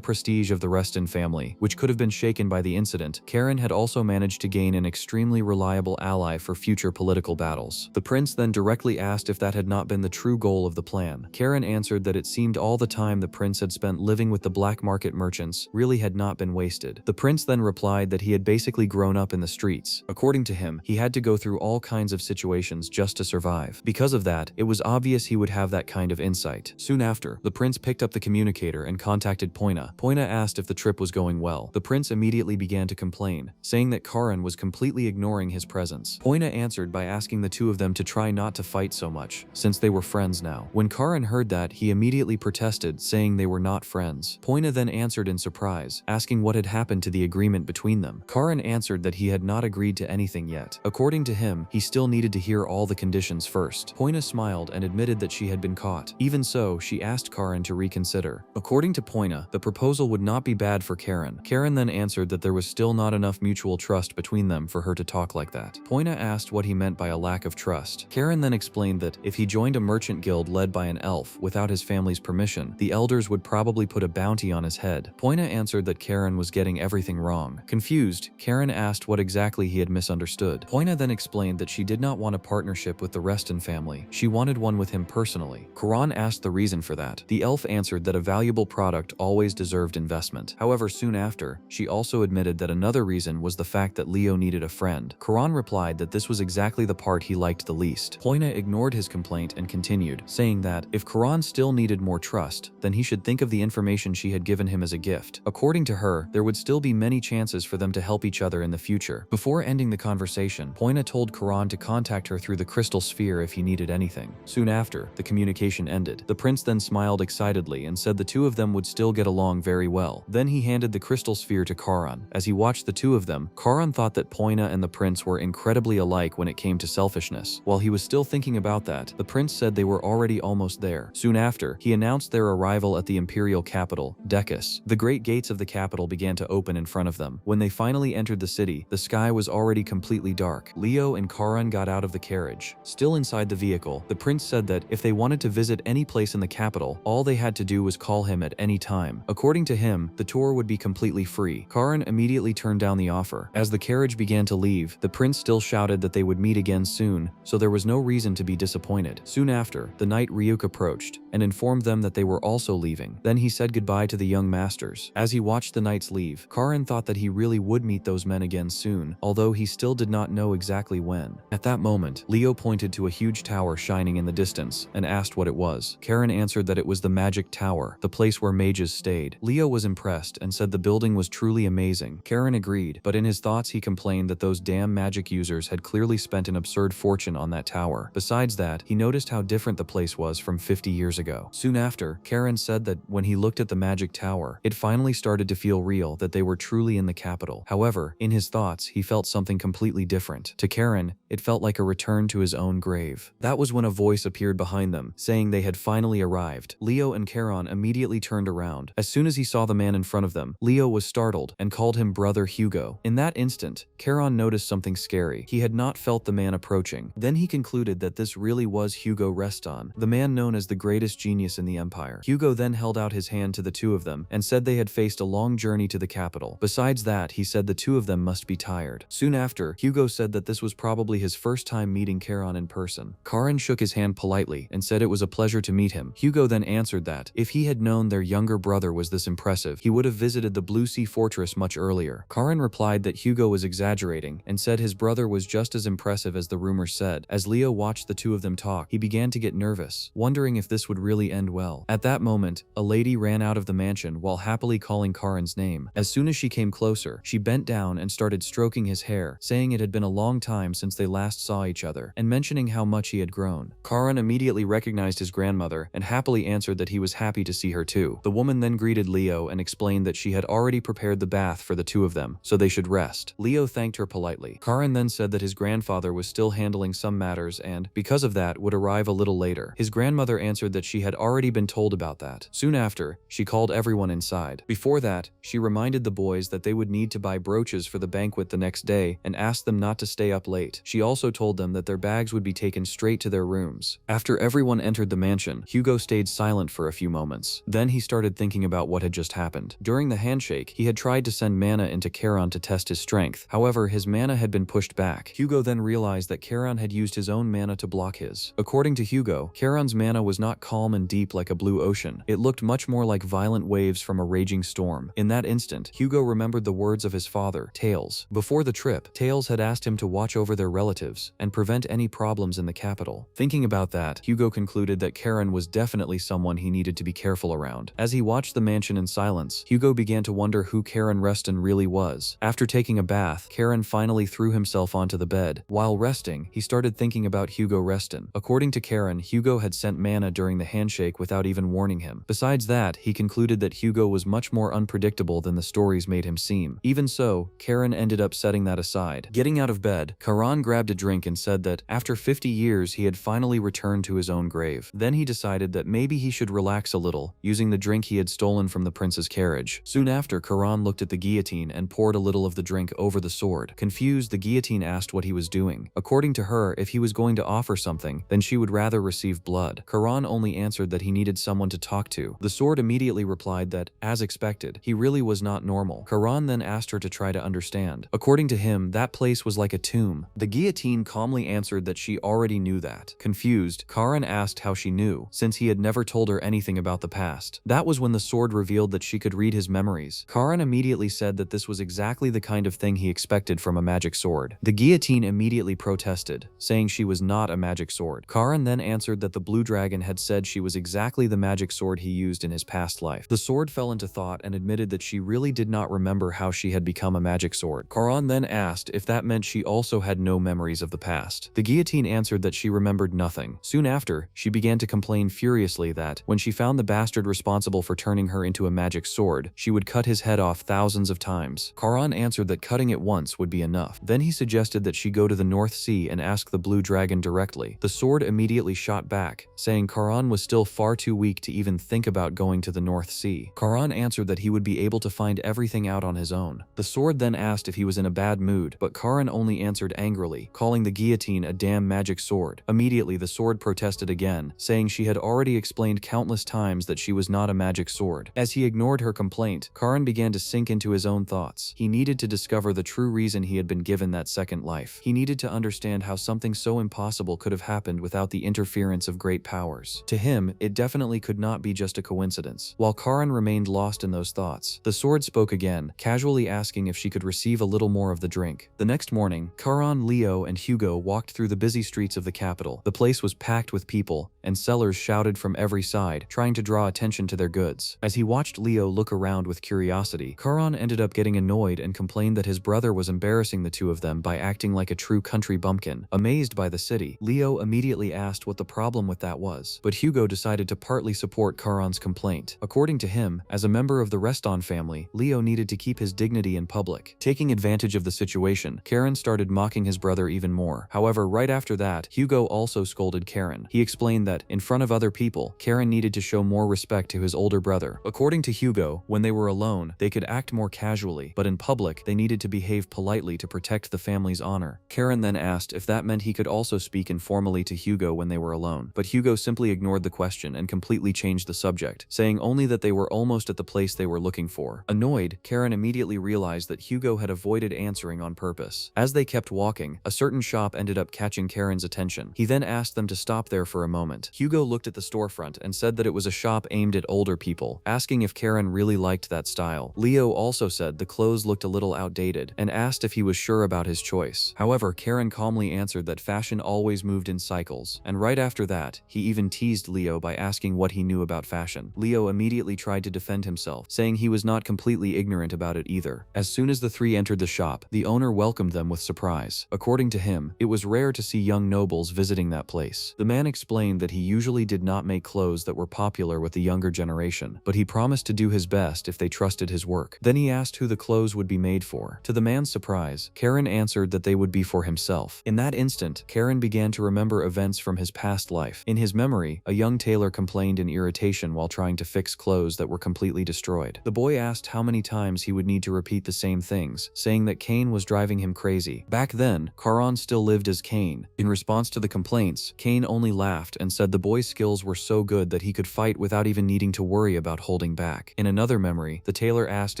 prestige of the Reston family, which could have been shaken by the incident, Karan had also managed to gain an extremely reliable ally for future political battles. The prince then directly asked if that had not been the true goal of the plan. Karan answered that it seemed all the time the prince had spent living with the black market merchants really had not been wasted. The prince then replied that he had basically grown up in the streets. According to him, he had to go through all kinds of situations just to survive. Because of that, it was obvious he would have that kind of insight. Soon after, the prince picked up the communicator and contacted Poina. Poina asked if the trip was going well. The prince immediately began to complain, saying that Karan was completely ignoring his presence. Poina answered by asking the two of them to try not to fight so much, since they were friends now. When Karan heard that, he immediately protested, saying they were not friends. Poina then answered in surprise, asking what had happened to the agreement between them. Karan answered that he had not agreed to anything yet. According to him, he still needed to hear all the conditions first. Poina smiled and admitted that she had been caught. Even so, she asked Karan to reconsider. According to Poina, the proposal would not be bad for Karan. Karan then answered that there was still not enough mutual trust between them for her to talk like that. Poina asked what he meant by a lack of trust. Karan then explained that if he joined a merchant guild led by an elf without his family's permission, the elders would probably put a bounty on his head. Poina answered that Karan was getting everything wrong. Confused, Karan asked what exactly he had misunderstood. Poina then explained that she did not want a partnership with the Reston family. She wanted one with him personally. Karan asked the reason for that. The elf answered that a valuable product always deserved investment. However, soon after, she also admitted that another reason was the fact that Leo needed a friend. Karan replied that this was exactly the part he liked the least. Poina ignored his complaint and continued, saying that if Karan still needed more trust, then he should think of the information she had given him as a gift. According to her, there would still be many chances for them to help each other in the future. Before ending the conversation, Poina told Karan to contact her through the crystal sphere if he needed anything. Soon after, the communication ended. The prince then smiled excitedly and said the two of them would still get along very well. Then he handed the crystal sphere to Karan. As he watched the two of them, Karan thought that Poina and the prince were incredibly alike when it came to selfishness. While he was still thinking about that, the prince said they were already almost there. Soon after, he announced their arrival at the imperial capital, Decus. The great gates of the capital began to open in front of them. When they finally entered the city, the sky was already completely dark. Leo and Karan got out of the carriage. Still inside the vehicle, the prince said that if they wanted to visit any place in the capital, all they had to do was call him at any time. According to him, the tour would be completely free. Karan immediately turned down the offer. As the carriage began to leave, the prince still shouted that they would meet again soon, so there was no reason to be disappointed. Soon after, the knight Ryuk approached and informed them that they were also leaving. Then he said goodbye to the young masters. As he watched the knights leave, Karan thought that he really would meet those men again soon, although he still did not know exactly when. At that moment, Leo pointed to a huge tower shining in the distance and asked what it was. Karan answered that it was the magic tower, the place where mages stayed. Leo was impressed and said the building was truly amazing. Karan agreed, but in his thoughts he complained that those damn magic users had clearly spent an absurd fortune on that tower. Besides that, he noticed how different the place was from 50 years ago. Soon after, Karan said that when he looked at the magic tower, it finally started to feel real that they were truly in the capital. However, in his thoughts, he felt something completely different. To Karen, it felt like a return to his own grave. That was when a voice appeared behind them, saying they had finally arrived. Leo and Karen immediately turned around. As soon as he saw the man in front of them, Leo was startled and called him Brother Hugo. In that instant, Karen noticed something scary. He had not felt the man approaching. Then he concluded that this really was Hugo Reston, the man known as the greatest genius in the empire. Hugo then held out his hand to the two of them and said they had faced a long journey to the capital. Besides that, he said the two of them must be tired. Soon after, Hugo said that this was probably his first time meeting Karen in person. Karen shook his hand politely and said it was a pleasure to meet him. Hugo then answered that if he had known their younger brother was this impressive, he would have visited the Blue Sea Fortress much earlier. Karen replied that Hugo was exaggerating and said his brother was just as impressive as the rumors said. As Leo watched the two of them talk, he began to get nervous, wondering if this would really end well. At that moment, a lady ran out of the mansion while happily calling Karen's name. As soon as she came closer, she bent down and started stroking his hair, saying it had been a long time since they last saw each other, and mentioning how much he had grown. Karen immediately recognized his grandmother and happily answered that he was happy to see her too. The woman then greeted Leo and explained that she had already prepared the bath for the two of them, so they should rest. Leo thanked her politely. Karen then said that his grandfather was still handling some matters and, because of that, would arrive a little later. His grandmother answered that she had already been told about that. Soon after, she called everyone inside. Before that, she reminded the boys that they would need to buy brooches for the banquet the next day and asked them not to stay up late. She also told them that their bags would be taken straight to their rooms. After everyone entered the mansion, Hugo stayed silent for a few moments. Then he started thinking about what had just happened. During the handshake, he had tried to send mana into Karen to test his strength. However, his mana had been pushed back. Hugo then realized that Karen had used his own mana to block his. According to Hugo, Karen's mana was not calm and deep like a blue ocean. It looked much more like violent waves from a raging storm. In that instant, Hugo remembered the words of his father, Tails. Before the trip, Tails had asked him to watch over their relatives and prevent any problems in the capital. Thinking about that, Hugo concluded that Karen was definitely someone he needed to be careful around. As he watched the mansion in silence, Hugo began to wonder who Karen Reston really was. After taking a bath, Karen finally threw himself onto the bed. While resting, he started thinking about Hugo Reston. According to Karen, Hugo had sent mana during the handshake without even warning him. Besides that, he concluded that Hugo was much more unpredictable than the stories made him seem. Even so, Karen ended up setting that aside. Getting out of bed, Karen grabbed a drink and said that after 50 years he had finally returned to his own grave. Then he decided that maybe he should relax a little, using the drink he had stolen from the prince's carriage. Soon after, Karen looked at the guillotine and poured a little of the drink over the sword. Confused, the guillotine asked what he was doing. According to her, if he was going to offer something, then she would rather receive blood. Karen only answered that he needed someone to talk to. The sword immediately replied that, as expected, he really was not normal. Karen then asked her to try to understand. According to him, that place was like a tomb. The guillotine calmly answered that she already knew that. Confused, Karen asked how she knew, since he had never told her anything about the past. That was when the sword revealed that she could read his memories. Karen immediately said that this was exactly the kind of thing he expected from a magic sword. The guillotine immediately protested, saying she was not a magic sword. Karen then answered that the blue dragon had said she was exactly the magic sword he used in his past life. The sword fell into thought and admitted that she really did not remember how she had become a magic sword. Karen then asked if that meant she also had no memories of the past. The guillotine answered that she remembered nothing. Soon after, she began to complain furiously that, when she found the bastard responsible for turning her into a magic sword, she would cut his head off thousands of times. Karen answered that cutting it once would be enough. Then he suggested that she go to the North Sea and ask the blue dragon directly. The sword immediately shot back, saying Karen was still far too weak to even think about going to the North Sea. Karen answered that he would be able to find everything out on his own. The sword then asked if he was in a bad mood, but Karen only answered angrily, calling the guillotine a damn magic sword. Immediately, the sword protested again, saying she had already explained countless times that she was not a magic sword. As he ignored her complaint, Karen began to sink into his own thoughts. He needed to discover the true reason he had been given that second life. He needed to understand how something so impossible could have happened without the interference of great powers. To him, it definitely could not be just a coincidence. While Karen remained lost in those thoughts, the sword spoke again, casually asking if she could receive a little more of the drink. The next morning, Karen, Leo, and Hugo walked through the busy streets of the capital. The place was packed with people, and sellers shouted from every side, trying to draw attention to their goods. As he watched Leo look around with curiosity, Karen ended up getting annoyed and complained that his brother was embarrassing the two of them by acting like a true country bumpkin. Amazed by the city, Leo immediately asked what the problem with that was, but Hugo decided to partly support Karen's complaint. According to him, as a member of the Reston family, family, Leo needed to keep his dignity in public. Taking advantage of the situation, Karen started mocking his brother even more. However, right after that, Hugo also scolded Karen. He explained that, in front of other people, Karen needed to show more respect to his older brother. According to Hugo, when they were alone, they could act more casually, but in public, they needed to behave politely to protect the family's honor. Karen then asked if that meant he could also speak informally to Hugo when they were alone, but Hugo simply ignored the question and completely changed the subject, saying only that they were almost at the place they were looking for. Annoyed, Karen immediately realized that Hugo had avoided answering on purpose. As they kept walking, a certain shop ended up catching Karen's attention. He then asked them to stop there for a moment. Hugo looked at the storefront and said that it was a shop aimed at older people, asking if Karen really liked that style. Leo also said the clothes looked a little outdated and asked if he was sure about his choice. However, Karen calmly answered that fashion always moved in cycles, and right after that, he even teased Leo by asking what he knew about fashion. Leo immediately tried to defend himself, saying he was not completely ignorant about it either. As soon as the three entered the shop, the owner welcomed them with surprise. According to him, it was rare to see young nobles visiting that place. The man explained that he usually did not make clothes that were popular with the younger generation, but he promised to do his best if they trusted his work. Then he asked who the clothes would be made for. To the man's surprise, Karen answered that they would be for himself. In that instant, Karen began to remember events from his past life. In his memory, a young tailor complained in irritation while trying to fix clothes that were completely destroyed. The boy asked how many times he would need to repeat the same things, saying that Cain was driving him crazy. Back then, Charon still lived as Cain. In response to the complaints, Cain only laughed and said the boy's skills were so good that he could fight without even needing to worry about holding back. In another memory, the tailor asked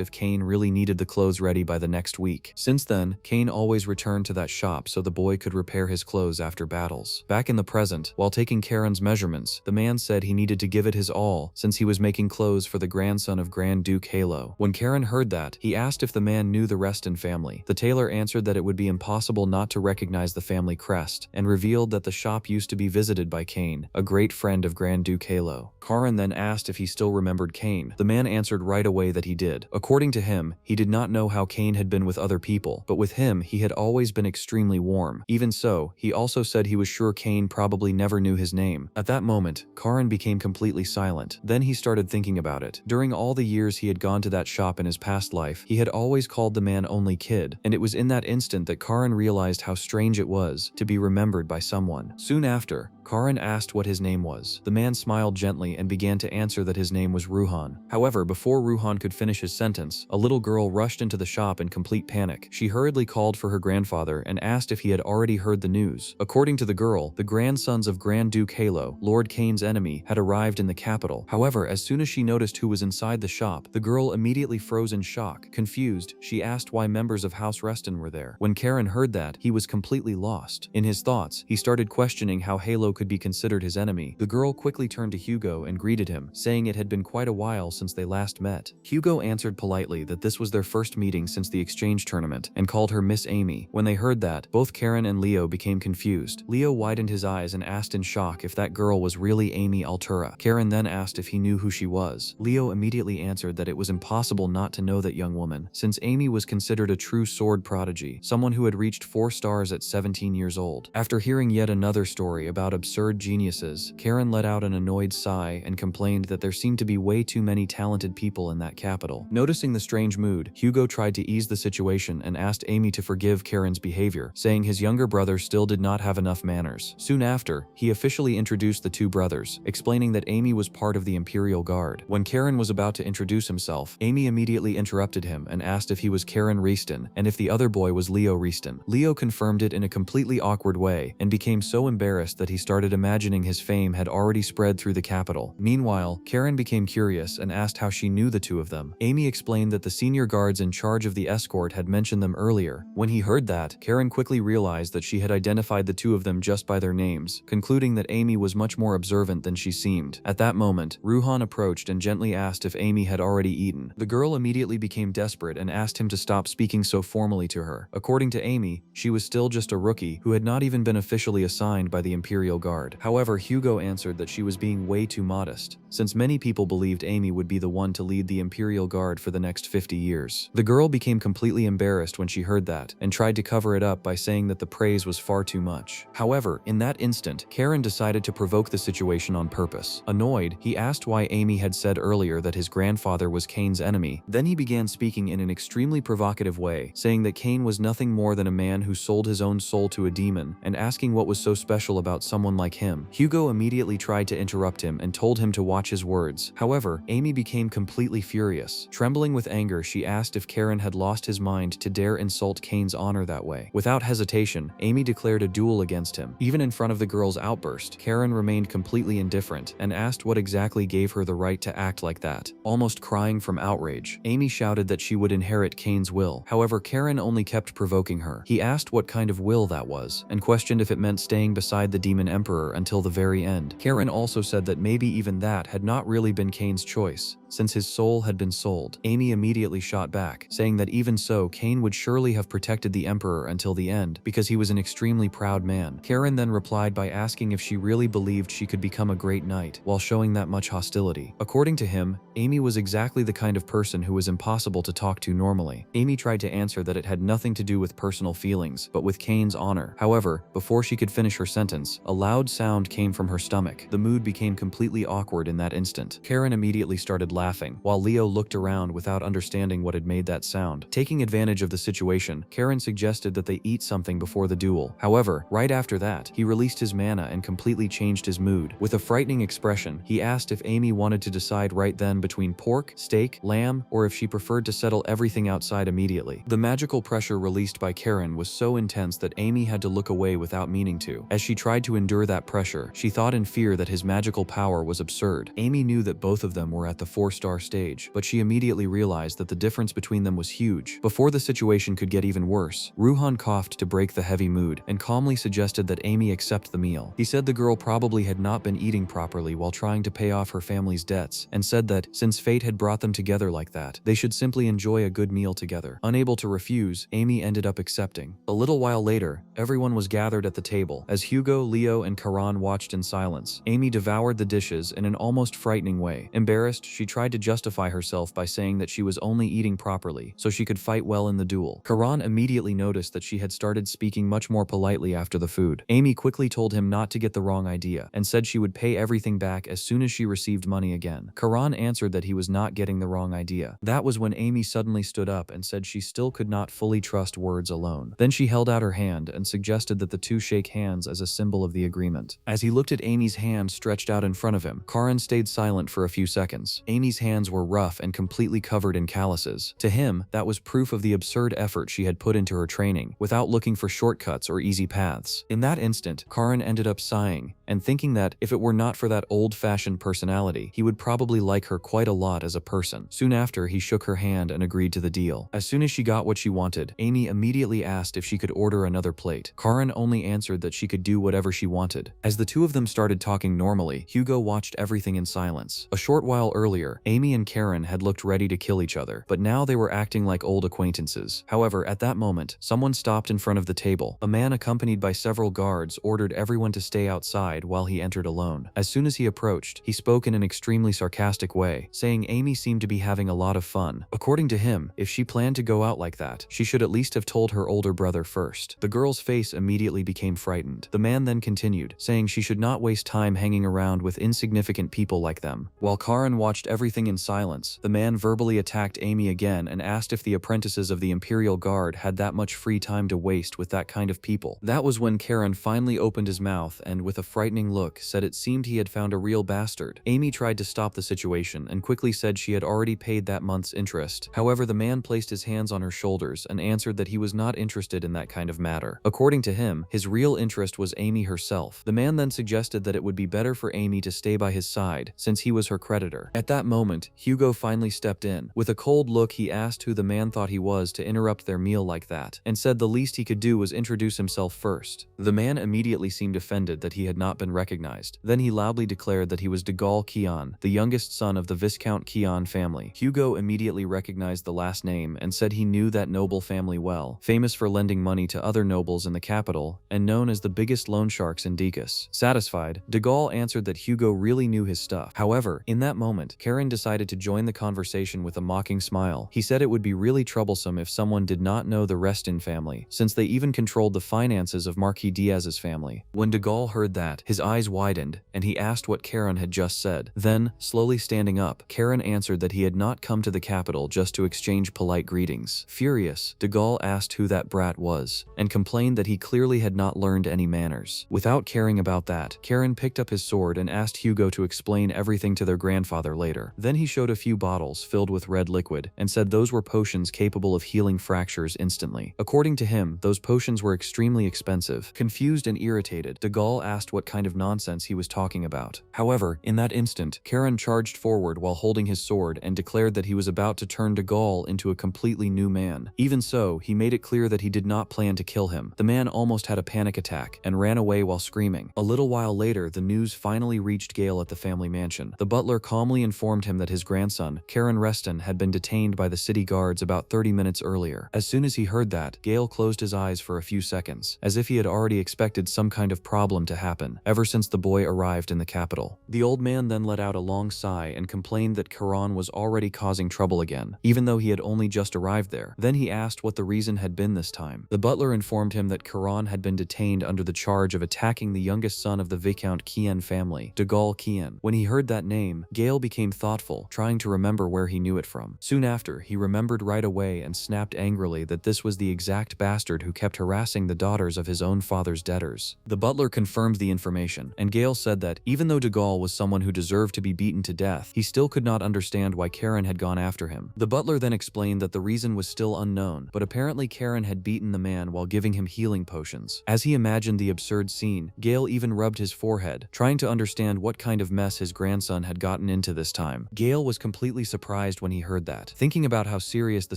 if Cain really needed the clothes ready by the next week. Since then, Cain always returned to that shop so the boy could repair his clothes after battles. Back in the present, while taking Karen's measurements, the man said he needed to give it his all since he was making clothes for the grandson of Grand Duke Yahello. When Karen heard that, he asked if the man knew the Reston family. The tailor answered that it would be impossible not to recognize the family crest, and revealed that the shop used to be visited by Cain, a great friend of Grand Duke Yahello. Karen then asked if he still remembered Cain. The man answered right away that he did. According to him, he did not know how Cain had been with other people, but with him, he had always been extremely warm. Even so, he also said he was sure Cain probably never knew his name. At that moment, Karen became completely silent. Then he started thinking about it. During all the years he had gone to that shop in his past life, he had always called the man only Kid, and it was in that instant that Karen realized how strange it was to be remembered by someone. Soon after, Karen asked what his name was. The man smiled gently and began to answer that his name was Ruhan. However, before Ruhan could finish his sentence, a little girl rushed into the shop in complete panic. She hurriedly called for her grandfather and asked if he had already heard the news. According to the girl, the grandsons of Grand Duke Yahello, Lord Cain's enemy, had arrived in the capital. However, as soon as she noticed who was inside the shop, the girl immediately froze in shock. Confused, she asked why members of House Reston were there. When Karen heard that, he was completely lost. In his thoughts, he started questioning how Yahello could be considered his enemy. The girl quickly turned to Hugo and greeted him, saying it had been quite a while since they last met. Hugo answered politely that this was their first meeting since the exchange tournament and called her Miss Amy. When they heard that, both Karen and Leo became confused. Leo widened his eyes and asked in shock if that girl was really Amy Altura. Karen then asked if he knew who she was. Leo immediately answered that it was impossible not to know that young woman, since Amy was considered a true sword prodigy, someone who had reached 4 stars at 17 years old. After hearing yet another story about absurd geniuses, Karen let out an annoyed sigh and complained that there seemed to be way too many talented people in that capital. Noticing the strange mood, Hugo tried to ease the situation and asked Amy to forgive Karen's behavior, saying his younger brother still did not have enough manners. Soon after, he officially introduced the two brothers, explaining that Amy was part of the Imperial Guard. When Karen was about to introduce himself, Amy immediately interrupted him and asked if he was Karen Reston and if the other boy was Leo Reston. Leo confirmed it in a completely awkward way and became so embarrassed that he started imagining his fame had already spread through the capital. Meanwhile, Karen became curious and asked how she knew the two of them. Amy explained that the senior guards in charge of the escort had mentioned them earlier. When he heard that, Karen quickly realized that she had identified the two of them just by their names, concluding that Amy was much more observant than she seemed. At that moment, Ruhan approached and gently asked if Amy had already eaten. The girl immediately became desperate and asked him to stop speaking so formally to her. According to Amy, she was still just a rookie who had not even been officially assigned by the Imperial Imperial Guard. However, Hugo answered that she was being way too modest, since many people believed Amy would be the one to lead the Imperial Guard for the next 50 years. The girl became completely embarrassed when she heard that, and tried to cover it up by saying that the praise was far too much. However, in that instant, Karen decided to provoke the situation on purpose. Annoyed, he asked why Amy had said earlier that his grandfather was Kane's enemy. Then he began speaking in an extremely provocative way, saying that Kane was nothing more than a man who sold his own soul to a demon, and asking what was so special about someone like him. Hugo immediately tried to interrupt him and told him to watch his words. However, Amy became completely furious. Trembling with anger, she asked if Karen had lost his mind to dare insult Kane's honor that way. Without hesitation, Amy declared a duel against him. Even in front of the girl's outburst, Karen remained completely indifferent and asked what exactly gave her the right to act like that. Almost crying from outrage, Amy shouted that she would inherit Kane's will. However, Karen only kept provoking her. He asked what kind of will that was, and questioned if it meant staying beside the Demon Emperor until the very end. Karen also said that maybe even that had not really been Kane's choice, since his soul had been sold. Amy immediately shot back, saying that even so, Kane would surely have protected the Emperor until the end, because he was an extremely proud man. Karen then replied by asking if she really believed she could become a great knight, while showing that much hostility. According to him, Amy was exactly the kind of person who was impossible to talk to normally. Amy tried to answer that it had nothing to do with personal feelings, but with Kane's honor. However, before she could finish her sentence, a loud sound came from her stomach. The mood became completely awkward in that instant. Karen immediately started laughing, while Leo looked around without understanding what had made that sound. Taking advantage of the situation, Karen suggested that they eat something before the duel. However, right after that, he released his mana and completely changed his mood. With a frightening expression, he asked if Amy wanted to decide right then between pork, steak, lamb, or if she preferred to settle everything outside immediately. The magical pressure released by Karen was so intense that Amy had to look away without meaning to. As she tried to endure that pressure, she thought in fear that his magical power was absurd. Amy knew that both of them were at the 4-star stage, but she immediately realized that the difference between them was huge. Before the situation could get even worse, Ruhan coughed to break the heavy mood and calmly suggested that Amy accept the meal. He said the girl probably had not been eating properly while trying to pay off her family's debts, and said that, since fate had brought them together like that, they should simply enjoy a good meal together. Unable to refuse, Amy ended up accepting. A little while later, everyone was gathered at the table. As Hugo, Leo, and Karan watched in silence, Amy devoured the dishes in an almost frightening way. Embarrassed, she tried to justify herself by saying that she was only eating properly so she could fight well in the duel. Karan immediately noticed that she had started speaking much more politely after the food. Amy quickly told him not to get the wrong idea, and said she would pay everything back as soon as she received money again. Karan answered that he was not getting the wrong idea. That was when Amy suddenly stood up and said she still could not fully trust words alone. Then she held out her hand and suggested that the two shake hands as a symbol of the agreement. As he looked at Amy's hand stretched out in front of him, Karan stayed silent for a few seconds. Amy's hands were rough and completely covered in calluses. To him, that was proof of the absurd effort she had put into her training, without looking for shortcuts or easy paths. In that instant, Karan ended up sighing, and thinking that, if it were not for that old-fashioned personality, he would probably like her quite a lot as a person. Soon after, he shook her hand and agreed to the deal. As soon as she got what she wanted, Amy immediately asked if she could order another plate. Karan only answered that she could do whatever she wanted. As the two of them started talking normally, Hugo watched everything in silence. A short while earlier, Amy and Karen had looked ready to kill each other, but now they were acting like old acquaintances. However, at that moment, someone stopped in front of the table. A man accompanied by several guards ordered everyone to stay outside while he entered alone. As soon as he approached, he spoke in an extremely sarcastic way, saying Amy seemed to be having a lot of fun. According to him, if she planned to go out like that, she should at least have told her older brother first. The girl's face immediately became frightened. The man then continued, saying she should not waste time hanging around with insignificant people like them. While Karan watched everything in silence, the man verbally attacked Amy again and asked if the apprentices of the Imperial Guard had that much free time to waste with that kind of people. That was when Karan finally opened his mouth and, with a frightening look, said it seemed he had found a real bastard. Amy tried to stop the situation and quickly said she had already paid that month's interest. However, the man placed his hands on her shoulders and answered that he was not interested in that kind of matter. According to him, his real interest was Amy herself. The man then suggested that it would be better for Amy to stay by his side, since he was her creditor. At that moment, moment, Hugo finally stepped in. With a cold look, he asked who the man thought he was to interrupt their meal like that, and said the least he could do was introduce himself first. The man immediately seemed offended that he had not been recognized. Then he loudly declared that he was Degol Kian, the youngest son of the Viscount Kian family. Hugo immediately recognized the last name and said he knew that noble family well, famous for lending money to other nobles in the capital, and known as the biggest loan sharks in Dekas. Satisfied, Degol answered that Hugo really knew his stuff. However, in that moment, Karen decided to join the conversation with a mocking smile. He said it would be really troublesome if someone did not know the Reston family, since they even controlled the finances of Marquis Diaz's family. When Degol heard that, his eyes widened, and he asked what Karen had just said. Then, slowly standing up, Karen answered that he had not come to the capital just to exchange polite greetings. Furious, Degol asked who that brat was, and complained that he clearly had not learned any manners. Without caring about that, Karen picked up his sword and asked Hugo to explain everything to their grandfather later. Then he showed a few bottles filled with red liquid, and said those were potions capable of healing fractures instantly. According to him, those potions were extremely expensive. Confused and irritated, Degol asked what kind of nonsense he was talking about. However, in that instant, Karen charged forward while holding his sword and declared that he was about to turn Degol into a completely new man. Even so, he made it clear that he did not plan to kill him. The man almost had a panic attack and ran away while screaming. A little while later, the news finally reached Gale at the family mansion. The butler calmly informed him that his grandson, Karen Reston, had been detained by the city guards about 30 minutes earlier. As soon as he heard that, Gale closed his eyes for a few seconds, as if he had already expected some kind of problem to happen, ever since the boy arrived in the capital. The old man then let out a long sigh and complained that Karan was already causing trouble again, even though he had only just arrived there. Then he asked what the reason had been this time. The butler informed him that Karan had been detained under the charge of attacking the youngest son of the Viscount Kian family, Degol Kian. When he heard that name, Gale became thoughtful, trying to remember where he knew it from. Soon after, he remembered right away and snapped angrily that this was the exact bastard who kept harassing the daughters of his own father's debtors. The butler confirmed the information, and Gale said that, even though Degol was someone who deserved to be beaten to death, he still could not understand why Karen had gone after him. The butler then explained that the reason was still unknown, but apparently Karen had beaten the man while giving him healing potions. As he imagined the absurd scene, Gale even rubbed his forehead, trying to understand what kind of mess his grandson had gotten into this time. Gale was completely surprised when he heard that. Thinking about how serious the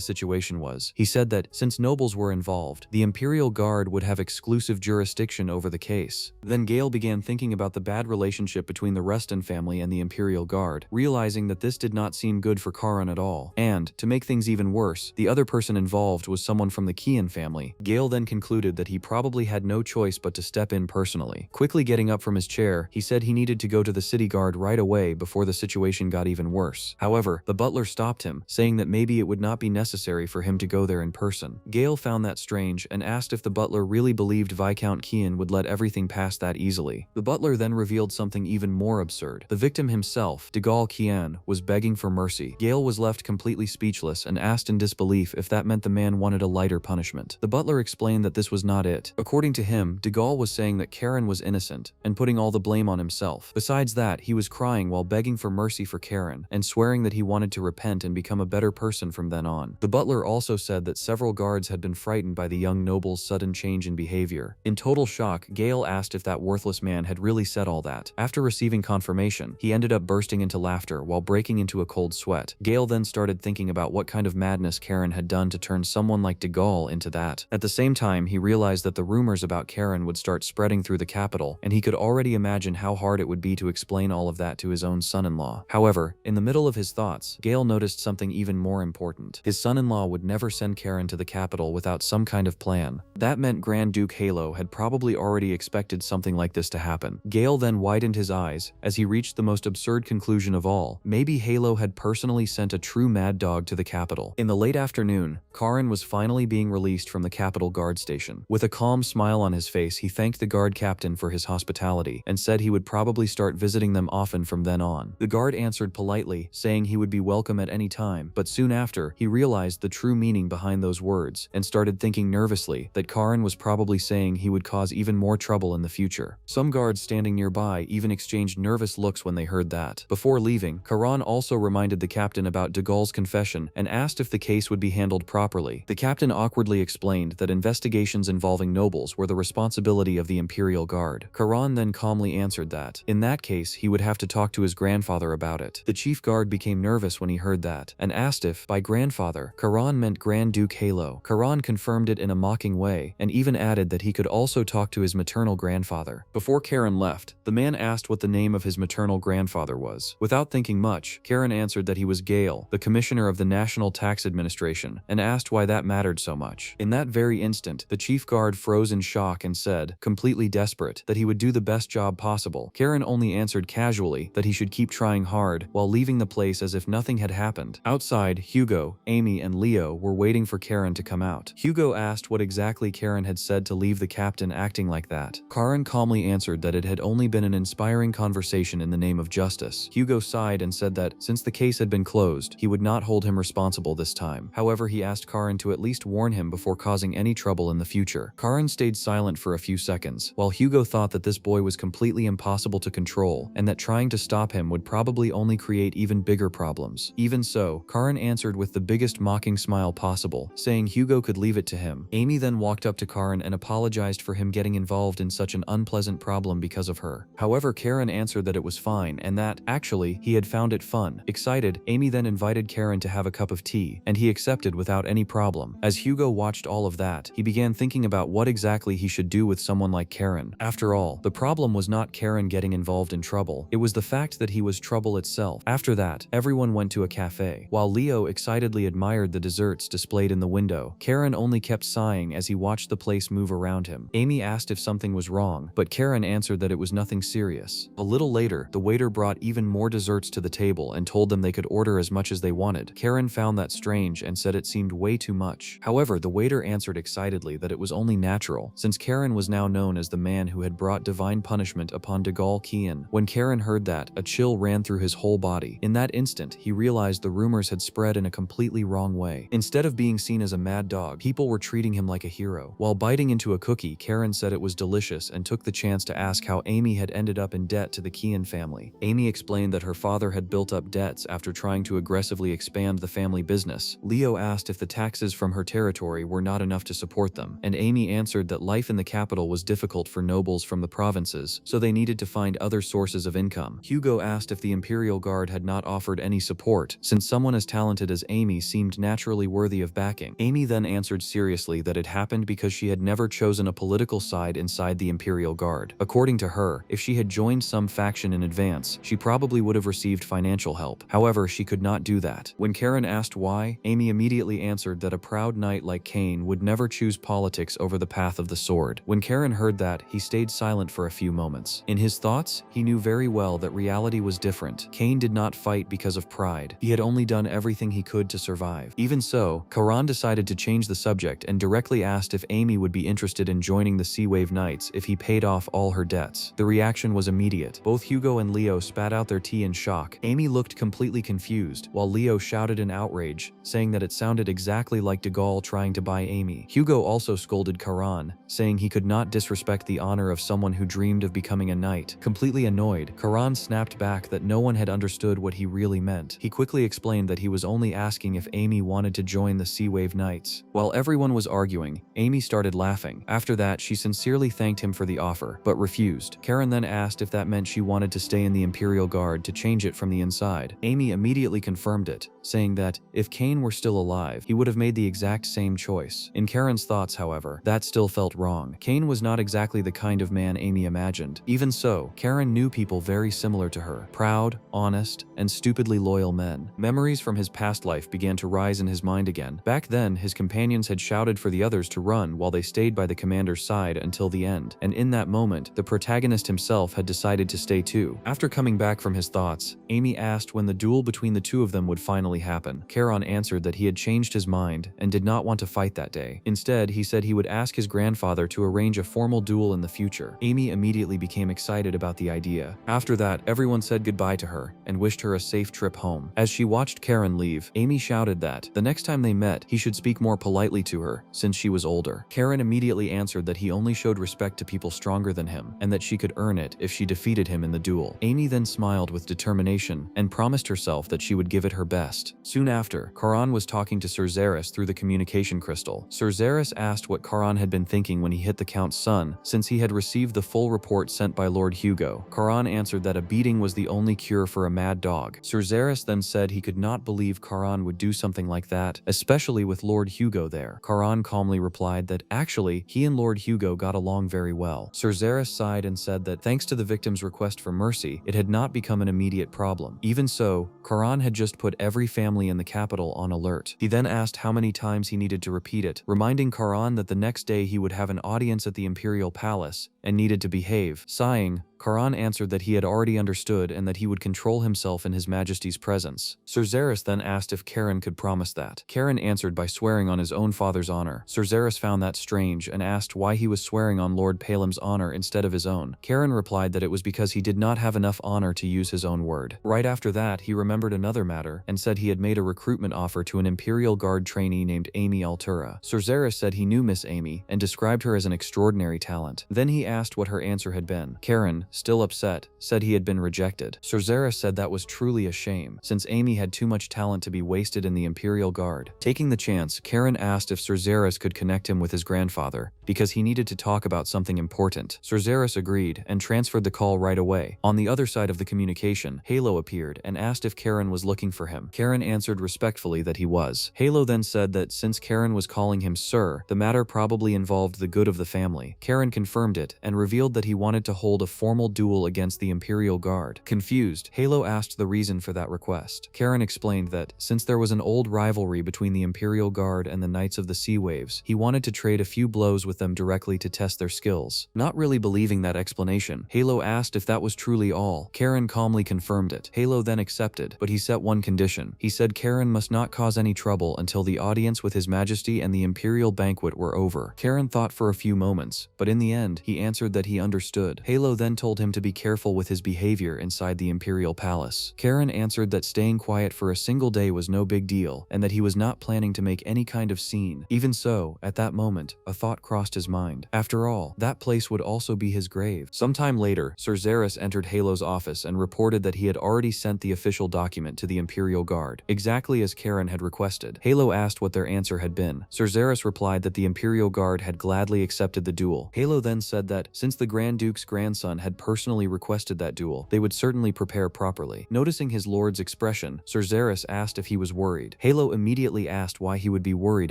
situation was, he said that, since nobles were involved, the Imperial Guard would have exclusive jurisdiction over the case. Then Gale began thinking about the bad relationship between the Reston family and the Imperial Guard, realizing that this did not seem good for Karan at all. And, to make things even worse, the other person involved was someone from the Kian family. Gale then concluded that he probably had no choice but to step in personally. Quickly getting up from his chair, he said he needed to go to the city guard right away before the situation got even worse. However, the butler stopped him, saying that maybe it would not be necessary for him to go there in person. Gale found that strange and asked if the butler really believed Viscount Kian would let everything pass that easily. The butler then revealed something even more absurd. The victim himself, Degol Kian, was begging for mercy. Gale was left completely speechless and asked in disbelief if that meant the man wanted a lighter punishment. The butler explained that this was not it. According to him, Degol was saying that Karen was innocent and putting all the blame on himself. Besides that, he was crying while begging for mercy for Karen and swearing that he wanted to repent and become a better person from then on. The butler also said that several guards had been frightened by the young noble's sudden change in behavior. In total shock, Gale asked if that worthless man had really said all that. After receiving confirmation, he ended up bursting into laughter while breaking into a cold sweat. Gale then started thinking about what kind of madness Karen had done to turn someone like Degol into that. At the same time, he realized that the rumors about Karen would start spreading through the capital, and he could already imagine how hard it would be to explain all of that to his own son-in-law. However, in the middle of his thoughts, Gale noticed something even more important. His son-in-law would never send Karen to the capital without some kind of plan. That meant Grand Duke Yahello had probably already expected something like this to happen. Gale then widened his eyes as he reached the most absurd conclusion of all. Maybe Yahello had personally sent a true mad dog to the capital. In the late afternoon, Karen was finally being released from the capital guard station. With a calm smile on his face, he thanked the guard captain for his hospitality and said he would probably start visiting them often from then on. The guard answered politely, saying he would be welcome at any time, but soon after, he realized the true meaning behind those words and started thinking nervously that Karen was probably saying he would cause even more trouble in the future. Some guards standing nearby even exchanged nervous looks when they heard that. Before leaving, Karan also reminded the captain about Degol's confession and asked if the case would be handled properly. The captain awkwardly explained that investigations involving nobles were the responsibility of the Imperial Guard. Karan then calmly answered that, in that case, he would have to talk to his grandfather about it. what? The chief guard became nervous when he heard that, and asked if, by grandfather, Karan meant Grand Duke Yahello. Karan confirmed it in a mocking way, and even added that he could also talk to his maternal grandfather. Before Karen left, the man asked what the name of his maternal grandfather was. Without thinking much, Karen answered that he was Gale, the commissioner of the National Tax Administration, and asked why that mattered so much. In that very instant, the chief guard froze in shock and said, completely desperate, that he would do the best job possible. Karen only answered casually that he should keep trying hard, while leaving the place as if nothing had happened. Outside, Hugo, Amy, and Leo were waiting for Karen to come out. Hugo asked what exactly Karen had said to leave the captain acting like that. Karen calmly answered that it had only been an inspiring conversation in the name of justice. Hugo sighed and said that, since the case had been closed, he would not hold him responsible this time. However, he asked Karen to at least warn him before causing any trouble in the future. Karen stayed silent for a few seconds, while Hugo thought that this boy was completely impossible to control, and that trying to stop him would probably only create even bigger problems. Even so, Karen answered with the biggest mocking smile possible, saying Hugo could leave it to him. Amy then walked up to Karen and apologized for him getting involved in such an unpleasant problem because of her. However, Karen answered that it was fine and that, actually, he had found it fun. Excited, Amy then invited Karen to have a cup of tea, and he accepted without any problem. As Hugo watched all of that, he began thinking about what exactly he should do with someone like Karen. After all, the problem was not Karen getting involved in trouble, it was the fact that he was trouble itself. After that, everyone went to a cafe. While Leo excitedly admired the desserts displayed in the window, Karen only kept sighing as he watched the place move around him. Amy asked if something was wrong, but Karen answered that it was nothing serious. A little later, the waiter brought even more desserts to the table and told them they could order as much as they wanted. Karen found that strange and said it seemed way too much. However, the waiter answered excitedly that it was only natural, since Karen was now known as the man who had brought divine punishment upon Degal Kian. When Karen heard that, a chill ran through his whole body. In that instant, he realized the rumors had spread in a completely wrong way. Instead of being seen as a mad dog, people were treating him like a hero. While biting into a cookie, Karen said it was delicious and took the chance to ask how Amy had ended up in debt to the Kian family. Amy explained that her father had built up debts after trying to aggressively expand the family business. Leo asked if the taxes from her territory were not enough to support them, and Amy answered that life in the capital was difficult for nobles from the provinces, so they needed to find other sources of income. Hugo asked if the Imperial Guard had not offered any support, since someone as talented as Amy seemed naturally worthy of backing. Amy then answered seriously that it happened because she had never chosen a political side inside the Imperial Guard. According to her, if she had joined some faction in advance, she probably would have received financial help. However, she could not do that. When Karen asked why, Amy immediately answered that a proud knight like Cain would never choose politics over the path of the sword. When Karen heard that, he stayed silent for a few moments. In his thoughts, he knew very well that reality was different. Cain did not fight because of pride. He had only done everything he could to survive. Even so, Karan decided to change the subject and directly asked if Amy would be interested in joining the Sea Wave Knights if he paid off all her debts. The reaction was immediate. Both Hugo and Leo spat out their tea in shock. Amy looked completely confused, while Leo shouted in outrage, saying that it sounded exactly like Degal trying to buy Amy. Hugo also scolded Karan, saying he could not disrespect the honor of someone who dreamed of becoming a knight. Completely annoyed, Karan snapped back that no one had understood what he really meant. He quickly explained that he was only asking if Amy wanted to join the Sea Wave Knights. While everyone was arguing, Amy started laughing. After that, she sincerely thanked him for the offer, but refused. Karen then asked if that meant she wanted to stay in the Imperial Guard to change it from the inside. Amy immediately confirmed it, saying that, if Cain were still alive, he would have made the exact same choice. In Karen's thoughts, however, that still felt wrong. Cain was not exactly the kind of man Amy imagined. Even so, Karen knew people very similar to her. Proud, honest, and stupidly loyal men. Memories from his past life began to rise in his mind again. Back then, his companions had shouted for the others to run while they stayed by the commander's side until the end, and in that moment, the protagonist himself had decided to stay too. After coming back from his thoughts, Amy asked when the duel between the two of them would finally happen. Karen answered that he had changed his mind and did not want to fight that day. Instead, he said he would ask his grandfather to arrange a formal duel in the future. Amy immediately became excited about the idea. After that, everyone said goodbye to her and wished her a safe trip home. As she watched Karen leave, Amy shouted that, the next time they met, he should speak more politely to her, since she was older. Karen immediately answered that he only showed respect to people stronger than him, and that she could earn it if she defeated him in the duel. Amy then smiled with determination and promised herself that she would give it her best. Soon after, Karan was talking to Sir Xeris through the communication crystal. Sir Xeris asked what Karan had been thinking when he hit the Count's son, since he had received the full report sent by Lord Hugo. Karan answered that a beating was the only cure for a mad dog. Cerzeris then said he could not believe Karan would do something like that, especially with Lord Hugo there. Karan calmly replied that actually, he and Lord Hugo got along very well. Cerzeris sighed and said that thanks to the victim's request for mercy, it had not become an immediate problem. Even so, Karan had just put every family in the capital on alert. He then asked how many times he needed to repeat it, reminding Karan that the next day he would have an audience at the Imperial Palace and needed to behave. Sighing, Karan answered that he had already understood and that he would control himself in His Majesty's presence. Cerzeris then asked if Karan could promise that. Karan answered by swearing on his own father's honor. Cerzeris found that strange and asked why he was swearing on Lord Palem's honor instead of his own. Karan replied that it was because he did not have enough honor to use his own word. Right after that, he remembered another matter and said he had made a recruitment offer to an Imperial Guard trainee named Amy Altura. Cerzeris said he knew Miss Amy and described her as an extraordinary talent. Then he asked what her answer had been. Karan, still upset, said he had been rejected. Cerzeris said that was truly a shame, since Amy had too much talent to be wasted in the Imperial Guard. Taking the chance, Karan asked if Cerzeris could connect him with his grandfather, because he needed to talk about something important. Cerzeris agreed and transferred the call right away. On the other side of the communication, Yahello appeared and asked if Karan was looking for him. Karan answered respectfully that he was. Yahello then said that since Karan was calling him sir, the matter probably involved the good of the family. Karan confirmed it and revealed that he wanted to hold a formal duel against the Imperial Guard. Confused, Yahello asked the reason for that request. Karan explained that, since there was an old rivalry between the Imperial Guard and the Knights of the Sea Waves, he wanted to trade a few blows with them directly to test their skills. Not really believing that explanation, Yahello asked if that was truly all. Karan calmly confirmed it. Yahello then accepted, but he set one condition. He said Karan must not cause any trouble until the audience with His Majesty and the Imperial banquet were over. Karan thought for a few moments, but in the end, he answered that he understood. Yahello then told him to be careful with his behavior inside the Imperial Palace. Karan answered that staying quiet for a single day was no big deal, and that he was not planning to make any kind of scene. Even so, at that moment, a thought crossed his mind. After all, that place would also be his grave. Sometime later, Cerzeris entered Yahello's office and reported that he had already sent the official document to the Imperial Guard, exactly as Karan had requested. Yahello asked what their answer had been. Cerzeris replied that the Imperial Guard had gladly accepted the duel. Yahello then said that, since the Grand Duke's grandson had personally requested that duel, they would certainly prepare properly. Noticing his lord's expression, Cerzeris asked if he was worried. Yahello immediately asked why he would be worried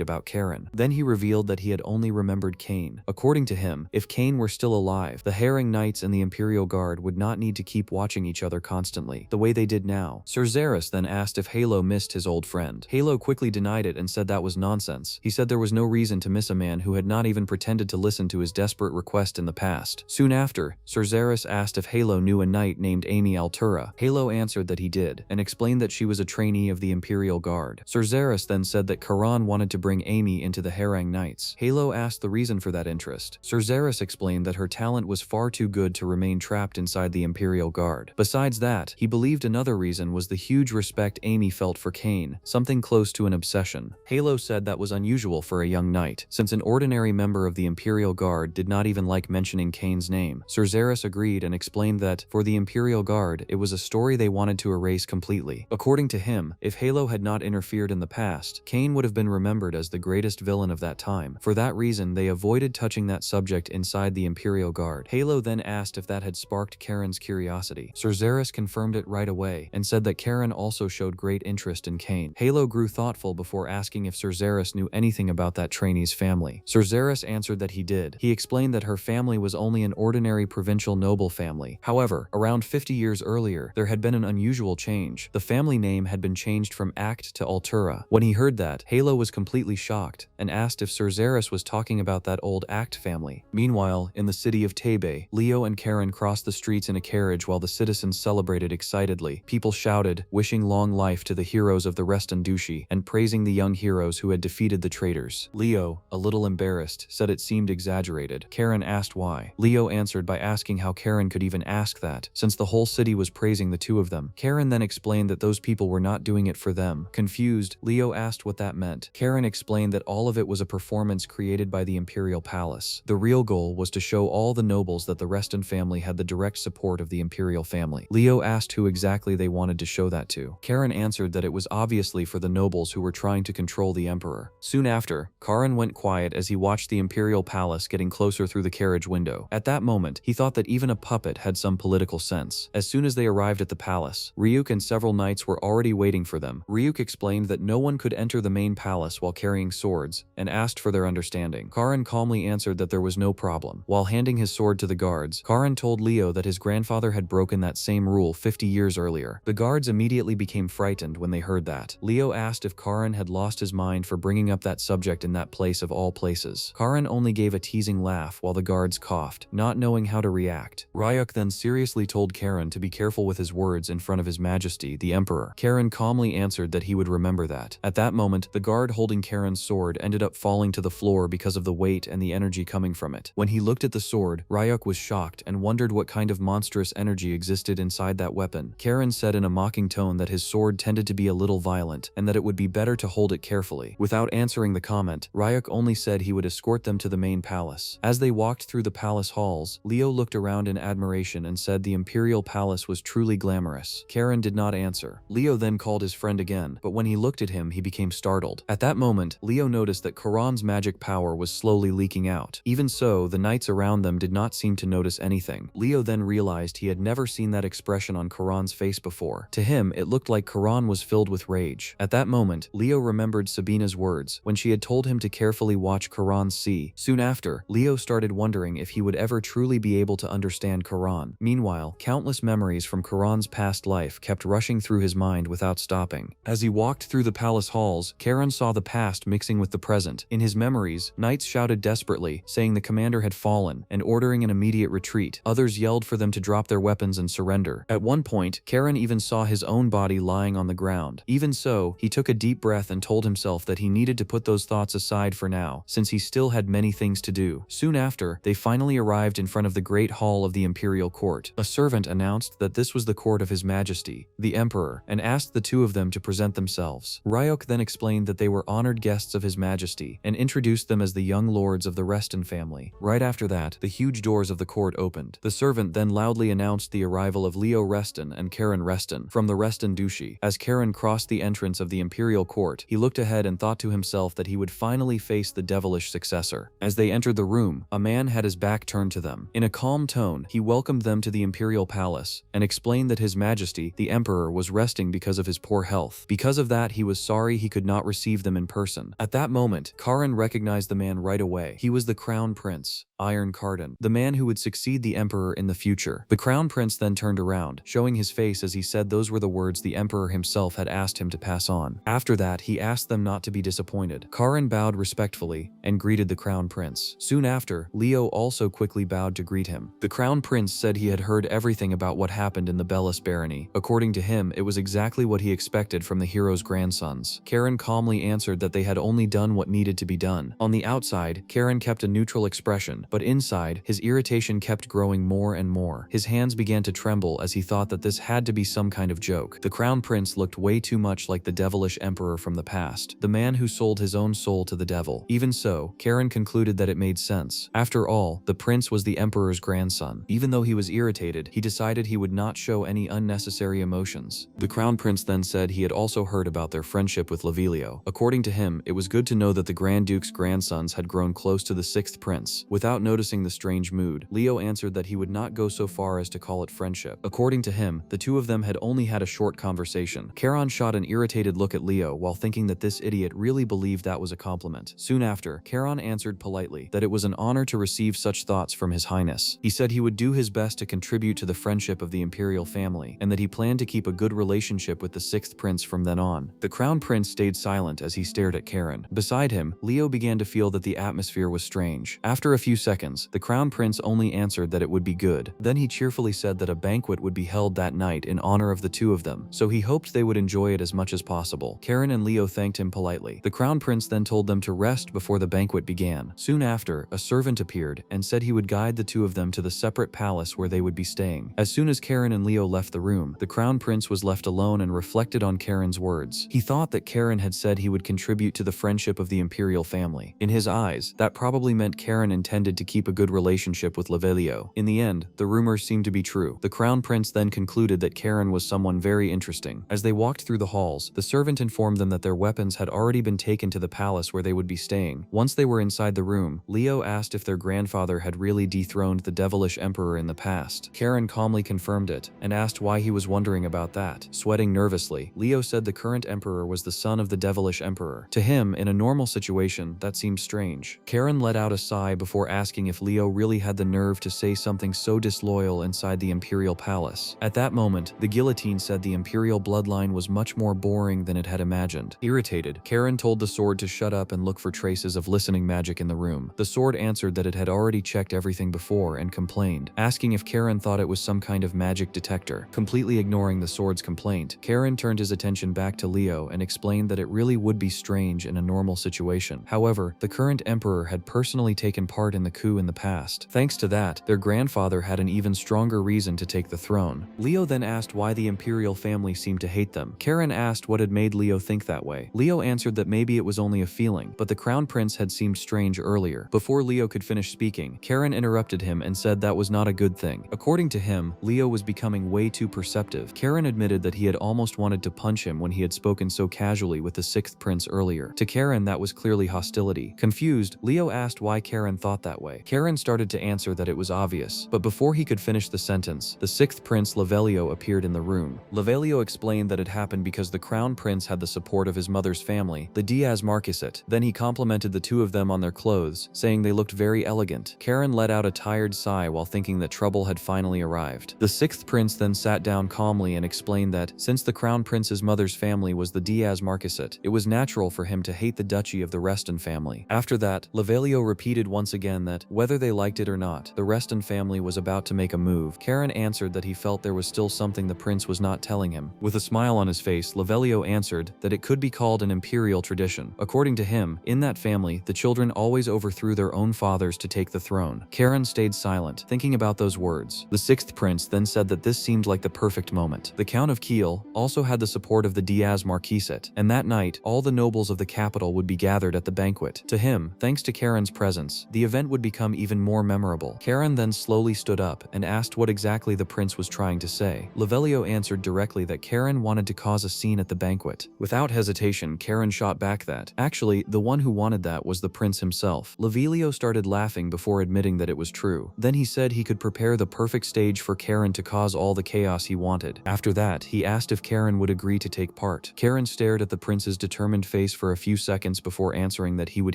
about Karan. Then he revealed that he had only remembered Kane. According to him, if Kane were still alive, the Herring Knights and the Imperial Guard would not need to keep watching each other constantly, the way they did now. Cerzeris then asked if Yahello missed his old friend. Yahello quickly denied it and said that was nonsense. He said there was no reason to miss a man who had not even pretended to listen to his desperate request in the past. Soon after, Cerzeris asked if Yahello knew a knight named Amy Altura. Yahello answered that he did, and explained that she was a trainee of the Imperial Guard. Cerzeris then said that Karan wanted to bring Amy into the Herring Knights. Yahello asked the reason for that interest. Cerzeris explained that her talent was far too good to remain trapped inside the Imperial Guard. Besides that, he believed another reason was the huge respect Amy felt for Kane, something close to an obsession. Yahello said that was unusual for a young knight, since an ordinary member of the Imperial Guard did not even like mentioning Kane's name. Cerzeris agreed and explained that, for the Imperial Guard, it was a story they wanted to erase completely. According to him, if Yahello had not interfered in the past, Kane would have been remembered as the greatest villain of that time. For that reason, they avoided touching that subject inside the Imperial Guard. Yahello then asked if that had sparked Karen's curiosity. Cerzeris confirmed it right away and said that Karen also showed great interest in Kane. Yahello grew thoughtful before asking if Cerzeris knew anything about that trainee's family. Cerzeris answered that he did. He explained that her family was only an ordinary provincial noble family. However, around 50 years earlier, there had been an unusual change. The family name had been changed from Act to Altura. When he heard that, Yahello was completely shocked and asked if Cerzeris was talking about that old Act family. Meanwhile, in the city of Tebe, Leo and Karen crossed the streets in a carriage while the citizens celebrated excitedly. People shouted, wishing long life to the heroes of the Restandushi and praising the young heroes who had defeated the traitors. Leo, a little embarrassed, said it seemed exaggerated. Karen asked why. Leo answered by asking how Karen could even ask that, since the whole city was praising the two of them. Karen then explained that those people were not doing it for them. Confused, Leo asked what that meant. Karen explained that all of it was a performance created by the Imperial Palace. The real goal was to show all the nobles that the Reston family had the direct support of the Imperial family. Leo asked who exactly they wanted to show that to. Karen answered that it was obviously for the nobles who were trying to control the emperor. Soon after, Karan went quiet as he watched the Imperial Palace getting closer through the carriage window. At that moment, he thought that even a puppet had some political sense. As soon as they arrived at the palace, Ryuk and several knights were already waiting for them. Ryuk explained that no one could enter the main palace while carrying swords, and asked for their understanding. Karan calmly answered that there was no problem. While handing his sword to the guards, Karan told Leo that his grandfather had broken that same rule 50 years earlier. The guards immediately became frightened when they heard that. Leo asked if Karan had lost his mind for bringing up that subject in that place of all places. Karan only gave a teasing laugh while the guards coughed, not knowing how to react. Ryuk then seriously told Karan to be careful with his words in front of His Majesty, the Emperor. Karan calmly answered that he would remember that. At that moment, the guard holding Karan's sword ended up falling to the floor because of the weight and the energy coming from it. When he looked at the sword, Ryuk was shocked and wondered what kind of monstrous energy existed inside that weapon. Karan said in a mocking tone that his sword tended to be a little violent, and that it would be better to hold it carefully. Without answering the comment, Ryuk only said he would escort them to the main palace. As they walked through the palace halls, Leo looked around in admiration and said the imperial palace was truly glamorous. Karan did not answer. Leo then called his friend again, but when he looked at him, he became startled. At that moment, Leo noticed that Karan's magic power was slowly leaking out. Even so, the knights around them did not seem to notice anything. Leo then realized he had never seen that expression on Karan's face before. To him, it looked like Karan was filled with rage. At that moment, Leo remembered Sabina's words when she had told him to carefully watch Karan see. Soon after, Leo started wondering if he would ever truly be able to understand Karan. Meanwhile, countless memories from Karan's past life kept rushing through his mind without stopping. As he walked through the palace halls, Karan saw the past mixing with the present. In his memories, knights shouted desperately, saying the commander had fallen and ordering an immediate retreat. Others yelled for them to drop their weapons and surrender. At one point, Karan even saw his own body lying on the ground. Even so, he took a deep breath and told himself that he needed to put those thoughts aside for now, since he still had many things to do. Soon after, they finally arrived in front of the great hall of the imperial court. A servant announced that this was the court of His Majesty, the Emperor, and asked the two of them to present themselves. Ryuk then explained that they were honored guests of His Majesty and introduced them as the young lords of the Reston family. Right after that, the huge doors of the court opened. The servant then loudly announced the arrival of Leo Reston and Karan Reston from the Reston Duchy. As Karan crossed the entrance of the imperial court, he looked ahead and thought to himself that he would finally face the devilish successor. As they entered the room, a man had his back turned to them. In a calm tone, he welcomed them to the imperial palace and explained that His Majesty, the Emperor, was resting because of his poor health. Because of that, he was sorry he could not receive them in person. At that moment, Karan recognized the man right away. He was the Crown Prince, Iron Carden, the man who would succeed the Emperor in the future. The Crown Prince then turned around, showing his face as he said those were the words the Emperor himself had asked him to pass on. After that, he asked them not to be disappointed. Karan bowed respectfully and greeted the Crown Prince. Soon after, Leo also quickly bowed to greet him. The Crown Prince said he had heard everything about what happened in the Bellis barony. According to him, it was exactly what he expected from the hero's grandsons. Karan calmly answered that they had only done what needed to be done. On the outside, Karan kept a neutral expression, but inside, his irritation kept growing more and more. His hands began to tremble as he thought that this had to be some kind of joke. The Crown Prince looked way too much like the devilish emperor from the past, the man who sold his own soul to the devil. Even so, Karan concluded that it made sense. After all, the prince was the emperor's grandson. Even though he was irritated, he decided he would not show any unnecessary emotions. The Crown Prince then said he had also heard about their friendship with Lavilio. According to him, it was good to know that the Grand Duke's grandsons had grown close to the sixth prince. Without noticing the strange mood, Leo answered that he would not go so far as to call it friendship. According to him, the two of them had only had a short conversation. Karan shot an irritated look at Leo while thinking that this idiot really believed that was a compliment. Soon after, Karan answered politely that it was an honor to receive such thoughts from His Highness. He said he would do his best to contribute to the friendship of the imperial family, and that he planned to keep a good relationship with the sixth prince from then on. The Crown Prince stayed silent as he stared at Karan. Beside him, Leo began to feel that the atmosphere was strange. After a few seconds, the Crown Prince only answered that it would be good. Then he cheerfully said that a banquet would be held that night in honor of the two of them, so he hoped they would enjoy it as much as possible. Karan and Leo thanked him politely. The Crown Prince then told them to rest before the banquet began. Soon after, a servant appeared and said he would guide the two of them to the separate palace where they would be staying. As soon as Karan and Leo left the room, the Crown Prince was left alone and reflected on Karan's words. He thought that Karan had said he would contribute to the friendship of the imperial family. In his eyes, that probably meant Karan intended wanted to keep a good relationship with Lavelio. In the end, the rumors seemed to be true. The crown prince then concluded that Karen was someone very interesting. As they walked through the halls, the servant informed them that their weapons had already been taken to the palace where they would be staying. Once they were inside the room, Leo asked if their grandfather had really dethroned the devilish emperor in the past. Karen calmly confirmed it, and asked why he was wondering about that. Sweating nervously, Leo said the current emperor was the son of the devilish emperor. To him, in a normal situation, that seemed strange. Karen let out a sigh before asking if Leo really had the nerve to say something so disloyal inside the imperial palace. At that moment, the guillotine said the imperial bloodline was much more boring than it had imagined. Irritated, Karen told the sword to shut up and look for traces of listening magic in the room. The sword answered that it had already checked everything before and complained, asking if Karen thought it was some kind of magic detector. Completely ignoring the sword's complaint, Karen turned his attention back to Leo and explained that it really would be strange in a normal situation. However, the current emperor had personally taken part in the coup in the past. Thanks to that, their grandfather had an even stronger reason to take the throne. Leo then asked why the imperial family seemed to hate them. Karen asked what had made Leo think that way. Leo answered that maybe it was only a feeling, but the crown prince had seemed strange earlier. Before Leo could finish speaking, Karen interrupted him and said that was not a good thing. According to him, Leo was becoming way too perceptive. Karen admitted that he had almost wanted to punch him when he had spoken so casually with the sixth prince earlier. To Karen, that was clearly hostility. Confused, Leo asked why Karen thought that way. Karen started to answer that it was obvious, but before he could finish the sentence, the sixth prince Lavelio appeared in the room. Lavelio explained that it happened because the crown prince had the support of his mother's family, the Diaz Marquisate. Then he complimented the two of them on their clothes, saying they looked very elegant. Karen let out a tired sigh while thinking that trouble had finally arrived. The sixth prince then sat down calmly and explained that, since the crown prince's mother's family was the Diaz Marquisate, it was natural for him to hate the duchy of the Reston family. After that, Lavelio repeated once again that, whether they liked it or not, the Reston family was about to make a move. Karen answered that he felt there was still something the prince was not telling him. With a smile on his face, Lavelio answered that it could be called an imperial tradition. According to him, in that family, the children always overthrew their own fathers to take the throne. Karen stayed silent, thinking about those words. The sixth prince then said that this seemed like the perfect moment. The Count of Kiel also had the support of the Diaz Marquisate, and that night, all the nobles of the capital would be gathered at the banquet. To him, thanks to Karen's presence, the event would become even more memorable. Karen then slowly stood up and asked what exactly the prince was trying to say. Lavelio answered directly that Karen wanted to cause a scene at the banquet. Without hesitation, Karen shot back that, actually, the one who wanted that was the prince himself. Lavelio started laughing before admitting that it was true. Then he said he could prepare the perfect stage for Karen to cause all the chaos he wanted. After that, he asked if Karen would agree to take part. Karen stared at the prince's determined face for a few seconds before answering that he would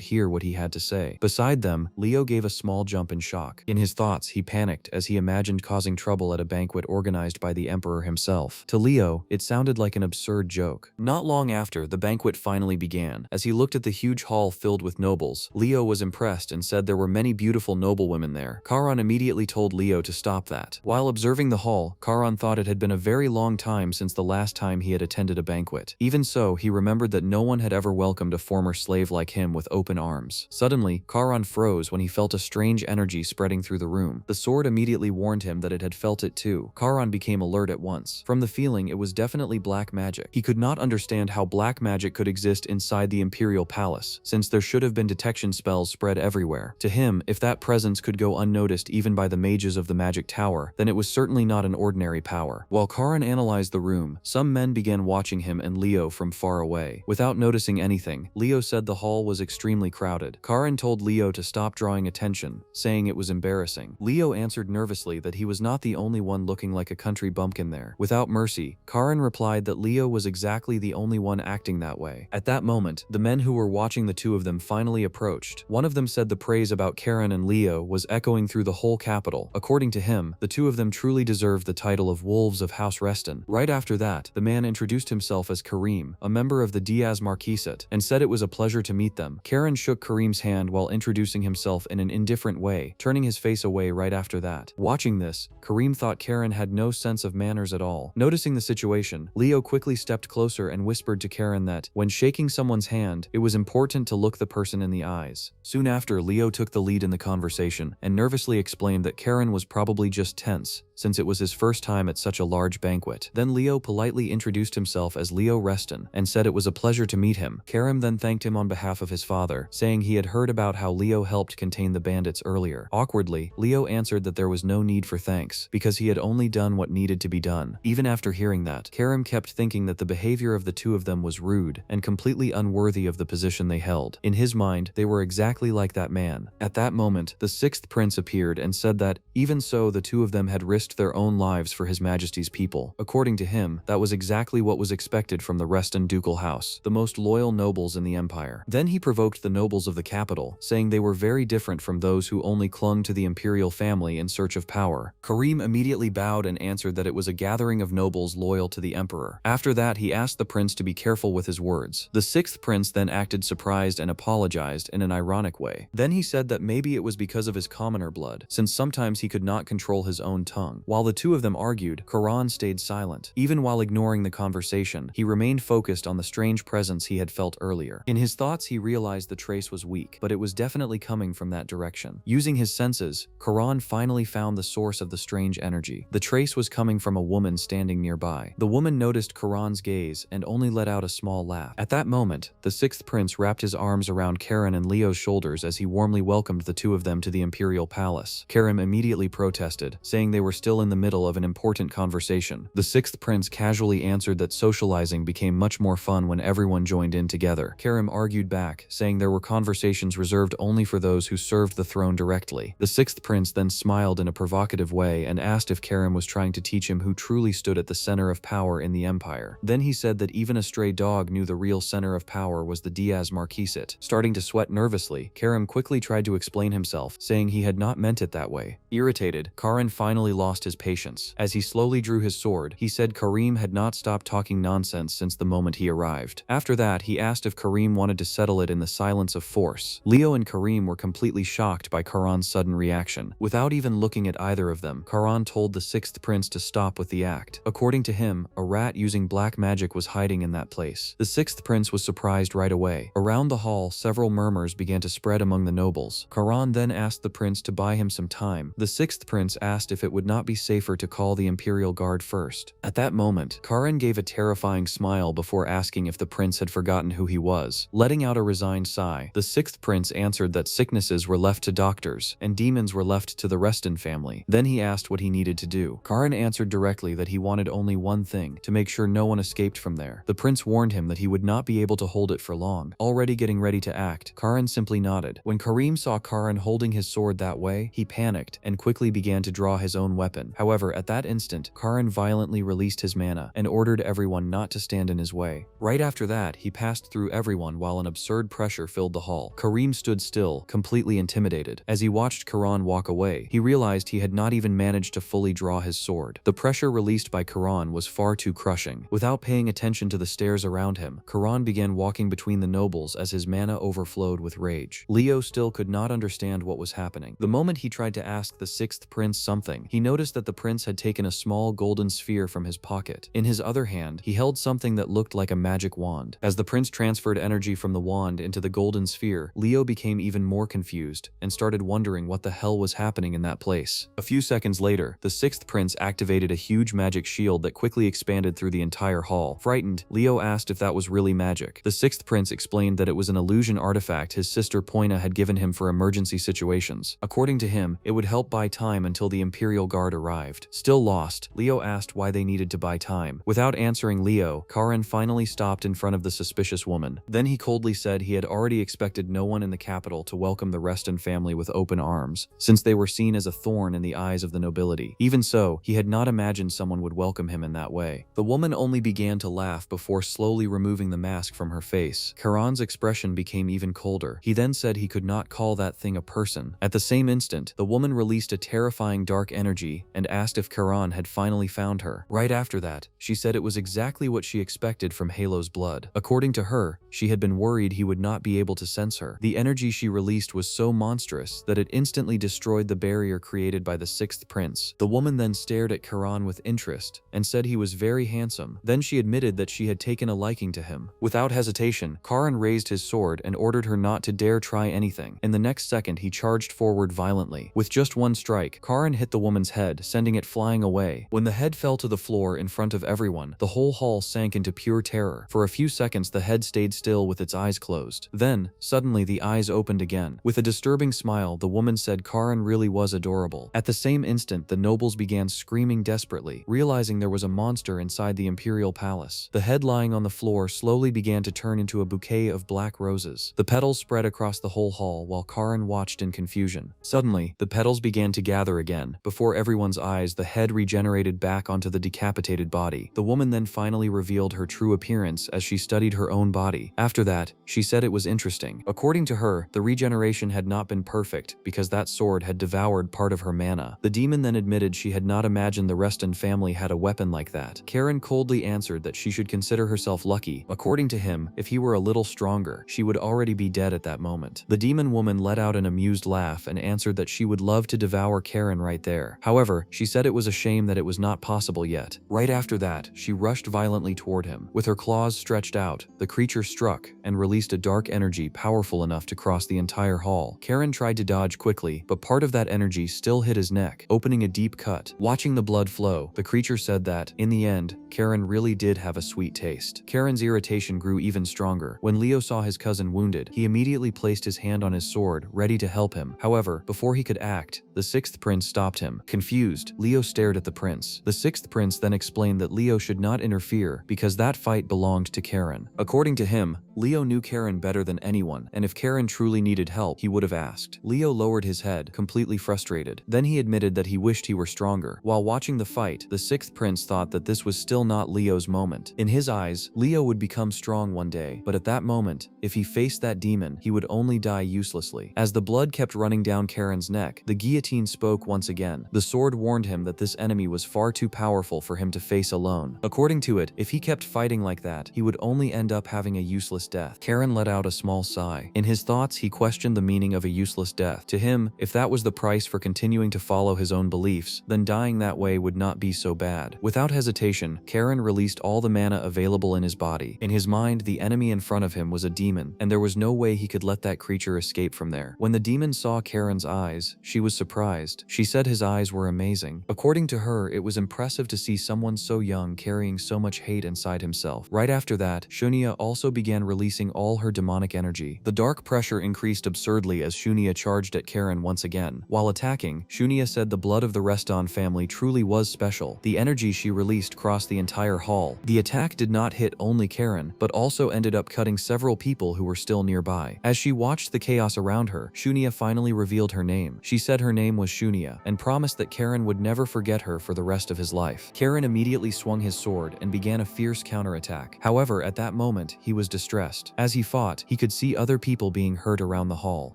hear what he had to say. Beside them, Leo gave a small jump in shock. In his thoughts, he panicked as he imagined causing trouble at a banquet organized by the emperor himself. To Leo, it sounded like an absurd joke. Not long after, the banquet finally began. As he looked at the huge hall filled with nobles, Leo was impressed and said there were many beautiful noblewomen there. Charon immediately told Leo to stop that. While observing the hall, Charon thought it had been a very long time since the last time he had attended a banquet. Even so, he remembered that no one had ever welcomed a former slave like him with open arms. Suddenly, Charon froze when he felt a strange energy spreading through the room. The sword immediately warned him that it had felt it too. Charon became alert at once. From the feeling, it was definitely black magic. He could not understand how black magic could exist inside the imperial palace, since there should have been detection spells spread everywhere. To him, if that presence could go unnoticed even by the mages of the magic tower, then it was certainly not an ordinary power. While Charon analyzed the room, some men began watching him and Leo from far away. Without noticing anything, Leo said the hall was extremely crowded. Charon told Leo to stop drawing attention, saying it was embarrassing. Leo answered nervously that he was not the only one looking like a country bumpkin there. Without mercy, Charon replied that Leo was exactly the only one acting that way. At that moment, the men who were watching the two of them finally approached. One of them said the praise about Charon and Leo was echoing through the whole capital. According to him, the two of them truly deserved the title of Wolves of House Reston. Right after that, the man introduced himself as Kareem, a member of the Diaz Marquisate, and said it was a pleasure to meet them. Charon shook Kareem's hand while introducing himself in an indifferent way, turning his face away right after that. Watching this, Kareem thought Charon had no sense of manners at all. Noticing the situation, Leo quickly stepped closer and whispered to Charon that, when shaking someone's hand, it was important to look the person in the eyes. Soon after, Leo took the lead in the conversation and nervously explained that Charon was probably just tense, since it was his first time at such a large banquet. Then Leo politely introduced himself as Leo Reston and said it was a pleasure to meet him. Charon then thanked him on behalf of his father, saying he had heard about how Leo helped contain detain the bandits earlier. Awkwardly, Leo answered that there was no need for thanks, because he had only done what needed to be done. Even after hearing that, Karim kept thinking that the behavior of the two of them was rude and completely unworthy of the position they held. In his mind, they were exactly like that man. At that moment, the sixth prince appeared and said that, even so, the two of them had risked their own lives for His Majesty's people. According to him, that was exactly what was expected from the Reston ducal house, the most loyal nobles in the empire. Then he provoked the nobles of the capital, saying they were very different from those who only clung to the imperial family in search of power. Karim immediately bowed and answered that it was a gathering of nobles loyal to the emperor. After that, he asked the prince to be careful with his words. The sixth prince then acted surprised and apologized in an ironic way. Then he said that maybe it was because of his commoner blood, since sometimes he could not control his own tongue. While the two of them argued, Karan stayed silent. Even while ignoring the conversation, he remained focused on the strange presence he had felt earlier. In his thoughts, he realized the trace was weak, but it was definitely coming from that direction. Using his senses, Karan finally found the source of the strange energy. The trace was coming from a woman standing nearby. The woman noticed Karan's gaze and only let out a small laugh. At that moment, the sixth prince wrapped his arms around Karan and Leo's shoulders as he warmly welcomed the two of them to the imperial palace. Karan immediately protested, saying they were still in the middle of an important conversation. The sixth prince casually answered that socializing became much more fun when everyone joined in together. Karim argued back, saying there were conversations reserved only for those who served the throne directly. The sixth prince then smiled in a provocative way and asked if Karim was trying to teach him who truly stood at the center of power in the empire. Then he said that even a stray dog knew the real center of power was the Diaz Marquisit. Starting to sweat nervously, Karim quickly tried to explain himself, saying he had not meant it that way. Irritated, Karan finally lost his patience. As he slowly drew his sword, he said Karim had not stopped talking nonsense since the moment he arrived. After that, he asked if Karim wanted to settle it in the silence of force. Leo and Karim were completely shocked by Karan's sudden reaction. Without even looking at either of them, Karan told the sixth prince to stop with the act. According to him, a rat using black magic was hiding in that place. The sixth prince was surprised right away. Around the hall, several murmurs began to spread among the nobles. Karan then asked the prince to buy him some time. The sixth prince asked if it would not be safer to call the imperial guard first. At that moment, Karan gave a terrifying smile before asking if the prince had forgotten who he was. Letting out a resigned sigh, the sixth prince answered that sicknesses were left to doctors and demons were left to the Reston family. Then he asked what he needed to do. Karan answered directly that he wanted only one thing, to make sure no one escaped from there. The prince warned him that he would not be able to hold it for long. Already getting ready to act, Karan simply nodded. When Karim saw Karan holding his sword that way, he panicked and quickly began to draw his own weapon. However, at that instant, Karan violently released his mana and ordered everyone not to stand in his way. Right after that, he passed through everyone while an absurd pressure filled the hall. Karim stood still, completely intimidated. As he watched Karan walk away, he realized he had not even managed to fully draw his sword. The pressure released by Karan was far too crushing. Without paying attention to the stairs around him, Karan began walking between the nobles as his mana overflowed with rage. Leo still could not understand what was happening. The moment he tried to ask the sixth prince something, he noticed that the prince had taken a small golden sphere from his pocket. In his other hand, he held something that looked like a magic wand. As the prince transferred energy from the wand into the golden sphere, Leo became even more confused and started wondering what the hell was happening in that place. A few seconds later, the sixth prince activated a huge magic shield that quickly expanded through the entire hall. Frightened, Leo asked if that was really magic. The sixth prince explained that it was an illusion artifact his sister Poina had given him for emergency situations. According to him, it would help buy time until the Imperial Guard arrived. Still lost, Leo asked why they needed to buy time. Without answering Leo, Karan finally stopped in front of the suspicious woman. Then he coldly said he had already expected no one in the capital to welcome the Reston family with open arms, since they were seen as a thorn in the eyes of the nobility. Even so, he had not imagined someone would welcome him in that way. The woman only began to laugh before slowly removing the mask from her face. Karan's expression became even colder. He then said he could not call that thing a person. At the same instant, the woman released a terrifying dark energy and asked if Karan had finally found her. Right after that, she said it was exactly what she expected from Halo's blood. According to her, she had been worried he would not be able to sense her. The energy she released was so monstrous that it instantly destroyed the barrier created by the sixth prince. The woman then stared at Karan with interest and said he was very handsome. Then she admitted that she had taken a liking to him. Without hesitation, Karan raised his sword and ordered her not to dare try anything. In the next second, he charged forward violently. With just one strike, Karan hit the woman's head, sending it flying away. When the head fell to the floor in front of everyone, the whole hall sank into pure terror. For a few seconds, the head stayed still with its eyes closed. Then, suddenly the eyes opened again. With a disturbing smile, the woman said Karen really was adorable. At the same instant, the nobles began screaming desperately, realizing there was a monster inside the imperial palace. The head lying on the floor slowly began to turn into a bouquet of black roses. The petals spread across the whole hall while Karen watched in confusion. Suddenly, the petals began to gather again. Before everyone's eyes, the head regenerated back onto the decapitated body. The woman then finally revealed her true appearance as she studied her own body. After that, she said it was interesting. According to her, the regeneration had not been perfect because that sword had devoured part of her mana. The demon then admitted she had not imagined the Reston family had a weapon like that. Karen coldly answered that she should consider herself lucky. According to him, if he were a little stronger, she would already be dead at that moment. The demon woman let out an amused laugh and answered that she would love to devour Karen right there. However, she said it was a shame that it was not possible yet. Right after that, she rushed violently toward him. With her claws stretched out, the creature struck and released a dark energy powerful enough to cross the entire hall. Karen tried to dodge quickly, but part of that energy still hit his neck, opening a deep cut. Watching the blood flow, the creature said that, in the end, Karen really did have a sweet taste. Karen's irritation grew even stronger. When Leo saw his cousin wounded, he immediately placed his hand on his sword, ready to help him. However, before he could act, the sixth prince stopped him. Confused, Leo stared at the prince. The sixth prince then explained that Leo should not interfere because that fight belonged to Karen. According to him, Leo knew Karen better than anyone, and if Karen truly needed help, he would have asked. Leo lowered his head, completely frustrated. Then he admitted that he wished he were stronger. While watching the fight, the sixth prince thought that this was still not Leo's moment. In his eyes, Leo would become strong one day, but at that moment, if he faced that demon, he would only die uselessly. As the blood kept running down Karen's neck, the guillotine spoke once again. The sword warned him that this enemy was far too powerful for him to face alone. According to it, if he kept fighting like that, he would only end up having a useless death. Karen let out a small sigh. In his thoughts, he questioned the meaning of a useless death. To him, if that was the price for continuing to follow his own beliefs, then dying that way would not be so bad. Without hesitation, Karen released all the mana available in his body. In his mind, the enemy in front of him was a demon, and there was no way he could let that creature escape from there. When the demon saw Karen's eyes, she was surprised. She said his eyes were amazing. According to her, it was impressive to see someone so young carrying so much hate inside himself. Right after that, Shunya also began releasing all her demonic energy. The dark pressure increased absurdly as Shunya charged at Karen once again. While attacking, Shunya said the blood of the Reston family truly was special. The energy she released crossed the entire hall. The attack did not hit only Karen, but also ended up cutting several people who were still nearby. As she watched the chaos around her, Shunya finally revealed her name. She said her name was Shunya, and promised that Karen would never forget her for the rest of his life. Karen immediately swung his sword and began a fierce counterattack. However, at that moment, he was distressed. As he fought, he could see other people being hurt around the hall,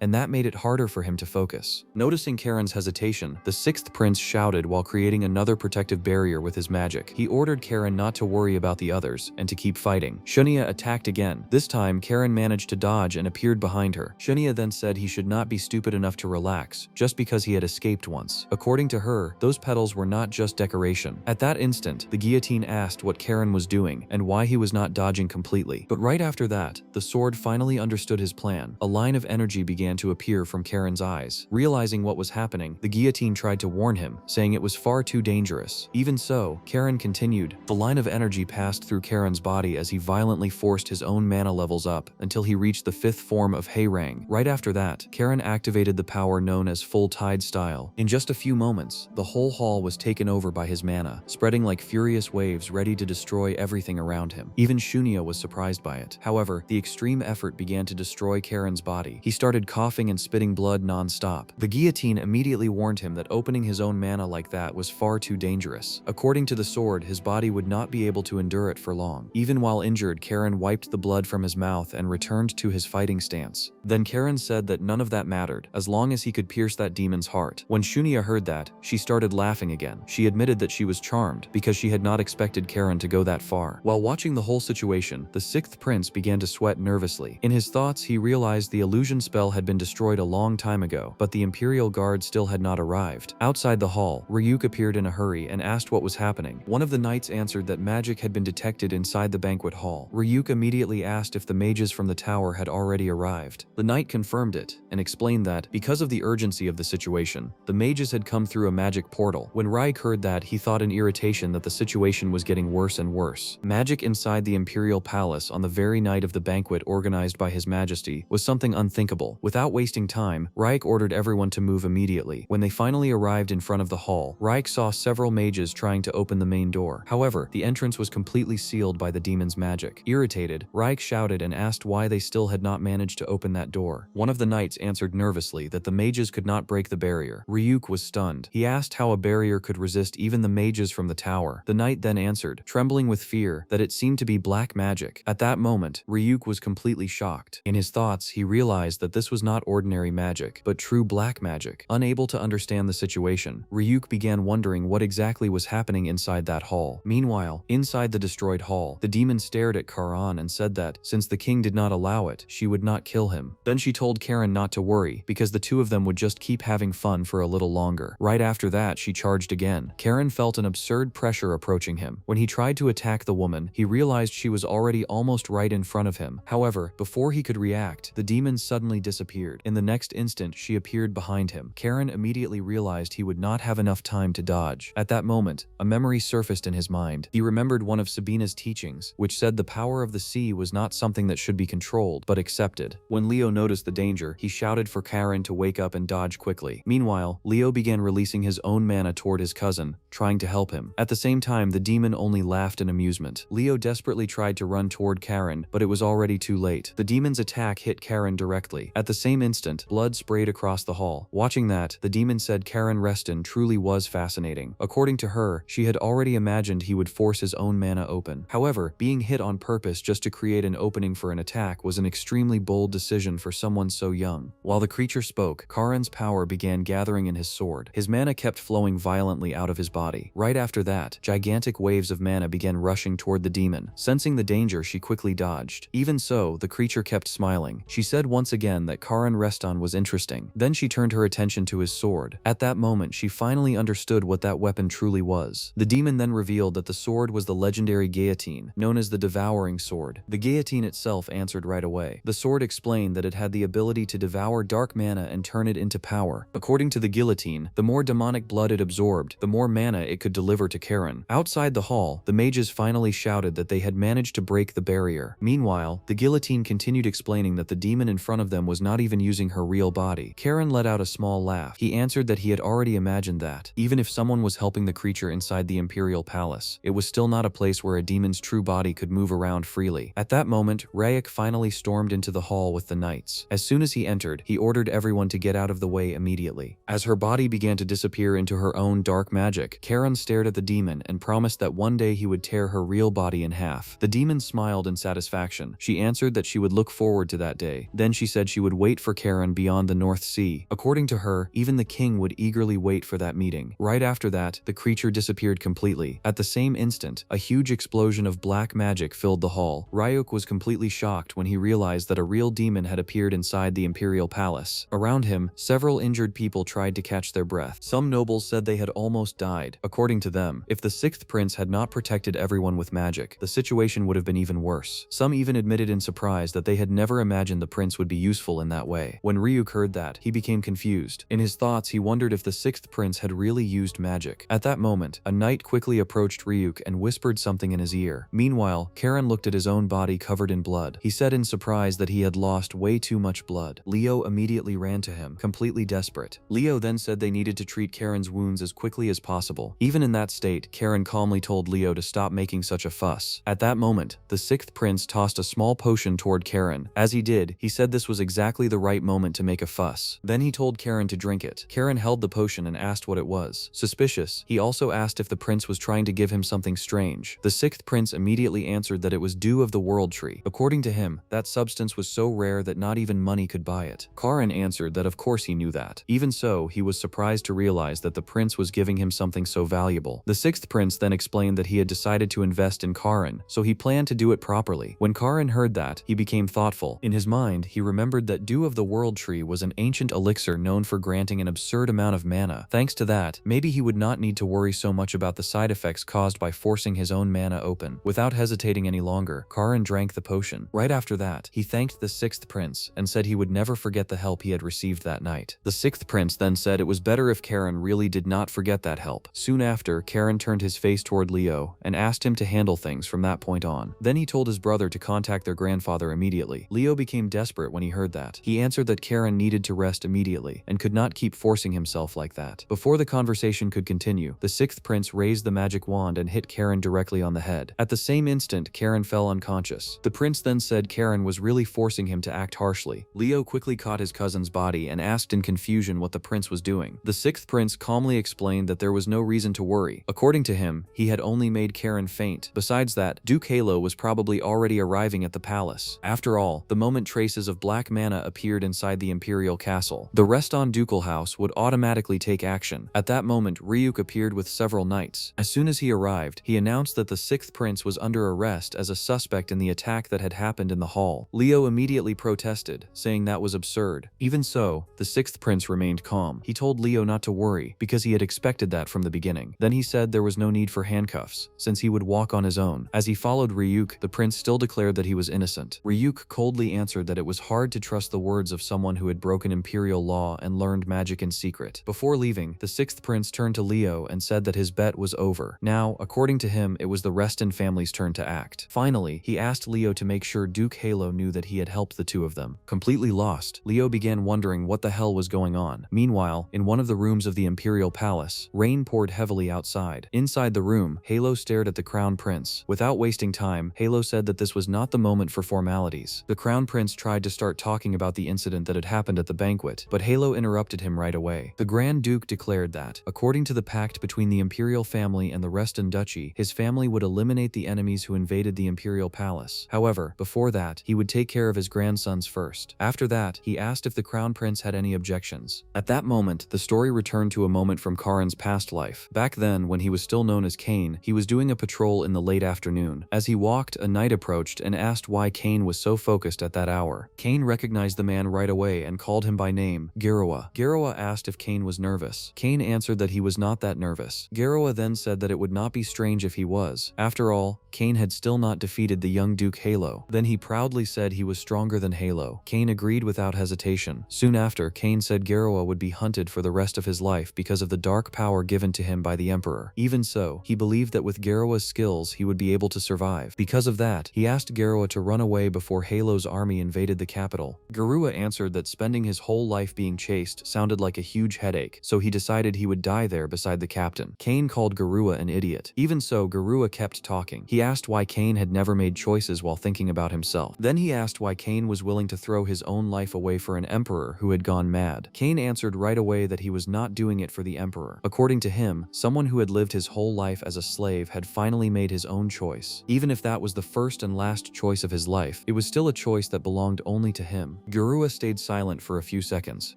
and that made it harder for him to focus. Noticing Karen's hesitation, the sixth prince shouted while creating another protective barrier with his magic. He ordered Karen not to worry about the others and to keep fighting. Shunya attacked again. This time, Karen managed to dodge and appeared behind her. Shunya then said he should not be stupid enough to relax, just because he had escaped once. According to her, those petals were not just decoration. At that instant, the guillotine asked what Karen was doing and why he was not dodging completely. But right after that, the sword finally understood his plan. A line of energy began to appear from Karen's eyes. Realizing what was happening, the guillotine tried to warn him, saying it was far too dangerous. Even so, Karen continued. The line of energy passed through Karen's body as he violently forced his own mana levels up until he reached the fifth form of Hayrang. Right after that, Karen activated the power known as Full Tide Style. In just a few moments, the whole hall was taken over by his mana, spreading like furious waves ready to destroy everything around him. Even Shunya was surprised by it. However, the extreme effort began to destroy Karen's body. He started coughing and spitting blood non-stop. The guillotine immediately warned him that opening his own mana like that was far too dangerous. According to the sword, his body would not be able to endure it for long. Even while injured, Karen wiped the blood from his mouth and returned to his fighting stance. Then Karen said that none of that mattered, as long as he could pierce that demon's heart. When Shunya heard that, she started laughing again. She admitted that she was charmed, because she had not expected Karen to go that far. While watching the whole situation, the sixth prince began to sweat nervously. In his thoughts, he realized the illusion spell had been destroyed a long time ago, but the Imperial Guard still had not arrived. Outside the hall, Ryuk appeared in a hurry and asked what was happening. One of the knights answered that magic had been detected inside the banquet hall. Ryuk immediately asked if the mages from the tower had already arrived. The knight confirmed it and explained that, because of the urgency of the situation, the mages had come through a magic portal. When Ryuk heard that, he thought in irritation that the situation was getting worse and worse. Magic inside the Imperial Palace on the very night of the banquet organized by His Majesty was something unthinkable. Without Without wasting time, Ryuk ordered everyone to move immediately. When they finally arrived in front of the hall, Ryuk saw several mages trying to open the main door. However, the entrance was completely sealed by the demon's magic. Irritated, Ryuk shouted and asked why they still had not managed to open that door. One of the knights answered nervously that the mages could not break the barrier. Ryuk was stunned. He asked how a barrier could resist even the mages from the tower. The knight then answered, trembling with fear, that it seemed to be black magic. At that moment, Ryuk was completely shocked. In his thoughts, he realized that this was not ordinary magic, but true black magic. Unable to understand the situation, Ryuk began wondering what exactly was happening inside that hall. Meanwhile, inside the destroyed hall, the demon stared at Karan and said that, since the king did not allow it, she would not kill him. Then she told Karen not to worry, because the two of them would just keep having fun for a little longer. Right after that, she charged again. Karen felt an absurd pressure approaching him. When he tried to attack the woman, he realized she was already almost right in front of him. However, before he could react, the demon suddenly disappeared. In the next instant, she appeared behind him. Karen immediately realized he would not have enough time to dodge. At that moment, a memory surfaced in his mind. He remembered one of Sabina's teachings, which said the power of the sea was not something that should be controlled, but accepted. When Leo noticed the danger, he shouted for Karen to wake up and dodge quickly. Meanwhile, Leo began releasing his own mana toward his cousin, trying to help him. At the same time, the demon only laughed in amusement. Leo desperately tried to run toward Karen, but it was already too late. The demon's attack hit Karen directly. At the same instant, blood sprayed across the hall. Watching that, the demon said Karen Reston truly was fascinating. According to her, she had already imagined he would force his own mana open. However, being hit on purpose just to create an opening for an attack was an extremely bold decision for someone so young. While the creature spoke, Karan's power began gathering in his sword. His mana kept flowing violently out of his body. Right after that, gigantic waves of mana began rushing toward the demon. Sensing the danger, she quickly dodged. Even so, the creature kept smiling. She said once again that Karan Reston was interesting. Then she turned her attention to his sword. At that moment, she finally understood what that weapon truly was. The demon then revealed that the sword was the legendary guillotine, known as the Devouring Sword. The guillotine itself answered right away. The sword explained that it had the ability to devour dark mana and turn it into power. According to the guillotine, the more demonic blood it absorbed, the more mana it could deliver to Karen. Outside the hall, the mages finally shouted that they had managed to break the barrier. Meanwhile, the guillotine continued explaining that the demon in front of them was not even using her real body. Karen let out a small laugh. He answered that he had already imagined that, even if someone was helping the creature inside the Imperial Palace, it was still not a place where a demon's true body could move around freely. At that moment, Ryuk finally stormed into the hall with the knights. As soon as he entered, he ordered everyone to get out of the way immediately. As her body began to disappear into her own dark magic, Karen stared at the demon and promised that one day he would tear her real body in half. The demon smiled in satisfaction. She answered that she would look forward to that day. Then she said she would wait for Karen beyond the North Sea. According to her, even the king would eagerly wait for that meeting. Right after that, the creature disappeared completely. At the same instant, a huge explosion of black magic filled the hall. Ryuk was completely shocked when he realized that a real demon had appeared inside the Imperial Palace. Around him, several injured people tried to catch their breath. Some nobles said they had almost died. According to them, if the sixth prince had not protected everyone with magic, the situation would have been even worse. Some even admitted in surprise that they had never imagined the prince would be useful in that way. When Ryuk heard that, he became confused. In his thoughts, he wondered if the sixth prince had really used magic. At that moment, a knight quickly approached Ryuk and whispered something in his ear. Meanwhile, Karen looked at his own body covered in blood. He said in surprise that he had lost way too much blood. Leo immediately ran to him, completely desperate. Leo then said they needed to treat Karen's wounds as quickly as possible. Even in that state, Karen calmly told Leo to stop making such a fuss. At that moment, the sixth prince tossed a small potion toward Karen. As he did, he said this was exactly the right moment to make a fuss. Then he told Karen to drink it. Karen held the potion and asked what it was. Suspicious, he also asked if the prince was trying to give him something strange. The sixth prince immediately answered that it was dew of the world tree. According to him, that substance was so rare that not even money could buy it. Karen answered that of course he knew that. Even so, he was surprised to realize that the prince was giving him something so valuable. The sixth prince then explained that he had decided to invest in Karen, so he planned to do it properly. When Karen heard that, he became thoughtful. In his mind, he remembered that dew of the world tree was an ancient elixir known for granting an absurd amount of mana. Thanks to that, maybe he would not need to worry so much about the side effects caused by forcing his own mana open. Without hesitating any longer, Karen drank the potion. Right after that, he thanked the sixth prince and said he would never forget the help he had received that night. The sixth prince then said it was better if Karen really did not forget that help. Soon after, Karen turned his face toward Leo and asked him to handle things from that point on. Then he told his brother to contact their grandfather immediately. Leo became desperate when he heard that. He answered that Karen needed to rest immediately and could not keep forcing himself like that. Before the conversation could continue, the sixth prince raised the magic wand and hit Karen directly on the head. At the same instant, Karen fell unconscious. The prince then said Karen was really forcing him to act harshly. Leo quickly caught his cousin's body and asked in confusion what the prince was doing. The sixth prince calmly explained that there was no reason to worry. According to him, he had only made Karen faint. Besides that, Duke Yahello was probably already arriving at the palace. After all, the moment traces of black mana appeared inside the imperial castle, the rest on ducal house would automatically take action. At that moment, Ryuk appeared with several knights. As soon as he arrived, he announced that the sixth prince was under arrest as a suspect in the attack that had happened in the hall. Leo immediately protested, saying that was absurd. Even so, the sixth prince remained calm. He told Leo not to worry, because he had expected that from the beginning. Then he said there was no need for handcuffs, since he would walk on his own. As he followed Ryuk, the prince still declared that he was innocent. Ryuk coldly answered that it was hard to trust the words of someone who had broken imperial law and learned magic in secret. Before leaving, the sixth prince turned to Leo and said that his bet was over. Now, according to him, it was the Reston family's turn to act. Finally, he asked Leo to make sure Duke Yahello knew that he had helped the two of them. Completely lost, Leo began wondering what the hell was going on. Meanwhile, in one of the rooms of the imperial palace, rain poured heavily outside. Inside the room, Yahello stared at the crown prince. Without wasting time, Yahello said that this was not the moment for formalities. The crown prince tried to start talking about the incident that had happened at the banquet, but Yahello interrupted him right away. The Grand Duke declared that, according to the pact between the imperial family and the Reston Duchy, his family would eliminate the enemies who invaded the imperial palace. However, before that, he would take care of his grandsons first. After that, he asked if the crown prince had any objections. At that moment, the story returned to a moment from Karan's past life. Back then, when he was still known as Kane, he was doing a patrol in the late afternoon. As he walked, a knight approached and asked why Kane was so focused at that hour. Kane recognized the man right away and called him by name, Garawa. Garawa asked if Kane was nervous. Kane answered that he was not that nervous. Garawa then said that it would not be strange if he was. After all, Kane had still not defeated the young Duke Yahello. Then he proudly said he was stronger than Yahello. Kane agreed without hesitation. Soon after, Kane said Garawa would be hunted for the rest of his life because of the dark power given to him by the Emperor. Even so, he believed that with Garawa's skills he would be able to survive. Because of that, he asked Garawa to run away before Yahello's army invaded the capital. Garawa answered that spending his whole life being chased sounded like a huge headache, so he decided he would die there beside the captain. Kane called Garawa an idiot. Even so, Garawa kept talking. He asked why Kane had never made choices while thinking about himself. Then he asked why Kane was willing to throw his own life away for an emperor who had gone mad. Kane answered right away that he was not doing it for the emperor. According to him, someone who had lived his whole life as a slave had finally made his own choice. Even if that was the first and last choice of his life, it was still a choice that belonged only to him. Garawa stayed silent for a few seconds.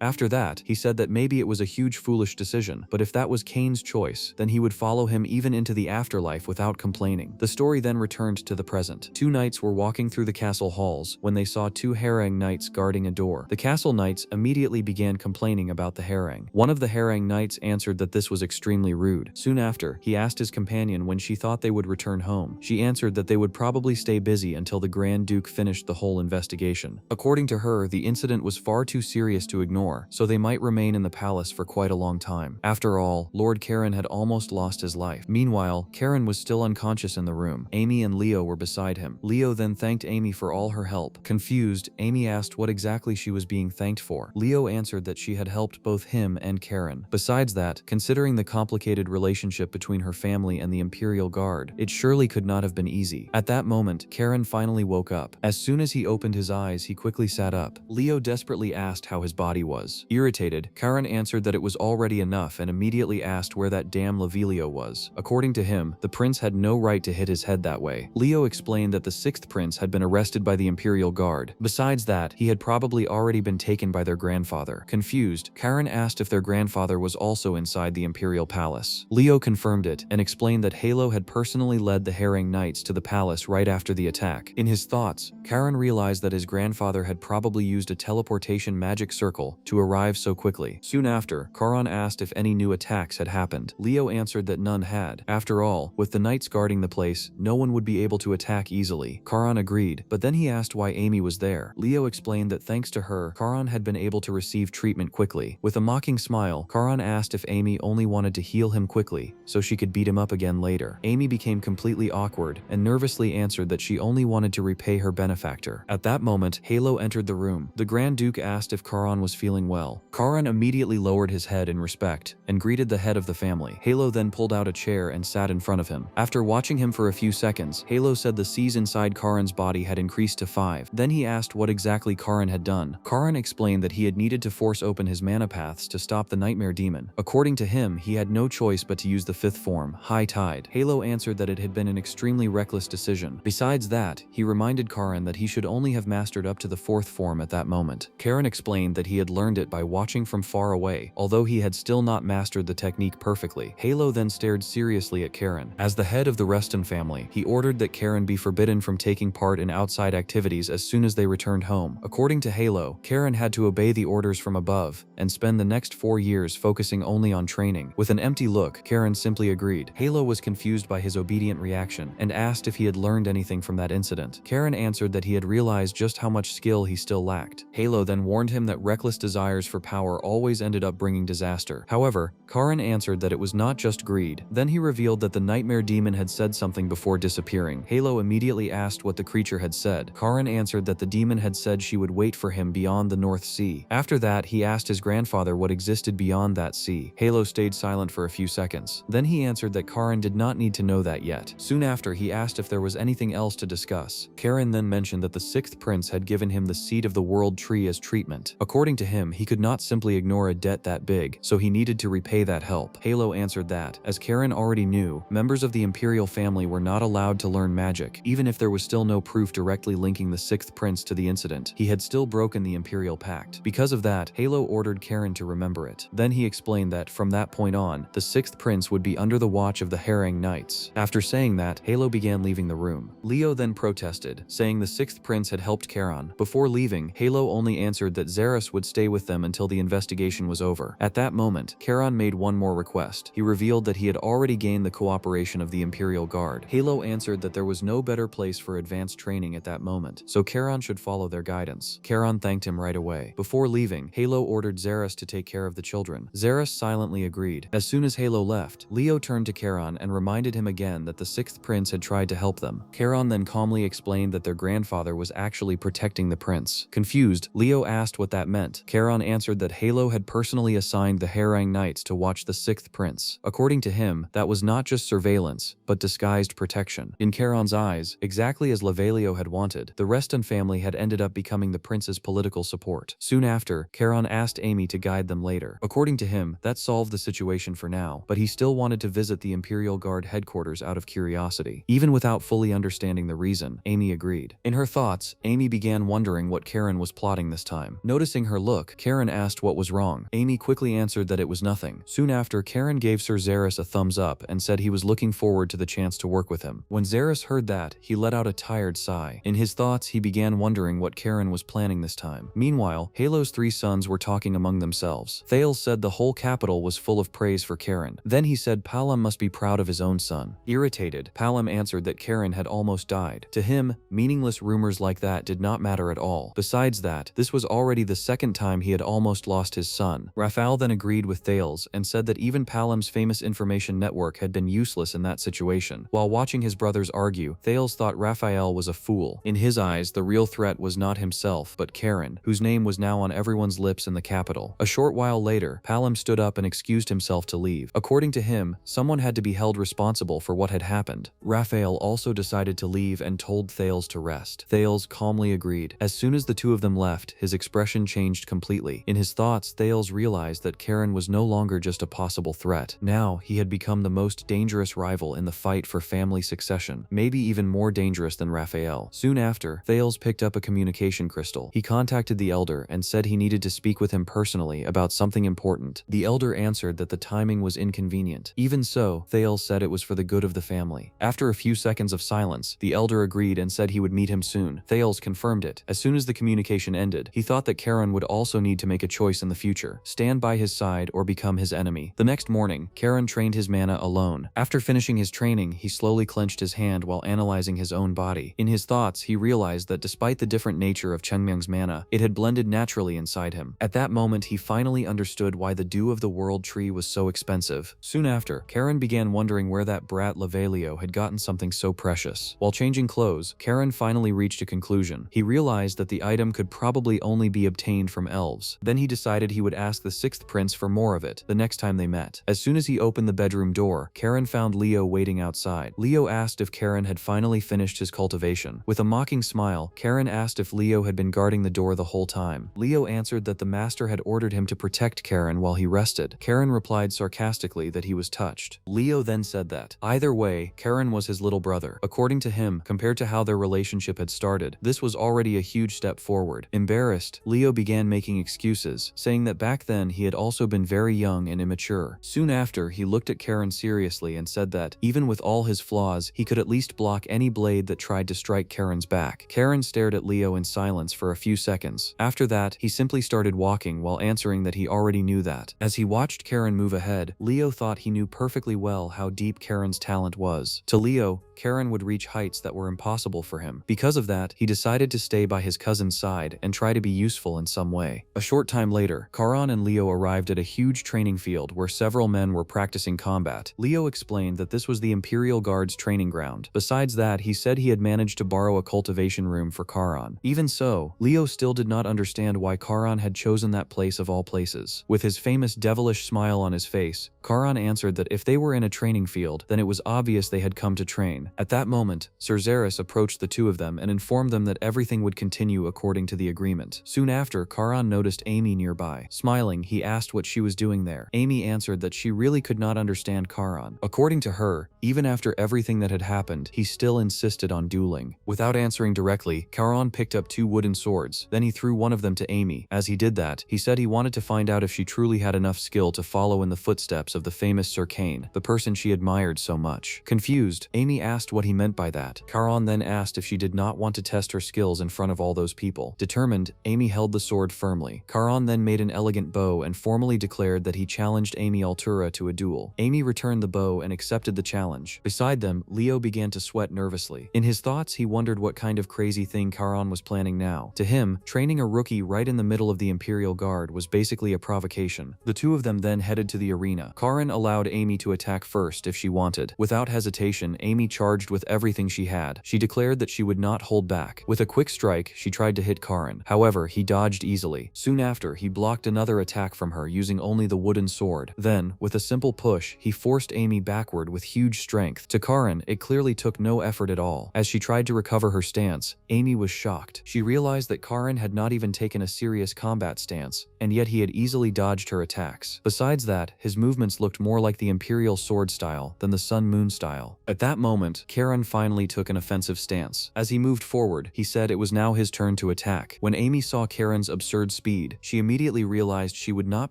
After that, he said that maybe it was a huge foolish decision, but if that was Kane's choice, then he would follow him even into the afterlife without complaining. The story then returned to the present. Two knights were walking through the castle halls when they saw two harang knights guarding a door. The castle knights immediately began complaining about the harang. One of the harang knights answered that this was extremely rude. Soon after, he asked his companion when she thought they would return home. She answered that they would probably stay busy until the Grand Duke finished the whole investigation. According to her, the incident was far too serious to ignore, so they might remain in the palace for quite a long time. After all, Lord Karen had almost lost his life. Meanwhile, Karen was still unconscious in the room. Amy and Leo were beside him. Leo then thanked Amy for all her help. Confused, Amy asked what exactly she was being thanked for. Leo answered that she had helped both him and Karen. Besides that, considering the complicated relationship between her family and the Imperial Guard, it surely could not have been easy. At that moment, Karen finally woke up. As soon as he opened his eyes, he quickly sat up. Leo desperately asked how his body was. Irritated, Karen answered that it was already enough and immediately asked where that damn Lavilio was. According to him, the prince had no right to hit his head that way. Leo explained that the sixth prince had been arrested by the Imperial Guard. Besides that, he had probably already been taken by their grandfather. Confused, Karen asked if their grandfather was also inside the Imperial Palace. Leo confirmed it and explained that Yahello had personally led the Harang Knights to the palace right after the attack. In his thoughts, Karen realized that his grandfather had probably used a teleportation magic circle to arrive so quickly. Soon after, Karan asked if any new attacks had happened. Leo answered that none had. After all, with the knights guarding the place, no one would be able to attack easily. Karan agreed, but then he asked why Amy was there. Leo explained that thanks to her, Karan had been able to receive treatment quickly. With a mocking smile, Karan asked if Amy only wanted to heal him quickly so she could beat him up again later. Amy became completely awkward and nervously answered that she only wanted to repay her benefactor. At that moment, Yahello entered the room. room. The Grand Duke asked if Charon was feeling well. Charon immediately lowered his head in respect and greeted the head of the family. Yahello then pulled out a chair and sat in front of him. After watching him for a few seconds, Yahello said the Cs inside Charon's body had increased to 5. Then he asked what exactly Charon had done. Charon explained that he had needed to force open his mana paths to stop the nightmare demon. According to him, he had no choice but to use the 5th form, High Tide. Yahello answered that it had been an extremely reckless decision. Besides that, he reminded Charon that he should only have mastered up to the 4th form at that moment. Charon explained that he had learned it by watching from far away, although he had still not mastered the technique perfectly. Yahello then stared seriously at Charon. As the head of the Reston family, he ordered that Charon be forbidden from taking part in outside activities as soon as they returned home. According to Yahello, Charon had to obey the orders from above and spend the next 4 years focusing only on training. With an empty look, Charon simply agreed. Yahello was confused by his obedient reaction and asked if he had learned anything from that incident. Charon answered that he had realized just how much skill he still lacked. Yahello then warned him that reckless desires for power always ended up bringing disaster. However, Charon answered that it was not just greed. Then he revealed that the nightmare demon had said something before disappearing. Yahello immediately asked what the creature had said. Charon answered that the demon had said she would wait for him beyond the North Sea. After that, he asked his grandfather what existed beyond that sea. Yahello stayed silent for a few seconds. Then he answered that Charon did not need to know that yet. Soon after, he asked if there was anything else to discuss. Charon then mentioned that the 6th prince had given him the seed of the world tree as treatment. According to him, he could not simply ignore a debt that big, so he needed to repay that help. Yahello answered that, as Charon already knew, members of the imperial family were not allowed to learn magic. Even if there was still no proof directly linking the 6th prince to the incident, he had still broken the imperial pact. Because of that, Yahello ordered Charon to remember it. Then he explained that, from that point on, the 6th prince would be under the watch of the Harang Knights. After saying that, Yahello began leaving the room. Leo then protested, saying the 6th prince had helped Charon. Before leaving, Yahello only answered that Xeris would stay with them until the investigation was over. At that moment, Charon made one more request. He revealed that he had already gained the cooperation of the Imperial Guard. Yahello answered that there was no better place for advanced training at that moment, so Charon should follow their guidance. Charon thanked him right away. Before leaving, Yahello ordered Xeris to take care of the children. Xeris silently agreed. As soon as Yahello left, Leo turned to Charon and reminded him again that the 6th prince had tried to help them. Charon then calmly explained that their grandfather was actually protecting the prince. Confused, Leo asked what that meant. Charon answered that Yahello had personally assigned the Harang Knights to watch the 6th prince. According to him, that was not just surveillance, but disguised protection. In Charon's eyes, exactly as Lavelio had wanted, the Reston family had ended up becoming the prince's political support. Soon after, Charon asked Amy to guide them later. According to him, that solved the situation for now, but he still wanted to visit the Imperial Guard headquarters out of curiosity. Even without fully understanding the reason, Amy agreed. In her thoughts, Amy began wondering what Charon was plotting this time. Noticing her look, Charon asked what was wrong. Amy quickly answered that it was nothing. Soon after, Charon gave Sir Xeris a thumbs up and said he was looking forward to the chance to work with him. When Xeris heard that, he let out a tired sigh. In his thoughts, he began wondering what Charon was planning this time. Meanwhile, Yahello's 3 sons were talking among themselves. Thales said the whole capital was full of praise for Charon. Then he said Palom must be proud of his own son. Irritated, Palom answered that Charon had almost died. To him, meaningless rumors like that did not matter at all. Besides that, this was already the 2nd time he had almost lost his son. Raphael then agreed with Thales and said that even Palom's famous information network had been useless in that situation. While watching his brothers argue, Thales thought Raphael was a fool. In his eyes, the real threat was not himself, but Charon, whose name was now on everyone's lips in the capital. A short while later, Palom stood up and excused himself to leave. According to him, someone had to be held responsible for what had happened. Raphael also decided to leave and told Thales to rest. Thales calmly agreed. As soon as the two of them left, his expression changed completely. In his thoughts, Thales realized that Charon was no longer just a possible threat. Now, he had become the most dangerous rival in the fight for family succession, maybe even more dangerous than Raphael. Soon after, Thales picked up a communication crystal. He contacted the Elder and said he needed to speak with him personally about something important. The Elder answered that the timing was inconvenient. Even so, Thales said it was for the good of the family. After a few seconds of silence, the Elder agreed and said he would meet him soon. Thales confirmed it. As soon as the communication ended, he thought that Charon would also need to make a choice in the future: stand by his side or become his enemy. The next morning, Charon trained his mana alone. After finishing his training, he slowly clenched his hand while analyzing his own body. In his thoughts, he realized that despite the different nature of Chengmyang's mana, it had blended naturally inside him. At that moment, he finally understood why the dew of the world tree was so expensive. Soon after, Charon began wondering where that brat Lavelio had gotten something so precious. While changing clothes, Charon finally reached a conclusion. He realized that the item could probably only be obtained from elves. Then he decided he would ask the sixth prince for more of it the next time they met. As soon as he opened the bedroom door, Karen found Leo waiting outside. Leo asked if Karen had finally finished his cultivation. With a mocking smile, Karen asked if Leo had been guarding the door the whole time. Leo answered that the master had ordered him to protect Karen while he rested. Karen replied sarcastically that he was touched. Leo then said that, either way, Karen was his little brother. According to him, compared to how their relationship had started, this was already a huge step forward. Embarrassed, Leo began making excuses, saying that back then he had also been very young and immature. Soon after, he looked at Karen seriously and said that, even with all his flaws, he could at least block any blade that tried to strike Karen's back. Karen stared at Leo in silence for a few seconds. After that, he simply started walking while answering that he already knew that. As he watched Karen move ahead, Leo thought he knew perfectly well how deep Karen's talent was. To Leo, Karen would reach heights that were impossible for him. Because of that, he decided to stay by his cousin's side and try to be useful in some way. A short time later, Karan and Leo arrived at a huge training field where several men were practicing combat. Leo explained that this was the Imperial Guard's training ground. Besides that, he said he had managed to borrow a cultivation room for Karan. Even so, Leo still did not understand why Karan had chosen that place of all places. With his famous devilish smile on his face, Karan answered that if they were in a training field, then it was obvious they had come to train. At that moment, Sir Xeris approached the two of them and informed them that everything would continue according to the agreement. Soon after, Karan noticed Amy nearby. Smiling, he asked what she was doing there. Amy answered that she really could not understand Karan. According to her, even after everything that had happened, he still insisted on dueling. Without answering directly, Karan picked up two wooden swords. Then he threw one of them to Amy. As he did that, he said he wanted to find out if she truly had enough skill to follow in the footsteps of the famous Sir Kane, the person she admired so much. Confused, Amy asked what he meant by that. Karan then asked if she did not want to test her skills in front of all those people. Determined, Amy held the sword firmly. Karan then made an elegant bow and formally declared that he challenged Amy Altura to a duel. Amy returned the bow and accepted the challenge. Beside them, Leo began to sweat nervously. In his thoughts, he wondered what kind of crazy thing Karan was planning now. To him, training a rookie right in the middle of the Imperial Guard was basically a provocation. The two of them then headed to the arena. Karan allowed Amy to attack first if she wanted. Without hesitation, Amy charged with everything she had. She declared that she would not hold back. With a quick strike, she tried to hit Karan. However, he dodged easily. Soon after, he blocked another attack from her using only the wooden sword. Then, with a simple push, he forced Amy backward with huge strength. To Karan, it clearly took no effort at all. As she tried to recover her stance, Amy was shocked. She realized that Karan had not even taken a serious combat stance, and yet he had easily dodged her attacks. Besides that, his movements looked more like the Imperial sword style than the Sun-Moon style. At that moment, Karan finally took an offensive stance. As he moved forward, he said it was now his turn to attack. When Amy saw Karan's absurd speed, she immediately realized she would not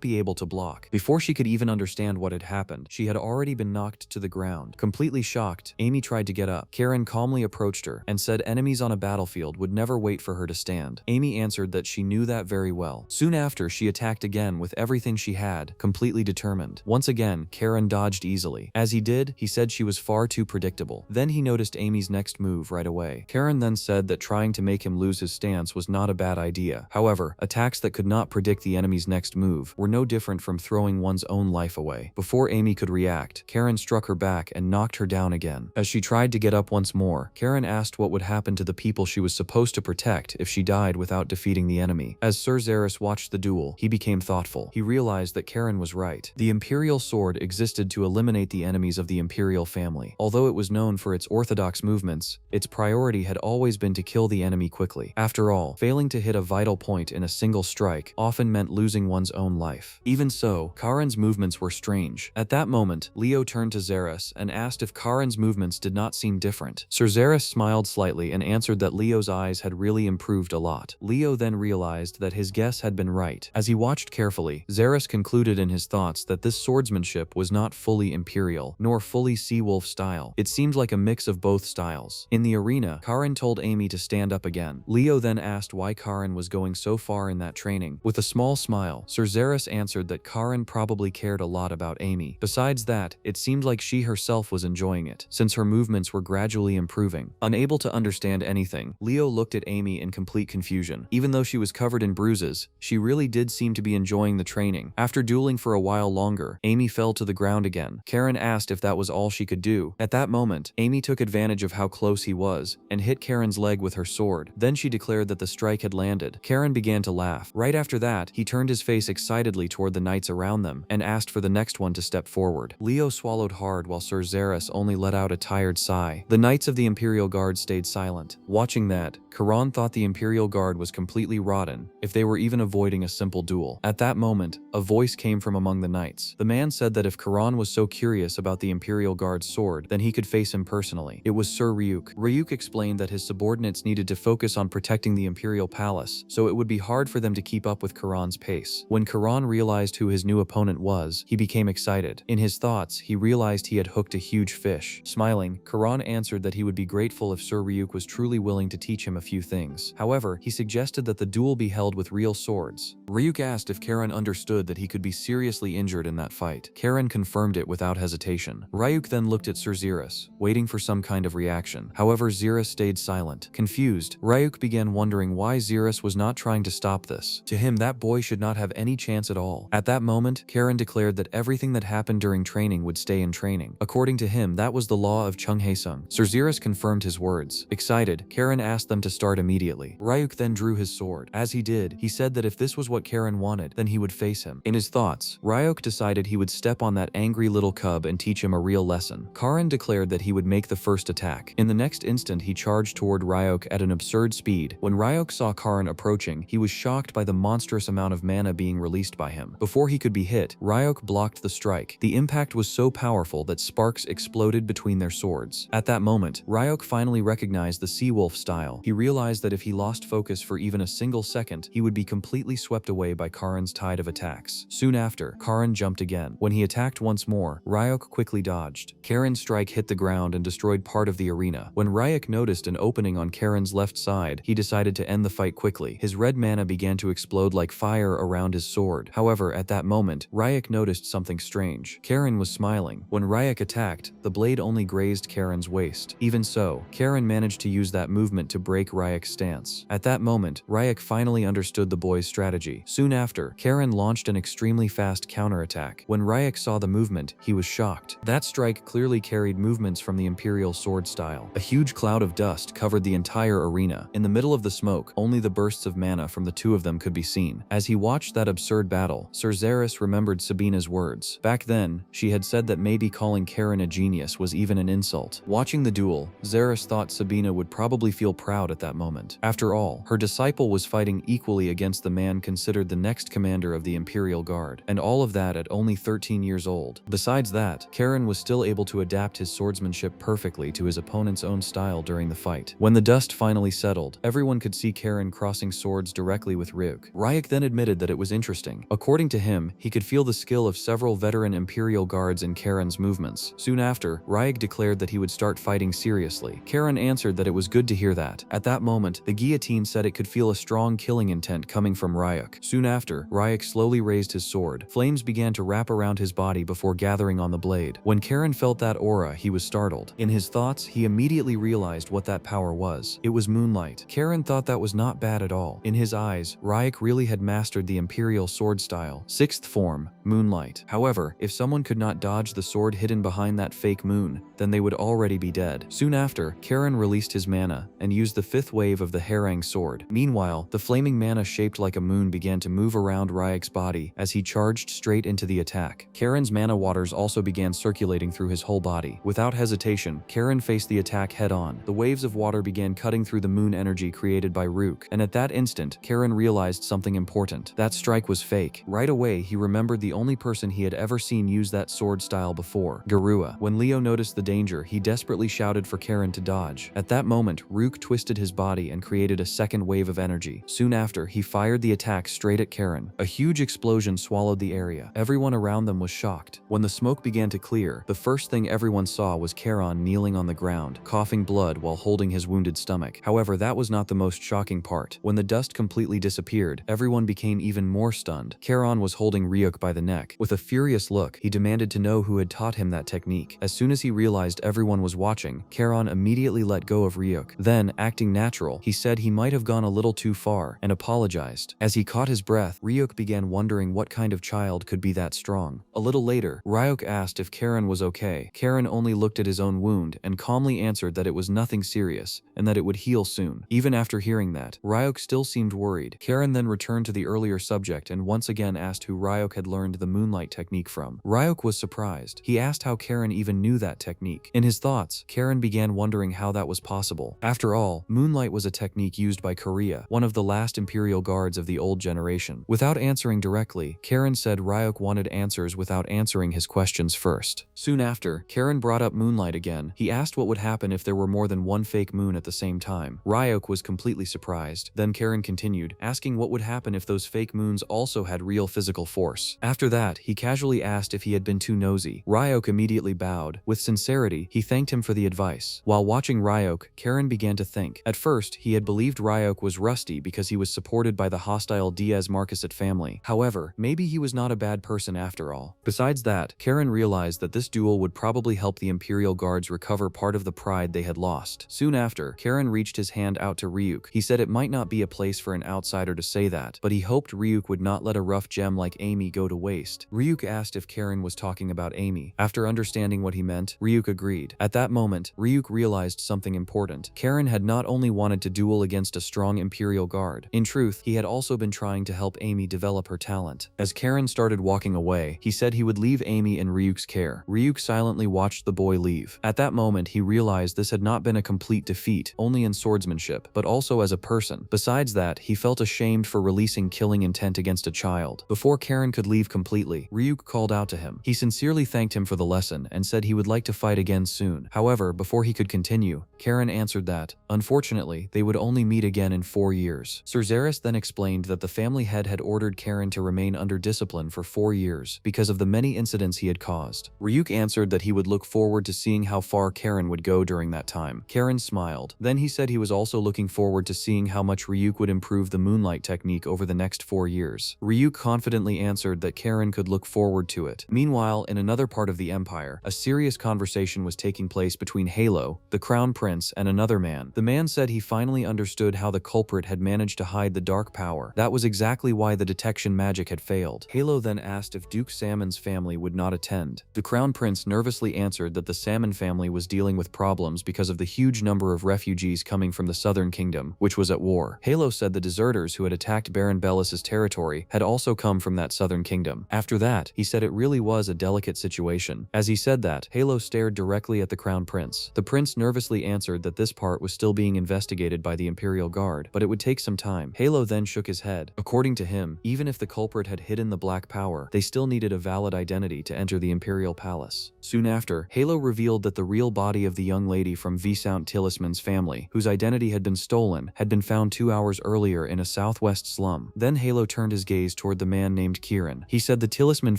be able to block. Before she could even understand what had happened, she had already been knocked to the ground. Completely shocked, Amy tried to get up. Karan calmly approached her and said enemies on a battlefield would never wait for her to stand. Amy answered that she knew that very well. Soon after, she attacked again with everything she had, completely determined. Once again, Karan dodged easily. As he did, he said she was far too predictable. Then he noticed Amy's next move right away. Karan then said that trying to make him lose his stance was not a bad idea. However, attacks that could not predict the enemy's next move were no different from throwing one's own life away. Before Amy could react, Karan struck her back and knocked her down again. As she tried to get up once more, Karan asked what would happen to the people she was supposed to protect if she died without defeating the enemy. As Sir Xeris watched the duel, he became thoughtful. He realized that Karan was right. The Imperial sword existed to eliminate the enemies of the Imperial family. Although it was known for its orthodox movements, its priority had always been to kill the enemy quickly. After all, failing to hit a vital point in a single strike often meant losing one's own life. Even so, Karan's movements were strange. At that moment, Leo turned to Xeris and asked if Karan's movements did not seem different. Sir Xeris smiled slightly and answered that Leo's eyes had really improved a lot. Leo then realized that his guess had been right. As he watched carefully, Xeris concluded in his thoughts that this swordsmanship was not fully Imperial, nor fully Seawolf style. It seemed like a mix of both styles. In the arena, Karan told Amy to stand up again. Leo then asked why Karan was going so far in that training. With a small smile, Sir Xeris answered that Karan probably cared a lot about Amy. Besides that, it seemed like she herself was enjoying it, since her movements were gradually improving. Unable to understand anything, Leo looked at Amy in complete confusion. Even though she was covered in bruises, she really did seem to be enjoying the training. After dueling for a while longer, Amy fell to the ground again. Karan asked if that was all she could do. At that moment, Amy took advantage of how close he was and hit Karan's leg with her sword. Then she declared that the strike had landed, Karen began to laugh. Right after that, he turned his face excitedly toward the knights around them and asked for the next one to step forward. Leo swallowed hard while Sir Xeris only let out a tired sigh. The knights of the Imperial Guard stayed silent. Watching that, Karan thought the Imperial Guard was completely rotten, if they were even avoiding a simple duel. At that moment, a voice came from among the knights. The man said that if Karan was so curious about the Imperial Guard's sword, then he could face him personally. It was Sir Ryuk. Ryuk explained that his subordinates needed to focus on protecting the Imperial Palace, so it would be hard for them to keep up with Karan's pace. When Karan realized who his new opponent was, he became excited. In his thoughts, he realized he had hooked a huge fish. Smiling, Karan answered that he would be grateful if Sir Ryuk was truly willing to teach him a few things. However, he suggested that the duel be held with real swords. Ryuk asked if Karan understood that he could be seriously injured in that fight. Karan confirmed it without hesitation. Ryuk then looked at Sir Xeris, waiting for some kind of reaction. However, Xeris stayed silent. Confused, Ryuk began wondering why Xeris was not trying to stop this. To him, that boy should not have any chance at all. At that moment, Karan declared that everything that happened during training would stay in training. According to him, that was the law of Chung Haesung. Sir Xeris confirmed his words. Excited, Karan asked them to start immediately. Ryuk then drew his sword. As he did, he said that if this was what Karan wanted, then he would face him. In his thoughts, Ryuk decided he would step on that angry little cub and teach him a real lesson. Karan declared that he would make the first attack. In the next instant, he charged toward Ryuk at an absurd speed. When Ryuk saw Karan approaching, he was shocked by the monstrous amount of mana being released by him. Before he could be hit, Ryuk blocked the strike. The impact was so powerful that sparks exploded between their swords. At that moment, Ryuk finally recognized the Seawolf style. He realized that if he lost focus for even a single second, he would be completely swept away by Karan's tide of attacks. Soon after, Karan jumped again. When he attacked once more, Ryuk quickly dodged. Karan's strike hit the ground and destroyed part of the arena. When Ryuk noticed an opening on Karan's left side, he decided to end the fight quickly. His red mana began to explode like fire around his sword. However, at that moment, Ryuk noticed something strange. Karan was smiling. When Ryuk attacked, the blade only grazed Karan's waist. Even so, Karan managed to use that movement to break Ryuk's stance. At that moment, Ryuk finally understood the boy's strategy. Soon after, Karan launched an extremely fast counterattack. When Ryuk saw the movement, he was shocked. That strike clearly carried movements from the Imperial sword style. A huge cloud of dust covered the entire arena. In the middle of the smoke, only the bursts of mana from the two of them could be seen. As he watched that absurd battle, Sir Xeris remembered Sabina's words. Back then, she had said that maybe calling Karan a genius was even an insult. Watching the duel, Xeris thought Sabina would probably feel proud at that moment. After all, her disciple was fighting equally against the man considered the next commander of the Imperial Guard, and all of that at only 13 years old. Besides that, Karan was still able to adapt his swordsmanship perfectly to his opponent's own style during the fight. When the dust finally settled, everyone could see Karan crossing swords directly with Ryuk. Ryuk then admitted that it was interesting. According to him, he could feel the skill of several veteran Imperial Guards in Karan's movements. Soon after, Ryuk declared that he would start fighting seriously. Karan answered that it was good to hear that. At that moment, the guillotine said it could feel a strong killing intent coming from Ryuk. Soon after, Ryuk slowly raised his sword. Flames began to wrap around his body before gathering on the blade. When Karan felt that aura, he was startled. In his thoughts, he immediately realized what that power was. It was moonlight. Karan thought that was not bad at all. In his eyes, Ryuk really had mastered the Imperial sword style. Sixth form, moonlight. However, if someone could not dodge the sword hidden behind that fake moon, then they would already be dead. Soon after, Karan released his mana and used the fifth wave of the Harang sword. Meanwhile, the flaming mana shaped like a moon began to move around Ryuk's body as he charged straight into the attack. Karan's mana waters also began circulating through his whole body. Without hesitation, Karan faced the attack head-on. The waves of water began cutting through the moon energy created by Ryuk, and at that instant, Karan realized something important. That strike was fake. Right away, he remembered the only person he had ever seen use that sword style before, Garua. When Leo noticed the danger, he desperately shouted for Karan to dodge. At that moment, Ryuk twisted his body and created a second wave of energy. Soon after, he fired the attack straight at Karan. A huge explosion swallowed the area. Everyone around them was shocked. When the smoke began to clear, the first thing everyone saw was Karan kneeling on the ground, coughing blood while holding his wounded stomach. However, that was not the most shocking part. When the dust completely disappeared, everyone became even more stunned. Karan was holding Ryuk by the neck. With a furious look, he demanded to know who had taught him that technique. As soon as he realized everyone was watching, Karan immediately let go of Ryuk. Then, acting natural, he said he might have gone a little too far and apologized. As he caught his breath, Ryuk began wondering what kind of child could be that strong. A little later, Ryuk asked if Karan was okay. Karan only looked at his own wound and calmly answered that it was nothing serious and that it would heal soon. Even after hearing Hearing that, Ryuk still seemed worried. Karen then returned to the earlier subject and once again asked who Ryuk had learned the moonlight technique from. Ryuk was surprised. He asked how Karen even knew that technique. In his thoughts, Karen began wondering how that was possible. After all, moonlight was a technique used by Korea, one of the last imperial guards of the old generation. Without answering directly, Karen said Ryuk wanted answers without answering his questions first. Soon after, Karen brought up moonlight again. He asked what would happen if there were more than one fake moon at the same time. Ryuk was completely surprised. Then Karen continued, asking what would happen if those fake moons also had real physical force. After that, he casually asked if he had been too nosy. Ryuk immediately bowed. With sincerity, he thanked him for the advice. While watching Ryuk, Karen began to think. At first, he had believed Ryuk was rusty because he was supported by the hostile Diaz-Marquisate family. However, maybe he was not a bad person after all. Besides that, Karen realized that this duel would probably help the Imperial Guards recover part of the pride they had lost. Soon after, Karen reached his hand out to Ryuk. He said it might not be a place for an outsider to say that, but he hoped Ryuk would not let a rough gem like Amy go to waste. Ryuk asked if Karen was talking about Amy. After understanding what he meant, Ryuk agreed. At that moment, Ryuk realized something important. Karen had not only wanted to duel against a strong Imperial Guard. In truth, he had also been trying to help Amy develop her talent. As Karen started walking away, he said he would leave Amy in Ryuk's care. Ryuk silently watched the boy leave. At that moment, he realized this had not been a complete defeat, only in swordsmanship, but also as a person. Besides that, he felt ashamed for releasing killing intent against a child. Before Karen could leave completely, Ryuk called out to him. He sincerely thanked him for the lesson and said he would like to fight again soon. However, before he could continue, Karen answered that, unfortunately, they would only meet again in 4 years. Sir Zaris then explained that the family head had ordered Karen to remain under discipline for 4 years because of the many incidents he had caused. Ryuk answered that he would look forward to seeing how far Karen would go during that time. Karen smiled. Then he said he was also looking forward to seeing how much Ryuk would improve the moonlight technique over the next 4 years. Ryuk confidently answered that Karen could look forward to it. Meanwhile, in another part of the empire, a serious conversation was taking place between Yahello, the crown prince, and another man. The man said he finally understood how the culprit had managed to hide the dark power. That was exactly why the detection magic had failed. Yahello then asked if Duke Salmon's family would not attend. The crown prince nervously answered that the Salmon family was dealing with problems because of the huge number of refugees coming from the southern kingdom, which was at war. Yahello said the deserters who had attacked Baron Bellis's territory had also come from that southern kingdom. After that, he said it really was a delicate situation. As he said that, Yahello stared directly at the crown prince. The prince nervously answered that this part was still being investigated by the Imperial Guard, but it would take some time. Yahello then shook his head. According to him, even if the culprit had hidden the black power, they still needed a valid identity to enter the Imperial Palace. Soon after, Yahello revealed that the real body of the young lady from Viscount Tillisman's family, whose identity had been stolen, had been found 2 hours earlier in a southwest slum. Then Yahello turned his gaze toward the man named Kieran. He said the Tillisman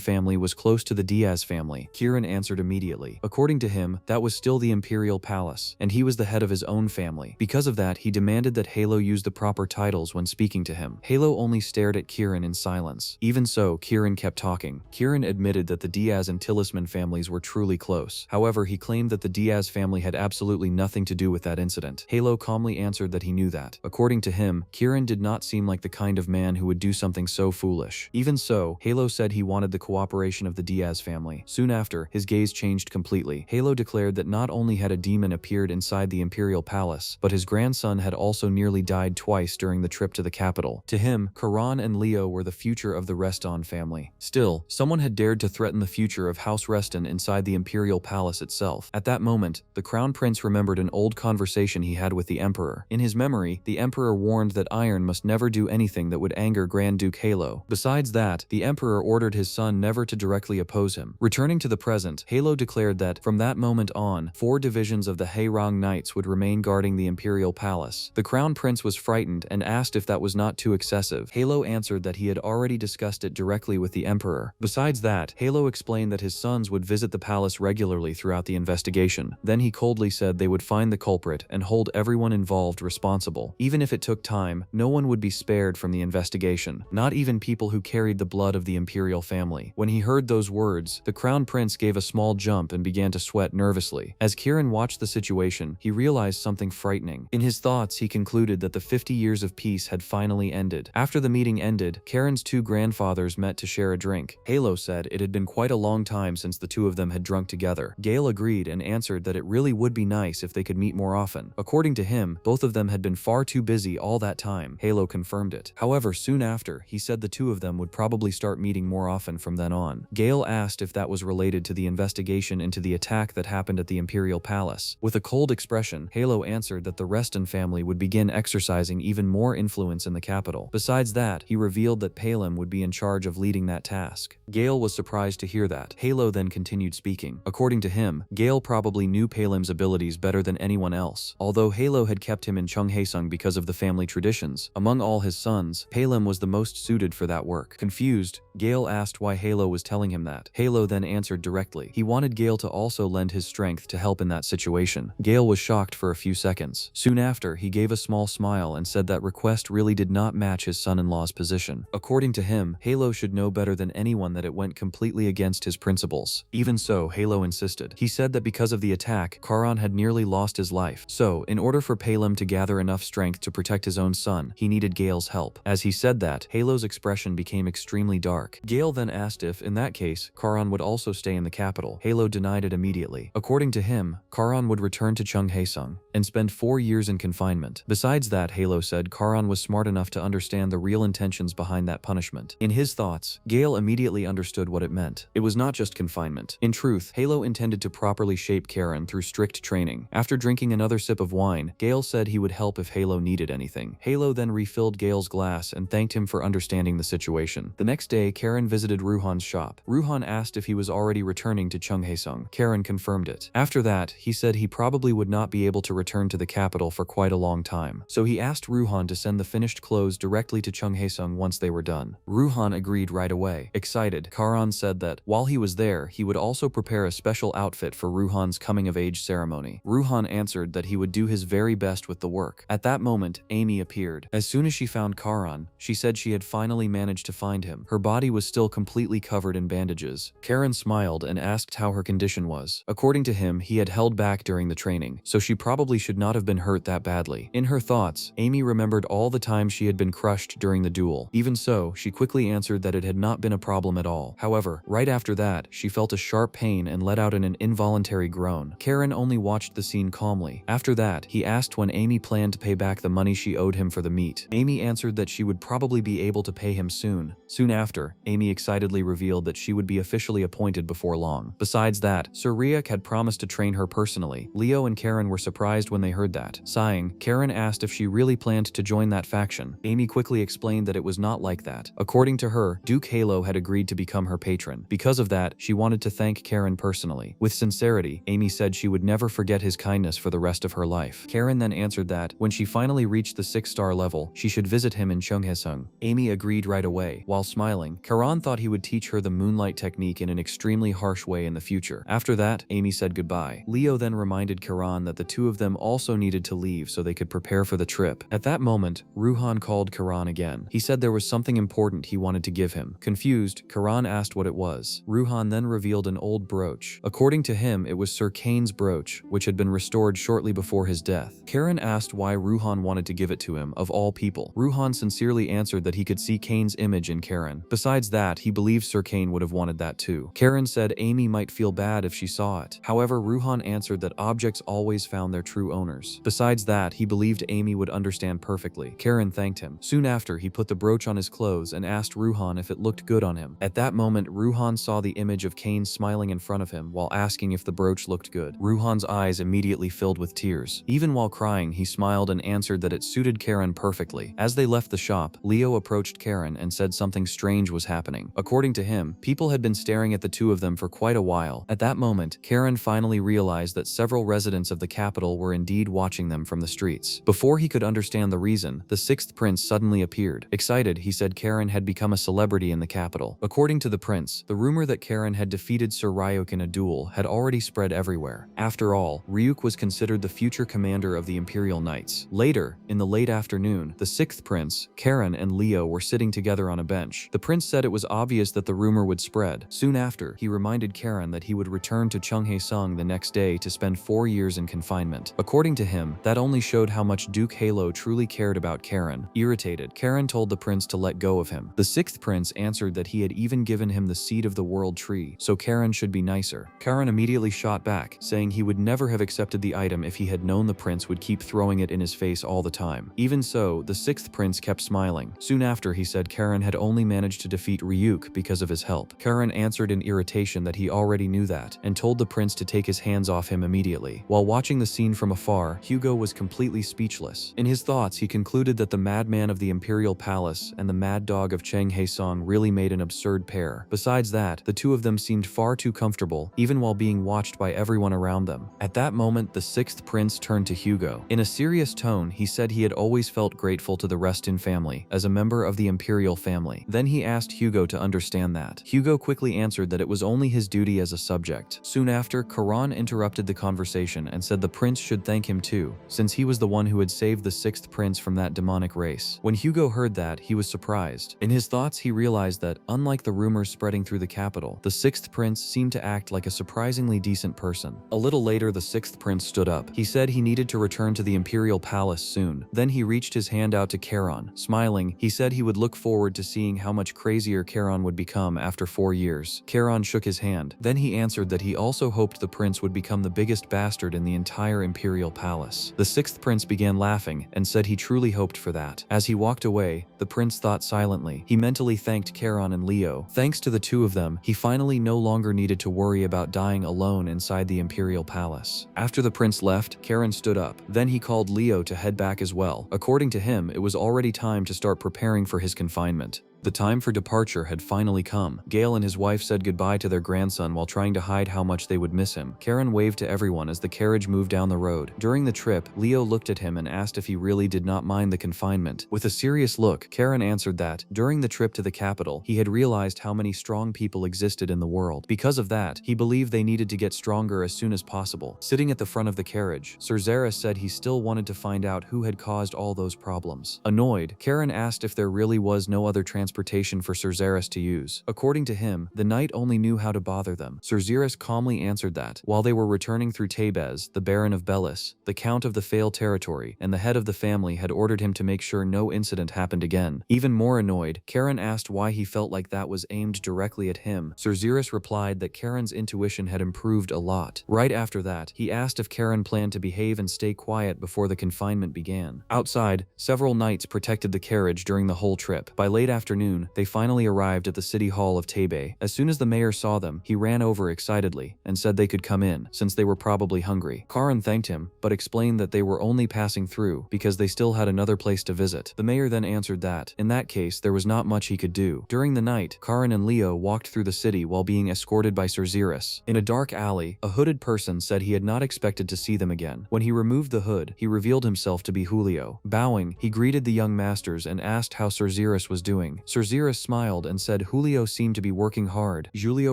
family was close to the Diaz family. Kieran answered immediately. According to him, that was still the Imperial Palace, and he was the head of his own family. Because of that, he demanded that Yahello use the proper titles when speaking to him. Yahello only stared at Kieran in silence. Even so, Kieran kept talking. Kieran admitted that the Diaz and Tillisman families were truly close. However, he claimed that the Diaz family had absolutely nothing to do with that incident. Yahello calmly answered that he knew that. According to him, Kieran did not seem like the kind of man who would do something so foolish. Even so, Yahello said he wanted the cooperation of the Diaz family. Soon after, his gaze changed completely. Yahello declared that not only had a demon appeared inside the Imperial Palace, but his grandson had also nearly died twice during the trip to the capital. To him, Karan and Leo were the future of the Reston family. Still, someone had dared to threaten the future of House Reston inside the Imperial Palace itself. At that moment, the Crown Prince remembered an old conversation he had with the Emperor. In his memory, the Emperor warned that Iron must never do anything that would anger Grand Duke Yahello. Besides that, the Emperor ordered his son never to directly oppose him. Returning to the present, Yahello declared that, from that moment on, 4 divisions of the Haerong Knights would remain guarding the Imperial Palace. The Crown Prince was frightened and asked if that was not too excessive. Yahello answered that he had already discussed it directly with the Emperor. Besides that, Yahello explained that his sons would visit the palace regularly throughout the investigation. Then he coldly said they would find the culprit and hold everyone involved responsible. Even if it took time, no one would be spared from the investigation, not even people who carried the blood of the imperial family. When he heard those words, the Crown Prince gave a small jump and began to sweat nervously. As Kieran watched the situation, he realized something frightening. In his thoughts, he concluded that the 50 years of peace had finally ended. After the meeting ended, Karen's 2 grandfathers met to share a drink. Yahello said it had been quite a long time since the 2 of them had drunk together. Gale agreed and answered that it really would be nice if they could meet more often. According to him, both of them had been far far too busy all that time. Yahello confirmed it. However, soon after, he said the two of them would probably start meeting more often from then on. Gale asked if that was related to the investigation into the attack that happened at the Imperial Palace. With a cold expression, Yahello answered that the Reston family would begin exercising even more influence in the capital. Besides that, he revealed that Palem would be in charge of leading that task. Gale was surprised to hear that. Yahello then continued speaking. According to him, Gale probably knew Palem's abilities better than anyone else. Although Yahello had kept him in Chunghaesung because of the family traditions, among all his sons, Palem was the most suited for that work. Confused, Gale asked why Yahello was telling him that. Yahello then answered directly. He wanted Gale to also lend his strength to help in that situation. Gale was shocked for a few seconds. Soon after, he gave a small smile and said that request really did not match his son-in-law's position. According to him, Yahello should know better than anyone that it went completely against his principles. Even so, Yahello insisted. He said that because of the attack, Karan had nearly lost his life. So, in order for Palem to gather enough strength to protect his own son, he needed Gale's help. As he said that, Yahello's expression became extremely dark. Gale then asked if, in that case, Karan would also stay in the capital. Yahello denied it immediately. According to him, Karan would return to Chunghaesung and spend 4 years in confinement. Besides that, Yahello said Karan was smart enough to understand the real intentions behind that punishment. In his thoughts, Gale immediately understood what it meant. It was not just confinement. In truth, Yahello intended to properly shape Karan through strict training. After drinking another sip of wine, Gale said he would help if Yahello needed anything. Yahello then refilled Gale's glass and thanked him for understanding the situation. The next day, Karan visited Ruhan's shop. Ruhan asked if he was already returning to Chunghaesung. Karan confirmed it. After that, he said he probably would not be able to return to the capital for quite a long time. So he asked Ruhan to send the finished clothes directly to Chunghaesung once they were done. Ruhan agreed right away. Excited, Karan said that while he was there, he would also prepare a special outfit for Ruhan's coming-of-age ceremony. Ruhan answered that he would do his very best with the work. At that moment, Amy appeared. As soon as she found Karan, she said she had finally managed to find him. Her body was still completely covered in bandages. Karan smiled and asked how her condition was. According to him, he had held back during the training, so she probably should not have been hurt that badly. In her thoughts, Amy remembered all the times she had been crushed during the duel. Even so, she quickly answered that it had not been a problem at all. However, right after that, she felt a sharp pain and let out an involuntary groan. Karan only watched the scene calmly. After that, he asked when Amy planned to pay back the money she owed him for the meat. Amy answered that she would probably be able to pay him soon. Soon after, Amy excitedly revealed that she would be officially appointed before long. Besides that, Sir Ryuk had promised to train her personally. Leo and Karan were surprised when they heard that. Sighing, Karan asked if she really planned to join that faction. Amy quickly explained that it was not like that. According to her, Duke Yahello had agreed to become her patron. Because of that, she wanted to thank Karan personally. With sincerity, Amy said she would never forget his kindness for the rest of her life. Karan then answered that, when she finally reached the 6-star level, she should visit him in Chunghaesung. Amy agreed right away. While smiling, Karan thought he would teach her the moonlight technique in an extremely harsh way in the future. After that, Amy said goodbye. Leo then reminded Karan that the two of them also needed to leave so they could prepare for the trip. At that moment, Ruhan called Karan again. He said there was something important he wanted to give him. Confused, Karan asked what it was. Ruhan then revealed an old brooch. According to him, it was Sir Kane's brooch, which had been restored shortly before his death. Karan asked why Ruhan wanted to give it to him, of all people. Ruhan sincerely answered that he could see Kane's image in Karan. Besides that, he believed Sir Kane would have wanted that too. Karan said Amy might feel bad if she saw it. However, Ruhan answered that objects always found their true owners. Besides that, he believed Amy would understand perfectly. Karan thanked him. Soon after, he put the brooch on his clothes and asked Ruhan if it looked good on him. At that moment, Ruhan saw the image of Kane smiling in front of him while asking if the brooch looked good. Ruhan's eyes immediately filled with tears. Even while crying, he smiled and answered that it suited Karan perfectly. As they left the shop, Leo approached Karan and said something strange was happening. According to him, people had been staring at the two of them for quite a while. At that moment, Karan finally realized that several residents of the capital were indeed watching them from the streets. Before he could understand the reason, the 6th prince suddenly appeared. Excited, he said Karan had become a celebrity in the capital. According to the prince, the rumor that Karan had defeated Sir Ryuk in a duel had already spread everywhere. After all, Ryuk was considered the future commander of the Imperial Knights. Later, in the late afternoon, the 6th prince, Karan, and Leo were sitting together on a bench. The prince said it was obvious that the rumor would spread. Soon after, he reminded Karan that he would return to Chunghaesung the next day to spend 4 years in confinement. According to him, that only showed how much Duke Yahello truly cared about Karan. Irritated, Karan told the prince to let go of him. The 6th prince answered that he had even given him the seed of the world tree, so Karan should be nicer. Karan immediately shot back, saying he would never have accepted the item if he had known the prince would keep throwing it in his face all the time. Even so, the sixth prince kept smiling. Soon after, he said Karen had only managed to defeat Ryuk because of his help. Karen answered in irritation that he already knew that, and told the prince to take his hands off him immediately. While watching the scene from afar, Hugo was completely speechless. In his thoughts, he concluded that the madman of the Imperial Palace and the mad dog of Cheng Haesong really made an absurd pair. Besides that, the two of them seemed far too comfortable, even while being watched by everyone around them. At that moment, the sixth prince turned to Hugo. In a serious tone, he said he had always felt grateful to the Reston family, as a member of the Imperial family. Then he asked Hugo to understand that. Hugo quickly answered that it was only his duty as a subject. Soon after, Karan interrupted the conversation and said the prince should thank him too, since he was the one who had saved the sixth prince from that demonic race. When Hugo heard that, he was surprised. In his thoughts, he realized that, unlike the rumors spreading through the capital, the sixth prince seemed to act like a surprisingly decent person. A little later, the sixth prince stood up. He said he needed to return to the Imperial Palace soon. Then he reached his hand out to Karan. Smiling, he said he would look forward to seeing how much crazier Karan would become after 4 years. Karan shook his hand. Then he answered that he also hoped the prince would become the biggest bastard in the entire Imperial Palace. The sixth prince began laughing and said he truly hoped for that. As he walked away, the prince thought silently. He mentally thanked Karan and Leo. Thanks to the two of them, he finally no longer needed to worry about dying alone inside the Imperial Palace. After the prince left, Karan stood up. Then he called Leo to head back as well. According to him, it was already time to start preparing for his confinement. The time for departure had finally come. Gale and his wife said goodbye to their grandson while trying to hide how much they would miss him. Karen waved to everyone as the carriage moved down the road. During the trip, Leo looked at him and asked if he really did not mind the confinement. With a serious look, Karen answered that, during the trip to the capital, he had realized how many strong people existed in the world. Because of that, he believed they needed to get stronger as soon as possible. Sitting at the front of the carriage, Sir Zara said he still wanted to find out who had caused all those problems. Annoyed, Karen asked if there really was no other transportation for Sir Zaris to use. According to him, the knight only knew how to bother them. Sir Zaris calmly answered that, while they were returning through Tebez, the Baron of Bellis, the Count of the Fail territory, and the head of the family had ordered him to make sure no incident happened again. Even more annoyed, Karen asked why he felt like that was aimed directly at him. Sir Zaris replied that Karen's intuition had improved a lot. Right after that, he asked if Karen planned to behave and stay quiet before the confinement began. Outside, several knights protected the carriage during the whole trip. By late afternoon, they finally arrived at the city hall of Tebe. As soon as the mayor saw them, he ran over excitedly and said they could come in, since they were probably hungry. Karan thanked him, but explained that they were only passing through because they still had another place to visit. The mayor then answered that, in that case, there was not much he could do. During the night, Karan and Leo walked through the city while being escorted by Sir Xeris. In a dark alley, a hooded person said he had not expected to see them again. When he removed the hood, he revealed himself to be Julio. Bowing, he greeted the young masters and asked how Sir Xeris was doing. Sir Xeris smiled and said Julio seemed to be working hard. Julio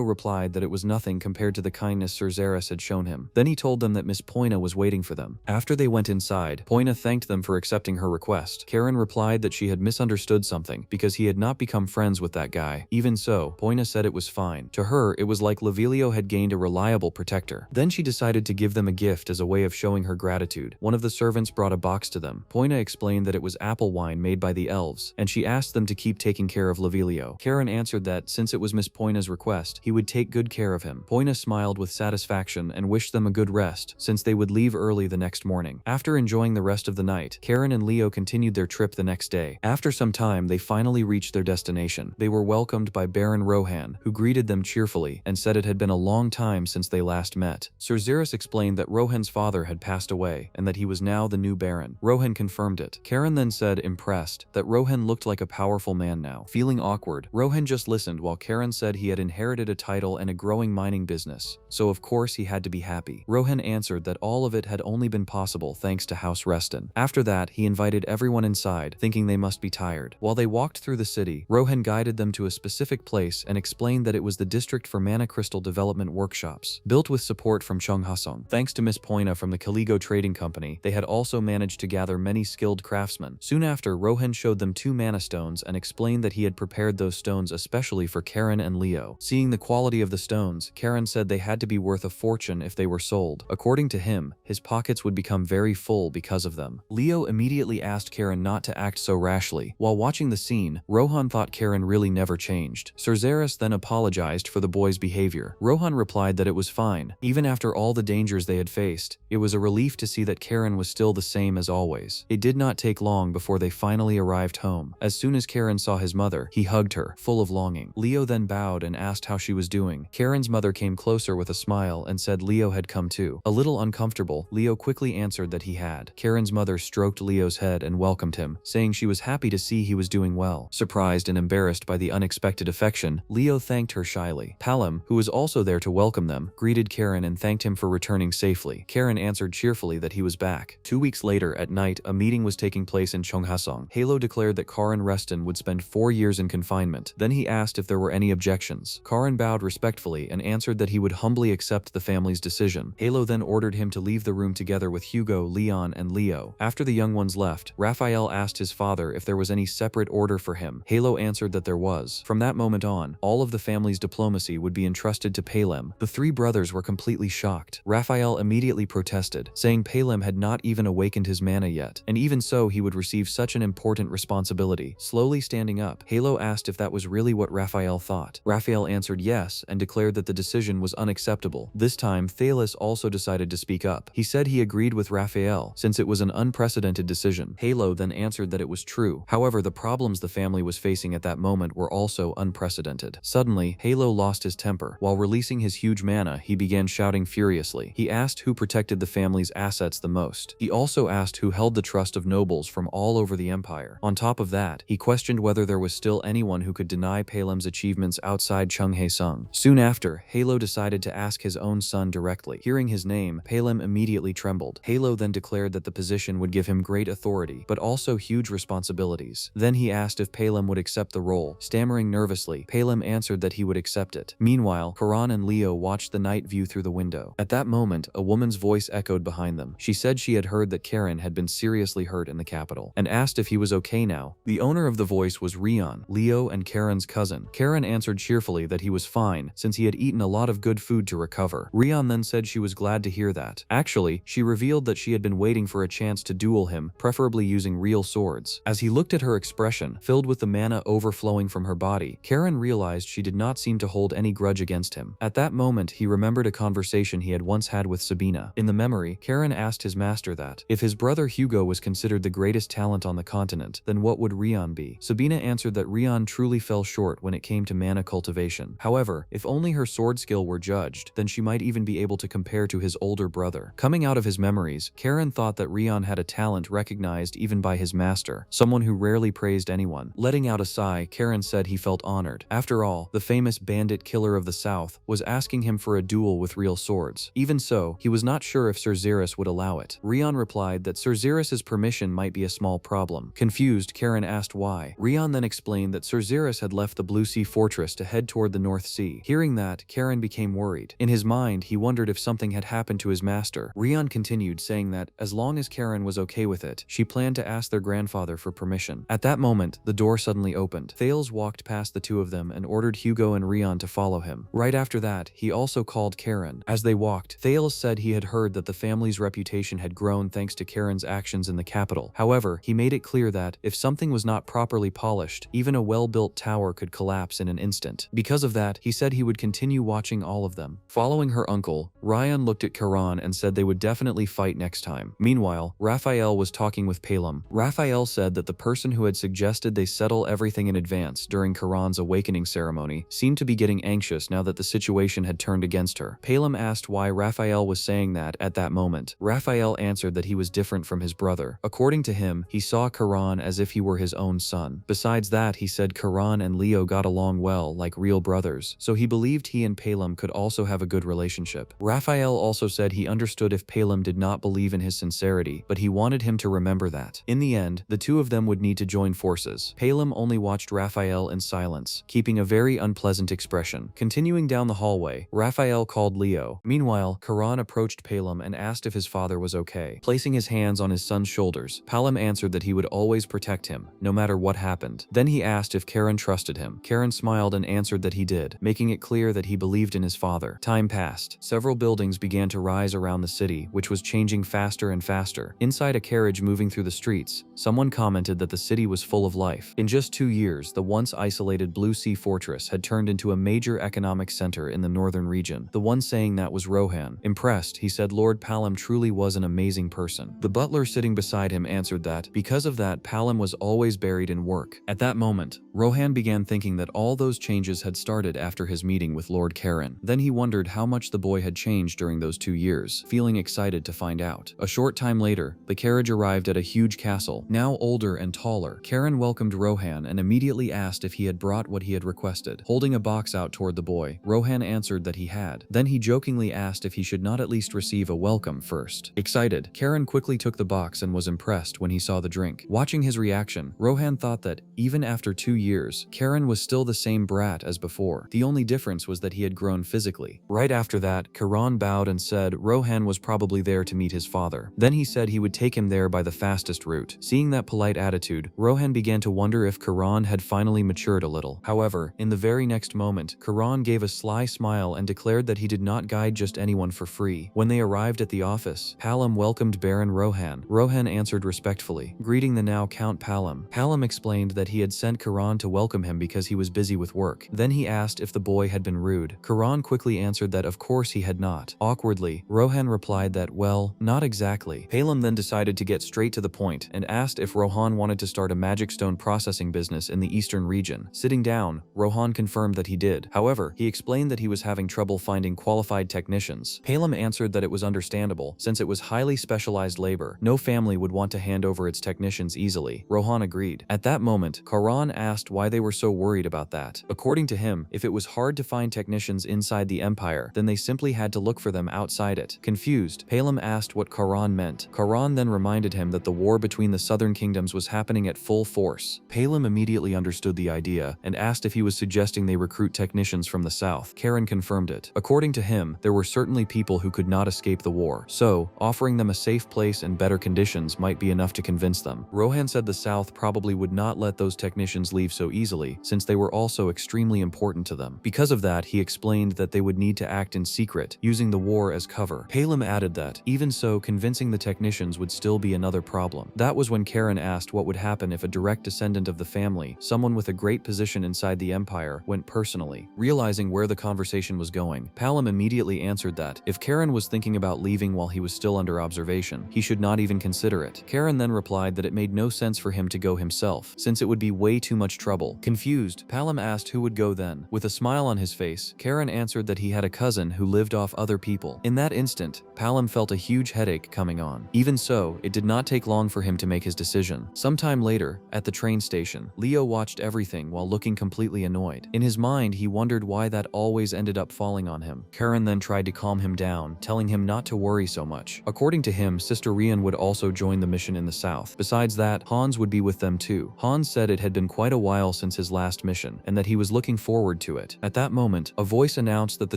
replied that it was nothing compared to the kindness Sir Xeris had shown him. Then he told them that Miss Poina was waiting for them. After they went inside, Poina thanked them for accepting her request. Karen replied that she had misunderstood something because he had not become friends with that guy. Even so, Poina said it was fine. To her, it was like Lavilio had gained a reliable protector. Then she decided to give them a gift as a way of showing her gratitude. One of the servants brought a box to them. Poina explained that it was apple wine made by the elves, and she asked them to keep taking care of Lavilio. Karen answered that, since it was Miss Poina's request, he would take good care of him. Poina smiled with satisfaction and wished them a good rest, since they would leave early the next morning. After enjoying the rest of the night, Karen and Leo continued their trip the next day. After some time, they finally reached their destination. They were welcomed by Baron Rohan, who greeted them cheerfully and said it had been a long time since they last met. Sir Xeris explained that Rohan's father had passed away and that he was now the new Baron. Rohan confirmed it. Karen then said, impressed, that Rohan looked like a powerful man now. Feeling awkward, Rohan just listened while Karen said he had inherited a title and a growing mining business, so of course he had to be happy. Rohan answered that all of it had only been possible thanks to House Reston. After that, he invited everyone inside, thinking they must be tired. While they walked through the city, Rohan guided them to a specific place and explained that it was the district for mana crystal development workshops, built with support from Chung Hasong. Thanks to Miss Poina from the Caligo Trading Company, they had also managed to gather many skilled craftsmen. Soon after, Rohan showed them 2 mana stones and explained that he had prepared those stones especially for Karen and Leo. Seeing the quality of the stones, Karen said they had to be worth a fortune if they were sold. According to him, his pockets would become very full because of them. Leo immediately asked Karen not to act so rashly. While watching the scene, Rohan thought Karen really never changed. Cerzeris then apologized for the boy's behavior. Rohan replied that it was fine. Even after all the dangers they had faced, it was a relief to see that Karen was still the same as always. It did not take long before they finally arrived home. As soon as Karen saw his mother, he hugged her, full of longing. Leo then bowed and asked how she was doing. Karen's mother came closer with a smile and said Leo had come too. A little uncomfortable, Leo quickly answered that he had. Karen's mother stroked Leo's head and welcomed him, saying she was happy to see he was doing well. Surprised and embarrassed by the unexpected affection, Leo thanked her shyly. Palom, who was also there to welcome them, greeted Karen and thanked him for returning safely. Karen answered cheerfully that he was back. 2 weeks later, at night, a meeting was taking place in Cheonghasong. Yahello declared that Karan Reston would spend 4 years in confinement. Then he asked if there were any objections. Karan bowed respectfully and answered that he would humbly accept the family's decision. Yahello then ordered him to leave the room together with Hugo, Leon, and Leo. After the young ones left, Raphael asked his father if there was any separate order for him. Yahello answered that there was. From that moment on, all of the family's diplomacy would be entrusted to Palem. The three brothers were completely shocked. Raphael immediately protested, saying Palem had not even awakened his mana yet, and even so he would receive such an important responsibility. Slowly standing up, Yahello asked if that was really what Raphael thought. Raphael answered yes and declared that the decision was unacceptable. This time, Thalos also decided to speak up. He said he agreed with Raphael, since it was an unprecedented decision. Yahello then answered that it was true. However, the problems the family was facing at that moment were also unprecedented. Suddenly, Yahello lost his temper. While releasing his huge mana, he began shouting furiously. He asked who protected the family's assets the most. He also asked who held the trust of nobles from all over the empire. On top of that, he questioned whether there was still anyone who could deny Palem's achievements outside Cheonghasong. Soon after, Yahello decided to ask his own son directly. Hearing his name, Palem immediately trembled. Yahello then declared that the position would give him great authority, but also huge responsibilities. Then he asked if Palem would accept the role. Stammering nervously, Palem answered that he would accept it. Meanwhile, Karan and Leo watched the night view through the window. At that moment, a woman's voice echoed behind them. She said she had heard that Karen had been seriously hurt in the capital, and asked if he was okay now. The owner of the voice was Rion, Leo and Karen's cousin. Karen answered cheerfully that he was fine, since he had eaten a lot of good food to recover. Rion then said she was glad to hear that. Actually, she revealed that she had been waiting for a chance to duel him, preferably using real swords. As he looked at her expression, filled with the mana overflowing from her body, Karen realized she did not seem to hold any grudge against him. At that moment, he remembered a conversation he had once had with Sabina. In the memory, Karen asked his master that, if his brother Hugo was considered the greatest talent on the continent, then what would Rion be? Sabina answered that Rion truly fell short when it came to mana cultivation. However, if only her sword skill were judged, then she might even be able to compare to his older brother. Coming out of his memories, Karen thought that Rion had a talent recognized even by his master, someone who rarely praised anyone. Letting out a sigh, Karen said he felt honored. After all, the famous bandit killer of the south was asking him for a duel with real swords. Even so, he was not sure if Cerzeris would allow it. Rion replied that Cerzeris's permission might be a small problem. Confused, Karen asked why. Rion then explained that Cerzeris had left the Blue Sea Fortress to head toward the North Sea. Hearing that, Karen became worried. In his mind, he wondered if something had happened to his master. Rion continued, saying that, as long as Karen was okay with it, she planned to ask their grandfather for permission. At that moment, the door suddenly opened. Thales walked past the two of them and ordered Hugo and Rion to follow him. Right after that, he also called Karen. As they walked, Thales said he had heard that the family's reputation had grown thanks to Karen's actions in the capital. However, he made it clear that, if something was not properly polished, even a well-built tower could collapse in an instant. Because of that, he said he would continue watching all of them. Following her uncle, Ryan looked at Karan and said they would definitely fight next time. Meanwhile, Raphael was talking with Palem. Raphael said that the person who had suggested they settle everything in advance during Karan's awakening ceremony seemed to be getting anxious now that the situation had turned against her. Palem asked why Raphael was saying that at that moment. Raphael answered that he was different from his brother. According to him, he saw Karan as if he were his own son. Besides that, he said Karan and Leo got along well, like real brothers, so he believed he and Palem could also have a good relationship. Raphael also said he understood if Palem did not believe in his sincerity, but he wanted him to remember that. In the end, the two of them would need to join forces. Palem only watched Raphael in silence, keeping a very unpleasant expression. Continuing down the hallway, Raphael called Leo. Meanwhile, Karan approached Palem and asked if his father was okay. Placing his hands on his son's shoulders, Palem answered that he would always protect him, no matter what happened. Then he asked if Karen trusted him. Karen smiled and answered that he did, making it clear that he believed in his father. Time passed. Several buildings began to rise around the city, which was changing faster and faster. Inside a carriage moving through the streets, someone commented that the city was full of life. In just 2 years, the once isolated Blue Sea Fortress had turned into a major economic center in the northern region. The one saying that was Rohan. Impressed, he said Lord Palom truly was an amazing person. The butler sitting beside him answered that, because of that, Palom was always buried in work. At that moment, Rohan began thinking that all those changes had started after his meeting with Lord Karen. Then he wondered how much the boy had changed during those 2 years, feeling excited to find out. A short time later, the carriage arrived at a huge castle, now older and taller. Karen welcomed Rohan and immediately asked if he had brought what he had requested. Holding a box out toward the boy, Rohan answered that he had. Then he jokingly asked if he should not at least receive a welcome first. Excited, Karen quickly took the box and was impressed when he saw the drink. Watching his reaction, Rohan thought that, even after 2 years, Karen was still the same brat as before. The only difference was that he had grown physically. Right after that, Karan bowed and said Rohan was probably there to meet his father. Then he said he would take him there by the fastest route. Seeing that polite attitude, Rohan began to wonder if Karan had finally matured a little. However, in the very next moment, Karan gave a sly smile and declared that he did not guide just anyone for free. When they arrived at the office, Palom welcomed Baron Rohan. Rohan answered respectfully, greeting the now Count Palom. Palom explained that he had sent Karan to welcome him because he was busy with work. Then he asked if the boy had been rude. Karan quickly answered that of course he had not. Awkwardly, Rohan replied that, well, not exactly. Palom then decided to get straight to the point and asked if Rohan wanted to start a magic stone processing business in the eastern region. Sitting down, Rohan confirmed that he did. However, he explained that he was having trouble finding qualified technicians. Palom answered that it was understandable, since it was highly specialized labor. No family would want to hand over its technicians easily. Rohan agreed. At that moment, Karan asked why they were so worried about that. According to him, if it was hard to find technicians inside the empire, then they simply had to look for them outside it. Confused, Palom asked what Karan meant. Karan then reminded him that the war between the southern kingdoms was happening at full force. Palom immediately understood the idea and asked if he was suggesting they recruit technicians from the south. Karen confirmed it. According to him, there were certainly people who could not escape the war, so offering them a safe place and better conditions might be enough to convince them. Rohan said the south probably would not let those technicians leave so easily, since they were also extremely important to them. Because of that, he explained that they would need to act in secret, using the war as cover. Palom added that, even so, convincing the technicians would still be another problem. That was when Karen asked what would happen if a direct descendant of the family, someone with a great position inside the empire, went personally. Realizing where the conversation was going, Palom immediately answered that, if Karen was thinking about leaving while he was still under observation, he should not even consider it. Karen then replied that it made no sense for him to go himself, since it would be way too much trouble. Confused, Palom asked who would go then. With a smile on his face, Karen answered that he had a cousin who lived off other people. In that instant, Palom felt a huge headache coming on. Even so, it did not take long for him to make his decision. Sometime later, at the train station, Leo watched everything while looking completely annoyed. In his mind, he wondered why that always ended up falling on him. Karen then tried to calm him down, telling him not to worry so much. According to him, Sister Rian would also join the mission in the south. Besides that, Hans would be with them too. Hans said it had been quite a while since his last mission, and that he was looking forward to it. At that moment, a voice announced that the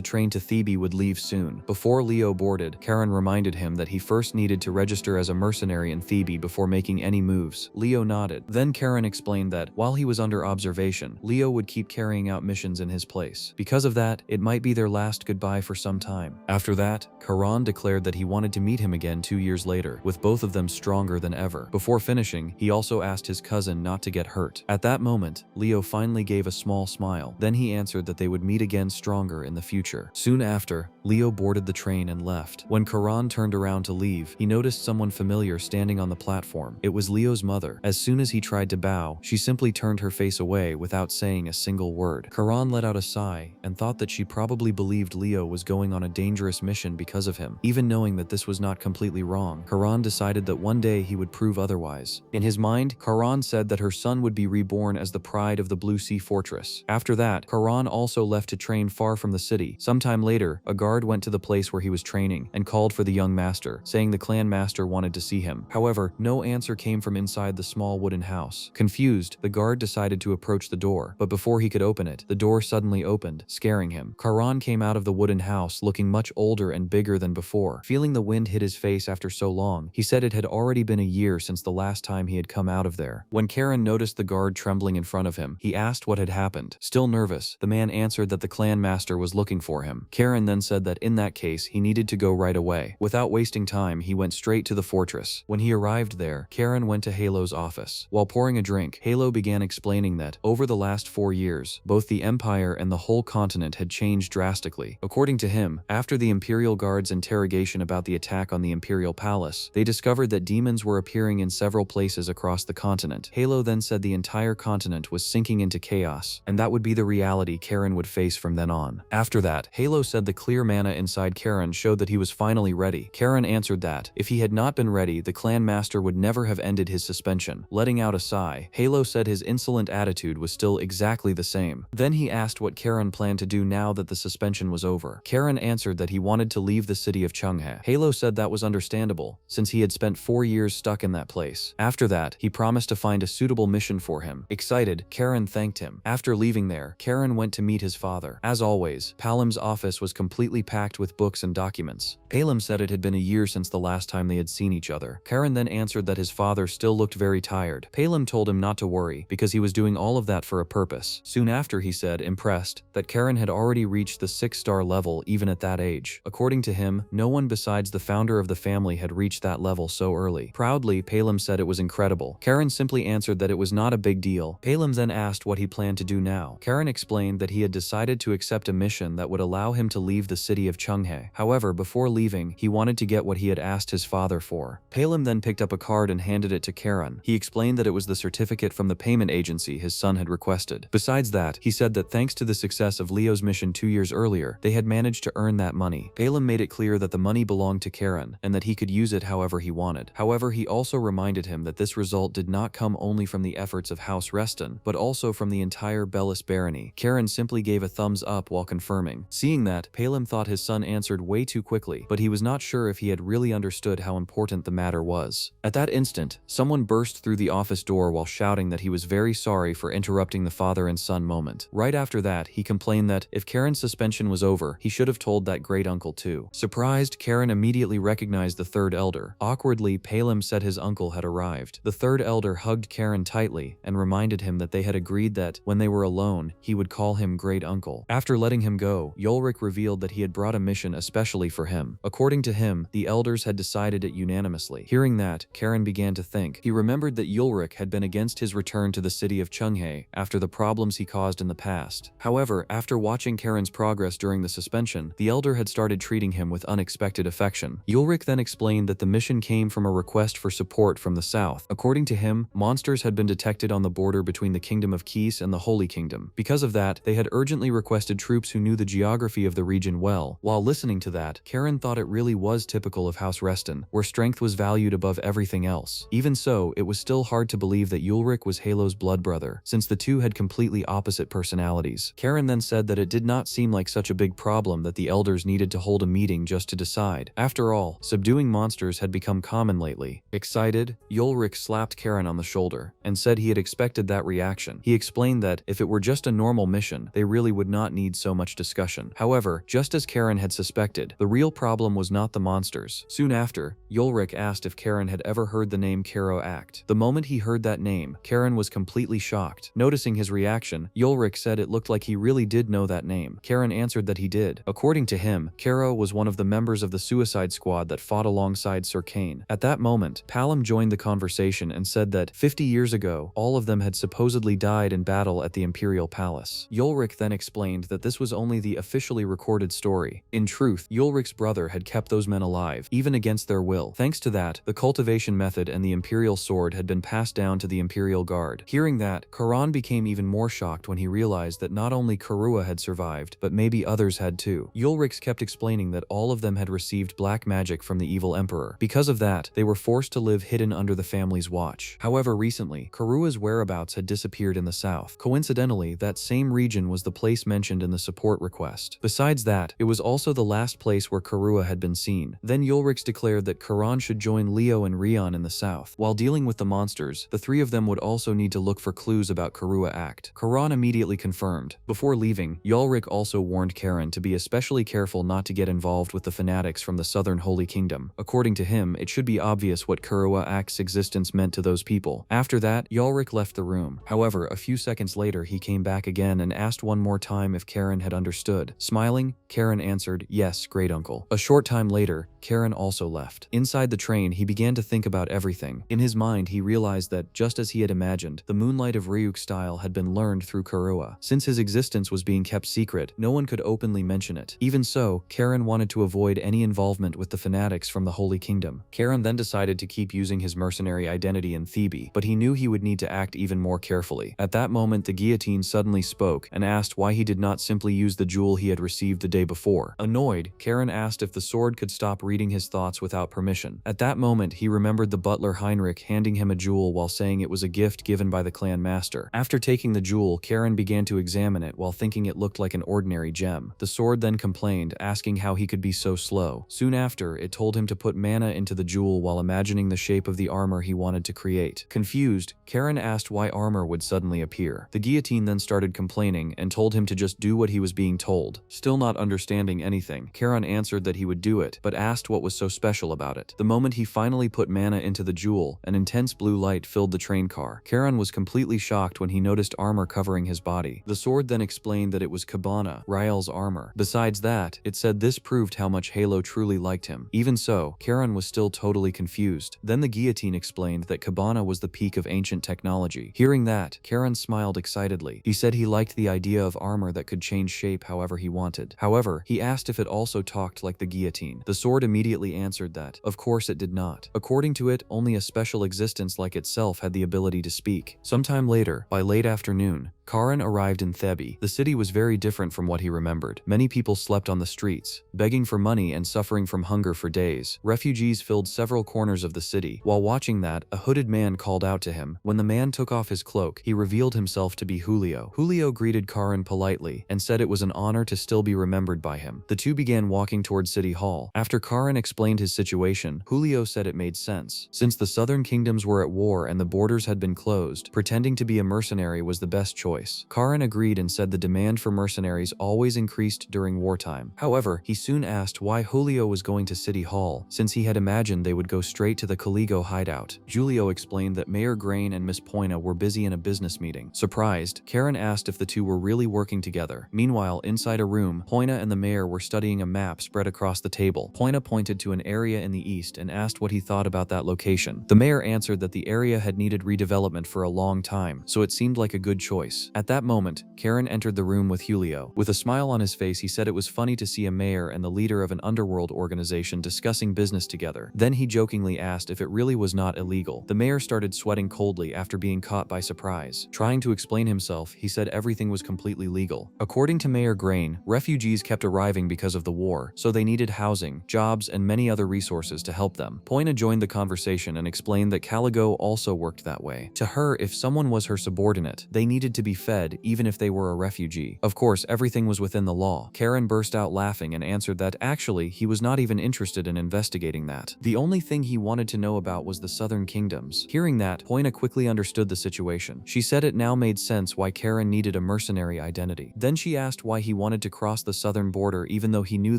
train to Thebe would leave soon. Before Leo boarded, Karen reminded him that he first needed to register as a mercenary in Thebe before making any moves. Leo nodded. Then Karen explained that, while he was under observation, Leo would keep carrying out missions in his place. Because of that, it might be their last goodbye for some time. After that, Karan declared that he wanted to meet him again 2 years later, with both of them stronger than ever. Before finishing, he also asked his cousin not to get hurt. At that moment, Leo finally gave a small smile. Then he answered that they would meet again stronger in the future. Soon after, Leo boarded the train and left. When Karan turned around to leave, he noticed someone familiar standing on the platform. It was Leo's mother. As soon as he tried to bow, she simply turned her face away without saying a single word. Karan let out a sigh and thought that she probably believed Leo was going on a dangerous mission because of him. Even knowing that this was not completely wrong, Karan decided that one day he would prove otherwise. In his mind, Karan said that her son would be reborn as the pride of the Blue Sea Fortress. After that, Karan also left to train far from the city. Sometime later, a guard guard went to the place where he was training and called for the young master, saying the clan master wanted to see him. However, no answer came from inside the small wooden house. Confused, the guard decided to approach the door, but before he could open it, the door suddenly opened, scaring him. Karan came out of the wooden house looking much older and bigger than before. Feeling the wind hit his face after so long, he said it had already been a year since the last time he had come out of there. When Karan noticed the guard trembling in front of him, he asked what had happened. Still nervous, the man answered that the clan master was looking for him. Karan then said that in that case, he needed to go right away. Without wasting time, he went straight to the fortress. When he arrived there, Karan went to Yahello's office. While pouring a drink, Yahello began explaining that, over the last 4 years, both the empire and the whole continent had changed drastically. According to him, after the Imperial Guard's interrogation about the attack on the Imperial Palace, they discovered that demons were appearing in several places across the continent. Yahello then said the entire continent was sinking into chaos, and that would be the reality Karan would face from then on. After that, Yahello said the clear mana inside Karan showed that he was finally ready. Karan answered that, if he had not been ready, the clan master would never have ended his suspension. Letting out a sigh, Yahello said his insolent attitude was still exactly the same. Then he asked what Karan planned to do now that the suspension was over. Karan answered that he wanted to leave the city of Chungha. Yahello said that was understandable, since he had spent 4 years stuck in that place. After that, he promised to find a suitable mission for him. Excited, Karan thanked him. After leaving there, Karan went to meet his father. As always, Palam's office was completely packed with books and documents. Palam said it had been a year since the last time they had seen each other. Karan then answered that his father still looked very tired. Palam told him not to worry, because he was doing all of that for a purpose. Soon after, he said, impressed, that Karan had already reached the 6-star level even at that age. According to him, no one besides the founder of the family had reached that level so early. Proudly, Palam said it was incredible. Karan simply answered that it was not a big deal. Palam then asked what he planned to do now. Karan explained that he had decided to accept a mission that would allow him to leave the city of Chungha. However, before leaving, he wanted to get what he had asked his father for. Palam then picked up a card and handed it to Karan. He explained that it was the certificate from the payment agency his son had requested. Besides that, he said that thanks to the success of Leo's mission 2 years earlier, they had managed to earn that money. Palam made it clear that the money belonged to Karan, and that he could use it however he wanted. However, he also reminded him that this result did not come only from the efforts of House Reston, but also from the entire Bellis barony. Karan simply gave a thumbs up while confirming. Seeing that, Palam thought his son answered way too quickly, but he was not sure if he had really understood how important the matter was. At that instant, someone burst through the office door while shouting that he was very sorry for interrupting the father and son moment. Right after that, he complained that, if Karan's suspension was over, he should have told that great-uncle too. Surprised, Karan immediately recognized the third elder. Awkwardly, Palam said his uncle had arrived. The third elder hugged Karan tightly and reminded him that they had agreed that, when they were alone, he would call him great-uncle. After letting him go, Yahello revealed that he had brought a mission especially for him. According to him, the elders had decided it unanimously. Hearing that, Karan began to think. He remembered that Yahello had been against his return to the city of Chungha after the problems he caused in the past. However, after watching Karan's progress during the suspension, the elder had started treating him with unexpected affection. Yahello then explained that the mission came from a request for support from the south. According to him, monsters had been detected on the border between the Kingdom of Keys and the Holy Kingdom. Because of that, they had urgently requested troops who knew the geography of the region well. While listening to that, Karan thought it really was typical of House Reston, where strength was valued above everything else. Even so, it was still hard to believe that Yahello was Yahello's blood brother, since the two had completely opposite personalities. Karan then said that it did not seem like such a big problem that the elders needed to hold a meeting just to decide. After all, subduing monsters had become common lately. Excited, Yahello slapped Karan on the shoulder and said he had expected that reaction. He explained that if it were just a normal mission, they really would not need so much discussion. However, just as Karan had suspected, the real problem was not the monsters. Soon after, Yahello asked if Karan had ever heard the name Karo Act. The moment he heard that name, Karan was completely shocked. Noticing his reaction, Yahello said it looked like he really did know that name. Karan answered that he did. According to him, Karo was one of the members of the Suicide Squad that fought alongside Sir Kane. At that moment, Palam joined the conversation and said that 50 years ago, all of them had supposedly died in battle at the Imperial Palace. Yahello then explained that this was only the officially recorded story. In truth, Yahello's brother had kept those men alive, even against their will. Thanks to that, the cultivation method and the Imperial sword had been passed down to the Imperial Guard. Hearing that, Karan became even more shocked when he realized that not only Karua had survived, but maybe others had too. Yahello kept explaining that all of them had received black magic from the evil emperor. Because of that, they were forced to live hidden under the family's watch. However, recently, Karua's whereabouts had disappeared in the south. Coincidentally, that same region was the place mentioned in the support request. Besides that, It was also the last place where Karua had been seen. Then Ulrich declared that Karan should join Leo and Rion in the south. While dealing with the monsters, the three of them would also need to look for clues about Karua Act. Karan immediately confirmed. Before leaving, Ulrich also warned Karen to be especially careful not to get involved with the fanatics from the southern Holy Kingdom. According to him, it should be obvious what Karua Act's existence meant to those people. After that, Ulrich left the room. However, a few seconds later, he came back again and asked one more time if Karen had understood. Smiling, Karen answered, "Yes, great uncle." A short time later, Karen also left. Inside the train, he began to think about everything. In his mind, he realized that, just as he had imagined, the Moonlight of Ryuk style had been learned through Karua. Since his existence was being kept secret, no one could openly mention it. Even so, Karen wanted to avoid any involvement with the fanatics from the Holy Kingdom. Karen then decided to keep using his mercenary identity in Thebe, but he knew he would need to act even more carefully. At that moment, the guillotine suddenly spoke and asked why he did not simply use the jewel he had received the day before. Annoyed, Karen asked if the sword could stop reading his thoughts without permission. At that moment, he remembered the butler Heinrich handing him a jewel while saying it was a gift given by the clan master. After taking the jewel, Karen began to examine it while thinking it looked like an ordinary gem. The sword then complained, asking how he could be so slow. Soon after, it told him to put mana into the jewel while imagining the shape of the armor he wanted to create. Confused, Karen asked why armor would suddenly appear. The guillotine then started complaining and told him to just do what he was being told. Still not understanding anything, Karen answered that he would do it, but asked what was so special about it. The moment he finally put mana into the jewel, an intense blue light filled the train car. Karen was completely shocked when he noticed armor covering his body. The sword then explained that it was Cabana, Rael's armor. Besides that, it said this proved how much Halo truly liked him. Even so, Karen was still totally confused. Then the guillotine explained that Cabana was the peak of ancient technology. Hearing that, Karen smiled excitedly. He said he liked the idea of armor that could change shape however he wanted. However, he asked if it also talked like the guillotine. The sword immediately answered that, of course it did not. According to it, only a special existence like itself had the ability to speak. Sometime later, by late afternoon, Karen arrived in Thebe. The city was very different from what he remembered. Many people slept on the streets, begging for money and suffering from hunger for days. Refugees filled several corners of the city. While watching that, a hooded man called out to him. When the man took off his cloak, he revealed himself to be Julio. Julio greeted Karen politely and said it was an honor to still be remembered by him. The two began walking toward City Hall. After Karen explained his situation, Julio said it made sense. Since the southern kingdoms were at war and the borders had been closed, pretending to be a mercenary was the best choice. Karen agreed and said the demand for mercenaries always increased during wartime. However, he soon asked why Julio was going to City Hall, since he had imagined they would go straight to the Caligo hideout. Julio explained that Mayor Grain and Miss Poina were busy in a business meeting. Surprised, Karen asked if the two were really working together. Meanwhile, inside a room, Poina and the mayor were studying a map spread across the table. Poina pointed to an area in the east and asked what he thought about that location. The mayor answered that the area had needed redevelopment for a long time, so it seemed like a good choice. At that moment, Karen entered the room with Julio. With a smile on his face, he said it was funny to see a mayor and the leader of an underworld organization discussing business together. Then he jokingly asked if it really was not illegal. The mayor started sweating coldly after being caught by surprise. Trying to explain himself, he said everything was completely legal. According to Mayor Grain, refugees kept arriving because of the war, so they needed housing, jobs, and many other resources to help them. Poina joined the conversation and explained that Caligo also worked that way. To her, if someone was her subordinate, they needed to be fed even if they were a refugee. Of course, everything was within the law. Karen burst out laughing and answered that actually he was not even interested in investigating that. The only thing he wanted to know about was the southern kingdoms. Hearing that, Poina quickly understood the situation. She said it now made sense why Karen needed a mercenary identity. Then she asked why he wanted to cross the southern border even though he knew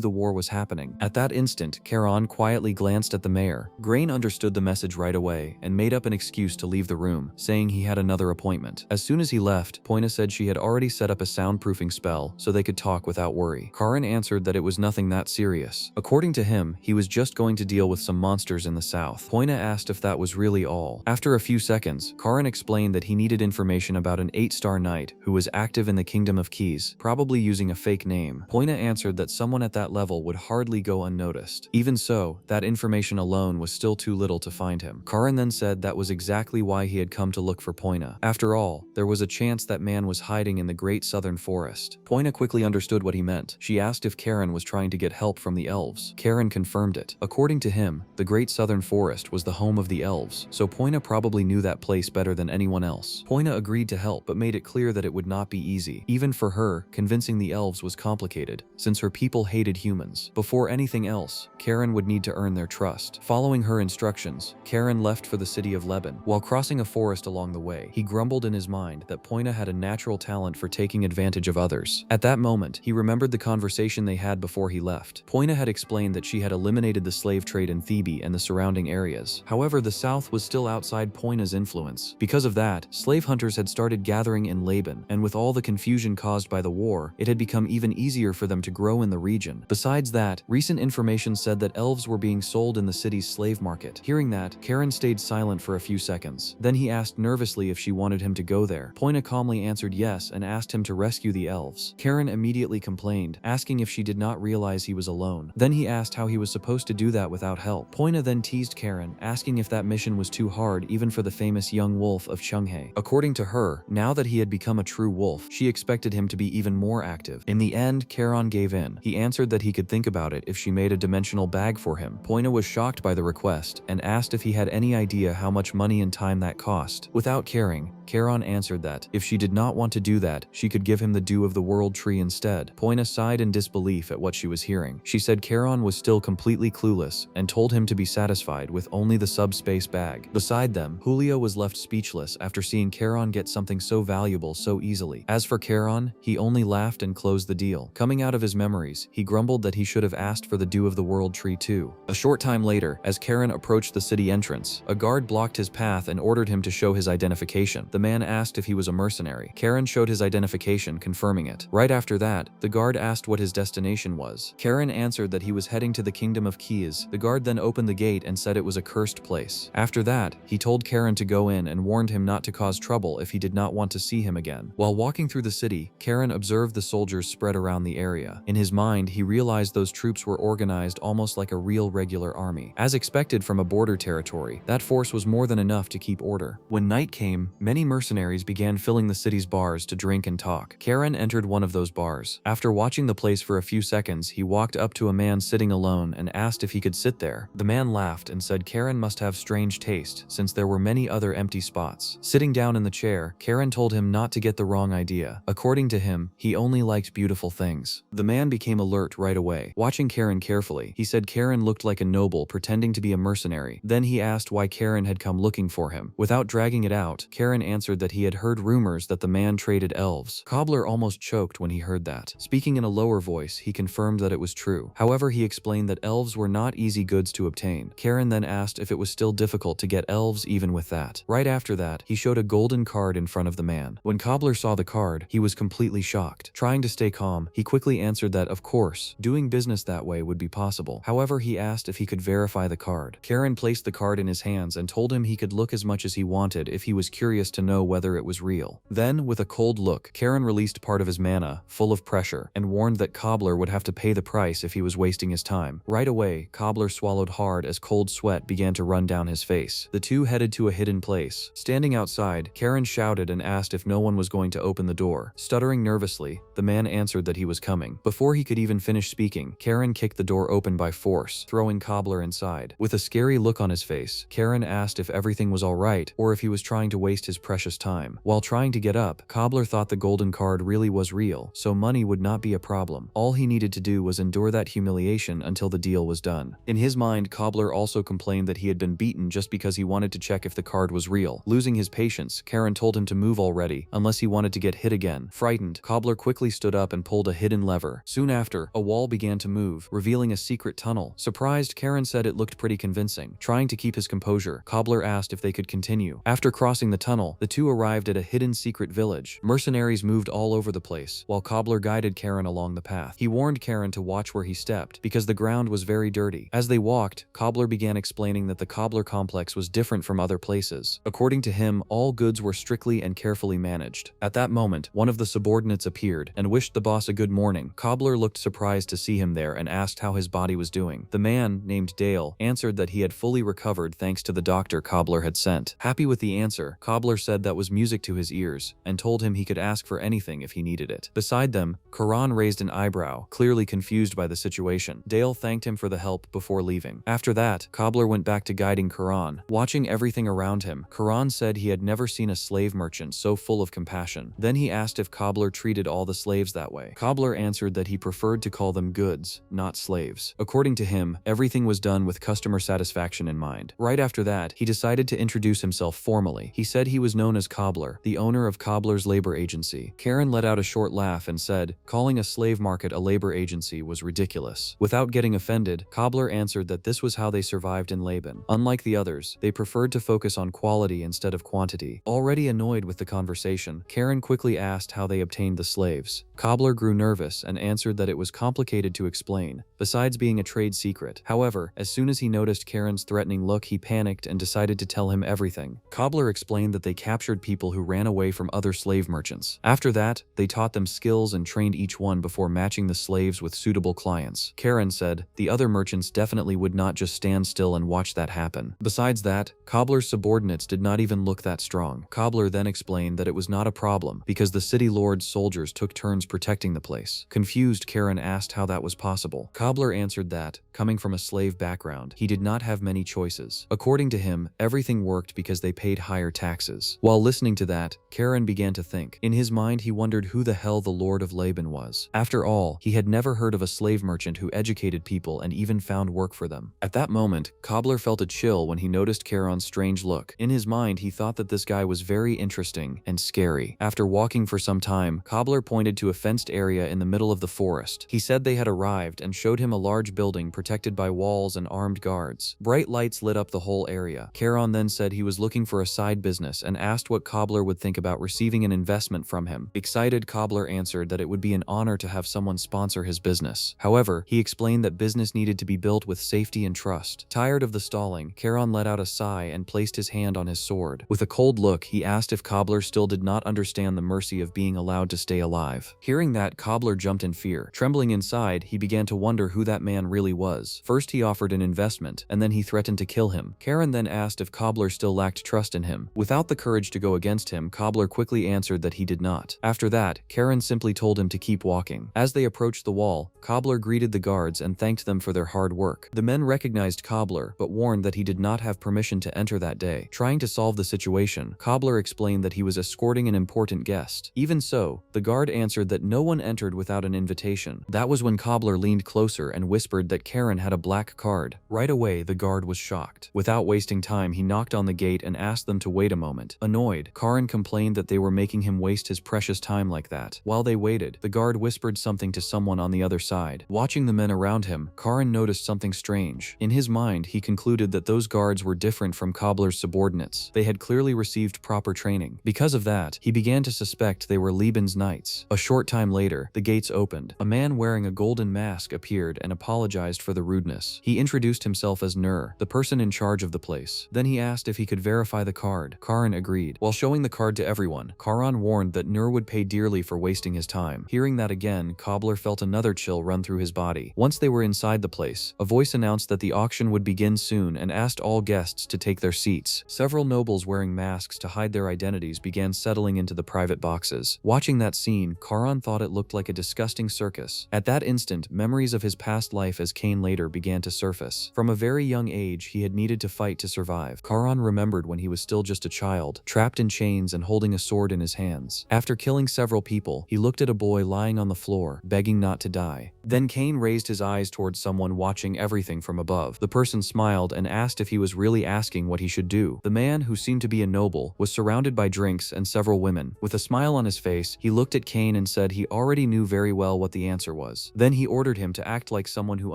the war was happening. At that instant, Karen quietly glanced at the mayor. Grain understood the message right away and made up an excuse to leave the room, saying he had another appointment. As soon as he left, Poina said she had already set up a soundproofing spell so they could talk without worry. Karen answered that it was nothing that serious. According to him, he was just going to deal with some monsters in the south. Poina asked if that was really all. After a few seconds, Karen explained that he needed information about an 8-star knight who was active in the Kingdom of Keys, probably using a fake name. Poina answered that someone at that level would hardly go unnoticed. Even so, that information alone was still too little to find him. Karen then said that was exactly why he had come to look for Poina. After all, there was a chance that man was hiding in the Great Southern Forest. Poina quickly understood what he meant. She asked if Karen was trying to get help from the elves. Karen confirmed it. According to him, the Great Southern Forest was the home of the elves, so Poina probably knew that place better than anyone else. Poina agreed to help, but made it clear that it would not be easy. Even for her, convincing the elves was complicated, since her people hated humans. Before anything else, Karen would need to earn their trust. Following her instructions, Karen left for the city of Lebanon. While crossing a forest along the way, he grumbled in his mind that Poina had a natural talent for taking advantage of others. At that moment, he remembered the conversation they had before he left. Poina had explained that she had eliminated the slave trade in Thebe and the surrounding areas. However, the south was still outside Poina's influence. Because of that, slave hunters had started gathering in Laban, and with all the confusion caused by the war, it had become even easier for them to grow in the region. Besides that, recent information said that elves were being sold in the city's slave market. Hearing that, Karen stayed silent for a few seconds. Then he asked nervously if she wanted him to go there. Poina calmly answered yes and asked him to rescue the elves. Karen immediately complained, asking if she did not realize he was alone. Then he asked how he was supposed to do that without help. Poina then teased Karen, asking if that mission was too hard even for the famous young wolf of Chunghae. According to her, now that he had become a true wolf, she expected him to be even more active. In the end, Karen gave in. He answered that he could think about it if she made a dimensional bag for him. Poina was shocked by the request and asked if he had any idea how much money and time that cost. Without caring, Karen answered that if she did not want to do that, she could give him the dew of the world tree instead. Poina sighed in disbelief at what she was hearing. She said Karen was still completely clueless and told him to be satisfied with only the subspace bag. Beside them, Julio was left speechless after seeing Karen get something so valuable so easily. As for Karen, he only laughed and closed the deal. Coming out of his memories, he grumbled that he should have asked for the dew of the world tree too. A short time later, as Karen approached the city entrance, a guard blocked his path and ordered him to show his identification. The man asked if he was a mercenary. Karen showed his identification, confirming it. Right after that, the guard asked what his destination was. Karen answered that he was heading to the kingdom of Keys. The guard then opened the gate and said it was a cursed place. After that, he told Karen to go in and warned him not to cause trouble if he did not want to see him again. While walking through the city, Karen observed the soldiers spread around the area. In his mind, he realized those troops were organized almost like a real regular army. As expected from a border territory, that force was more than enough to keep order. When night came, many mercenaries began filling the city's bars to drink and talk. Karen entered one of those bars. After watching the place for a few seconds, he walked up to a man sitting alone and asked if he could sit there. The man laughed and said Karen must have strange taste, since there were many other empty spots. Sitting down in the chair, Karen told him not to get the wrong idea. According to him, he only liked beautiful things. The man became alert right away. Watching Karen carefully, he said Karen looked like a noble pretending to be a mercenary. Then he asked why Karen had come looking for him. Without dragging it out, Karen answered that he had heard rumors that the man traded elves. Cobbler almost choked when he heard that. Speaking in a lower voice, he confirmed that it was true. However, he explained that elves were not easy goods to obtain. Karen then asked if it was still difficult to get elves even with that. Right after that, he showed a golden card in front of the man. When Cobbler saw the card, he was completely shocked. Trying to stay calm, he quickly answered that, of course, doing business that way would be possible. However, he asked if he could verify the card. Karen placed the card in his hands and told him he could look as much as he wanted if he was curious to know whether it was real. Then, with a cold look, Karen released part of his mana, full of pressure, and warned that Cobbler would have to pay the price if he was wasting his time. Right away, Cobbler swallowed hard as cold sweat began to run down his face. The two headed to a hidden place. Standing outside, Karen shouted and asked if no one was going to open the door. Stuttering nervously, the man answered that he was coming. Before he could even finish speaking, Karen kicked the door open by force, throwing Cobbler inside. With a scary look on his face, Karen asked if everything was alright or if he was trying to waste his precious time. While trying to get up, Cobbler thought the golden card really was real, so money would not be a problem. All he needed to do was endure that humiliation until the deal was done. In his mind, Cobbler also complained that he had been beaten just because he wanted to check if the card was real. Losing his patience, Karen told him to move already, unless he wanted to get hit again. Frightened, Cobbler quickly stood up and pulled a hidden lever. Soon after, a wall began to move, revealing a secret tunnel. Surprised, Karen said it looked pretty convincing. Trying to keep his composure, Cobbler asked if they could continue. After crossing the tunnel, the two arrived at a hidden secret village. Mercenaries moved all over the place, while Cobbler guided Karen along the path. He warned Karen to watch where he stepped, because the ground was very dirty. As they walked, Cobbler began explaining that the Cobbler complex was different from other places. According to him, all goods were strictly and carefully managed. At that moment, one of the subordinates appeared and wished the boss a good morning. Cobbler looked surprised to see him there and asked how his body was doing. The man, named Dale, answered that he had fully recovered thanks to the doctor Cobbler had sent. Happy with the answer, Cobbler said that was music to his ears others, and told him he could ask for anything if he needed it. Beside them, Karan raised an eyebrow, clearly confused by the situation. Dale thanked him for the help before leaving. After that, Cobbler went back to guiding Karan. Watching everything around him, Karan said he had never seen a slave merchant so full of compassion. Then he asked if Cobbler treated all the slaves that way. Cobbler answered that he preferred to call them goods, not slaves. According to him, everything was done with customer satisfaction in mind. Right after that, he decided to introduce himself formally. He said he was known as Cobbler, the owner of Cobbler's labor agency. Karen let out a short laugh and said, calling a slave market a labor agency was ridiculous. Without getting offended, Cobbler answered that this was how they survived in Laban. Unlike the others, they preferred to focus on quality instead of quantity. Already annoyed with the conversation, Karen quickly asked how they obtained the slaves. Cobbler grew nervous and answered that it was complicated to explain, besides being a trade secret. However, as soon as he noticed Karen's threatening look, he panicked and decided to tell him everything. Cobbler explained that they captured people who ran away from other slave merchants. After that, they taught them skills and trained each one before matching the slaves with suitable clients. Karen said, the other merchants definitely would not just stand still and watch that happen. Besides that, Cobbler's subordinates did not even look that strong. Cobbler then explained that it was not a problem because the city lord's soldiers took turns protecting the place. Confused, Karen asked how that was possible. Cobbler answered that, coming from a slave background, he did not have many choices. According to him, everything worked because they paid higher taxes. While listening to that, Karen began to think. In his mind, he wondered who the hell the Lord of Laban was. After all, he had never heard of a slave merchant who educated people and even found work for them. At that moment, Cobbler felt a chill when he noticed Karen's strange look. In his mind, he thought that this guy was very interesting and scary. After walking for some time, Cobbler pointed to a fenced area in the middle of the forest. He said they had arrived and showed him a large building protected by walls and armed guards. Bright lights lit up the whole area. Karen then said he was looking for a side business and asked what Cobbler would think about receiving an investment from him. Excited, Cobbler answered that it would be an honor to have someone sponsor his business. However, he explained that business needed to be built with safety and trust. Tired of the stalling, Karen let out a sigh and placed his hand on his sword. With a cold look, he asked if Cobbler still did not understand the mercy of being allowed to stay alive. Hearing that, Cobbler jumped in fear. Trembling inside, he began to wonder who that man really was. First, he offered an investment, and then he threatened to kill him. Karen then asked if Cobbler still lacked trust in him. Without the courage to go against him, Cobbler quickly answered that he did not. After that, Karen simply told him to keep walking. As they approached the wall, Cobbler greeted the guards and thanked them for their hard work. The men recognized Cobbler, but warned that he did not have permission to enter that day. Trying to solve the situation, Cobbler explained that he was escorting an important guest. Even so, the guard answered that no one entered without an invitation. That was when Cobbler leaned closer and whispered that Karen had a black card. Right away, the guard was shocked. Without wasting time, he knocked on the gate and asked them to wait a moment. Annoyed, Karen complained that they were making him waste his precious time like that. While they waited, the guard whispered something to someone on the other side. Watching the men around him, Karen noticed something strange. In his mind, he concluded that those guards were different from Cobbler's subordinates. They had clearly received proper training. Because of that, he began to suspect they were Laban's knights. A short time later, the gates opened. A man wearing a golden mask appeared and apologized for the rudeness. He introduced himself as Nur, the person in charge of the place. Then he asked if he could verify the card. Karen agreed. While showing the card to everyone, Karen warned that Nur would pay dearly for wasting his time. Hearing that again, Cobbler felt another chill run through his body. Once they were inside the place, a voice announced that the auction would begin soon and asked all guests to take their seats. Several nobles wearing masks to hide their identities began settling into the private boxes. Watching that scene, Karen thought it looked like a disgusting circus. At that instant, memories of his past life as Cain later began to surface. From a very young age, he had needed to fight to survive. Karen remembered when he was still just a child, trapped in chains and holding a sword in his hands. After killing several people, he looked at a boy lying on the floor, begging not to die. Then Cain raised his eyes towards someone watching everything from above. The person smiled and asked if he was really asking what he should do. The man, who seemed to be a noble, was surrounded by drinks and several women. With a smile on his face, he looked at Cain and said he already knew very well what the answer was. Then he ordered him to act like someone who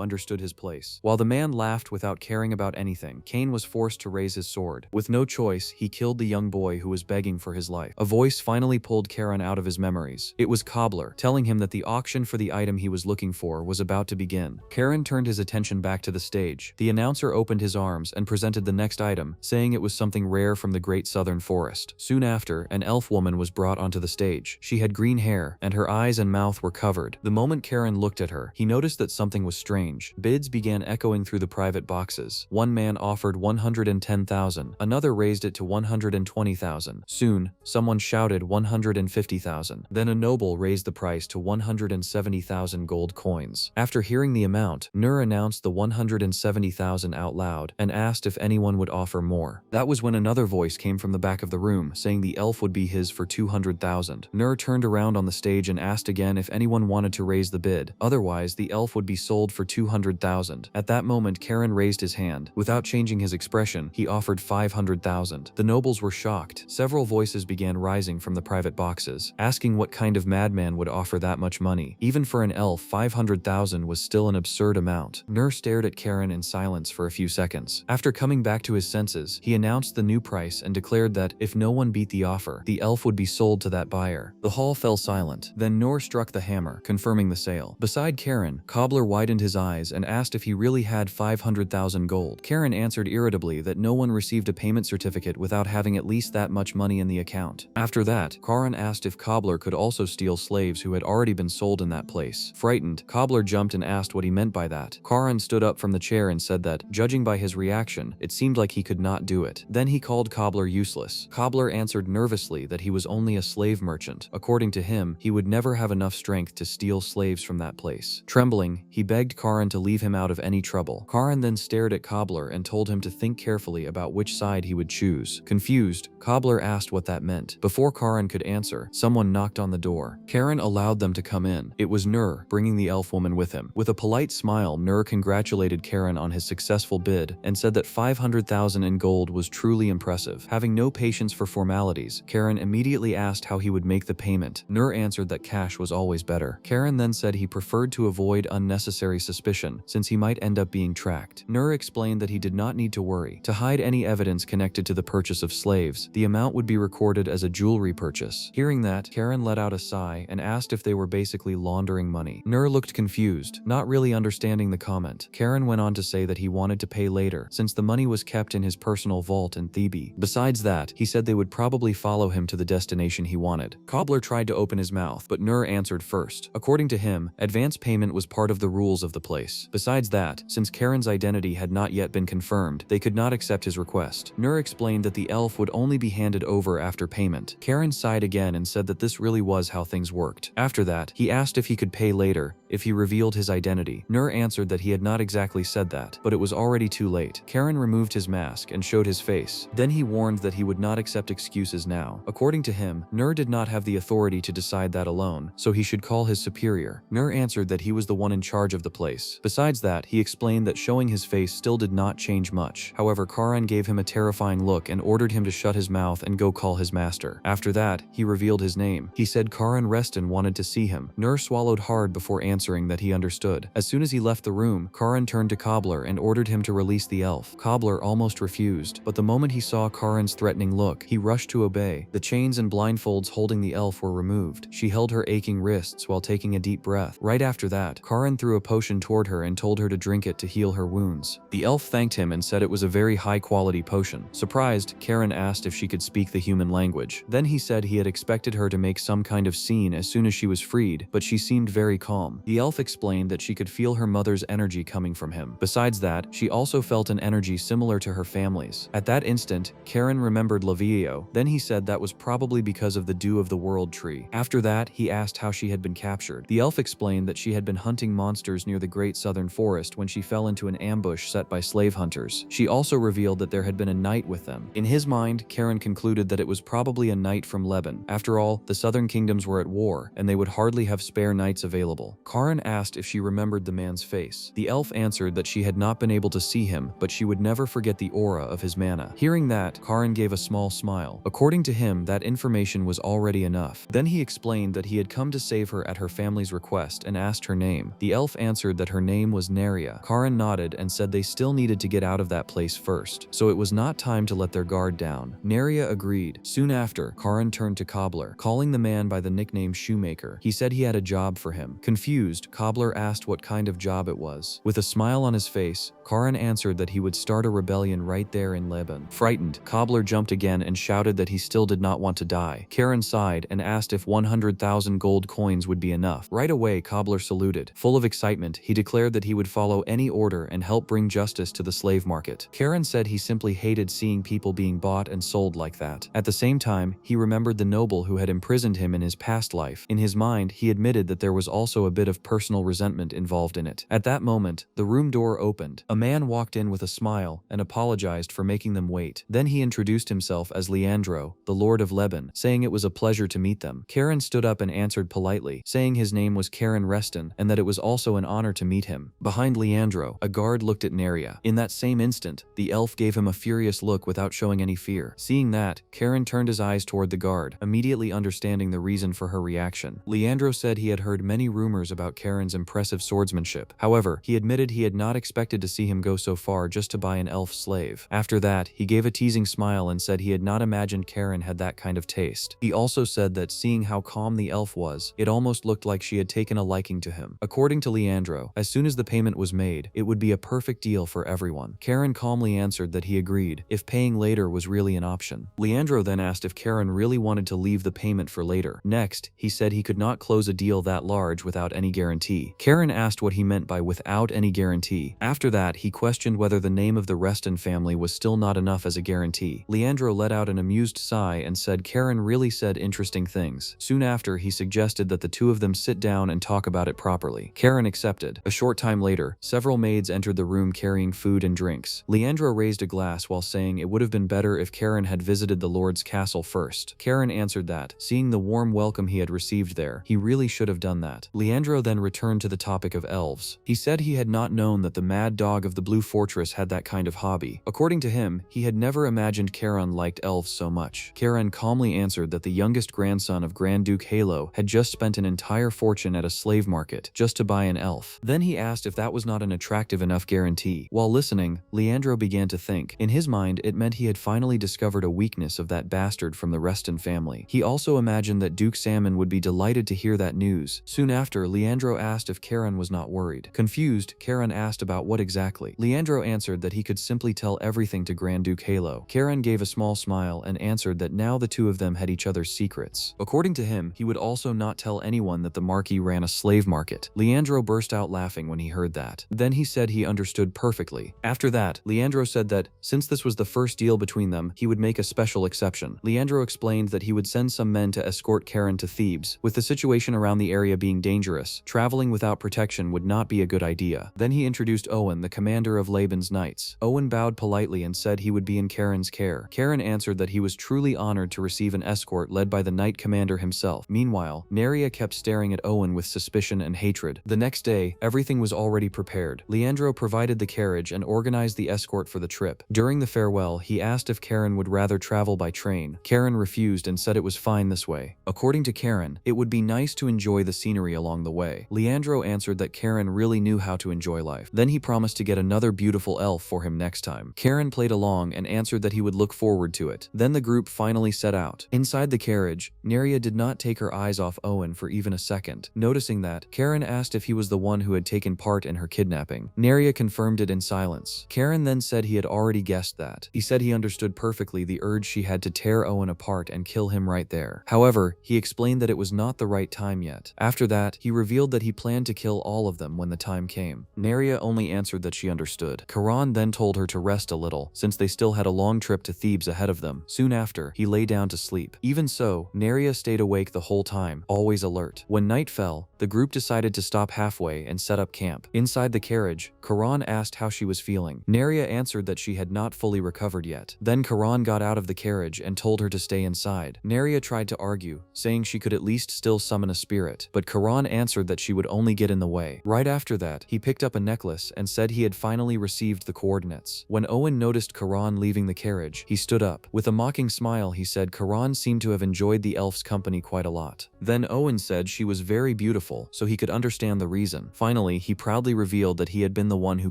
understood his place. While the man laughed without caring about anything, Cain was forced to raise his sword. With no choice, he killed the young boy who was begging for his life. A voice finally pulled Karen out of his memories. It was Cobbler, telling him that the auction for the item he was looking for for was about to begin. Karen turned his attention back to the stage. The announcer opened his arms and presented the next item, saying it was something rare from the Great Southern Forest. Soon after, an elf woman was brought onto the stage. She had green hair, and her eyes and mouth were covered. The moment Karen looked at her, he noticed that something was strange. Bids began echoing through the private boxes. One man offered 110,000, another raised it to 120,000. Soon, someone shouted 150,000. Then a noble raised the price to 170,000 gold coins. After hearing the amount, Nur announced the 170,000 out loud and asked if anyone would offer more. That was when another voice came from the back of the room, saying the elf would be his for 200,000. Nur turned around on the stage and asked again if anyone wanted to raise the bid. Otherwise, the elf would be sold for 200,000. At that moment, Karen raised his hand. Without changing his expression, he offered 500,000. The nobles were shocked. Several voices began rising from the private boxes, asking what kind of madman would offer that much money. Even for an elf, 500,000 was still an absurd amount. Nur stared at Karen in silence for a few seconds. After coming back to his senses, he announced the new price and declared that, if no one beat the offer, the elf would be sold to that buyer. The hall fell silent. Then Nur struck the hammer, confirming the sale. Beside Karen, Cobbler widened his eyes and asked if he really had 500,000 gold. Karen answered irritably that no one received a payment certificate without having at least that much money in the account. After that, Karen asked if Cobbler could also steal slaves who had already been sold in that place. Frightened, Cobbler jumped and asked what he meant by that. Karen stood up from the chair and said that, judging by his reaction, it seemed like he could not do it. Then he called Cobbler useless. Cobbler answered nervously that he was only a slave merchant. According to him, he would never have enough strength to steal slaves from that place. Trembling, he begged Karen to leave him out of any trouble. Karen then stared at Cobbler and told him to think carefully about which side he would choose. Confused, Cobbler asked what that meant. Before Karen could answer, someone knocked on the door. Karen allowed them to come in. It was Nur, bringing the elf woman with him. With a polite smile, Nur congratulated Karen on his successful bid and said that 500,000 in gold was truly impressive. Having no patience for formalities, Karen immediately asked how he would make the payment. Nur answered that cash was always better. Karen then said he preferred to avoid unnecessary suspicion, since he might end up being tracked. Nur explained that he did not need to worry. To hide any evidence connected to the purchase of slaves, the amount would be recorded as a jewelry purchase. Hearing that, Karen let out a sigh and asked if they were basically laundering money. Nur looked confused, not really understanding the comment. Karen went on to say that he wanted to pay later, since the money was kept in his personal vault in Thebe. Besides that, he said they would probably follow him to the destination he wanted. Cobbler tried to open his mouth, but Nur answered first. According to him, advance payment was part of the rules of the place. Besides that, since Karen's identity had not yet been confirmed, they could not accept his request. Nur explained that the elf would only be handed over after payment. Karen sighed again and said that this really was how things worked. After that, he asked if he could pay later, if he revealed his identity. Nur answered that he had not exactly said that, but it was already too late. Karen removed his mask and showed his face. Then he warned that he would not accept excuses now. According to him, Nur did not have the authority to decide that alone, so he should call his superior. Nur answered that he was the one in charge of the place. Besides that, he explained that showing his face still did not change much. However, Karen gave him a terrifying look and ordered him to shut his mouth and go call his master. After that, he revealed his name. He said Karen Reston wanted to see him. Nur swallowed hard before answering that he understood. As soon as he left the room, Karen turned to Cobbler and ordered him to release the elf. Cobbler almost refused, but the moment he saw Karen's threatening look, he rushed to obey. The chains and blindfolds holding the elf were removed. She held her aching wrists while taking a deep breath. Right after that, Karen threw a potion toward her and told her to drink it to heal her wounds. The elf thanked him and said it was a very high-quality potion. Surprised, Karen asked if she could speak the human language. Then he said he had expected her to make some kind of scene as soon as she was freed, but she seemed very calm. The elf explained that she could feel her mother's energy coming from him. Besides that, she also felt an energy similar to her family's. At that instant, Karen remembered Lavio. Then he said that was probably because of the Dew of the World tree. After that, he asked how she had been captured. The elf explained that she had been hunting monsters near the Great Southern Forest when she fell into an ambush set by slave hunters. She also revealed that there had been a knight with them. In his mind, Karen concluded that it was probably a knight from Lebanon. After all, the southern kingdoms were at war, and they would hardly have spare knights available. Karen asked if she remembered the man's face. The elf answered that she had not been able to see him, but she would never forget the aura of his mana. Hearing that, Karen gave a small smile. According to him, that information was already enough. Then he explained that he had come to save her at her family's request and asked her name. The elf answered that her name was Neria. Karen nodded and said they still needed to get out of that place first, so it was not time to let their guard down. Neria agreed. Soon after, Karen turned to Cobbler, calling the man by the nickname Shoemaker. He said he had a job for him. Confused, Confused, Cobbler asked what kind of job it was. With a smile on his face, Karan answered that he would start a rebellion right there in Lebanon. Frightened, Cobbler jumped again and shouted that he still did not want to die. Karen sighed and asked if 100,000 gold coins would be enough. Right away, Cobbler saluted. Full of excitement, he declared that he would follow any order and help bring justice to the slave market. Karen said he simply hated seeing people being bought and sold like that. At the same time, he remembered the noble who had imprisoned him in his past life. In his mind, he admitted that there was also a bit of personal resentment involved in it. At that moment, the room door opened. A man walked in with a smile and apologized for making them wait. Then he introduced himself as Leandro, the Lord of Lebanon, saying it was a pleasure to meet them. Karen stood up and answered politely, saying his name was Karen Reston and that it was also an honor to meet him. Behind Leandro, a guard looked at Neria. In that same instant, the elf gave him a furious look without showing any fear. Seeing that, Karen turned his eyes toward the guard, immediately understanding the reason for her reaction. Leandro said he had heard many rumors about Karen's impressive swordsmanship. However, he admitted he had not expected to see him go so far just to buy an elf slave. After that, he gave a teasing smile and said he had not imagined Karen had that kind of taste. He also said that seeing how calm the elf was, it almost looked like she had taken a liking to him. According to Leandro, as soon as the payment was made, it would be a perfect deal for everyone. Karen calmly answered that he agreed, if paying later was really an option. Leandro then asked if Karen really wanted to leave the payment for later. Next, he said he could not close a deal that large without any guarantee. Karen asked what he meant by without any guarantee. After that, he questioned whether the name of the Reston family was still not enough as a guarantee. Leandro let out an amused sigh and said Karen really said interesting things. Soon after, he suggested that the two of them sit down and talk about it properly. Karen accepted. A short time later, several maids entered the room carrying food and drinks. Leandro raised a glass while saying it would have been better if Karen had visited the Lord's castle first. Karen answered that, seeing the warm welcome he had received there, he really should have done that. Leandro then returned to the topic of elves. He said he had not known that the mad dog of the Blue Fortress had that kind of hobby. According to him, he had never imagined Karen liked elves so much. Karen calmly answered that the youngest grandson of Grand Duke Yahello had just spent an entire fortune at a slave market just to buy an elf. Then he asked if that was not an attractive enough guarantee. While listening, Leandro began to think. In his mind, it meant he had finally discovered a weakness of that bastard from the Reston family. He also imagined that Duke Salmon would be delighted to hear that news. Soon after, Leandro asked if Karen was not worried. Confused, Karen asked about what exactly. Leandro answered that he could simply tell everything to Grand Duke Yahello. Karen gave a small smile and answered that now the two of them had each other's secrets. According to him, he would also not tell anyone that the Marquis ran a slave market. Leandro burst out laughing when he heard that. Then he said he understood perfectly. After that, Leandro said that, since this was the first deal between them, he would make a special exception. Leandro explained that he would send some men to escort Karen to Thebes. With the situation around the area being dangerous, traveling without protection would not be a good idea. Then he introduced Owen, the commander of Laban's knights. Owen bowed politely and said he would be in Karen's care. Karen answered that he was truly honored to receive an escort led by the knight commander himself. Meanwhile, Neria kept staring at Owen with suspicion and hatred. The next day, everything was already prepared. Leandro provided the carriage and organized the escort for the trip. During the farewell, he asked if Karen would rather travel by train. Karen refused and said it was fine this way. According to Karen, it would be nice to enjoy the scenery along the way. Leandro answered that Karen really knew how to enjoy life. Then he promised to get another beautiful elf for him next time. Karen played along and answered that he would look forward to it. Then the group finally set out. Inside the carriage, Neria did not take her eyes off Owen for even a second. Noticing that, Karen asked if he was the one who had taken part in her kidnapping. Neria confirmed it in silence. Karen then said he had already guessed that. He said he understood perfectly the urge she had to tear Owen apart and kill him right there. However, he explained that it was not the right time yet. After that, he revealed that he planned to kill all of them when the time came. Neria only answered that she understood. Karan then told her to rest a little, since they still had a long trip to Thebes ahead of them. Soon after, he lay down to sleep. Even so, Neria stayed awake the whole time, always alert. When night fell, the group decided to stop halfway and set up camp. Inside the carriage, Karan asked how she was feeling. Neria answered that she had not fully recovered yet. Then Karan got out of the carriage and told her to stay inside. Neria tried to argue, saying she could at least still summon a spirit, but Karan answered that she would only get in the way. Right after that, he picked up a necklace and said he had finally received the coordinates. When Owen noticed Karan leaving the carriage, he stood up. With a mocking smile, he said Karan seemed to have enjoyed the elf's company quite a lot. Then Owen said she was very beautiful, so he could understand the reason. Finally, he proudly revealed that he had been the one who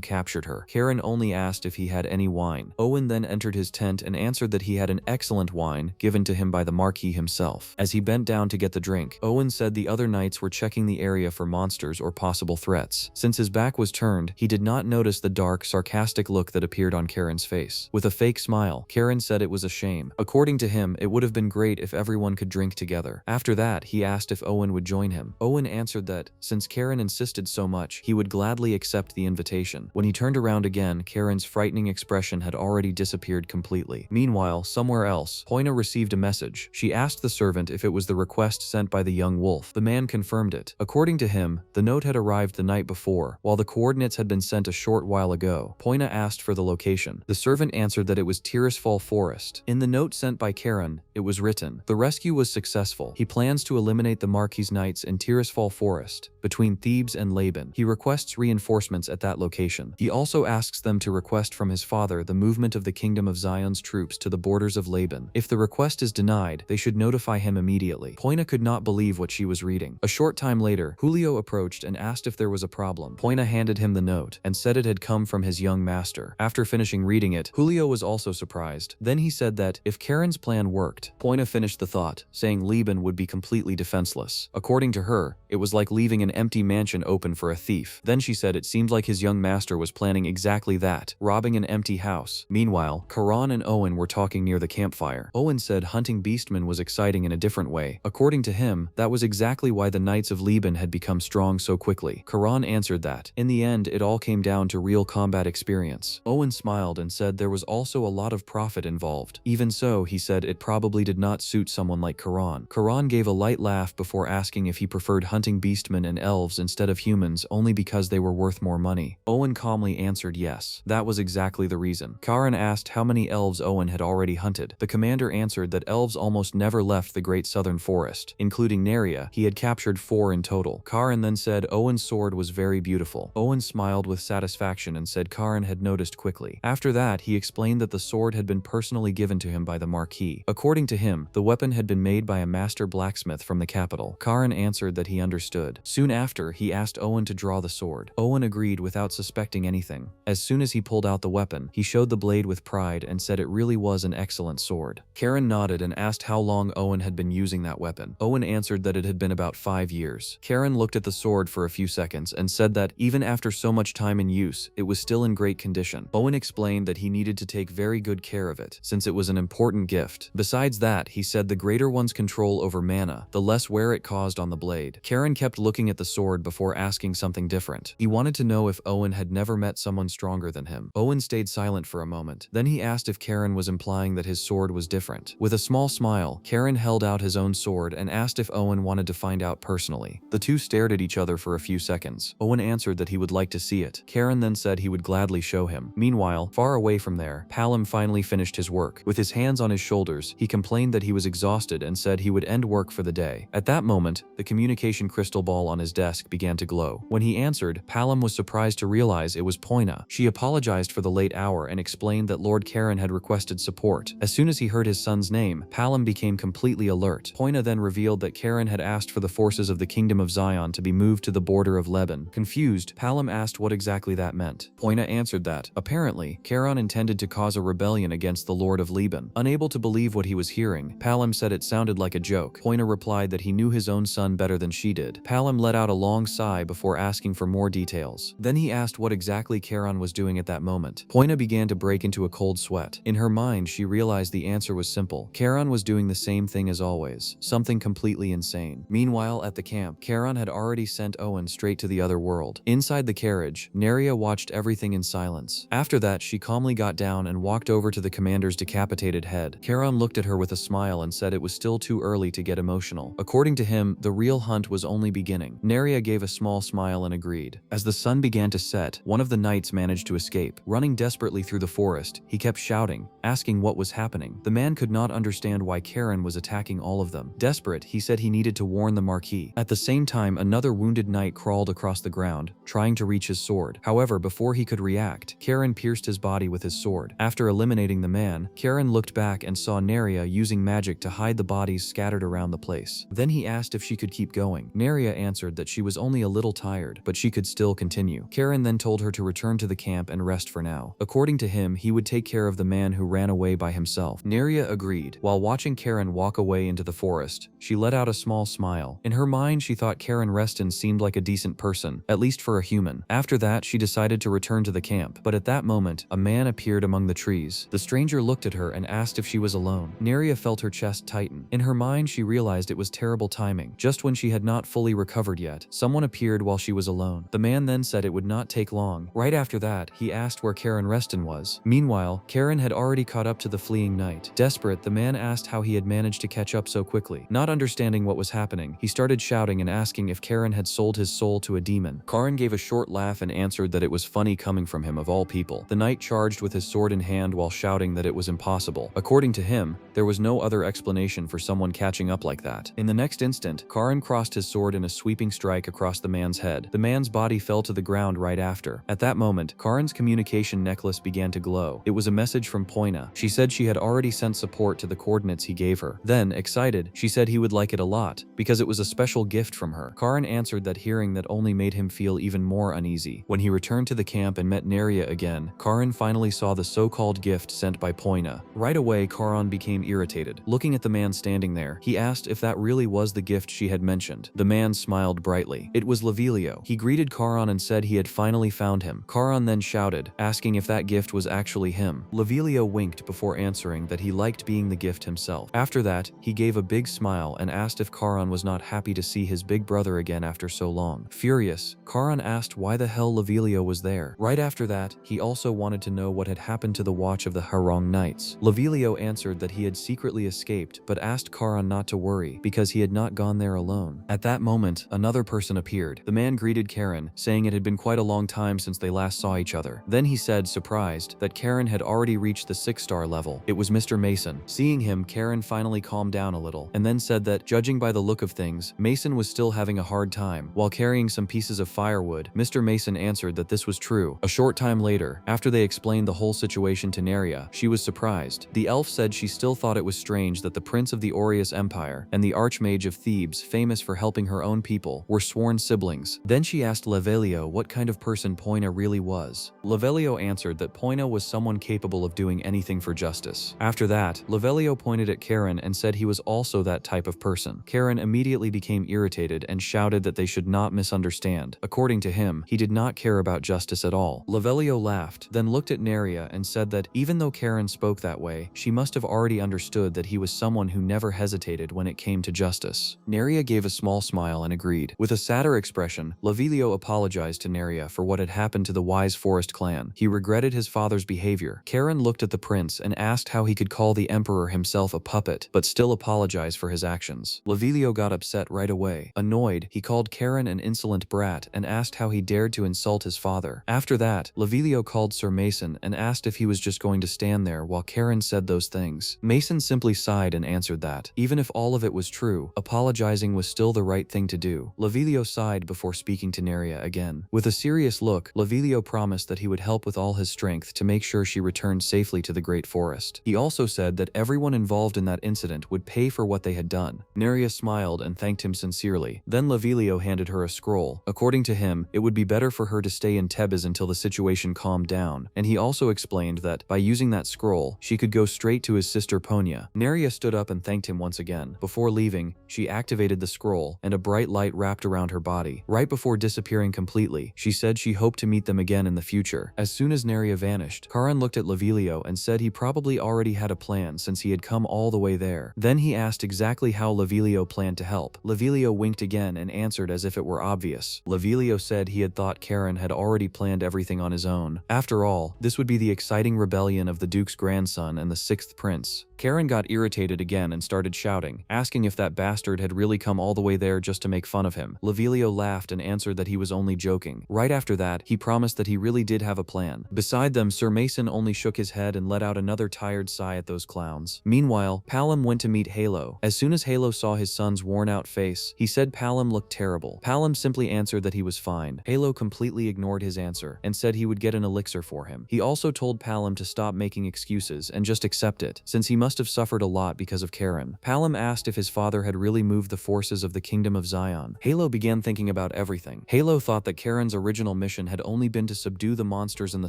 captured her. Karen only asked if he had any wine. Owen then entered his tent and answered that he had an excellent wine given to him by the Marquis himself. As he bent down to get the drink, Owen said the other knights were checking the area area for monsters or possible threats. Since his back was turned, he did not notice the dark, sarcastic look that appeared on Karen's face. With a fake smile, Karen said it was a shame. According to him, it would have been great if everyone could drink together. After that, he asked if Owen would join him. Owen answered that, since Karen insisted so much, he would gladly accept the invitation. When he turned around again, Karen's frightening expression had already disappeared completely. Meanwhile, somewhere else, Poina received a message. She asked the servant if it was the request sent by the young wolf. The man confirmed it. According to him, the note had arrived the night before, while the coordinates had been sent a short while ago. Poina asked for the location. The servant answered that it was Tirisfal Forest. In the note sent by Karen, it was written, "The rescue was successful. He plans to eliminate the Marquis Knights in Tirisfal Forest, between Thebes and Laban. He requests reinforcements at that location. He also asks them to request from his father the movement of the Kingdom of Zion's troops to the borders of Laban. If the request is denied, they should notify him immediately." Poina could not believe what she was reading. A short time later, Julio approached and asked if there was a problem. Poina handed him the note and said it had come from his young master. After finishing reading it, Julio was also surprised. Then he said that, if Karen's plan worked, Poina finished the thought, saying Laban would be completely defenseless. According to her, it was like leaving an empty mansion open for a thief. Then she said it seemed like his young master was planning exactly that, robbing an empty house. Meanwhile, Karan and Owen were talking near the campfire. Owen said hunting beastmen was exciting in a different way. According to him, that was exactly why the Knights of Laban had become strong so quickly. Karan answered that, in the end, it all came down to real combat experience. Owen smiled and said there was also a lot of profit involved. Even so, he said it probably did not suit someone like Karan. Karan gave a light laugh before asking if he preferred hunting beastmen and elves instead of humans only because they were worth more money. Owen calmly answered yes. That was exactly the reason. Karan asked how many elves Owen had already hunted. The commander answered that elves almost never left the Great Southern Forest. Including Neria, he had captured 4 in total. Karan then said Owen's sword was very beautiful. Owen smiled with satisfaction and said Karan had noticed quickly. After that, he explained that the sword had been personally given to him by the Marquis. According to him, the weapon had been made by a master blacksmith from the capital. Karan answered that he understood. Soon after, he asked Owen to draw the sword. Owen agreed without suspecting anything. As soon as he pulled out the weapon, he showed the blade with pride and said it really was an excellent sword. Karen nodded and asked how long Owen had been using that weapon. Owen answered that it had been about 5 years. Karen looked at the sword for a few seconds and said that, even after so much time in use, it was still in great condition. Owen explained that he needed to take very good care of it, since it was an important gift. Besides that, he said the greater one's control over mana, the less wear it caused on the blade. Karen kept looking at the sword before asking something different. He wanted to know if Owen had never met someone stronger than him. Owen stayed silent for a moment. Then he asked if Karen was implying that his sword was different. With a small smile, Karen held out his own sword and asked if Owen wanted to find out personally. The two stared at each other for a few seconds. Owen answered that he would like to see it. Karen then said he would gladly show him. Meanwhile, far away from there, Palom finally finished his work. With his hands on his shoulders, he complained that he was exhausted and said he would end work for the day. At that moment, the communication crystal ball on his desk began to glow. When he answered, Palom was surprised to realize it was Poina. She apologized for the late hour and explained that Lord Karen had requested support. As soon as he heard his son's name, Palom became completely alert. Poina then revealed that Karen had asked for the forces of the Kingdom of Zion to be moved to the border of Laban. Confused, Palom asked what exactly that meant. Poina answered that, apparently, Karen intended to cause a rebellion against the Lord of Laban. Unable to believe what he was hearing, Palom said it sounded like a joke. Poina replied that he knew his own son better than she did. Palom let out a long sigh before asking for more details. Then he asked what exactly Karen was doing at that moment. Poina began to break into a cold sweat. In her mind, she realized the answer was simple. Karen was doing the same thing as always, something completely insane. Meanwhile, at the camp, Karen had already sent Owen straight to the other world. Inside the carriage, Neria watched everything in silence. After that, she calmly got down and walked over to the commander's decapitated head. Karen looked at her with a smile and said it was still too early to get emotional. According to him, the real hunt was only beginning. Neria gave a small smile and agreed. As the sun began to set, one of the knights managed to escape. Running desperately through the forest, he kept shouting, asking what was happening. The man could not understand why Karen was attacking all of them. Desperate, he said he needed to warn the Marquis. At the same time, another wounded knight crawled across the ground, trying to reach his sword. However, before he could react, Karen pierced his body with his sword. After eliminating the man, Karen looked back and saw Neria using magic to hide the bodies scattered around the place. Then he asked if she could keep going. Neria answered that she was only a little tired, but she could still continue. Karen then told her to return to the camp and rest for now. According to him, he would take care of the man who ran away by himself. Neria agreed. While watching Karen walk away into the forest, she let out a small smile. In her mind, she thought Karen Karen Reston seemed like a decent person, at least for a human. After that, she decided to return to the camp, but at that moment, a man appeared among the trees. The stranger looked at her and asked if she was alone. Neria felt her chest tighten. In her mind, she realized it was terrible timing. Just when she had not fully recovered yet, someone appeared while she was alone. The man then said it would not take long. Right after that, he asked where Karen Reston was. Meanwhile, Karen had already caught up to the fleeing knight. Desperate, the man asked how he had managed to catch up so quickly. Not understanding what was happening, he started shouting and asking if Karen had sold his soul to a demon. Karen gave a short laugh and answered that it was funny coming from him of all people. The knight charged with his sword in hand while shouting that it was impossible. According to him, there was no other explanation for someone catching up like that. In the next instant, Karen crossed his sword in a sweeping strike across the man's head. The man's body fell to the ground right after. At that moment, Karen's communication necklace began to glow. It was a message from Poina. She said she had already sent support to the coordinates he gave her. Then, excited, she said he would like it a lot, because it was a special gift from her. Karen answered that hearing that only made him feel even more uneasy. When he returned to the camp and met Neria again, Karen finally saw the so-called gift sent by Poina. Right away, Karen became irritated. Looking at the man standing there, he asked if that really was the gift she had mentioned. The man smiled brightly. It was Lavilio. He greeted Karen and said he had finally found him. Karen then shouted, asking if that gift was actually him. Lavilio winked before answering that he liked being the gift himself. After that, he gave a big smile and asked if Karen was not happy to see his big brother again after so long. Furious, Karen asked why the hell Lavilio was there. Right after that, he also wanted to know what had happened to the watch of the Harong Knights. Lavilio answered that he had secretly escaped, but asked Karen not to worry because he had not gone there alone. At that moment, another person appeared. The man greeted Karen, saying it had been quite a long time since they last saw each other. Then he said, surprised, that Karen had already reached the 6-star level. It was Mr. Mason. Seeing him, Karen finally calmed down a little, and then said that, judging by the look of things, Mason was still having a hard time. While carrying some pieces of firewood, Mr. Mason answered that this was true. A short time later, after they explained the whole situation to Neria, she was surprised. The elf said she still thought it was strange that the Prince of the Aureus Empire and the Archmage of Thebes, famous for helping her own people, were sworn siblings. Then she asked Lavelio what kind of person Poina really was. Lavelio answered that Poina was someone capable of doing anything for justice. After that, Lavelio pointed at Karen and said he was also that type of person. Karen immediately became irritated and shouted that they should not misunderstand. According to him, he did not care about justice at all. Lavelio laughed, then looked at Neria and said that even though Karen spoke that way, she must have already understood that he was someone who never hesitated when it came to justice. Neria gave a small smile and agreed. With a sadder expression, Lavelio apologized to Neria for what had happened to the Wise Forest clan. He regretted his father's behavior. Karen looked at the prince and asked how he could call the emperor himself a puppet, but still apologize for his actions. Lavelio got upset right away. Annoyed, he called Karen an insolent brat and asked how he dared to insult his father. After that, Lavelio called Sir Mason and asked if he was just going to stand there while Karen said those things. Mason simply sighed and answered that, even if all of it was true, apologizing was still the right thing to do. Lavelio sighed before speaking to Neria again. With a serious look, Lavelio promised that he would help with all his strength to make sure she returned safely to the Great Forest. He also said that everyone involved in that incident would pay for what they had done. Neria smiled and thanked him sincerely. Then Lavelio handed her a scroll. According to him, it would be better for her to stay in Thebes until the situation calmed down, and he also explained that, by using that scroll, she could go straight to his sister Ponia. Neria stood up and thanked him once again. Before leaving, she activated the scroll, and a bright light wrapped around her body. Right before disappearing completely, she said she hoped to meet them again in the future. As soon as Neria vanished, Karen looked at Lavelio and said he probably already had a plan since he had come all the way there. Then he asked exactly how Lavelio planned to help. Lavelio winked again and answered as if it were obvious. Lavelio said he had thought Karen had already planned everything on his own. After all, this would be the exciting rebellion of the Duke's grandson and the 6th prince. Karen got irritated again and started shouting, asking if that bastard had really come all the way there just to make fun of him. Lavelio laughed and answered that he was only joking. Right after that, he promised that he really did have a plan. Beside them, Sir Mason only shook his head and let out another tired sigh at those clowns. Meanwhile, Palom went to meet Yahello. As soon as Yahello saw his son's worn-out face, he said Palom looked terrible. Palom simply answered that he was fine. Yahello completely ignored his answer and said he would get an elixir for him. He also told Palom to stop making excuses and just accept it, since he must have suffered a lot because of Karen. Palom asked if his father had really moved the forces of the Kingdom of Zion. Yahello began thinking about everything. Yahello thought that Karen's original mission had only been to subdue the monsters in the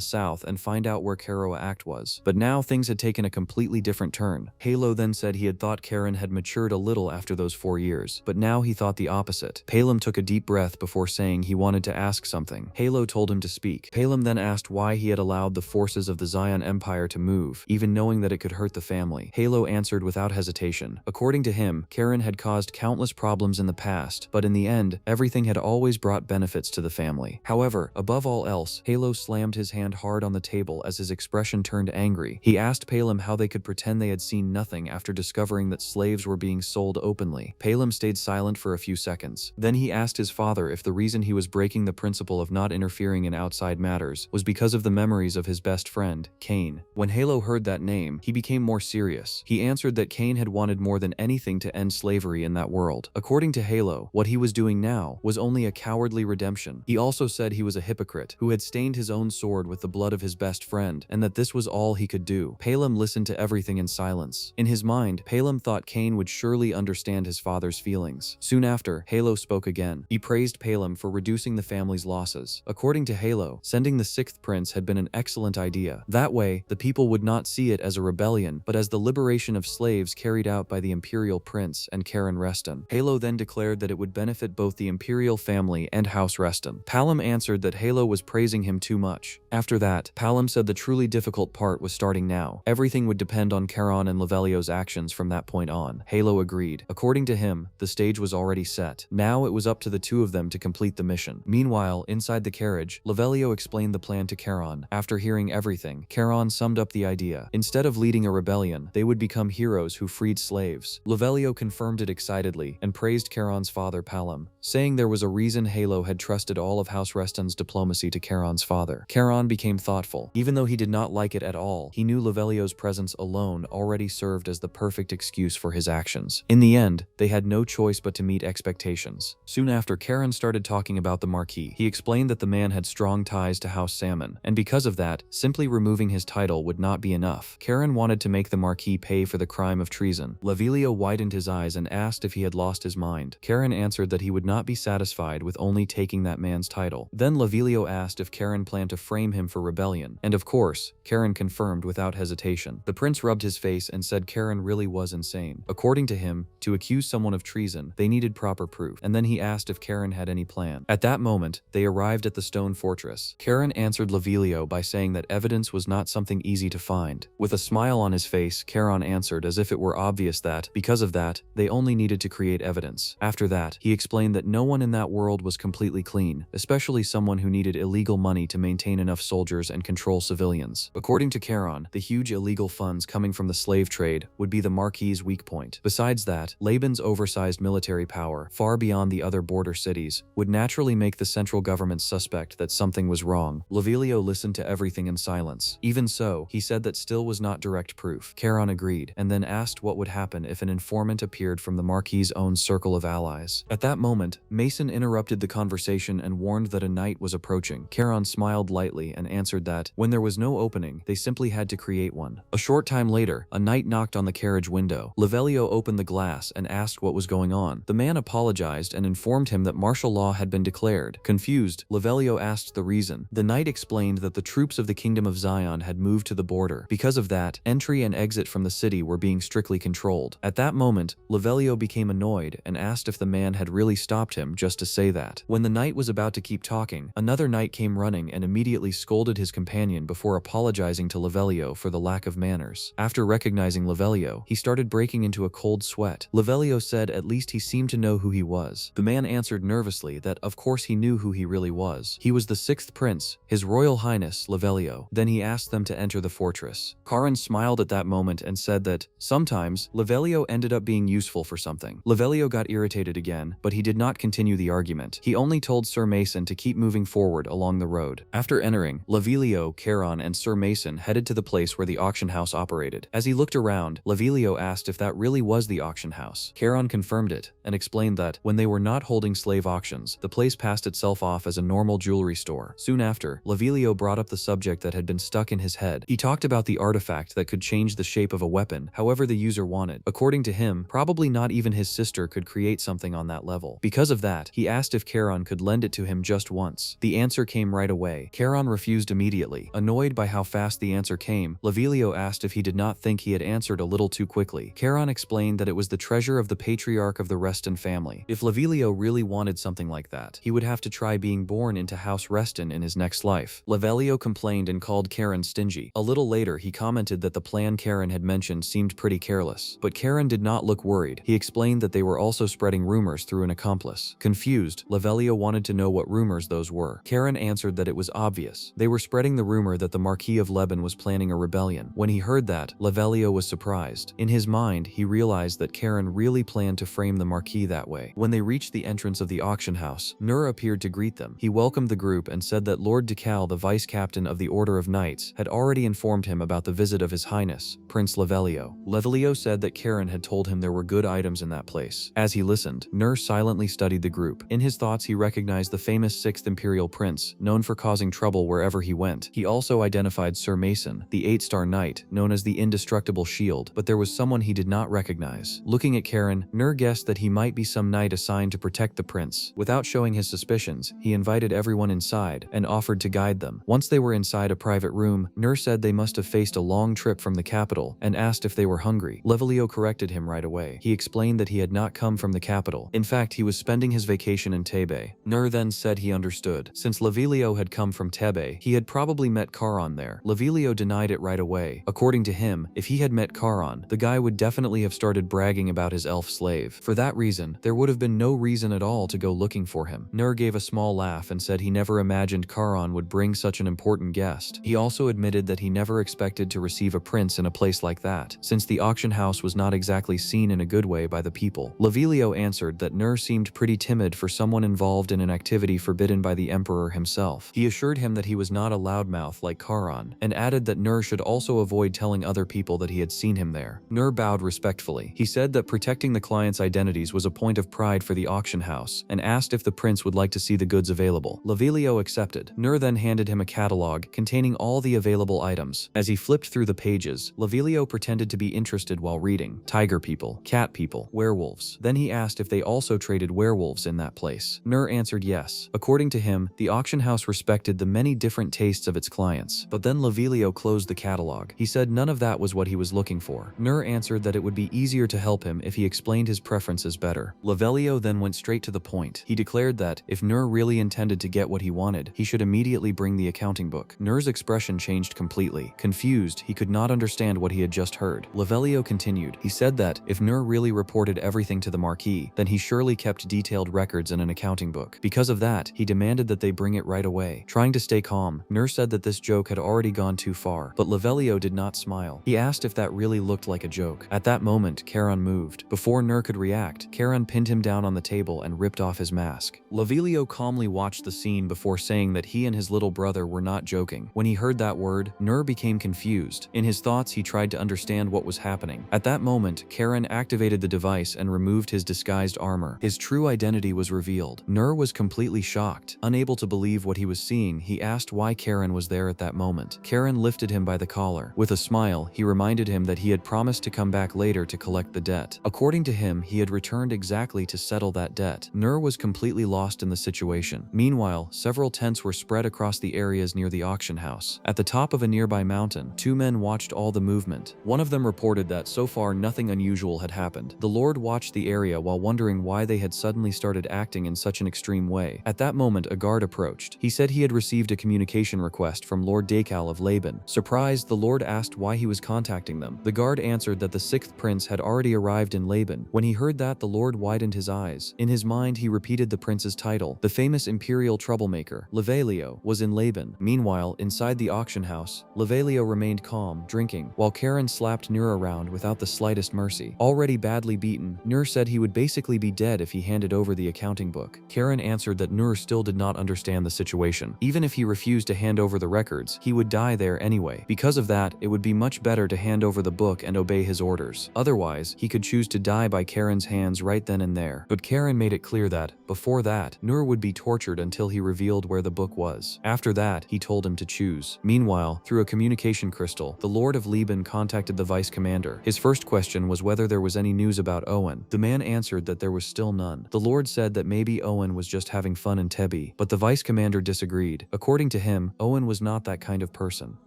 south and find out where Karoa Act was. But now things had taken a completely different turn. Yahello then said he had thought Karen had matured a little after those 4 years, but now he thought the opposite. opposite. Palem took a deep breath before saying he wanted to ask something. Yahello told him to speak. Palem then asked why he had allowed the forces of the Zion Empire to move, even knowing that it could hurt the family. Yahello answered without hesitation. According to him, Karen had caused countless problems in the past, but in the end, everything had always brought benefits to the family. However, above all else, Yahello slammed his hand hard on the table as his expression turned angry. He asked Palem how they could pretend they had seen nothing after discovering that slaves were being sold openly. Palem stayed silent for a few seconds. Then he asked his father if the reason he was breaking the principle of not interfering in outside matters was because of the memories of his best friend, Cain. When Yahello heard that name, he became more serious. He answered that Cain had wanted more than anything to end slavery in that world. According to Yahello, what he was doing now was only a cowardly redemption. He also said he was a hypocrite who had stained his own sword with the blood of his best friend, and that this was all he could do. Palem listened to everything in silence. In his mind, Palem thought Cain would surely understand his father's feelings. Soon after, Yahello spoke again. He praised Palem for reducing the family's losses. According to Yahello, sending the sixth prince had been an excellent idea. That way, the people would not see it as a rebellion, but as the liberation of slaves carried out by the imperial prince and Karen Reston. Yahello then declared that it would benefit both the imperial family and House Reston. Palem answered that Yahello was praising him too much. After that, Palem said the truly difficult part was starting now. Everything would depend on Charon and Levelio's actions from that point on. Yahello agreed. According to him, the stage was already set. Now it was up to the two of them to complete the mission. Meanwhile, inside the carriage, Levelio explained the plan to Charon. After hearing everything, Charon summed up the idea. Instead of leading a rebellion, they would become heroes who freed slaves. Levelio confirmed it excitedly and praised Charon's father Palem, saying there was a reason Yahello had trusted all of House Reston's diplomacy to Charon's father. Charon became thoughtful. Even though he did not like it at all, he knew Levelio's presence alone already served as the perfect excuse for his actions. In the end, they had no choice but to meet expectations. Soon after, Charon started talking about the Marquis. He explained that the man had strong ties to House Salmon, and because of that, simply removing his title would not be enough. Charon wanted to make the Marquis pay for the crime of treason. Levelio widened his eyes and asked if he had lost his mind. Charon answered that he would not be satisfied with only taking that man's title. Then Levelio asked if Charon planned to frame him for rebellion, and of course, Charon confirmed without hesitation. The prince rubbed his face and said Charon really was insane. According to him, to accuse someone of treason, they needed proper proof, and then he asked if Charon had any plan. At that moment, they arrived at the stone fortress. Charon answered Levelio by saying that evidence was not something easy to find. With a smile on his face, Charon answered as if it were obvious that, because of that, they only needed to create evidence. After that, he explained that no one in that world was completely clean, especially someone who needed illegal money to maintain enough soldiers and control civilians. According to Charon, the huge illegal funds coming from the slave trade would be the Marquis' weak point. Besides that, Laban's oversized military power, far beyond the other border cities, would naturally make the central government suspect that something was wrong. Levelio listened to everything in silence. Even so, he said that still was not direct proof. Charon agreed, and then asked what would happen if an informant appeared from the Marquis' own circle of allies. At that moment, Mason interrupted the conversation and warned that a knight was approaching. Charon smiled lightly and answered that, when there was no opening, they simply had to create one. A short time later, a knight knocked on the carriage window. Levelio opened the glass and asked what was going on. The man apologized and informed him that martial law had been declared. Confused, Levelio asked the reason. The knight explained that the troops of the Kingdom of Zion had moved to the border. Because of that, entry and exit from the city were being strictly controlled. At that moment, Levelio became annoyed and asked if the man had really stopped him just to say that. When the knight was about to keep talking, another knight came running and immediately scolded his companion before apologizing to Levelio for the lack of manners. After recognizing Levelio, he started breaking into a cold sweat. Levelio said at least he seemed to know who he was. The man answered nervously that of course he knew who he really was. He was the sixth prince, His Royal Highness Levelio. Then he asked them to enter the fortress. Charon smiled at that moment and said that sometimes Levelio ended up being useful for something. Levelio got irritated again, but he did not continue the argument. He only told Sir Mason to keep moving forward along the road. After entering, Levelio, Charon, and Sir Mason headed to the place where the auction house operated. As he looked around, Levelio asked if that really was the auction house. Charon confirmed it and explained that when they were not holding slave auctions, the place passed itself off as a normal jewelry store. Soon after, Levelio brought up the subject that had been stuck in his head. He talked about the artifact that could change the shape of a weapon however the user wanted. According to him, probably not even his sister could create something on that level. Because of that, he asked if Charon could lend it to him just once. The answer came right away. Charon refused immediately. Annoyed by how fast the answer came, Levelio asked if he did not think he had answered a little too quickly. Charon explained that it was the treasure of the patriarch of the Reston family. family. If Lavelio really wanted something like that, he would have to try being born into House Reston in his next life. Lavelio complained and called Karen stingy. A little later, he commented that the plan Karen had mentioned seemed pretty careless. But Karen did not look worried. He explained that they were also spreading rumors through an accomplice. Confused, Lavelio wanted to know what rumors those were. Karen answered that it was obvious. They were spreading the rumor that the Marquis of Leban was planning a rebellion. When he heard that, Lavelio was surprised. In his mind, he realized that Karen really planned to frame the Marquis that way. When they reached the entrance of the auction house, Nur appeared to greet them. He welcomed the group and said that Lord Decal, the vice captain of the Order of Knights, had already informed him about the visit of His Highness, Prince Lavelio. Lavelio said that Karen had told him there were good items in that place. As he listened, Nur silently studied the group. In his thoughts, he recognized the famous 6th Imperial Prince, known for causing trouble wherever he went. He also identified Sir Mason, the 8-star knight, known as the Indestructible Shield, but there was someone he did not recognize. Looking at Karen, Nur guessed that he might be some knight assigned to protect the prince. Without showing his suspicions, he invited everyone inside and offered to guide them. Once they were inside a private room, Nur said they must have faced a long trip from the capital and asked if they were hungry. Lavelio corrected him right away. He explained that he had not come from the capital. In fact, he was spending his vacation in Tebe. Nur then said he understood. Since Lavelio had come from Tebe, he had probably met Charon there. Lavelio denied it right away. According to him, if he had met Charon, the guy would definitely have started bragging about his elf slave. For that reason, there would have been no reason at all to go looking for him. Nur gave a small laugh and said he never imagined Charon would bring such an important guest. He also admitted that he never expected to receive a prince in a place like that, since the auction house was not exactly seen in a good way by the people. Lavelio answered that Nur seemed pretty timid for someone involved in an activity forbidden by the emperor himself. He assured him that he was not a loudmouth like Charon, and added that Nur should also avoid telling other people that he had seen him there. Nur bowed respectfully. He said that protecting the clients' identities was a point of pride for the auction house, and asked if the prince would like to see the goods available. Lavelio accepted. Nur then handed him a catalog containing all the available items. As he flipped through the pages, Lavelio pretended to be interested while reading. Tiger people, cat people, werewolves. Then he asked if they also traded werewolves in that place. Nur answered yes. According to him, the auction house respected the many different tastes of its clients. But then Lavelio closed the catalog. He said none of that was what he was looking for. Nur answered that it would be easier to help him if he explained his preferences better. Lavelio then went straight to the point. He declared that, if Nur really intended to get what he wanted, he should immediately bring the accounting book. Nur's expression changed completely. Confused, he could not understand what he had just heard. Lavelio continued. He said that, if Nur really reported everything to the Marquis, then he surely kept detailed records in an accounting book. Because of that, he demanded that they bring it right away. Trying to stay calm, Nur said that this joke had already gone too far, but Lavelio did not smile. He asked if that really looked like a joke. At that moment, Charon moved. Before Nur could react, Charon pinned him down on the table and ripped off his mask. Lavelio calmly watched the scene before saying that he and his little brother were not joking. When he heard that word, Nur became confused. In his thoughts, he tried to understand what was happening. At that moment, Charon activated the device and removed his disguised armor. His true identity was revealed. Nur was completely shocked. Unable to believe what he was seeing, he asked why Charon was there at that moment. Charon lifted him by the collar. With a smile, he reminded him that he had promised to come back later to collect the debt. According to him, he had returned exactly to settle that debt. Nur was completely lost in the situation. Meanwhile, several tents were spread across the areas near the auction house. At the top of a nearby mountain, two men watched all the movement. One of them reported that so far nothing unusual had happened. The Lord watched the area while wondering why they had suddenly started acting in such an extreme way. At that moment, a guard approached. He said he had received a communication request from Lord Decal of Laban. Surprised, the Lord asked why he was contacting them. The guard answered that the 6th prince had already arrived in Laban. When he heard that, the Lord widened his eyes. In his mind, he repeated the prince's title. The famous imperial troublemaker, Lavelio, was in Laban. Meanwhile, inside the auction house, Lavelio remained calm, drinking, while Charon slapped Nur around without the slightest mercy. Already badly beaten, Nur said he would basically be dead if he handed over the accounting book. Charon answered that Nur still did not understand the situation. Even if he refused to hand over the records, he would die there anyway. Because of that, it would be much better to hand over the book and obey his orders. Otherwise, he could choose to die by Charon's hands right then and there. But Charon made it clear that, before that, Nur would be tortured until he revealed where the book was. After that, he told him to choose. Meanwhile, through a communication crystal, the Lord of Laban contacted the vice commander. His first question was whether there was any news about Owen. The man answered that there was still none. The Lord said that maybe Owen was just having fun in Tebby, but the vice commander disagreed. According to him, Owen was not that kind of person.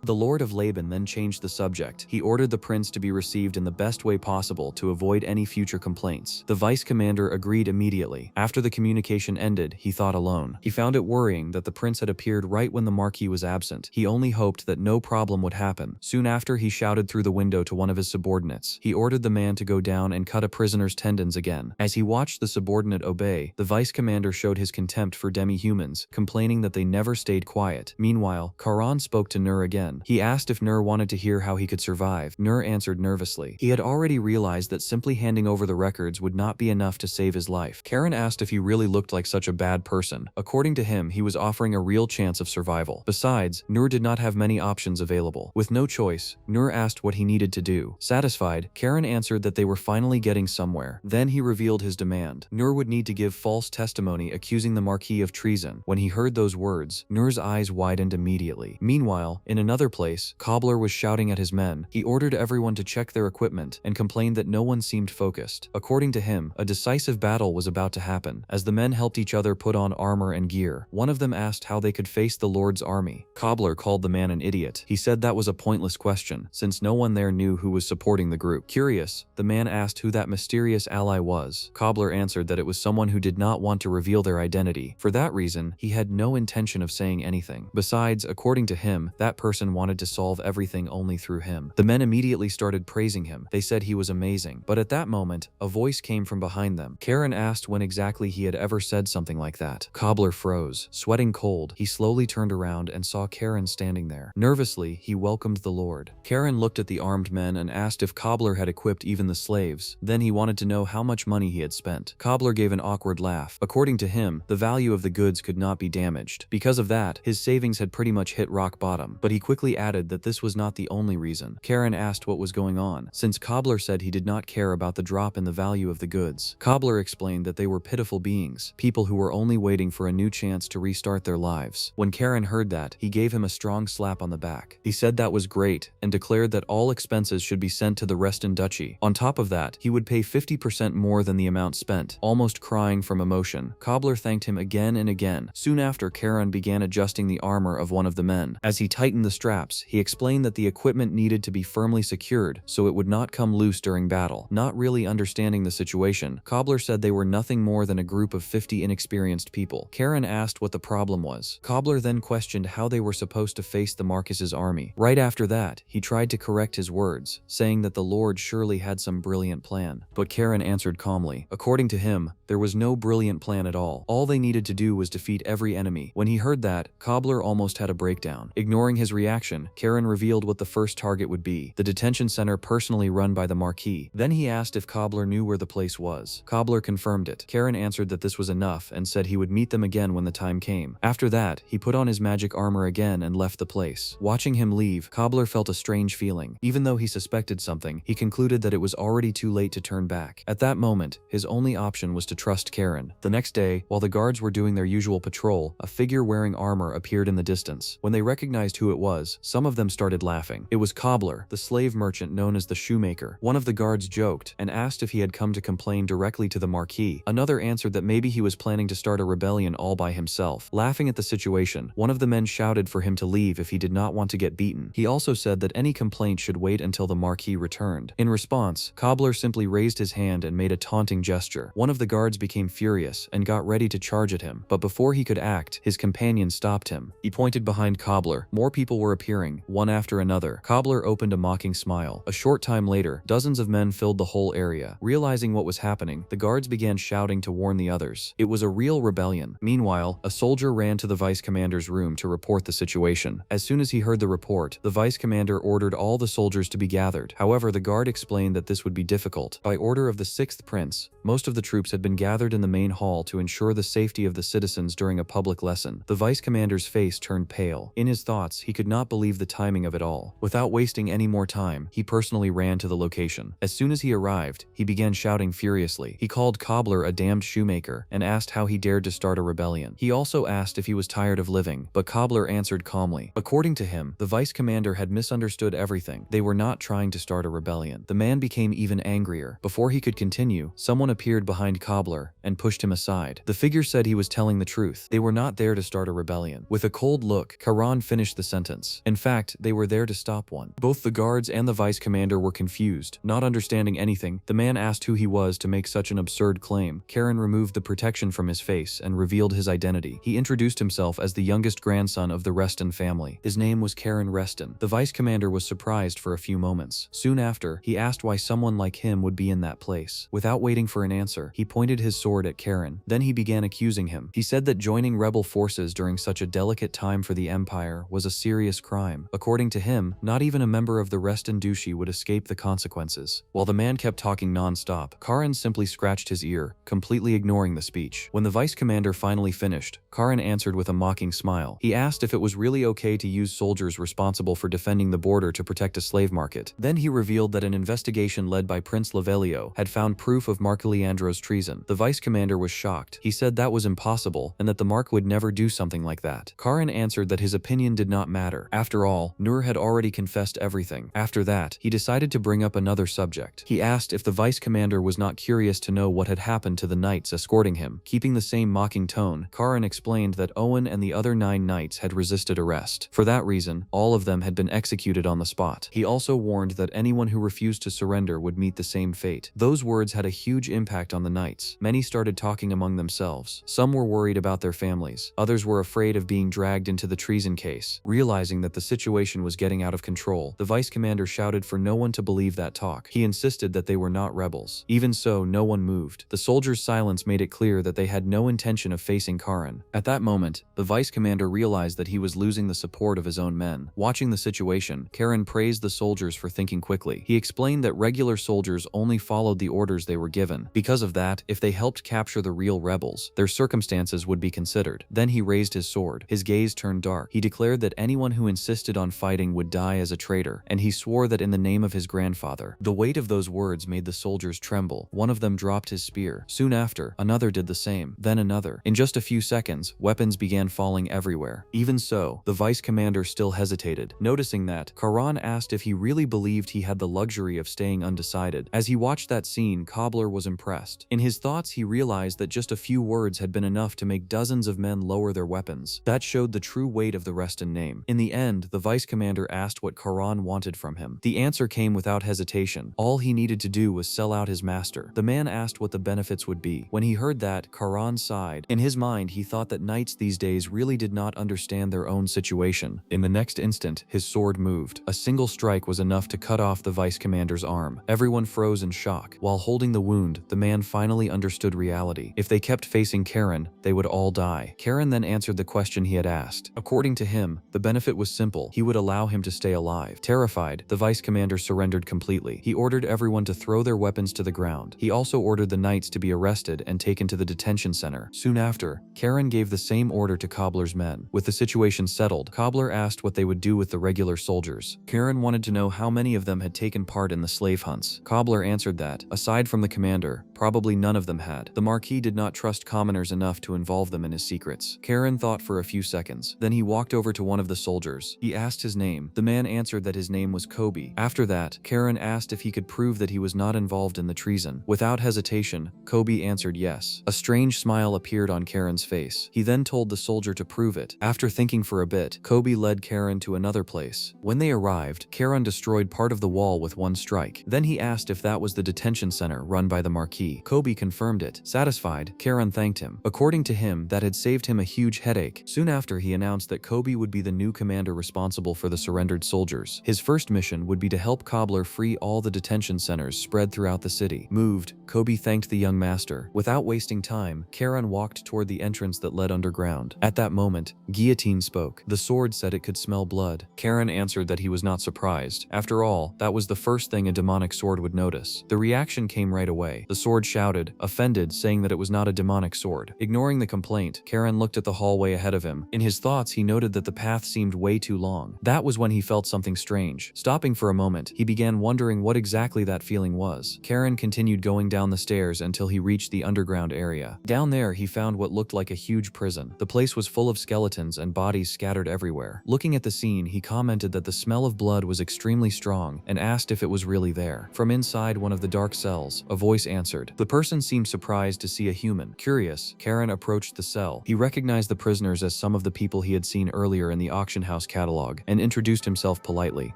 The Lord of Laban then changed the subject. He ordered the prince to be received in the best way possible to avoid any future complaints. The vice commander commander agreed immediately. After the communication ended, he thought alone. He found it worrying that the prince had appeared right when the Marquis was absent. He only hoped that no problem would happen. Soon after, he shouted through the window to one of his subordinates. He ordered the man to go down and cut a prisoner's tendons again. As he watched the subordinate obey, the vice commander showed his contempt for demi-humans, complaining that they never stayed quiet. Meanwhile, Karan spoke to Nur again. He asked if Nur wanted to hear how he could survive. Nur answered nervously. He had already realized that simply handing over the records would not be enough to save his life. Karan asked if he really looked like such a bad person. According to him, he was offering a real chance of survival. Besides, Nur did not have many options available. With no choice, Nur asked what he needed to do. Satisfied, Karan answered that they were finally getting somewhere. Then he revealed his demand. Nur would need to give false testimony accusing the Marquis of treason. When he heard those words, Nur's eyes widened immediately. Meanwhile, in another place, Cobbler was shouting at his men. He ordered everyone to check their equipment and complained that no one seemed focused. According to him, a decisive battle was about to happen. As the men helped each other put on armor and gear, one of them asked how they could face the Lord's army. Cobbler called the man an idiot. He said that was a pointless question, since no one there knew who was supporting the group. Curious, the man asked who that mysterious ally was. Cobbler answered that it was someone who did not want to reveal their identity. For that reason, he had no intention of saying anything. Besides, according to him, that person wanted to solve everything only through him. The men immediately started praising him. They said he was amazing. But at that moment, a voice came from behind them. Karan asked when exactly he had ever said something like that. Cobbler froze. Sweating cold, he slowly turned around and saw Karan standing there. Nervously, he welcomed the Lord. Karan looked at the armed men and asked if Cobbler had equipped even the slaves. Then he wanted to know how much money he had spent. Cobbler gave an awkward laugh. According to him, the value of the goods could not be damaged. Because of that, his savings had pretty much hit rock bottom. But he quickly added that this was not the only reason. Karan asked what was going on, since Cobbler said he did not care about the drop in the value of the goods. Cobbler explained that they were pitiful beings, people who were only waiting for a new chance to restart their lives. When Karan heard that, he gave him a strong slap on the back. He said that was great, and declared that all expenses should be sent to the Reston Duchy. On top of that, he would pay 50% more than the amount spent. Almost crying from emotion, Cobbler thanked him again and again. Soon after, Karan began adjusting the armor of one of the men. As he tightened the straps, he explained that the equipment needed to be firmly secured so it would not come loose during battle. Not really understanding the situation, Cobbler said they were nothing more than a group of 50 inexperienced people. Karan asked what the problem was. Cobbler then questioned how they were supposed to face the Marcus's army. Right after that, he tried to correct his words, saying that the Lord surely had some brilliant plan. But Karan answered calmly. According to him, there was no brilliant plan at all. All they needed to do was defeat every enemy. When he heard that, Cobbler almost had a breakdown. Ignoring his reaction, Karan revealed what the first target would be: the detention center personally run by the Marquis. Then he asked if Cobbler knew where the place was. Cobbler confirmed it. Karan answered that this was enough and said he would meet them again when the time came. After that, he put on his magic armor again and left the place. Watching him leave, Cobbler felt a strange feeling. Even though he suspected something, he concluded that it was already too late to turn back. At that moment, his only option was to trust Karan. The next day, while the guards were doing their usual patrol, a figure wearing armor appeared in the distance. When they recognized who it was, some of them started laughing. It was Cobbler, the slave merchant known as the shoemaker. One of the guards joked and asked if he had come to complain directly to the Marquis. Another answered that maybe he was planning to start a rebellion all by himself. Laughing at the situation, one of the men shouted for him to leave if he did not want to get beaten. He also said that any complaint should wait until the Marquis returned. In response, Cobbler simply raised his hand and made a taunting gesture. One of the guards became furious and got ready to charge at him, but before he could act, his companion stopped him. He pointed behind Cobbler. More people were appearing, one after another. Cobbler opened a mocking smile. A short time later, dozens of men filled the whole area. Realizing what was happening, the guards began shouting to warn the others. It was a real rebellion. Meanwhile, a soldier ran to the vice commander's room to report the situation. As soon as he heard the report, the vice commander ordered all the soldiers to be gathered. However, the guard explained that this would be difficult. By order of the 6th prince, most of the troops had been gathered in the main hall to ensure the safety of the citizens during a public lesson. The vice commander's face turned pale. In his thoughts, he could not believe the timing of it all. Without wasting any more time, he personally ran to the location. As soon as he arrived, he began shouting furiously. He called Cobbler a damned shoemaker and asked how he dared to start a rebellion. He also asked if he was tired of living, but Cobbler answered calmly. According to him, the vice commander had misunderstood everything. They were not trying to start a rebellion. The man became even angrier. Before he could continue, someone appeared behind Cobbler and pushed him aside. The figure said he was telling the truth. They were not there to start a rebellion. With a cold look, Karan finished the sentence. In fact, they were there to stop one. Both the guards and the vice commander were confused. Not understanding anything, the man asked who he was to make such such an absurd claim, Karen removed the protection from his face and revealed his identity. He introduced himself as the youngest grandson of the Reston family. His name was Karen Reston. The vice commander was surprised for a few moments. Soon after, he asked why someone like him would be in that place. Without waiting for an answer, he pointed his sword at Karen. Then he began accusing him. He said that joining rebel forces during such a delicate time for the Empire was a serious crime. According to him, not even a member of the Reston Duchy would escape the consequences. While the man kept talking non-stop, Karen simply scratched his ear, completely ignoring the speech. When the vice commander finally finished, Karen answered with a mocking smile. He asked if it was really okay to use soldiers responsible for defending the border to protect a slave market. Then he revealed that an investigation led by Prince Lavelio had found proof of Mark Leandro's treason. The vice commander was shocked. He said that was impossible and that the Mark would never do something like that. Karen answered that his opinion did not matter. After all, Nur had already confessed everything. After that, he decided to bring up another subject. He asked if the vice commander was not curious to know what had happened to the knights escorting him. Keeping the same mocking tone, Karen explained that Owen and the other 9 knights had resisted arrest. For that reason, all of them had been executed on the spot. He also warned that anyone who refused to surrender would meet the same fate. Those words had a huge impact on the knights. Many started talking among themselves. Some were worried about their families. Others were afraid of being dragged into the treason case. Realizing that the situation was getting out of control, the vice commander shouted for no one to believe that talk. He insisted that they were not rebels. Even so, no one moved. The soldiers' silence made it clear that they had no intention of facing Karen. At that moment, the vice commander realized that he was losing the support of his own men. Watching the situation, Karen praised the soldiers for thinking quickly. He explained that regular soldiers only followed the orders they were given. Because of that, if they helped capture the real rebels, their circumstances would be considered. Then he raised his sword. His gaze turned dark. He declared that anyone who insisted on fighting would die as a traitor, and he swore that in the name of his grandfather. The weight of those words made the soldiers tremble. One of them dropped his spear. Soon after, another did the same, then another. In just a few seconds, weapons began falling everywhere. Even so, the vice commander still hesitated. Noticing that, Karen asked if he really believed he had the luxury of staying undecided. As he watched that scene, Cobbler was impressed. In his thoughts, he realized that just a few words had been enough to make dozens of men lower their weapons. That showed the true weight of the Reston name. In the end, the vice commander asked what Karen wanted from him. The answer came without hesitation. All he needed to do was sell out his master. The man asked what the benefits would be. When he heard that, Karen sighed. In his mind, he thought that knights these days really did not understand their own situation. In the next instant, his sword moved. A single strike was enough to cut off the vice commander's arm. Everyone froze in shock. While holding the wound, the man finally understood reality. If they kept facing Karen, they would all die. Karen then answered the question he had asked. According to him, the benefit was simple. He would allow him to stay alive. Terrified, the vice commander surrendered completely. He ordered everyone to throw their weapons to the ground. He also ordered the knights to be arrested and taken to the detention center. Soon after, Karen gave the same order to Cobbler's men. With the situation settled, Cobbler asked what they would do with the regular soldiers. Karen wanted to know how many of them had taken part in the slave hunts. Cobbler answered that, aside from the commander, probably none of them had. The Marquis did not trust commoners enough to involve them in his secrets. Karen thought for a few seconds. Then he walked over to one of the soldiers. He asked his name. The man answered that his name was Kobe. After that, Karen asked if he could prove that he was not involved in the treason. Without hesitation, Kobe answered yes. A strange smile appeared on Karen's face. He then told the soldier to prove it. After thinking for a bit, Kobe led Karen to another place. When they arrived, Karen destroyed part of the wall with one strike. Then he asked if that was the detention center run by the Marquis. Kobe confirmed it. Satisfied, Karen thanked him. According to him, that had saved him a huge headache. Soon after, he announced that Kobe would be the new commander responsible for the surrendered soldiers. His first mission would be to help Cobbler free all the detention centers spread throughout the city. Moved, Kobe thanked the young master. Without wasting time, Karen walked toward the entrance that led underground. At that moment, Guillotine spoke. The sword said it could smell blood. Karen answered that he was not surprised. After all, that was the first thing a demonic sword would notice. The reaction came right away. The sword shouted, offended, saying that it was not a demonic sword. Ignoring the complaint, Karen looked at the hallway ahead of him. In his thoughts, he noted that the path seemed way too long. That was when he felt something strange. Stopping for a moment, he began wondering what exactly that feeling was. Karen continued going down the stairs until he reached the underground area. Down there, he found what looked like a huge prison. The place was full of skeletons and bodies scattered everywhere. Looking at the scene, he commented that the smell of blood was extremely strong and asked if it was really there. From inside one of the dark cells, a voice answered, answered. The person seemed surprised to see a human. Curious, Karen approached the cell. He recognized the prisoners as some of the people he had seen earlier in the auction house catalog and introduced himself politely.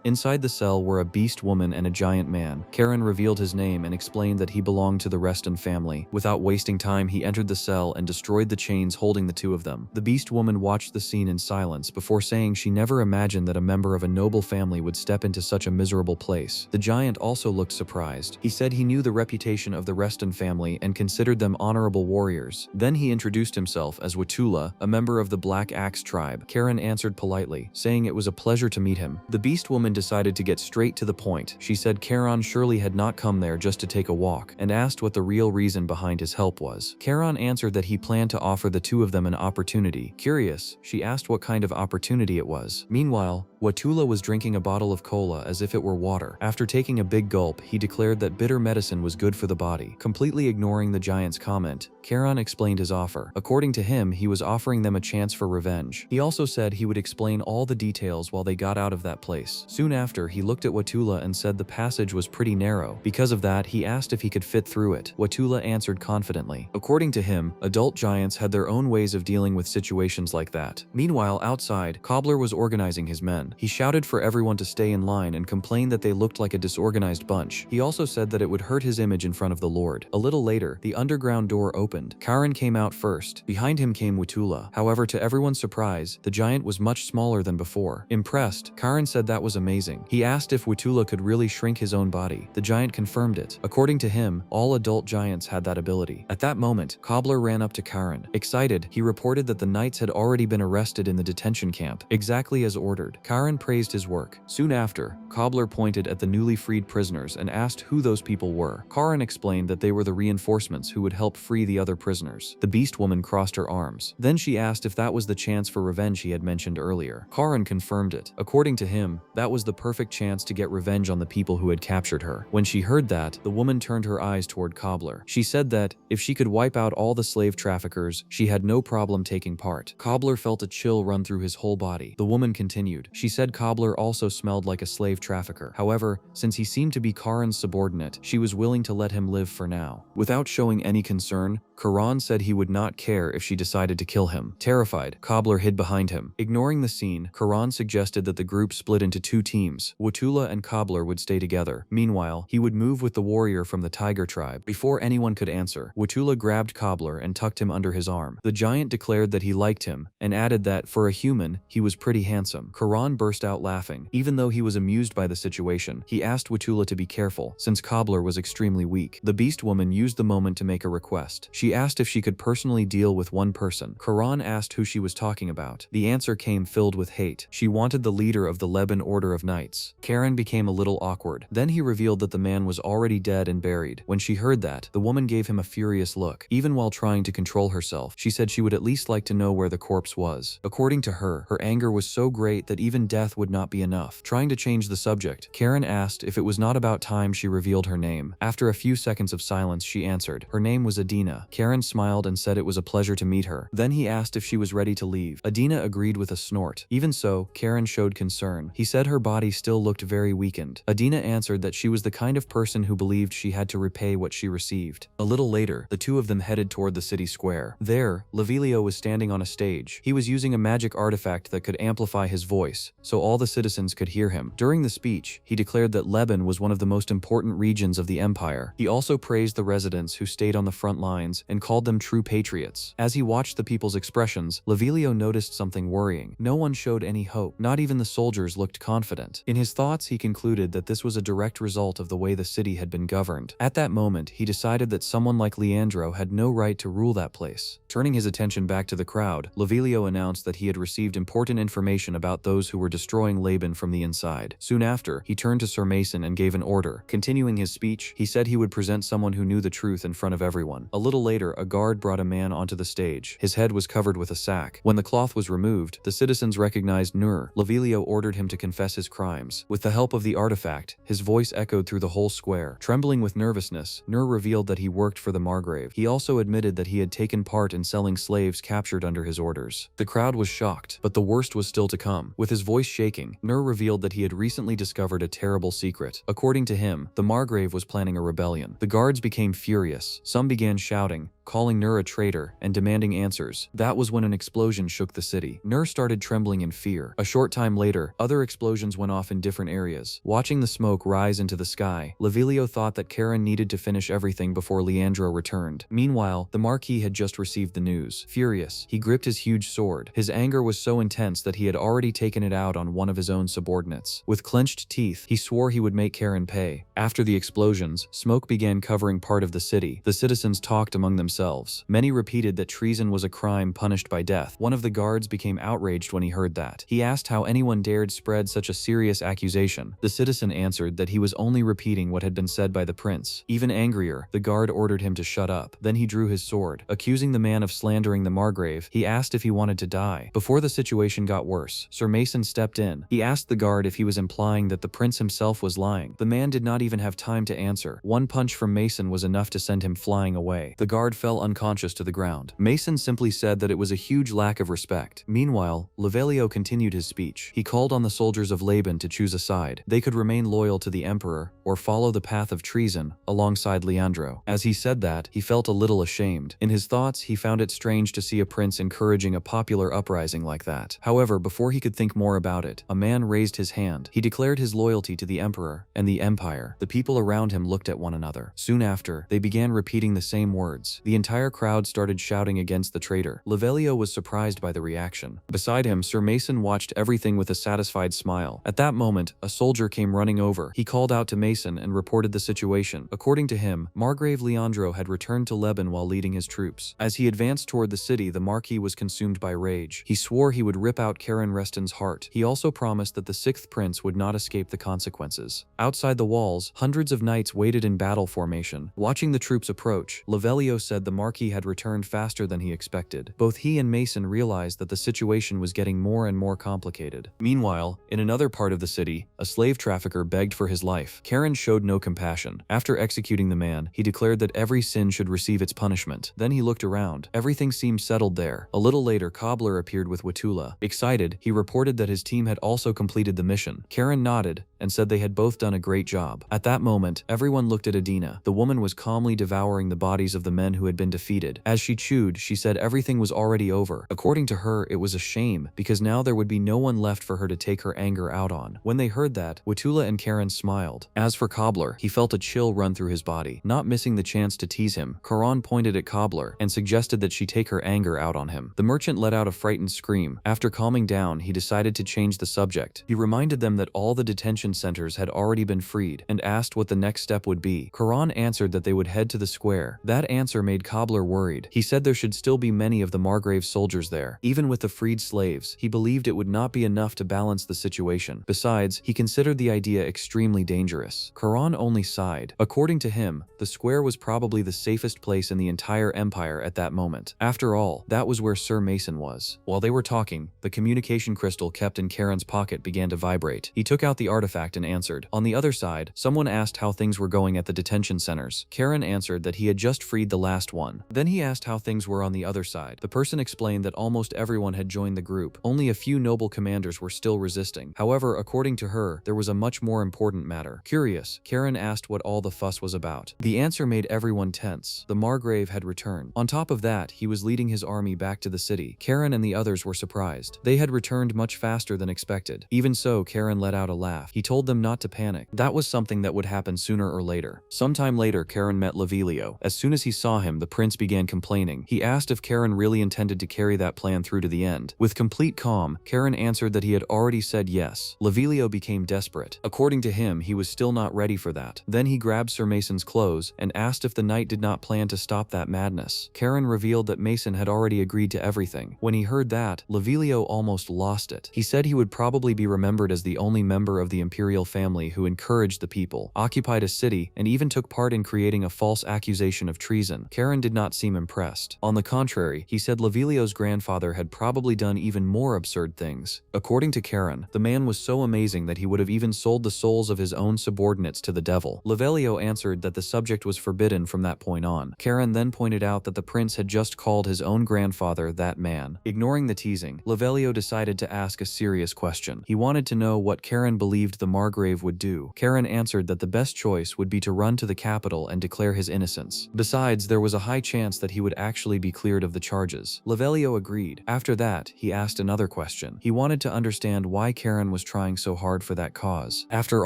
Inside the cell were a beast woman and a giant man. Karen revealed his name and explained that he belonged to the Reston family. Without wasting time, he entered the cell and destroyed the chains holding the two of them. The beast woman watched the scene in silence before saying she never imagined that a member of a noble family would step into such a miserable place. The giant also looked surprised. He said he knew the reputation of the Reston family and considered them honorable warriors. Then he introduced himself as Watula, a member of the Black Axe tribe. Karen answered politely, saying it was a pleasure to meet him. The beast woman decided to get straight to the point. She said Karen surely had not come there just to take a walk, and asked what the real reason behind his help was. Karen answered that he planned to offer the two of them an opportunity. Curious, she asked what kind of opportunity it was. Meanwhile, Watula was drinking a bottle of cola as if it were water. After taking a big gulp, he declared that bitter medicine was good for the body. Completely ignoring the giant's comment, Karen explained his offer. According to him, he was offering them a chance for revenge. He also said he would explain all the details while they got out of that place. Soon after, he looked at Watula and said the passage was pretty narrow. Because of that, he asked if he could fit through it. Watula answered confidently. According to him, adult giants had their own ways of dealing with situations like that. Meanwhile, outside, Cobbler was organizing his men. He shouted for everyone to stay in line and complained that they looked like a disorganized bunch. He also said that it would hurt his image in front of the Lord. A little later, the underground door opened. Karen came out first. Behind him came Watula. However, to everyone's surprise, the giant was much smaller than before. Impressed, Karen said that was amazing. He asked if Watula could really shrink his own body. The giant confirmed it. According to him, all adult giants had that ability. At that moment, Cobbler ran up to Karen. Excited, he reported that the knights had already been arrested in the detention camp, exactly as ordered. Karen praised his work. Soon after, Cobbler pointed at the newly freed prisoners and asked who those people were. Karen explained that they were the reinforcements who would help free the other prisoners. The beast woman crossed her arms. Then she asked if that was the chance for revenge he had mentioned earlier. Karen confirmed it. According to him, that was the perfect chance to get revenge on the people who had captured her. When she heard that, the woman turned her eyes toward Cobbler. She said that, if she could wipe out all the slave traffickers, she had no problem taking part. Cobbler felt a chill run through his whole body. The woman continued. She said Cobbler also smelled like a slave trafficker. However, since he seemed to be Karan's subordinate, she was willing to let him live for now. Without showing any concern, Karan said he would not care if she decided to kill him. Terrified, Cobbler hid behind him. Ignoring the scene, Karan suggested that the group split into two teams. Watula and Cobbler would stay together. Meanwhile, he would move with the warrior from the tiger tribe. Before anyone could answer, Watula grabbed Cobbler and tucked him under his arm. The giant declared that he liked him, and added that, for a human, he was pretty handsome. Karan burst out laughing. Even though he was amused by the situation, he asked Watula to be careful, since Cobbler was extremely weak. The beast woman used the moment to make a request. She asked if she could personally deal with one person. Karan asked who she was talking about. The answer came filled with hate. She wanted the leader of the Leban Order of Knights. Karen became a little awkward. Then he revealed that the man was already dead and buried. When she heard that, the woman gave him a furious look. Even while trying to control herself, she said she would at least like to know where the corpse was. According to her, her anger was so great that even death would not be enough. Trying to change the subject, Karen asked if it was not about time she revealed her name. After a few seconds of silence, she answered. Her name was Adina. Karen smiled and said it was a pleasure to meet her. Then he asked if she was ready to leave. Adina agreed with a snort. Even so, Karen showed concern. He said her body still looked very weakened. Adina answered that she was the kind of person who believed she had to repay what she received. A little later, the two of them headed toward the city square. There, Lavilio was standing on a stage. He was using a magic artifact that could amplify his voice, so all the citizens could hear him. During the speech, he declared that Leban was one of the most important regions of the empire. He also praised the residents who stayed on the front lines and called them true patriots. As he watched the people's expressions, Lavilio noticed something worrying. No one showed any hope. Not even the soldiers looked confident. In his thoughts, he concluded that this was a direct result of the way the city had been governed. At that moment, he decided that someone like Leandro had no right to rule that place. Turning his attention back to the crowd, Lavilio announced that he had received important information about those who were destroying Laban from the inside. Soon after, he turned to Sir Mason and gave an order. Continuing his speech, he said he would present someone who knew the truth in front of everyone. A little later, later, a guard brought a man onto the stage. His head was covered with a sack. When the cloth was removed, the citizens recognized Nur. Lavilio ordered him to confess his crimes. With the help of the artifact, his voice echoed through the whole square. Trembling with nervousness, Nur revealed that he worked for the Margrave. He also admitted that he had taken part in selling slaves captured under his orders. The crowd was shocked, but the worst was still to come. With his voice shaking, Nur revealed that he had recently discovered a terrible secret. According to him, the Margrave was planning a rebellion. The guards became furious. Some began shouting, calling Nur a traitor, and demanding answers. That was when an explosion shook the city. Nur started trembling in fear. A short time later, other explosions went off in different areas. Watching the smoke rise into the sky, Lavilio thought that Karen needed to finish everything before Leandro returned. Meanwhile, the Marquis had just received the news. Furious, he gripped his huge sword. His anger was so intense that he had already taken it out on one of his own subordinates. With clenched teeth, he swore he would make Karen pay. After the explosions, smoke began covering part of the city. The citizens talked among themselves. Many repeated that treason was a crime punished by death. One of the guards became outraged when he heard that. He asked how anyone dared spread such a serious accusation. The citizen answered that he was only repeating what had been said by the prince. Even angrier, the guard ordered him to shut up. Then he drew his sword. Accusing the man of slandering the Margrave, he asked if he wanted to die. Before the situation got worse, Sir Mason stepped in. He asked the guard if he was implying that the prince himself was lying. The man did not even have time to answer. One punch from Mason was enough to send him flying away. The guard fell unconscious to the ground. Mason simply said that it was a huge lack of respect. Meanwhile, Lavelio continued his speech. He called on the soldiers of Laban to choose a side. They could remain loyal to the emperor or follow the path of treason alongside Leandro. As he said that, he felt a little ashamed. In his thoughts, he found it strange to see a prince encouraging a popular uprising like that. However, before he could think more about it, a man raised his hand. He declared his loyalty to the emperor and the empire. The people around him looked at one another. Soon after, they began repeating the same words. The entire crowd started shouting against the traitor. Lavelio was surprised by the reaction. Beside him, Sir Mason watched everything with a satisfied smile. At that moment, a soldier came running over. He called out to Mason and reported the situation. According to him, Margrave Leandro had returned to Lebanon while leading his troops. As he advanced toward the city, the Marquis was consumed by rage. He swore he would rip out Karen Reston's heart. He also promised that the sixth prince would not escape the consequences. Outside the walls, hundreds of knights waited in battle formation. Watching the troops approach, Lavelio said the Marquis had returned faster than he expected. Both he and Mason realized that the situation was getting more and more complicated. Meanwhile, in another part of the city, a slave trafficker begged for his life. Karen showed no compassion. After executing the man, he declared that every sin should receive its punishment. Then he looked around. Everything seemed settled there. A little later, Cobbler appeared with Watula. Excited, he reported that his team had also completed the mission. Karen nodded and said they had both done a great job. At that moment, everyone looked at Adina. The woman was calmly devouring the bodies of the men who had been defeated. As she chewed, she said everything was already over. According to her, it was a shame, because now there would be no one left for her to take her anger out on. When they heard that, Watula and Karen smiled. As for Cobbler, he felt a chill run through his body. Not missing the chance to tease him, Karan pointed at Cobbler and suggested that she take her anger out on him. The merchant let out a frightened scream. After calming down, he decided to change the subject. He reminded them that all the detention centers had already been freed and asked what the next step would be. Karan answered that they would head to the square. That answer made Cobbler worried. He said there should still be many of the Margrave soldiers there. Even with the freed slaves, he believed it would not be enough to balance the situation. Besides, he considered the idea extremely dangerous. Karan only sighed. According to him, the square was probably the safest place in the entire empire at that moment. After all, that was where Sir Mason was. While they were talking, the communication crystal kept in Karen's pocket began to vibrate. He took out the artifact and answered. On the other side, someone asked how things were going at the detention centers. Karen answered that he had just freed the last one. Then he asked how things were on the other side. The person explained that almost everyone had joined the group. Only a few noble commanders were still resisting. However, according to her, there was a much more important matter. Curious, Karen asked what all the fuss was about. The answer made everyone tense. The Margrave had returned. On top of that, he was leading his army back to the city. Karen and the others were surprised. They had returned much faster than expected. Even so, Karen let out a laugh. He told them not to panic. That was something that would happen sooner or later. Sometime later, Karen met Lavilio. As soon as he saw him, the prince began complaining. He asked if Karen really intended to carry that plan through to the end. With complete calm, Karen answered that he had already said yes. Lavilio became desperate. According to him, he was still not ready for that. Then he grabbed Sir Mason's clothes and asked if the knight did not plan to stop that madness. Karen revealed that Mason had already agreed to everything. When he heard that, Lavilio almost lost it. He said he would probably be remembered as the only member of the imperial family who encouraged the people, occupied a city, and even took part in creating a false accusation of treason. Karen did not seem impressed. On the contrary, he said Lavilio's grandfather had probably done even more absurd things. According to Karen, the man was so amazing that he would have even sold the souls of his own subordinates to the devil. Lavilio answered that the subject was forbidden from that point on. Karen then pointed out that the prince had just called his own grandfather that man. Ignoring the teasing, Lavilio decided to ask a serious question. He wanted to know what Karen believed the Margrave would do. Karen answered that the best choice would be to run to the capital and declare his innocence. Besides, there was a high chance that he would actually be cleared of the charges. Lavilio agreed. After that, he asked another question. He wanted to understand why Karen was trying so hard for that cause. After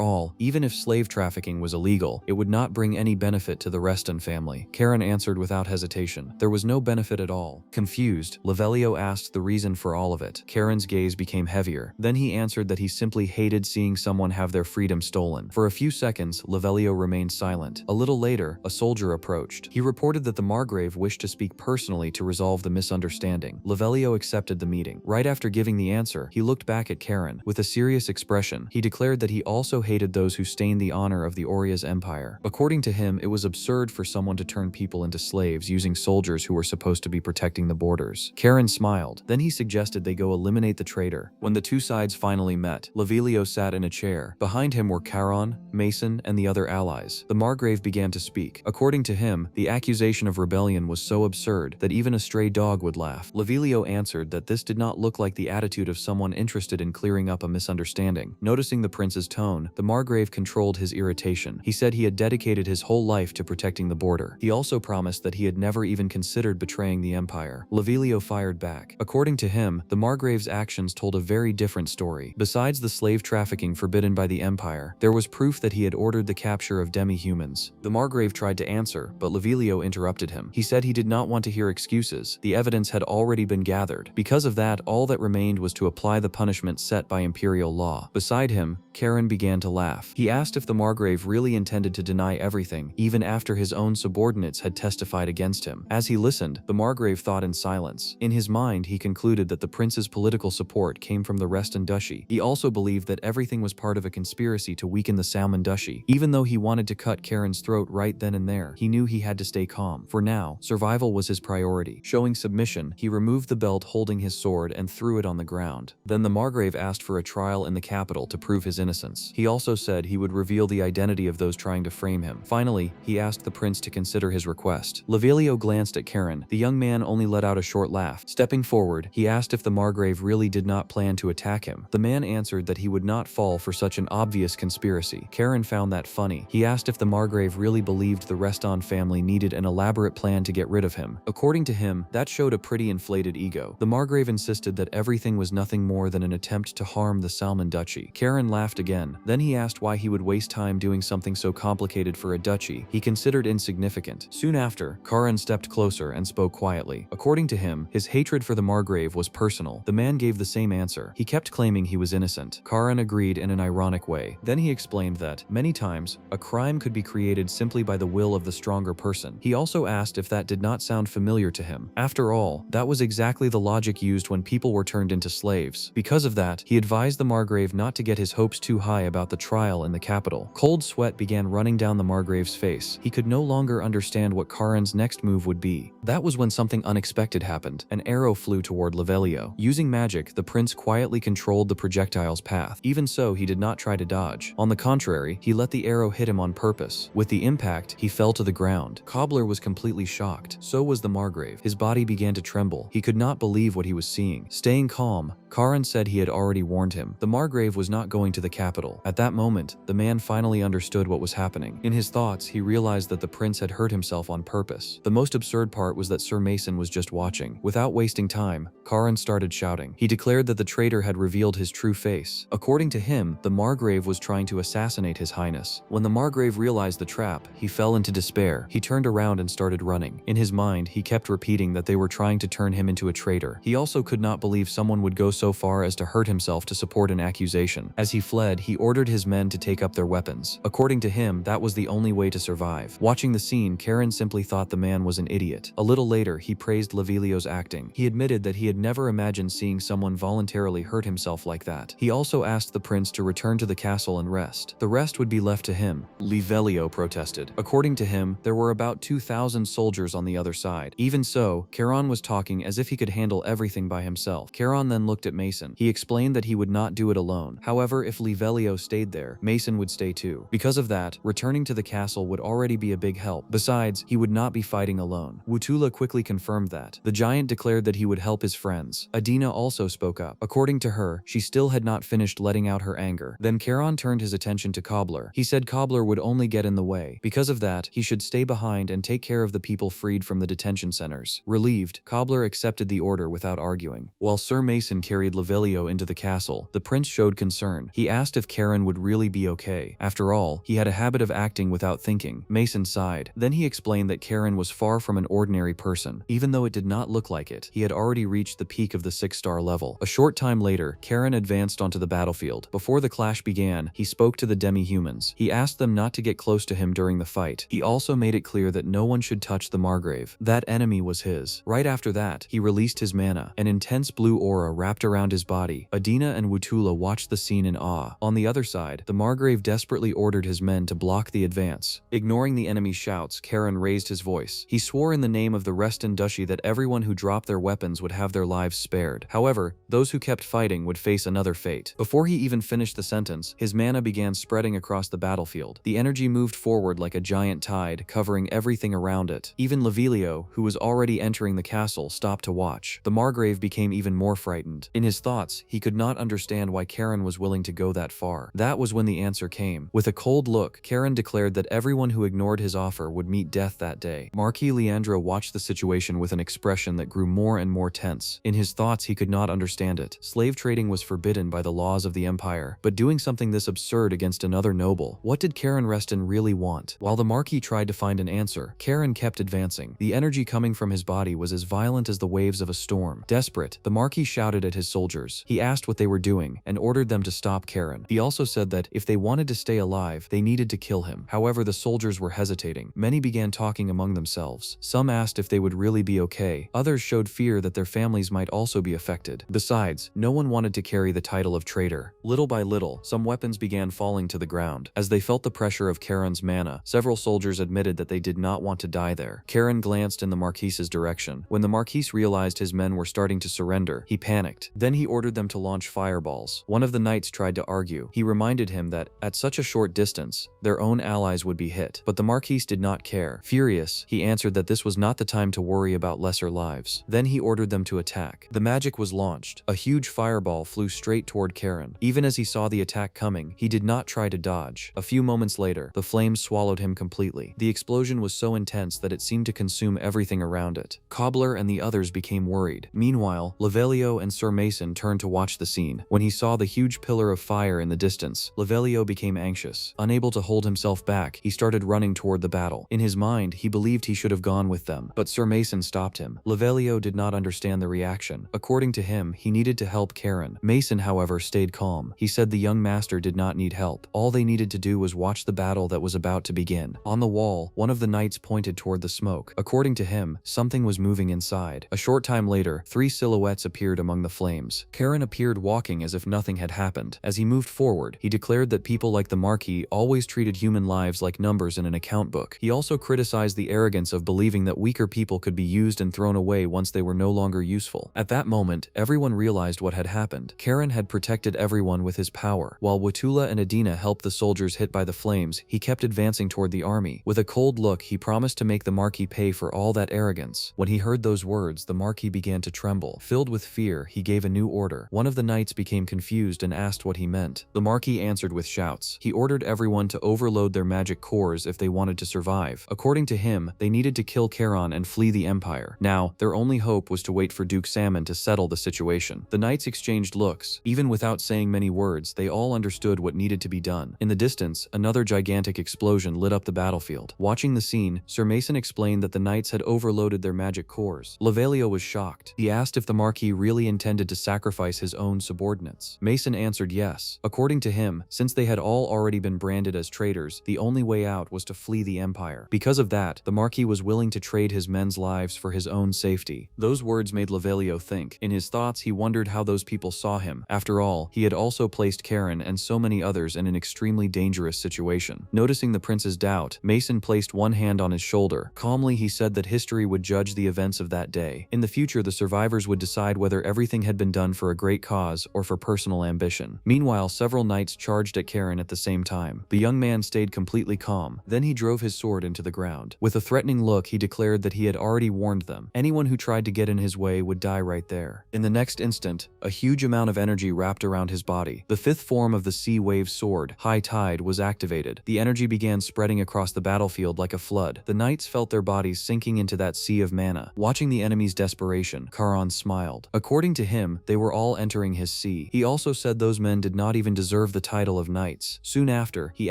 all, even if slave trafficking was illegal, it would not bring any benefit to the Reston family. Karen answered without hesitation. There was no benefit at all. Confused, Lavilio asked the reason for all of it. Karen's gaze became heavier. Then he answered that he simply hated seeing someone have their freedom stolen. For a few seconds, Lavilio remained silent. A little later, a soldier approached. He reported that the Margrave wished to speak personally to resolve the misunderstanding. Lavilio accepted the meeting. Right after giving the answer, he looked back at Karen. With a serious expression, he declared that he also hated those who stained the honor of the Oria's empire. According to him, it was absurd for someone to turn people into slaves using soldiers who were supposed to be protecting the borders. Karen smiled. Then he suggested they go eliminate the traitor. When the two sides finally met, Lavilio sat in a chair. Behind him were Charon, Mason, and the other allies. The Margrave began to speak. According to him, the accusation of rebellion was so absurd that even a stray dog would laugh. Lavilio answered that this did not look like the attitude of someone interested in clearing up a misunderstanding. Noticing the prince's tone, the Margrave controlled his irritation. He said he had dedicated his whole life to protecting the border. He also promised that he had never even considered betraying the empire. Lavilio fired back. According to him, the Margrave's actions told a very different story. Besides the slave trafficking forbidden by the empire, there was proof that he had ordered the capture of demi-humans. The Margrave tried to answer, but Lavilio interrupted him. He said he did not want to hear excuses. The evidence had already been gathered. Because of that, all that remained was to apply the punishment set by imperial law. Beside him, Karen began to laugh. He asked if the Margrave really intended to deny everything, even after his own subordinates had testified against him. As he listened, the Margrave thought in silence. In his mind, he concluded that the prince's political support came from the Reston Duchy. He also believed that everything was part of a conspiracy to weaken the Salmon Duchy. Even though he wanted to cut Karen's throat right then and there, he knew he had to stay calm. For now, survival was his priority. Showing submission, he removed the belt holding his sword and threw it on the ground. Then the Margrave asked for a trial in the capital to prove his innocence. He also said he would reveal the identity of those trying to frame him. Finally, he asked the prince to consider his request. Lavilio glanced at Karen. The young man only let out a short laugh. Stepping forward, he asked if the Margrave really did not plan to attack him. The man answered that he would not fall for such an obvious conspiracy. Karen found that funny. He asked if the Margrave really believed the Reston family needed an elaborate plan to get rid of him. According to him, that showed a pretty inflated ego. The Margrave insisted that everything was nothing more than an attempt to harm the Salmon Duchy. Karen laughed again. Then he asked why he would waste time doing something so complicated for a duchy he considered insignificant. Soon after, Karen stepped closer and spoke quietly. According to him, his hatred for the Margrave was personal. The man gave the same answer. He kept claiming he was innocent. Karen agreed in an ironic way. Then he explained that, many times, a crime could be created simply by the will of the stronger person. He also asked if that did not sound familiar to him. After all, that was exactly the logic used when people were turned into slaves. Because of that, he advised the Margrave not to get his hopes too high about the trial in the capital. Cold sweat began running down the Margrave's face. He could no longer understand what Karen's next move would be. That was when something unexpected happened. An arrow flew toward Lavilio. Using magic, the prince quietly controlled the projectile's path. Even so, he did not try to dodge. On the contrary, he let the arrow hit him on purpose. With the impact, he fell to the ground. Cobbler was completely shocked. So was the Margrave. His body began to tremble. He could not believe what he was seeing. Staying calm, Karen said he had already warned him. The Margrave was not going to the capital. At that moment, the man finally understood what was happening. In his thoughts, he realized that the prince had hurt himself on purpose. The most absurd part was that Sir Mason was just watching. Without wasting time, Karen started shouting. He declared that the traitor had revealed his true face. According to him, the Margrave was trying to assassinate his highness. When the Margrave realized the trap, he fell into despair. He turned around and started running. In his mind, he kept repeating that they were trying to turn him into a traitor. He also could not believe someone would go so far as to hurt himself to support an accusation. As he fled, he ordered his men to take up their weapons. According to him, that was the only way to survive. Watching the scene, Karen simply thought the man was an idiot. A little later, he praised Lavilio's acting. He admitted that he had never imagined seeing someone voluntarily hurt himself like that. He also asked the prince to return return to the castle and rest. The rest would be left to him. Livelio protested. According to him, there were about 2,000 soldiers on the other side. Even so, Charon was talking as if he could handle everything by himself. Charon then looked at Mason. He explained that he would not do it alone. However, if Livelio stayed there, Mason would stay too. Because of that, returning to the castle would already be a big help. Besides, he would not be fighting alone. Wutula quickly confirmed that. The giant declared that he would help his friends. Adina also spoke up. According to her, she still had not finished letting out her anger. Then Charon turned his attention to Cobbler. He said Cobbler would only get in the way. Because of that, he should stay behind and take care of the people freed from the detention centers. Relieved, Cobbler accepted the order without arguing. While Sir Mason carried Livelio into the castle, the prince showed concern. He asked if Charon would really be okay. After all, he had a habit of acting without thinking. Mason sighed. Then he explained that Charon was far from an ordinary person. Even though it did not look like it, he had already reached the peak of the 6-star level. A short time later, Charon advanced onto the battlefield. Before the clash began, he spoke to the demi-humans. He asked them not to get close to him during the fight. He also made it clear that no one should touch the Margrave. That enemy was his. Right after that, he released his mana. An intense blue aura wrapped around his body. Adina and Wutula watched the scene in awe. On the other side, the Margrave desperately ordered his men to block the advance. Ignoring the enemy's shouts, Charon raised his voice. He swore in the name of the Reston Duchy that everyone who dropped their weapons would have their lives spared. However, those who kept fighting would face another fate. Before he even finished the sentence, his mana began spreading across the battlefield. The energy moved forward like a giant tide, covering everything around it. Even Livelio, who was already entering the castle, stopped to watch. The Margrave became even more frightened. In his thoughts, he could not understand why Charon was willing to go that far. That was when the answer came. With a cold look, Charon declared that everyone who ignored his offer would meet death that day. Marquis Leandro watched the situation with an expression that grew more and more tense. In his thoughts, he could not understand it. Slave trading was forbidden by the laws of the empire, but doing something this absurd against another noble, what did Charon Reston really want? While the Marquis tried to find an answer, Charon kept advancing. The energy coming from his body was as violent as the waves of a storm. Desperate, the Marquis shouted at his soldiers. He asked what they were doing and ordered them to stop Charon. He also said that if they wanted to stay alive, they needed to kill him. However, the soldiers were hesitating. Many began talking among themselves. Some asked if they would really be okay. Others showed fear that their families might also be affected. Besides, no one wanted to carry the title of traitor. Little by little, some weapons began falling to the ground. As they felt the pressure of Charon's mana, several soldiers admitted that they did not want to die there. Charon glanced in the Marquise's direction. When the Marquis realized his men were starting to surrender, he panicked. Then he ordered them to launch fireballs. One of the knights tried to argue. He reminded him that, at such a short distance, their own allies would be hit. But the Marquis did not care. Furious, he answered that this was not the time to worry about lesser lives. Then he ordered them to attack. The magic was launched. A huge fireball flew straight toward Charon. Even as he saw the attack coming, he did not try to dodge. A few moments later, the flames swallowed him completely. The explosion was so intense that it seemed to consume everything around it. Cobbler and the others became worried. Meanwhile, Livelio and Sir Mason turned to watch the scene. When he saw the huge pillar of fire in the distance, Livelio became anxious. Unable to hold himself back, he started running toward the battle. In his mind, he believed he should have gone with them, but Sir Mason stopped him. Livelio did not understand the reaction. According to him, he needed to help Charon. Mason, however, stayed calm. He said the young master did not need help. All they needed to do was watch the battle that was about to begin. On the wall, one of the knights pointed toward the smoke. According to him, something was moving inside. A short time later, 3 silhouettes appeared among the flames. Charon appeared walking as if nothing had happened. As he moved forward, he declared that people like the Marquis always treated human lives like numbers in an account book. He also criticized the arrogance of believing that weaker people could be used and thrown away once they were no longer useful. At that moment, everyone realized what had happened. Charon had protected everyone with his power. While Wutula and Adina helped the soldiers hit by the flames, he kept advancing toward the army. With a cold look, he promised to make the Marquis pay for all that arrogance. When he heard those words, the Marquis began to tremble. Filled with fear, he gave a new order. One of the knights became confused and asked what he meant. The Marquis answered with shouts. He ordered everyone to overload their magic cores if they wanted to survive. According to him, they needed to kill Charon and flee the empire. Now, their only hope was to wait for Duke Salmon to settle the situation. The knights exchanged looks. Even without saying many words, they all understood what needed to be done. In the distance, another gigantic explosion lit up the battlefield. Watching the scene, Sir Mason explained that the knights had overloaded their magic cores. Livelio was shocked. He asked if the Marquis really intended to sacrifice his own subordinates. Mason answered yes. According to him, since they had all already been branded as traitors, the only way out was to flee the empire. Because of that, the Marquis was willing to trade his men's lives for his own safety. Those words made Livelio think. In his thoughts, he wondered how those people saw him. After all, he had also placed Karen and so many others in an extremely dangerous situation. Noticing the prince's doubt, Mason placed one hand on his shoulder. Calmly, he said that history would judge the events of that day. In the future, the survivors would decide whether everything had been done for a great cause or for personal ambition. Meanwhile, several knights charged at Karen at the same time. The young man stayed completely calm. Then he drove his sword into the ground. With a threatening look, he declared that he had already warned them. Anyone who tried to get in his way would die right there. In the next instant, a huge amount of energy wrapped around his body. The fifth form of the Sea Wave Sword, High Tide, was activated. The energy began spreading across the battlefield like a flood. The knights felt their bodies sinking into that sea of mana. Watching the enemy's desperation, Charon smiled. According to him, they were all entering his sea. He also said those men did not even deserve the title of knights. Soon after, he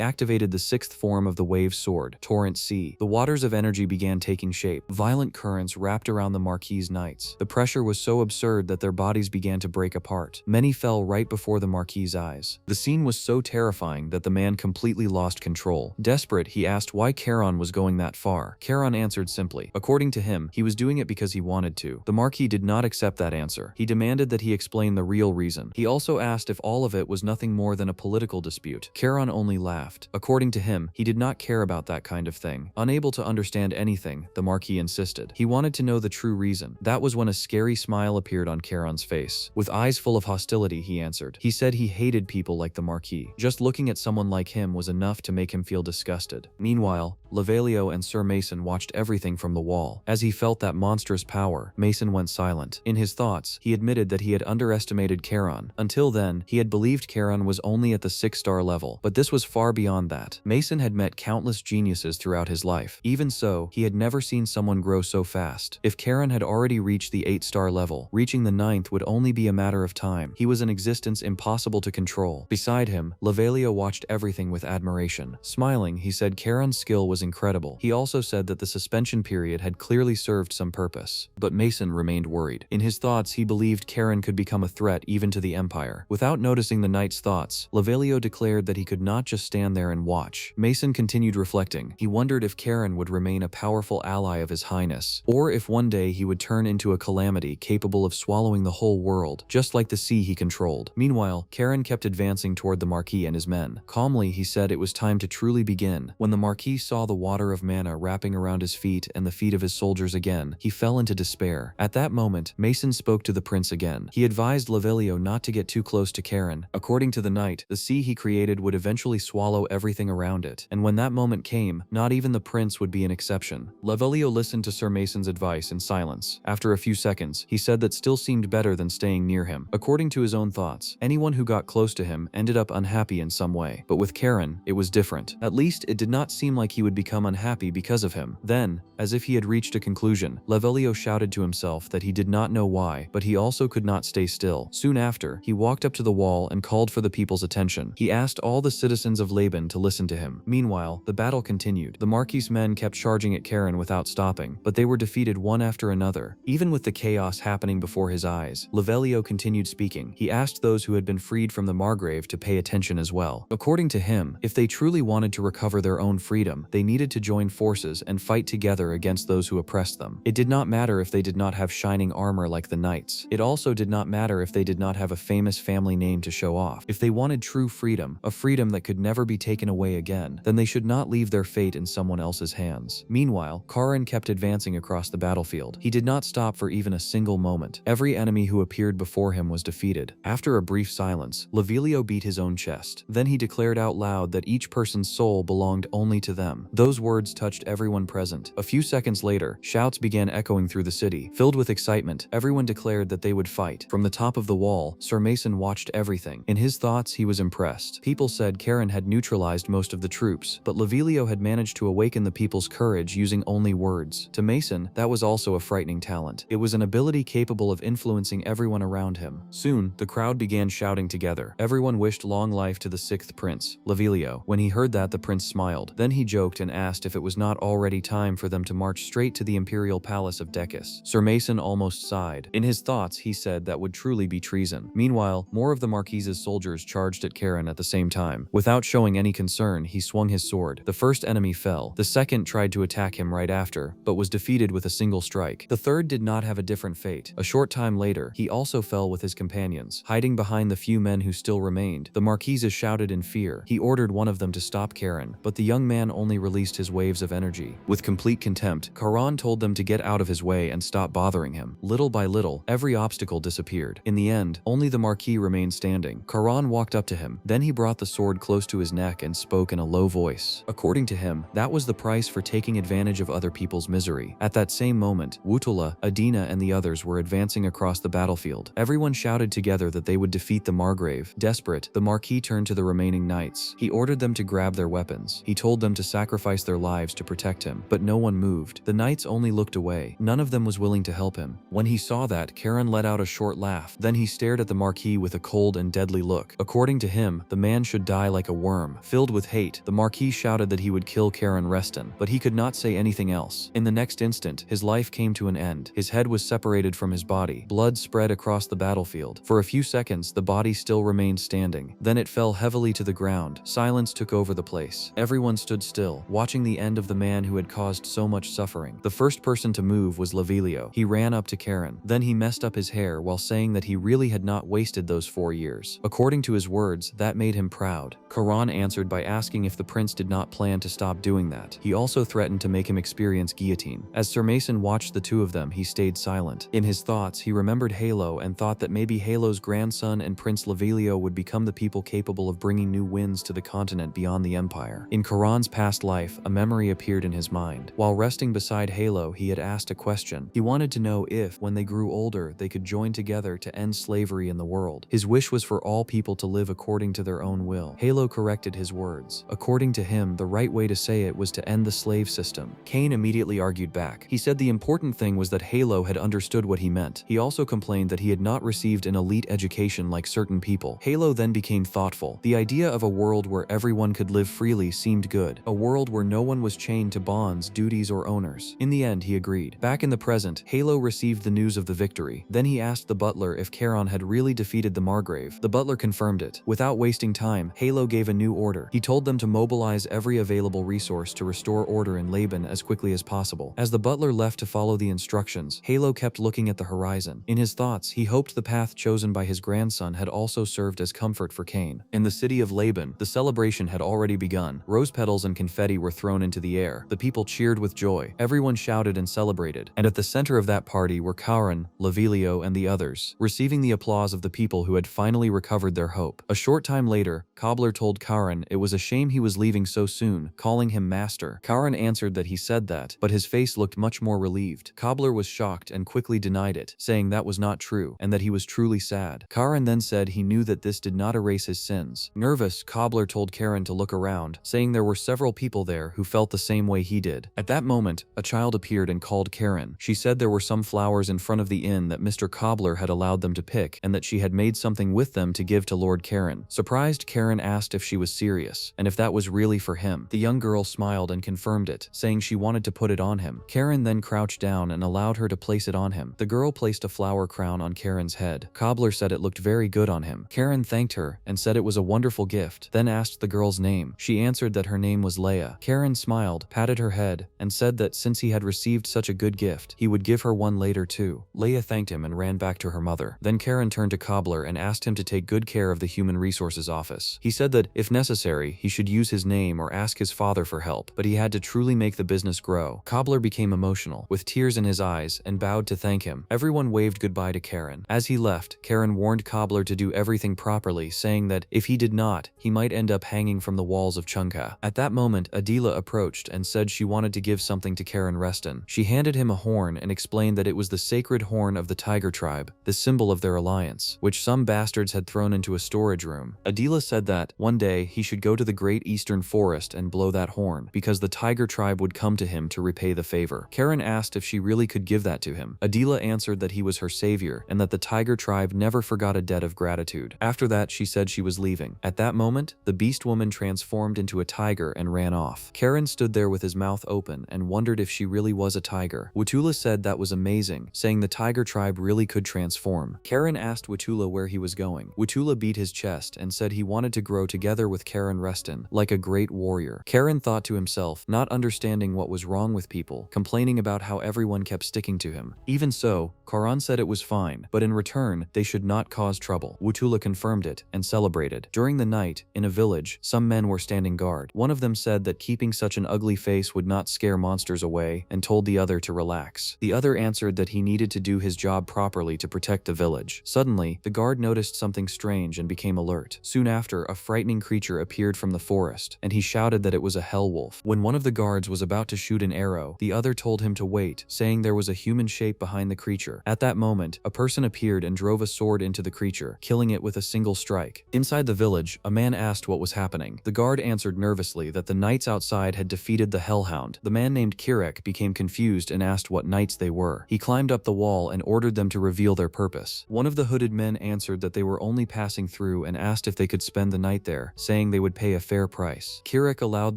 activated the sixth form of the Wave Sword, Torrent Sea. The waters of energy began taking shape. Violent currents wrapped around the Marquis knights. The pressure was so absurd that their bodies began to break apart. Many fell right before the Marquis' eyes. The scene was so terrifying that the man completely lost control. Desperate, he asked why Charon was going that far. Charon answered simply. According to him, he was doing it because he wanted to. The Marquis did not accept that answer. He demanded that he explain the real reason. He also asked if all of it was nothing more than a political dispute. Charon only laughed. According to him, he did not care about that kind of thing. Unable to understand anything, the Marquis insisted. He wanted to know the true reason. That was when a scary smile appeared on Charon's face. With eyes full of hostility, he answered. He said he hated people like the Marquis. Just looking at someone like him was enough to make him feel disgusted. Meanwhile, Levalio and Sir Mason watched everything from the wall. As he felt that monstrous power, Mason went silent. In his thoughts, he admitted that he had underestimated Charon. Until then, he had believed Charon was only at the 6-star level, but this was far beyond that. Mason had met countless geniuses throughout his life. Even so, he had never seen someone grow so fast. If Charon had already reached the 8-star level, reaching the 9th would only be a matter of time. He was an existence impossible to control. Beside him, Levalio watched everything with admiration. Smiling, he said Charon's skill was incredible. He also said that the suspension period had clearly served some purpose. But Mason remained worried. In his thoughts, he believed Charon could become a threat even to the Empire. Without noticing the knight's thoughts, Levalio declared that he could not just stand there and watch. Mason continued reflecting. He wondered if Charon would remain a powerful ally of His Highness, or if one day he would turn into a calamity capable of swallowing the whole world, just like the sea he controlled. Meanwhile, Charon kept advancing toward the Marquis and his men. Calmly, he said it was time to truly begin. When the Marquis saw the water of mana wrapping around his feet and the feet of his soldiers again, he fell into despair. At that moment, Mason spoke to the prince again. He advised Levalio not to get too close to Charon. According to the knight, the sea he created would eventually swallow everything around it, and when that moment came, not even the prince would be an exception. Levalio listened to Sir Mason's advice in silence. After a few seconds, he said that still seemed better than staying near him. According to his own thoughts, anyone who got close to him ended up unhappy in some way. But with Charon, it was different. At least, it did not seem like he would become unhappy because of him. Then, as if he had reached a conclusion, Levalio shouted to himself that he did not know why, but he also could not stay still. Soon after, he walked up to the wall and called for the people's attention. He asked all the citizens of Laban to listen to him. Meanwhile, the battle continued. The Marquis' men kept charging at Charon without stopping, but they were defeated one after another. Even with the chaos happening before his eyes, Levalio continued speaking. He asked those who had been freed from the Margrave to pay attention as well. According to him, if they truly wanted to recover their own freedom, they needed to join forces and fight together against those who oppressed them. It did not matter if they did not have shining armor like the knights. It also did not matter if they did not have a famous family name to show off. If they wanted true freedom, a freedom that could never be taken away again, then they should not leave their fate in someone else's hands. Meanwhile, Charon kept advancing across the battlefield. He did not stop for even a single moment. Every enemy who appeared before him was defeated. After a brief silence, Levalio beat his own chest. Then he declared out loud that each person's soul belonged only to them. Those words touched everyone present. A few seconds later, shouts began echoing through the city. Filled with excitement, everyone declared that they would fight. From the top of the wall, Sir Mason watched everything. In his thoughts, he was impressed. People said Charon had neutralized most of the troops, but Levalio had managed to awaken the people's courage using only words. To Mason, that was also a frightening talent. It was an ability capable of influencing everyone around him. Soon, the crowd began shouting together. Everyone wished long life to the 6th prince, Levalio. When he heard that, the prince smiled. Then he joked shocked and asked if it was not already time for them to march straight to the imperial palace of Decus. Sir Mason almost sighed. In his thoughts, he said that would truly be treason. Meanwhile, more of the Marquise's soldiers charged at Karen at the same time. Without showing any concern, he swung his sword. The first enemy fell. The second tried to attack him right after, but was defeated with a single strike. The third did not have a different fate. A short time later, he also fell with his companions. Hiding behind the few men who still remained, the Marquises shouted in fear. He ordered one of them to stop Karen, but the young man only released his waves of energy. With complete contempt, Karan told them to get out of his way and stop bothering him. Little by little, every obstacle disappeared. In the end, only the Marquis remained standing. Karan walked up to him. Then he brought the sword close to his neck and spoke in a low voice. According to him, that was the price for taking advantage of other people's misery. At that same moment, Wutula, Adina, and the others were advancing across the battlefield. Everyone shouted together that they would defeat the Margrave. Desperate, the Marquis turned to the remaining knights. He ordered them to grab their weapons. He told them to sacrifice their lives to protect him, but no one moved. The knights only looked away. None of them was willing to help him. When he saw that, Karen let out a short laugh. Then he stared at the Marquis with a cold and deadly look. According to him, the man should die like a worm. Filled with hate, the Marquis shouted that he would kill Karen Reston, but he could not say anything else. In the next instant, his life came to an end. His head was separated from his body. Blood spread across the battlefield. For a few seconds, the body still remained standing. Then it fell heavily to the ground. Silence took over the place. Everyone stood still, watching the end of the man who had caused so much suffering. The first person to move was Lavilio. He ran up to Karen. Then he messed up his hair while saying that he really had not wasted those 4 years. According to his words, that made him proud. Karan answered by asking if the prince did not plan to stop doing that. He also threatened to make him experience guillotine. As Sir Mason watched the two of them, he stayed silent. In his thoughts, he remembered Yahello and thought that maybe Yahello's grandson and Prince Lavilio would become the people capable of bringing new winds to the continent beyond the empire. In Karan's past life, a memory appeared in his mind. While resting beside Yahello, he had asked a question. He wanted to know if, when they grew older, they could join together to end slavery in the world. His wish was for all people to live according to their own will. Yahello corrected his words. According to him, the right way to say it was to end the slave system. Kane immediately argued back. He said the important thing was that Yahello had understood what he meant. He also complained that he had not received an elite education like certain people. Yahello then became thoughtful. The idea of a world where everyone could live freely seemed good. A world where no one was chained to bonds, duties, or owners. In the end, he agreed. Back in the present, Yahello received the news of the victory. Then he asked the butler if Karen had really defeated the Margrave. The butler confirmed it. Without wasting time, Yahello gave a new order. He told them to mobilize every available resource to restore order in Laban as quickly as possible. As the butler left to follow the instructions, Yahello kept looking at the horizon. In his thoughts, he hoped the path chosen by his grandson had also served as comfort for Kane. In the city of Laban, the celebration had already begun. Rose petals and confetti were thrown into the air. The people cheered with joy. Everyone shouted and celebrated. And at the center of that party were Karen, Lavilio, and the others, receiving the applause of the people who had finally recovered their hope. A short time later, Cobbler told Karen it was a shame he was leaving so soon, calling him master. Karen answered that he said that, but his face looked much more relieved. Cobbler was shocked and quickly denied it, saying that was not true, and that he was truly sad. Karen then said he knew that this did not erase his sins. Nervous, Cobbler told Karen to look around, saying there were several people there who felt the same way he did. At that moment, a child appeared and called Karen. She said there were some flowers in front of the inn that Mr. Cobbler had allowed them to pick, and that she had made something with them to give to Lord Karen. Surprised, Karen asked if she was serious, and if that was really for him. The young girl smiled and confirmed it, saying she wanted to put it on him. Karen then crouched down and allowed her to place it on him. The girl placed a flower crown on Karen's head. Cobbler said it looked very good on him. Karen thanked her and said it was a wonderful gift, then asked the girl's name. She answered that her name was Leia. Karen smiled, patted her head, and said that since he had received such a good gift, he would give her one later too. Leia thanked him and ran back to her mother. Then Karen turned to Cobbler and asked him to take good care of the Human Resources office. He said that, if necessary, he should use his name or ask his father for help, but he had to truly make the business grow. Cobbler became emotional, with tears in his eyes, and bowed to thank him. Everyone waved goodbye to Karen. As he left, Karen warned Cobbler to do everything properly, saying that, if he did not, he might end up hanging from the walls of Chungha. At that moment, Adila approached and said she wanted to give something to Karen Reston. She handed him a horn and explained that it was the sacred horn of the Tiger Tribe, the symbol of their alliance, which some bastards had thrown into a storage room. Adila said that, one day, he should go to the Great Eastern Forest and blow that horn, because the Tiger Tribe would come to him to repay the favor. Karen asked if she really could give that to him. Adila answered that he was her savior, and that the Tiger Tribe never forgot a debt of gratitude. After that, she said she was leaving. At that moment, the beast woman transformed into a tiger and ran off. off. Karen stood there with his mouth open and wondered if she really was a tiger. Watula said that was amazing, saying the tiger tribe really could transform. Karen asked Watula where he was going. Watula beat his chest and said he wanted to grow together with Karen Reston, like a great warrior. Karen thought to himself, not understanding what was wrong with people, complaining about how everyone kept sticking to him. Even so, Karan said it was fine, but in return, they should not cause trouble. Watula confirmed it and celebrated. During the night, in a village, some men were standing guard. One of them said that keeping such an ugly face would not scare monsters away and told the other to relax. The other answered that he needed to do his job properly to protect the village. Suddenly, the guard noticed something strange and became alert. Soon after, a frightening creature appeared from the forest, and he shouted that it was a hell wolf. When one of the guards was about to shoot an arrow, the other told him to wait, saying there was a human shape behind the creature. At that moment, a person appeared and drove a sword into the creature, killing it with a single strike. Inside the village, a man asked what was happening. The guard answered nervously that the knights outside had defeated the hellhound. The man named Kirek became confused and asked what knights they were. He climbed up the wall and ordered them to reveal their purpose. One of the hooded men answered that they were only passing through and asked if they could spend the night there, saying they would pay a fair price. Kirek allowed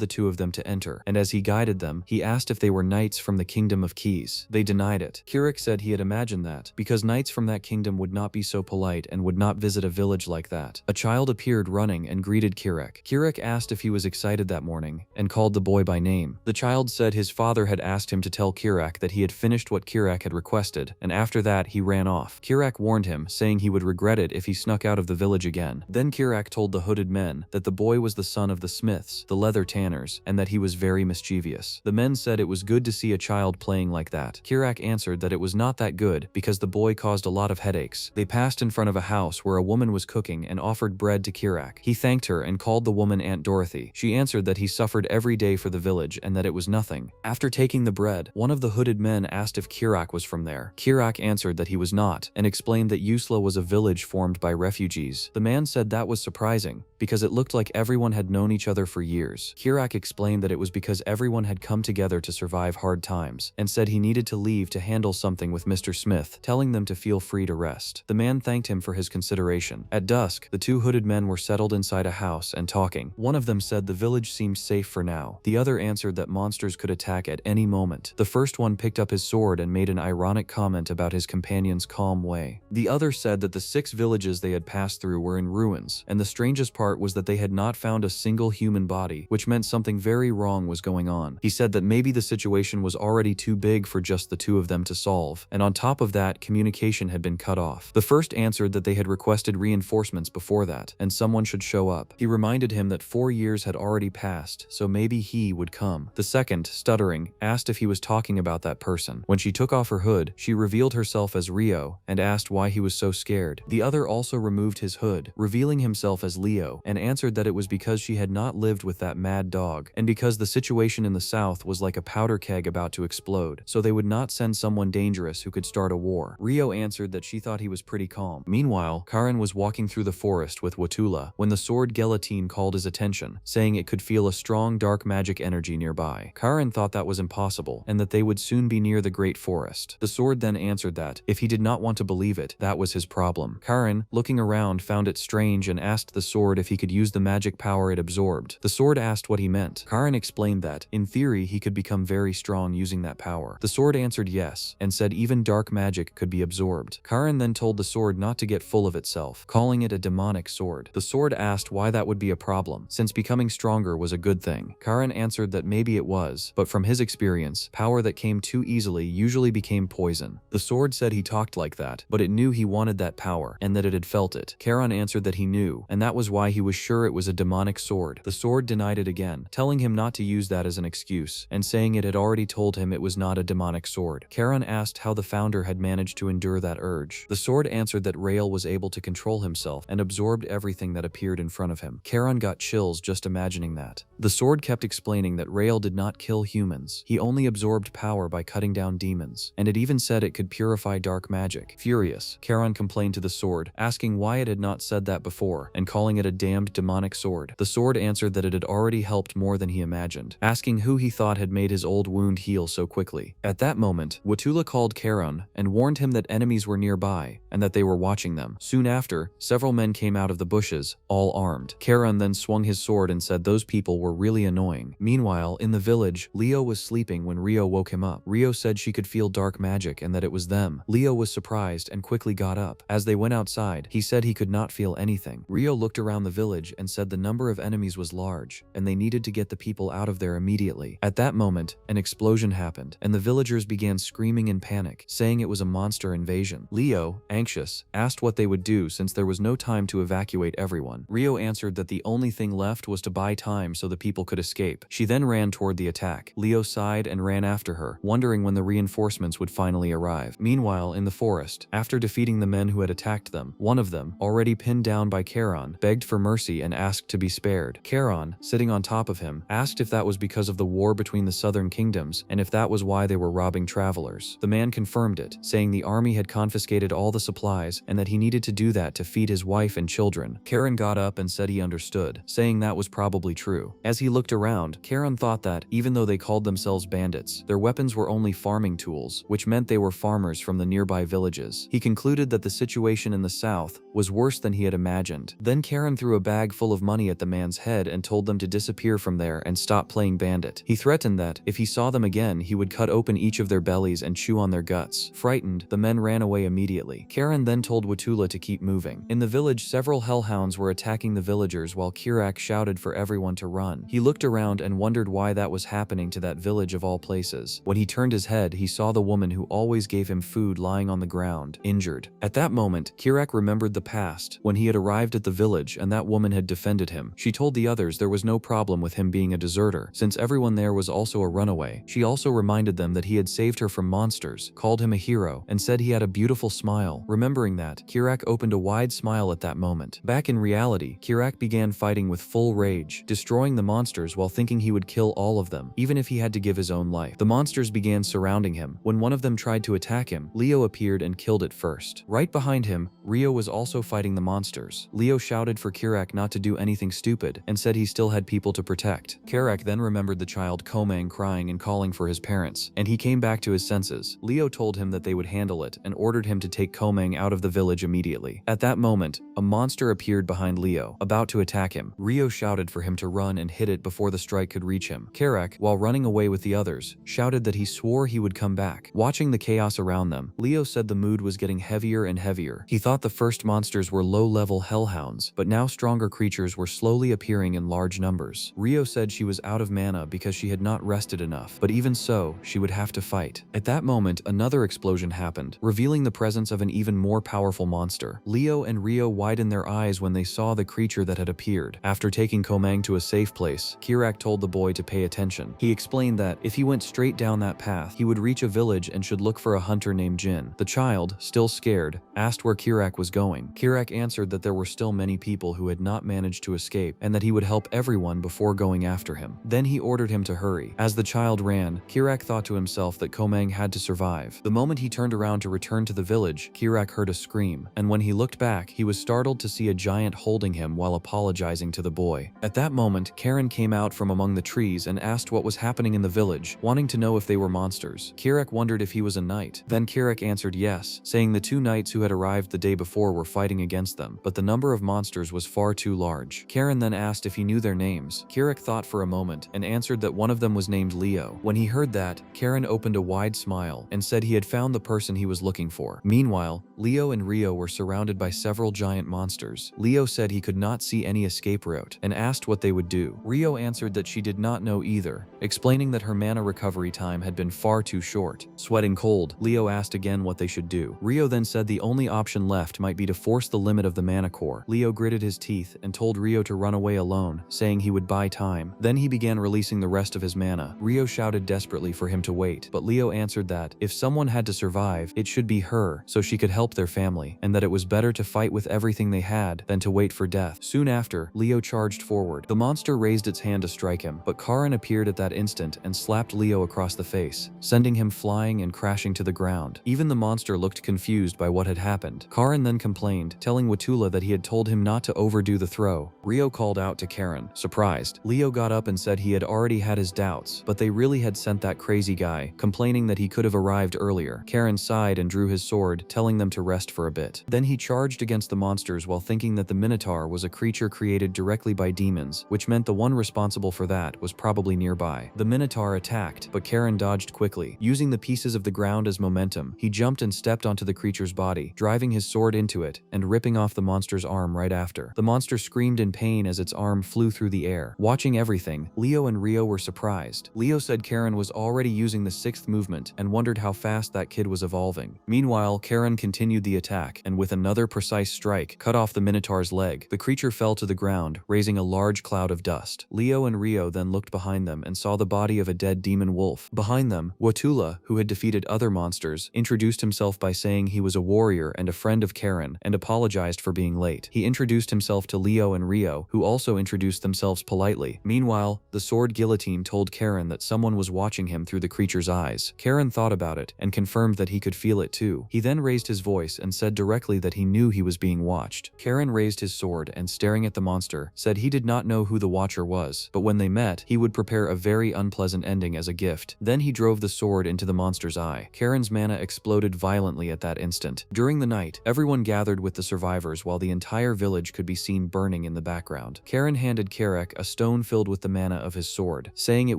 the two of them to enter, and as he guided them, he asked if they were knights from the Kingdom of Keys. They denied it. Kirek said he had imagined that, because knights from that kingdom would not be so polite and would not visit a village like that. A child appeared running and greeted Kirek. Kirek asked if he was excited that morning, and called the boy by name. The child said his father had asked him to tell Kirek that he had finished what Kirek had requested, and after that he ran off. Kirek warned him, saying he would regret it if he snuck out of the village again. Then Kirek told the hooded men that the boy was the son of the smiths, the leather tanners, and that he was very mischievous. The men said it was good to see a child playing like that. Kirek answered that it was not that good because the boy caused a lot of headaches. They passed in front of a house where a woman was cooking and offered bread to Kirek. He thanked her and called the woman Aunt Dorothy. She answered that he suffered every day for the village and that it was nothing. After taking the bread, one of the hooded men asked if Kirek was from there. Kirek answered that he was not and explained that Usla was a village formed by refugees. The man said that was surprising because it looked like everyone had known each other for years. Kirek explained that it was because everyone had come together to survive hard times and said he needed to leave to handle something with Mr. Smith, telling them to feel free to rest. The man thanked him for his consideration. At dusk, the two hooded men were settled inside a house and talking. One of them said the village seemed safe for now. The other answered that monsters could attack at any moment. The first one picked up his sword and made an ironic comment about his companion's calm way. The other said that the 6 villages they had passed through were in ruins, and the strangest part was that they had not found a single human body, which meant something very wrong was going on. He said that maybe the situation was already too big for just the two of them to solve, and on top of that, communication had been cut off. The first answered that they had requested reinforcements before that, and someone should show up. He reminded him that 4 years had already passed, so maybe he would come. The second, stuttering, asked if he was talking about that person. When she took off her hood, she revealed herself as Rio, and asked why he was so scared. The other also removed his hood, revealing himself as Leo, and answered that it was because she had not lived with that mad dog, and because the situation in the south was like a powder keg about to explode, so they would not send someone dangerous who could start a war. Rio answered that she thought he was pretty calm. Meanwhile, Karen was walking through the forest with Watula when the sword Gelatine called his attention, saying it could feel a strong dark magic energy nearby. Karen thought that was impossible, and that they would soon be near the great forest. The sword then answered that, if he did not want to believe it, that was his problem. Karen, looking around, found it strange and asked the sword if he could use the magic power it absorbed. The sword asked what he meant. Karen explained that, in theory, he could become very strong using that power. The sword answered yes, and said even dark magic could be absorbed. Karen then told the sword not to get full of itself, calling it a demonic sword. The sword asked why that would be a problem, since becoming stronger was a good thing. Karen answered that maybe it was, but from his experience, power that came too easily usually became poison. The sword said he talked like that, but it knew he wanted that power, and that it had felt it. Karen answered that he knew, and that was why he was sure it was a demonic sword. The sword denied it again, telling him not to use that as an excuse, and saying it had already told him it was not a demonic sword. Karen asked how the founder had managed to endure that urge. The sword answered that Rael was able to control himself and absorbed everything that appeared in front of him. Karen got chills just imagining that. The sword kept explaining that Rael did not kill humans. He only absorbed power by cutting down demons, and it even said it could purify dark magic. Furious, Karen complained to the sword, asking why it had not said that before, and calling it a damned demonic sword. The sword answered that it had already helped more than he imagined, asking who he thought had made his old wound heal so quickly. At that moment, Watula called Karen and warned him that enemies were nearby, and that they were watching them. Soon after, several men came out of the bushes, all armed. Karen then swung his sword and said those people were really extremely annoying. Meanwhile, in the village, Leo was sleeping when Rio woke him up. Rio said she could feel dark magic and that it was them. Leo was surprised and quickly got up. As they went outside, he said he could not feel anything. Rio looked around the village and said the number of enemies was large, and they needed to get the people out of there immediately. At that moment, an explosion happened, and the villagers began screaming in panic, saying it was a monster invasion. Leo, anxious, asked what they would do since there was no time to evacuate everyone. Rio answered that the only thing left was to buy time so the people could escape. She then ran toward the attack. Leo sighed and ran after her, wondering when the reinforcements would finally arrive. Meanwhile, in the forest, after defeating the men who had attacked them, one of them, already pinned down by Charon, begged for mercy and asked to be spared. Charon, sitting on top of him, asked if that was because of the war between the southern kingdoms and if that was why they were robbing travelers. The man confirmed it, saying the army had confiscated all the supplies and that he needed to do that to feed his wife and children. Charon got up and said he understood, saying that was probably true. As he looked around, Charon thought that, even though they called themselves bandits, their weapons were only farming tools, which meant they were farmers from the nearby villages. He concluded that the situation in the south was worse than he had imagined. Then Charon threw a bag full of money at the man's head and told them to disappear from there and stop playing bandit. He threatened that, if he saw them again, he would cut open each of their bellies and chew on their guts. Frightened, the men ran away immediately. Charon then told Watula to keep moving. In the village, several hellhounds were attacking the villagers while Kirak shouted for everyone to run. He looked around and wondered why that was happening to that village of all places. When he turned his head, he saw the woman who always gave him food lying on the ground, injured. At that moment, Kirak remembered the past, when he had arrived at the village and that woman had defended him. She told the others there was no problem with him being a deserter, since everyone there was also a runaway. She also reminded them that he had saved her from monsters, called him a hero, and said he had a beautiful smile. Remembering that, Kirak opened a wide smile at that moment. Back in reality, Kirak began fighting with full rage, destroying the monsters while thinking he would kill all of them, even if he had to give his own life. The monsters began surrounding him. When one of them tried to attack him, Leo appeared and killed it first. Right behind him, Rio was also fighting the monsters. Leo shouted for Kirak not to do anything stupid and said he still had people to protect. Kirak then remembered the child Komang crying and calling for his parents, and he came back to his senses. Leo told him that they would handle it and ordered him to take Komang out of the village immediately. At that moment, a monster appeared behind Leo, about to attack him. Rio shouted for him to run and hit it before the strike could reach him. Kirak, while running away with the others, shouted that he swore he would come back. Watching the chaos around them, Leo said the mood was getting heavier and heavier. He thought the first monsters were low-level hellhounds, but now stronger creatures were slowly appearing in large numbers. Rio said she was out of mana because she had not rested enough, but even so, she would have to fight. At that moment, another explosion happened, revealing the presence of an even more powerful monster. Leo and Rio widened their eyes when they saw the creature that had appeared. After taking Komang to a safe place, Kirak told the boy to pay attention. He explained that, if he went straight down that path, he would reach a village and should look for a hunter named Jin. The child, still scared, asked where Kirak was going. Kirak answered that there were still many people who had not managed to escape and that he would help everyone before going after him. Then he ordered him to hurry. As the child ran, Kirak thought to himself that Komang had to survive. The moment he turned around to return to the village, Kirak heard a scream, and when he looked back, he was startled to see a giant holding him while apologizing to the boy. At that moment, Karen came out from among the trees and asked what was happening in the village, wanting to know if they were monsters. Kirak wondered if he was a knight. Then Kirak answered yes, saying the two knights who had arrived the day before were fighting against them, but the number of monsters was far too large. Karen then asked if he knew their names. Kirak thought for a moment and answered that one of them was named Leo. When he heard that, Karen opened a wide smile and said he had found the person he was looking for. Meanwhile, Leo and Rio were surrounded by several giant monsters. Leo said he could not see any escape route and asked what they would do. Rio answered that she did not know either, explaining that her mana recovery time had been far too short. Sweating cold, Leo asked again what they should do. Rio then said the only option left might be to force the limit of the mana core. Leo gritted his teeth and told Rio to run away alone, saying he would buy time. Then he began releasing the rest of his mana. Rio shouted desperately for him to wait, but Leo answered that, if someone had to survive, it should be her, so she could help their family, and that it was better to fight with everything they had than to wait for death. Soon after, Leo charged forward. The monster raised its hand to strike him, but Karin appeared at that instant and slapped Leo across the face, sending him flying and crashing to the ground. Even the monster looked confused by what had happened. Karin then complained, telling Watula that he had told him not to overdo the throw. Rio called out to Karen. Surprised, Leo got up and said he had already had his doubts, but they really had sent that crazy guy, complaining that he could have arrived earlier. Karen sighed and drew his sword, telling them to rest for a bit. Then he charged against the monsters while thinking that the Minotaur was a creature created directly by demons, which meant the one responsible responsible for that was probably nearby. The Minotaur attacked, but Karen dodged quickly. Using the pieces of the ground as momentum, he jumped and stepped onto the creature's body, driving his sword into it and ripping off the monster's arm right after. The monster screamed in pain as its arm flew through the air. Watching everything, Leo and Rio were surprised. Leo said Karen was already using the 6th movement and wondered how fast that kid was evolving. Meanwhile, Karen continued the attack and with another precise strike, cut off the Minotaur's leg. The creature fell to the ground, raising a large cloud of dust. Leo and Rio then looked behind them and saw the body of a dead demon wolf. Behind them, Watula, who had defeated other monsters, introduced himself by saying he was a warrior and a friend of Karen and apologized for being late. He introduced himself to Leo and Rio, who also introduced themselves politely. Meanwhile, the sword guillotine told Karen that someone was watching him through the creature's eyes. Karen thought about it and confirmed that he could feel it too. He then raised his voice and said directly that he knew he was being watched. Karen raised his sword and staring at the monster, said he did not know who the watcher was, but when they met, he would prepare a very unpleasant ending as a gift. Then he drove the sword into the monster's eye. Karen's mana exploded violently at that instant. During the night, everyone gathered with the survivors while the entire village could be seen burning in the background. Karen handed Karek a stone filled with the mana of his sword, saying it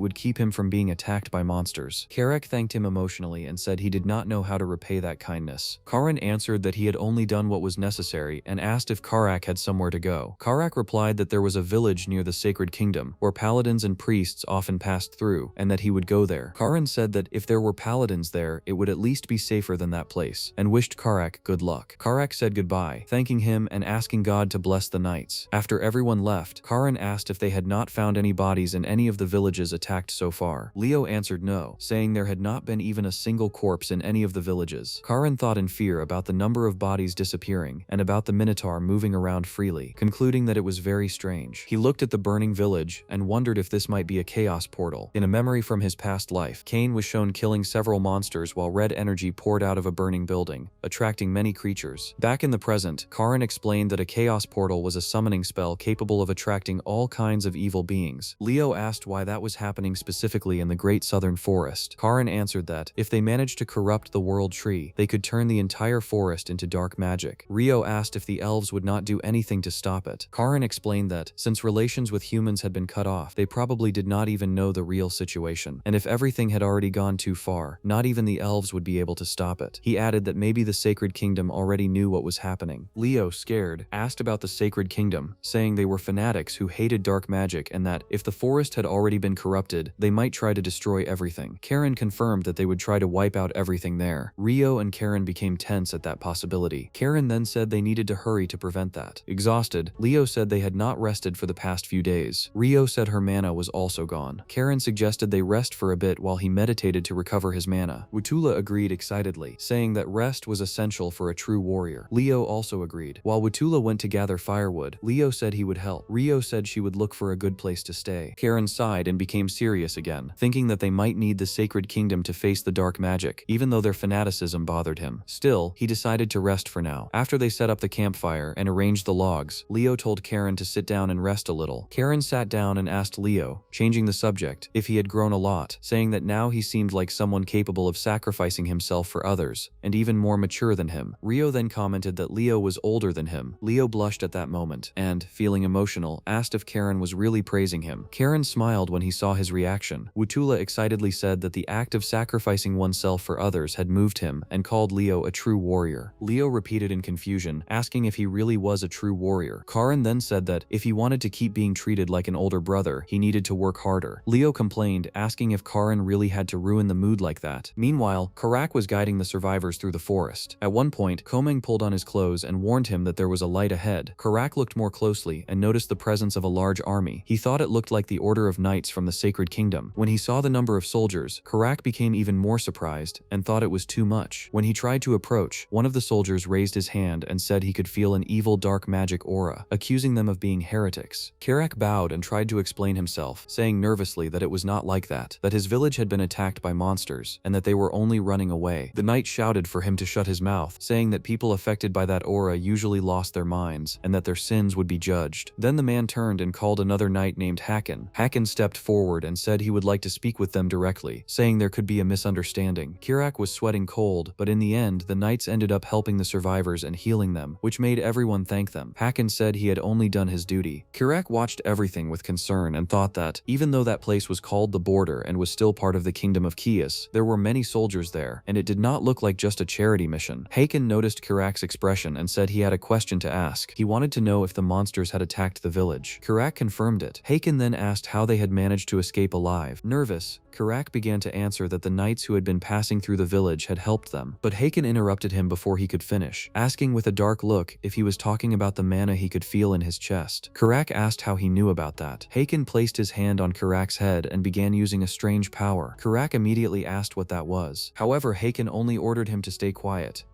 would keep him from being attacked by monsters. Karek thanked him emotionally and said he did not know how to repay that kindness. Karen answered that he had only done what was necessary and asked if Karak had somewhere to go. Karak replied that there was a village near the Sacred Kingdom where paladins and priests often passed through and that he would go there. Karen said that if there were paladins there, it would at least be safer than that place, and wished Karak good luck. Karak said goodbye, thanking him and asking God to bless the knights. After everyone left, Karen asked if they had not found any bodies in any of the villages attacked so far. Leo answered no, saying there had not been even a single corpse in any of the villages. Karen thought in fear about the number of bodies disappearing and about the Minotaur moving around freely, concluding that it was very strange. He looked at the burning village and wondered if this might be a chaos portal. In a memory from his past life, Cain was shown killing several monsters while red energy poured out of a burning building, attracting many creatures. Back in the present, Karen explained that a chaos portal was a summoning spell capable of attracting all kinds of evil beings. Leo asked why that was happening specifically in the Great Southern Forest. Karen answered that if they managed to corrupt the world tree, they could turn the entire forest into dark magic. Rio asked if the elves would not do anything to stop it. Karen explained that since relations with humans had been cut off, they probably did not even know the real situation, and if everything had already gone too far, not even the elves would be able to stop it. He added that maybe the Sacred Kingdom already knew what was happening. Leo, scared, asked about the Sacred Kingdom, saying they were fanatics who hated dark magic and that if the forest had already been corrupted, they might try to destroy everything. Karen confirmed that they would try to wipe out everything there. Rio and Karen became tense at that possibility. Karen then said they needed to hurry to prevent that. Exhausted, Leo said they had not rested for the past few days. Rio said her mana was also gone. Karen suggested they rest for a bit while he meditated to recover his mana. Watula agreed excitedly, saying that rest was essential for a true warrior. Leo also agreed. While Watula went to gather firewood, Leo said he would help. Rio said she would look for a good place to stay. Karen sighed and became serious again, thinking that they might need the Sacred Kingdom to face the dark magic, even though their fanaticism bothered him. Still, he decided to rest for now. After they set up the campfire and arranged the logs, Leo told Karen to sit down and rest a little. Karen sat down and asked Leo, changing the subject, if he had grown a lot, saying that now he seemed like someone capable of sacrificing himself for others, and even more mature than him. Rio then commented that Leo was older than him. Leo blushed at that moment, and, feeling emotional, asked if Karen was really praising him. Karen smiled when he saw his reaction. Watula excitedly said that the act of sacrificing oneself for others had moved him, and called Leo a true warrior. Leo repeated in confusion, asking if he really was a true warrior. Karen then said that if he wanted to keep being treated like an older brother, he needed to work harder. Leo complained, asking if Karen really had to ruin the mood like that. Meanwhile, Karak was guiding the survivors through the forest. At one point, Komeng pulled on his clothes and warned him that there was a light ahead. Karak looked more closely and noticed the presence of a large army. He thought it looked like the Order of Knights from the Sacred Kingdom. When he saw the number of soldiers, Karak became even more surprised and thought it was too much. When he tried to approach, one of the soldiers raised his hand and said he could feel an evil dark magic aura, accusing them of being heretics. Karak bowed and tried to explain himself, saying nervously that it was not like that his village had been attacked by monsters, and that they were only running away. The knight shouted for him to shut his mouth, saying that people affected by that aura usually lost their minds, and that their sins would be judged. Then the man turned and called another knight named Hakan. Hakan stepped forward and said he would like to speak with them directly, saying there could be a misunderstanding. Kirak was sweating cold, but in the end, the knights ended up helping the survivors and healing them, which made everyone thank them. Hakan said he had only done his duty. Kirak watched everything with concern and thought that, even though that place was called the Border and was still part of the Kingdom of Kias, there were many soldiers there, and it did not look like just a charity mission. Haken noticed Karak's expression and said he had a question to ask. He wanted to know if the monsters had attacked the village. Karak confirmed it. Haken then asked how they had managed to escape alive. Nervous, Karak began to answer that the knights who had been passing through the village had helped them, but Haken interrupted him before he could finish, asking with a dark look if he was talking about the mana he could feel in his chest. Karak asked how he knew about that. Haken placed his hand on Karak's head and began using a strange power. Karak immediately asked what that was. However, Haken only ordered him to stay quiet.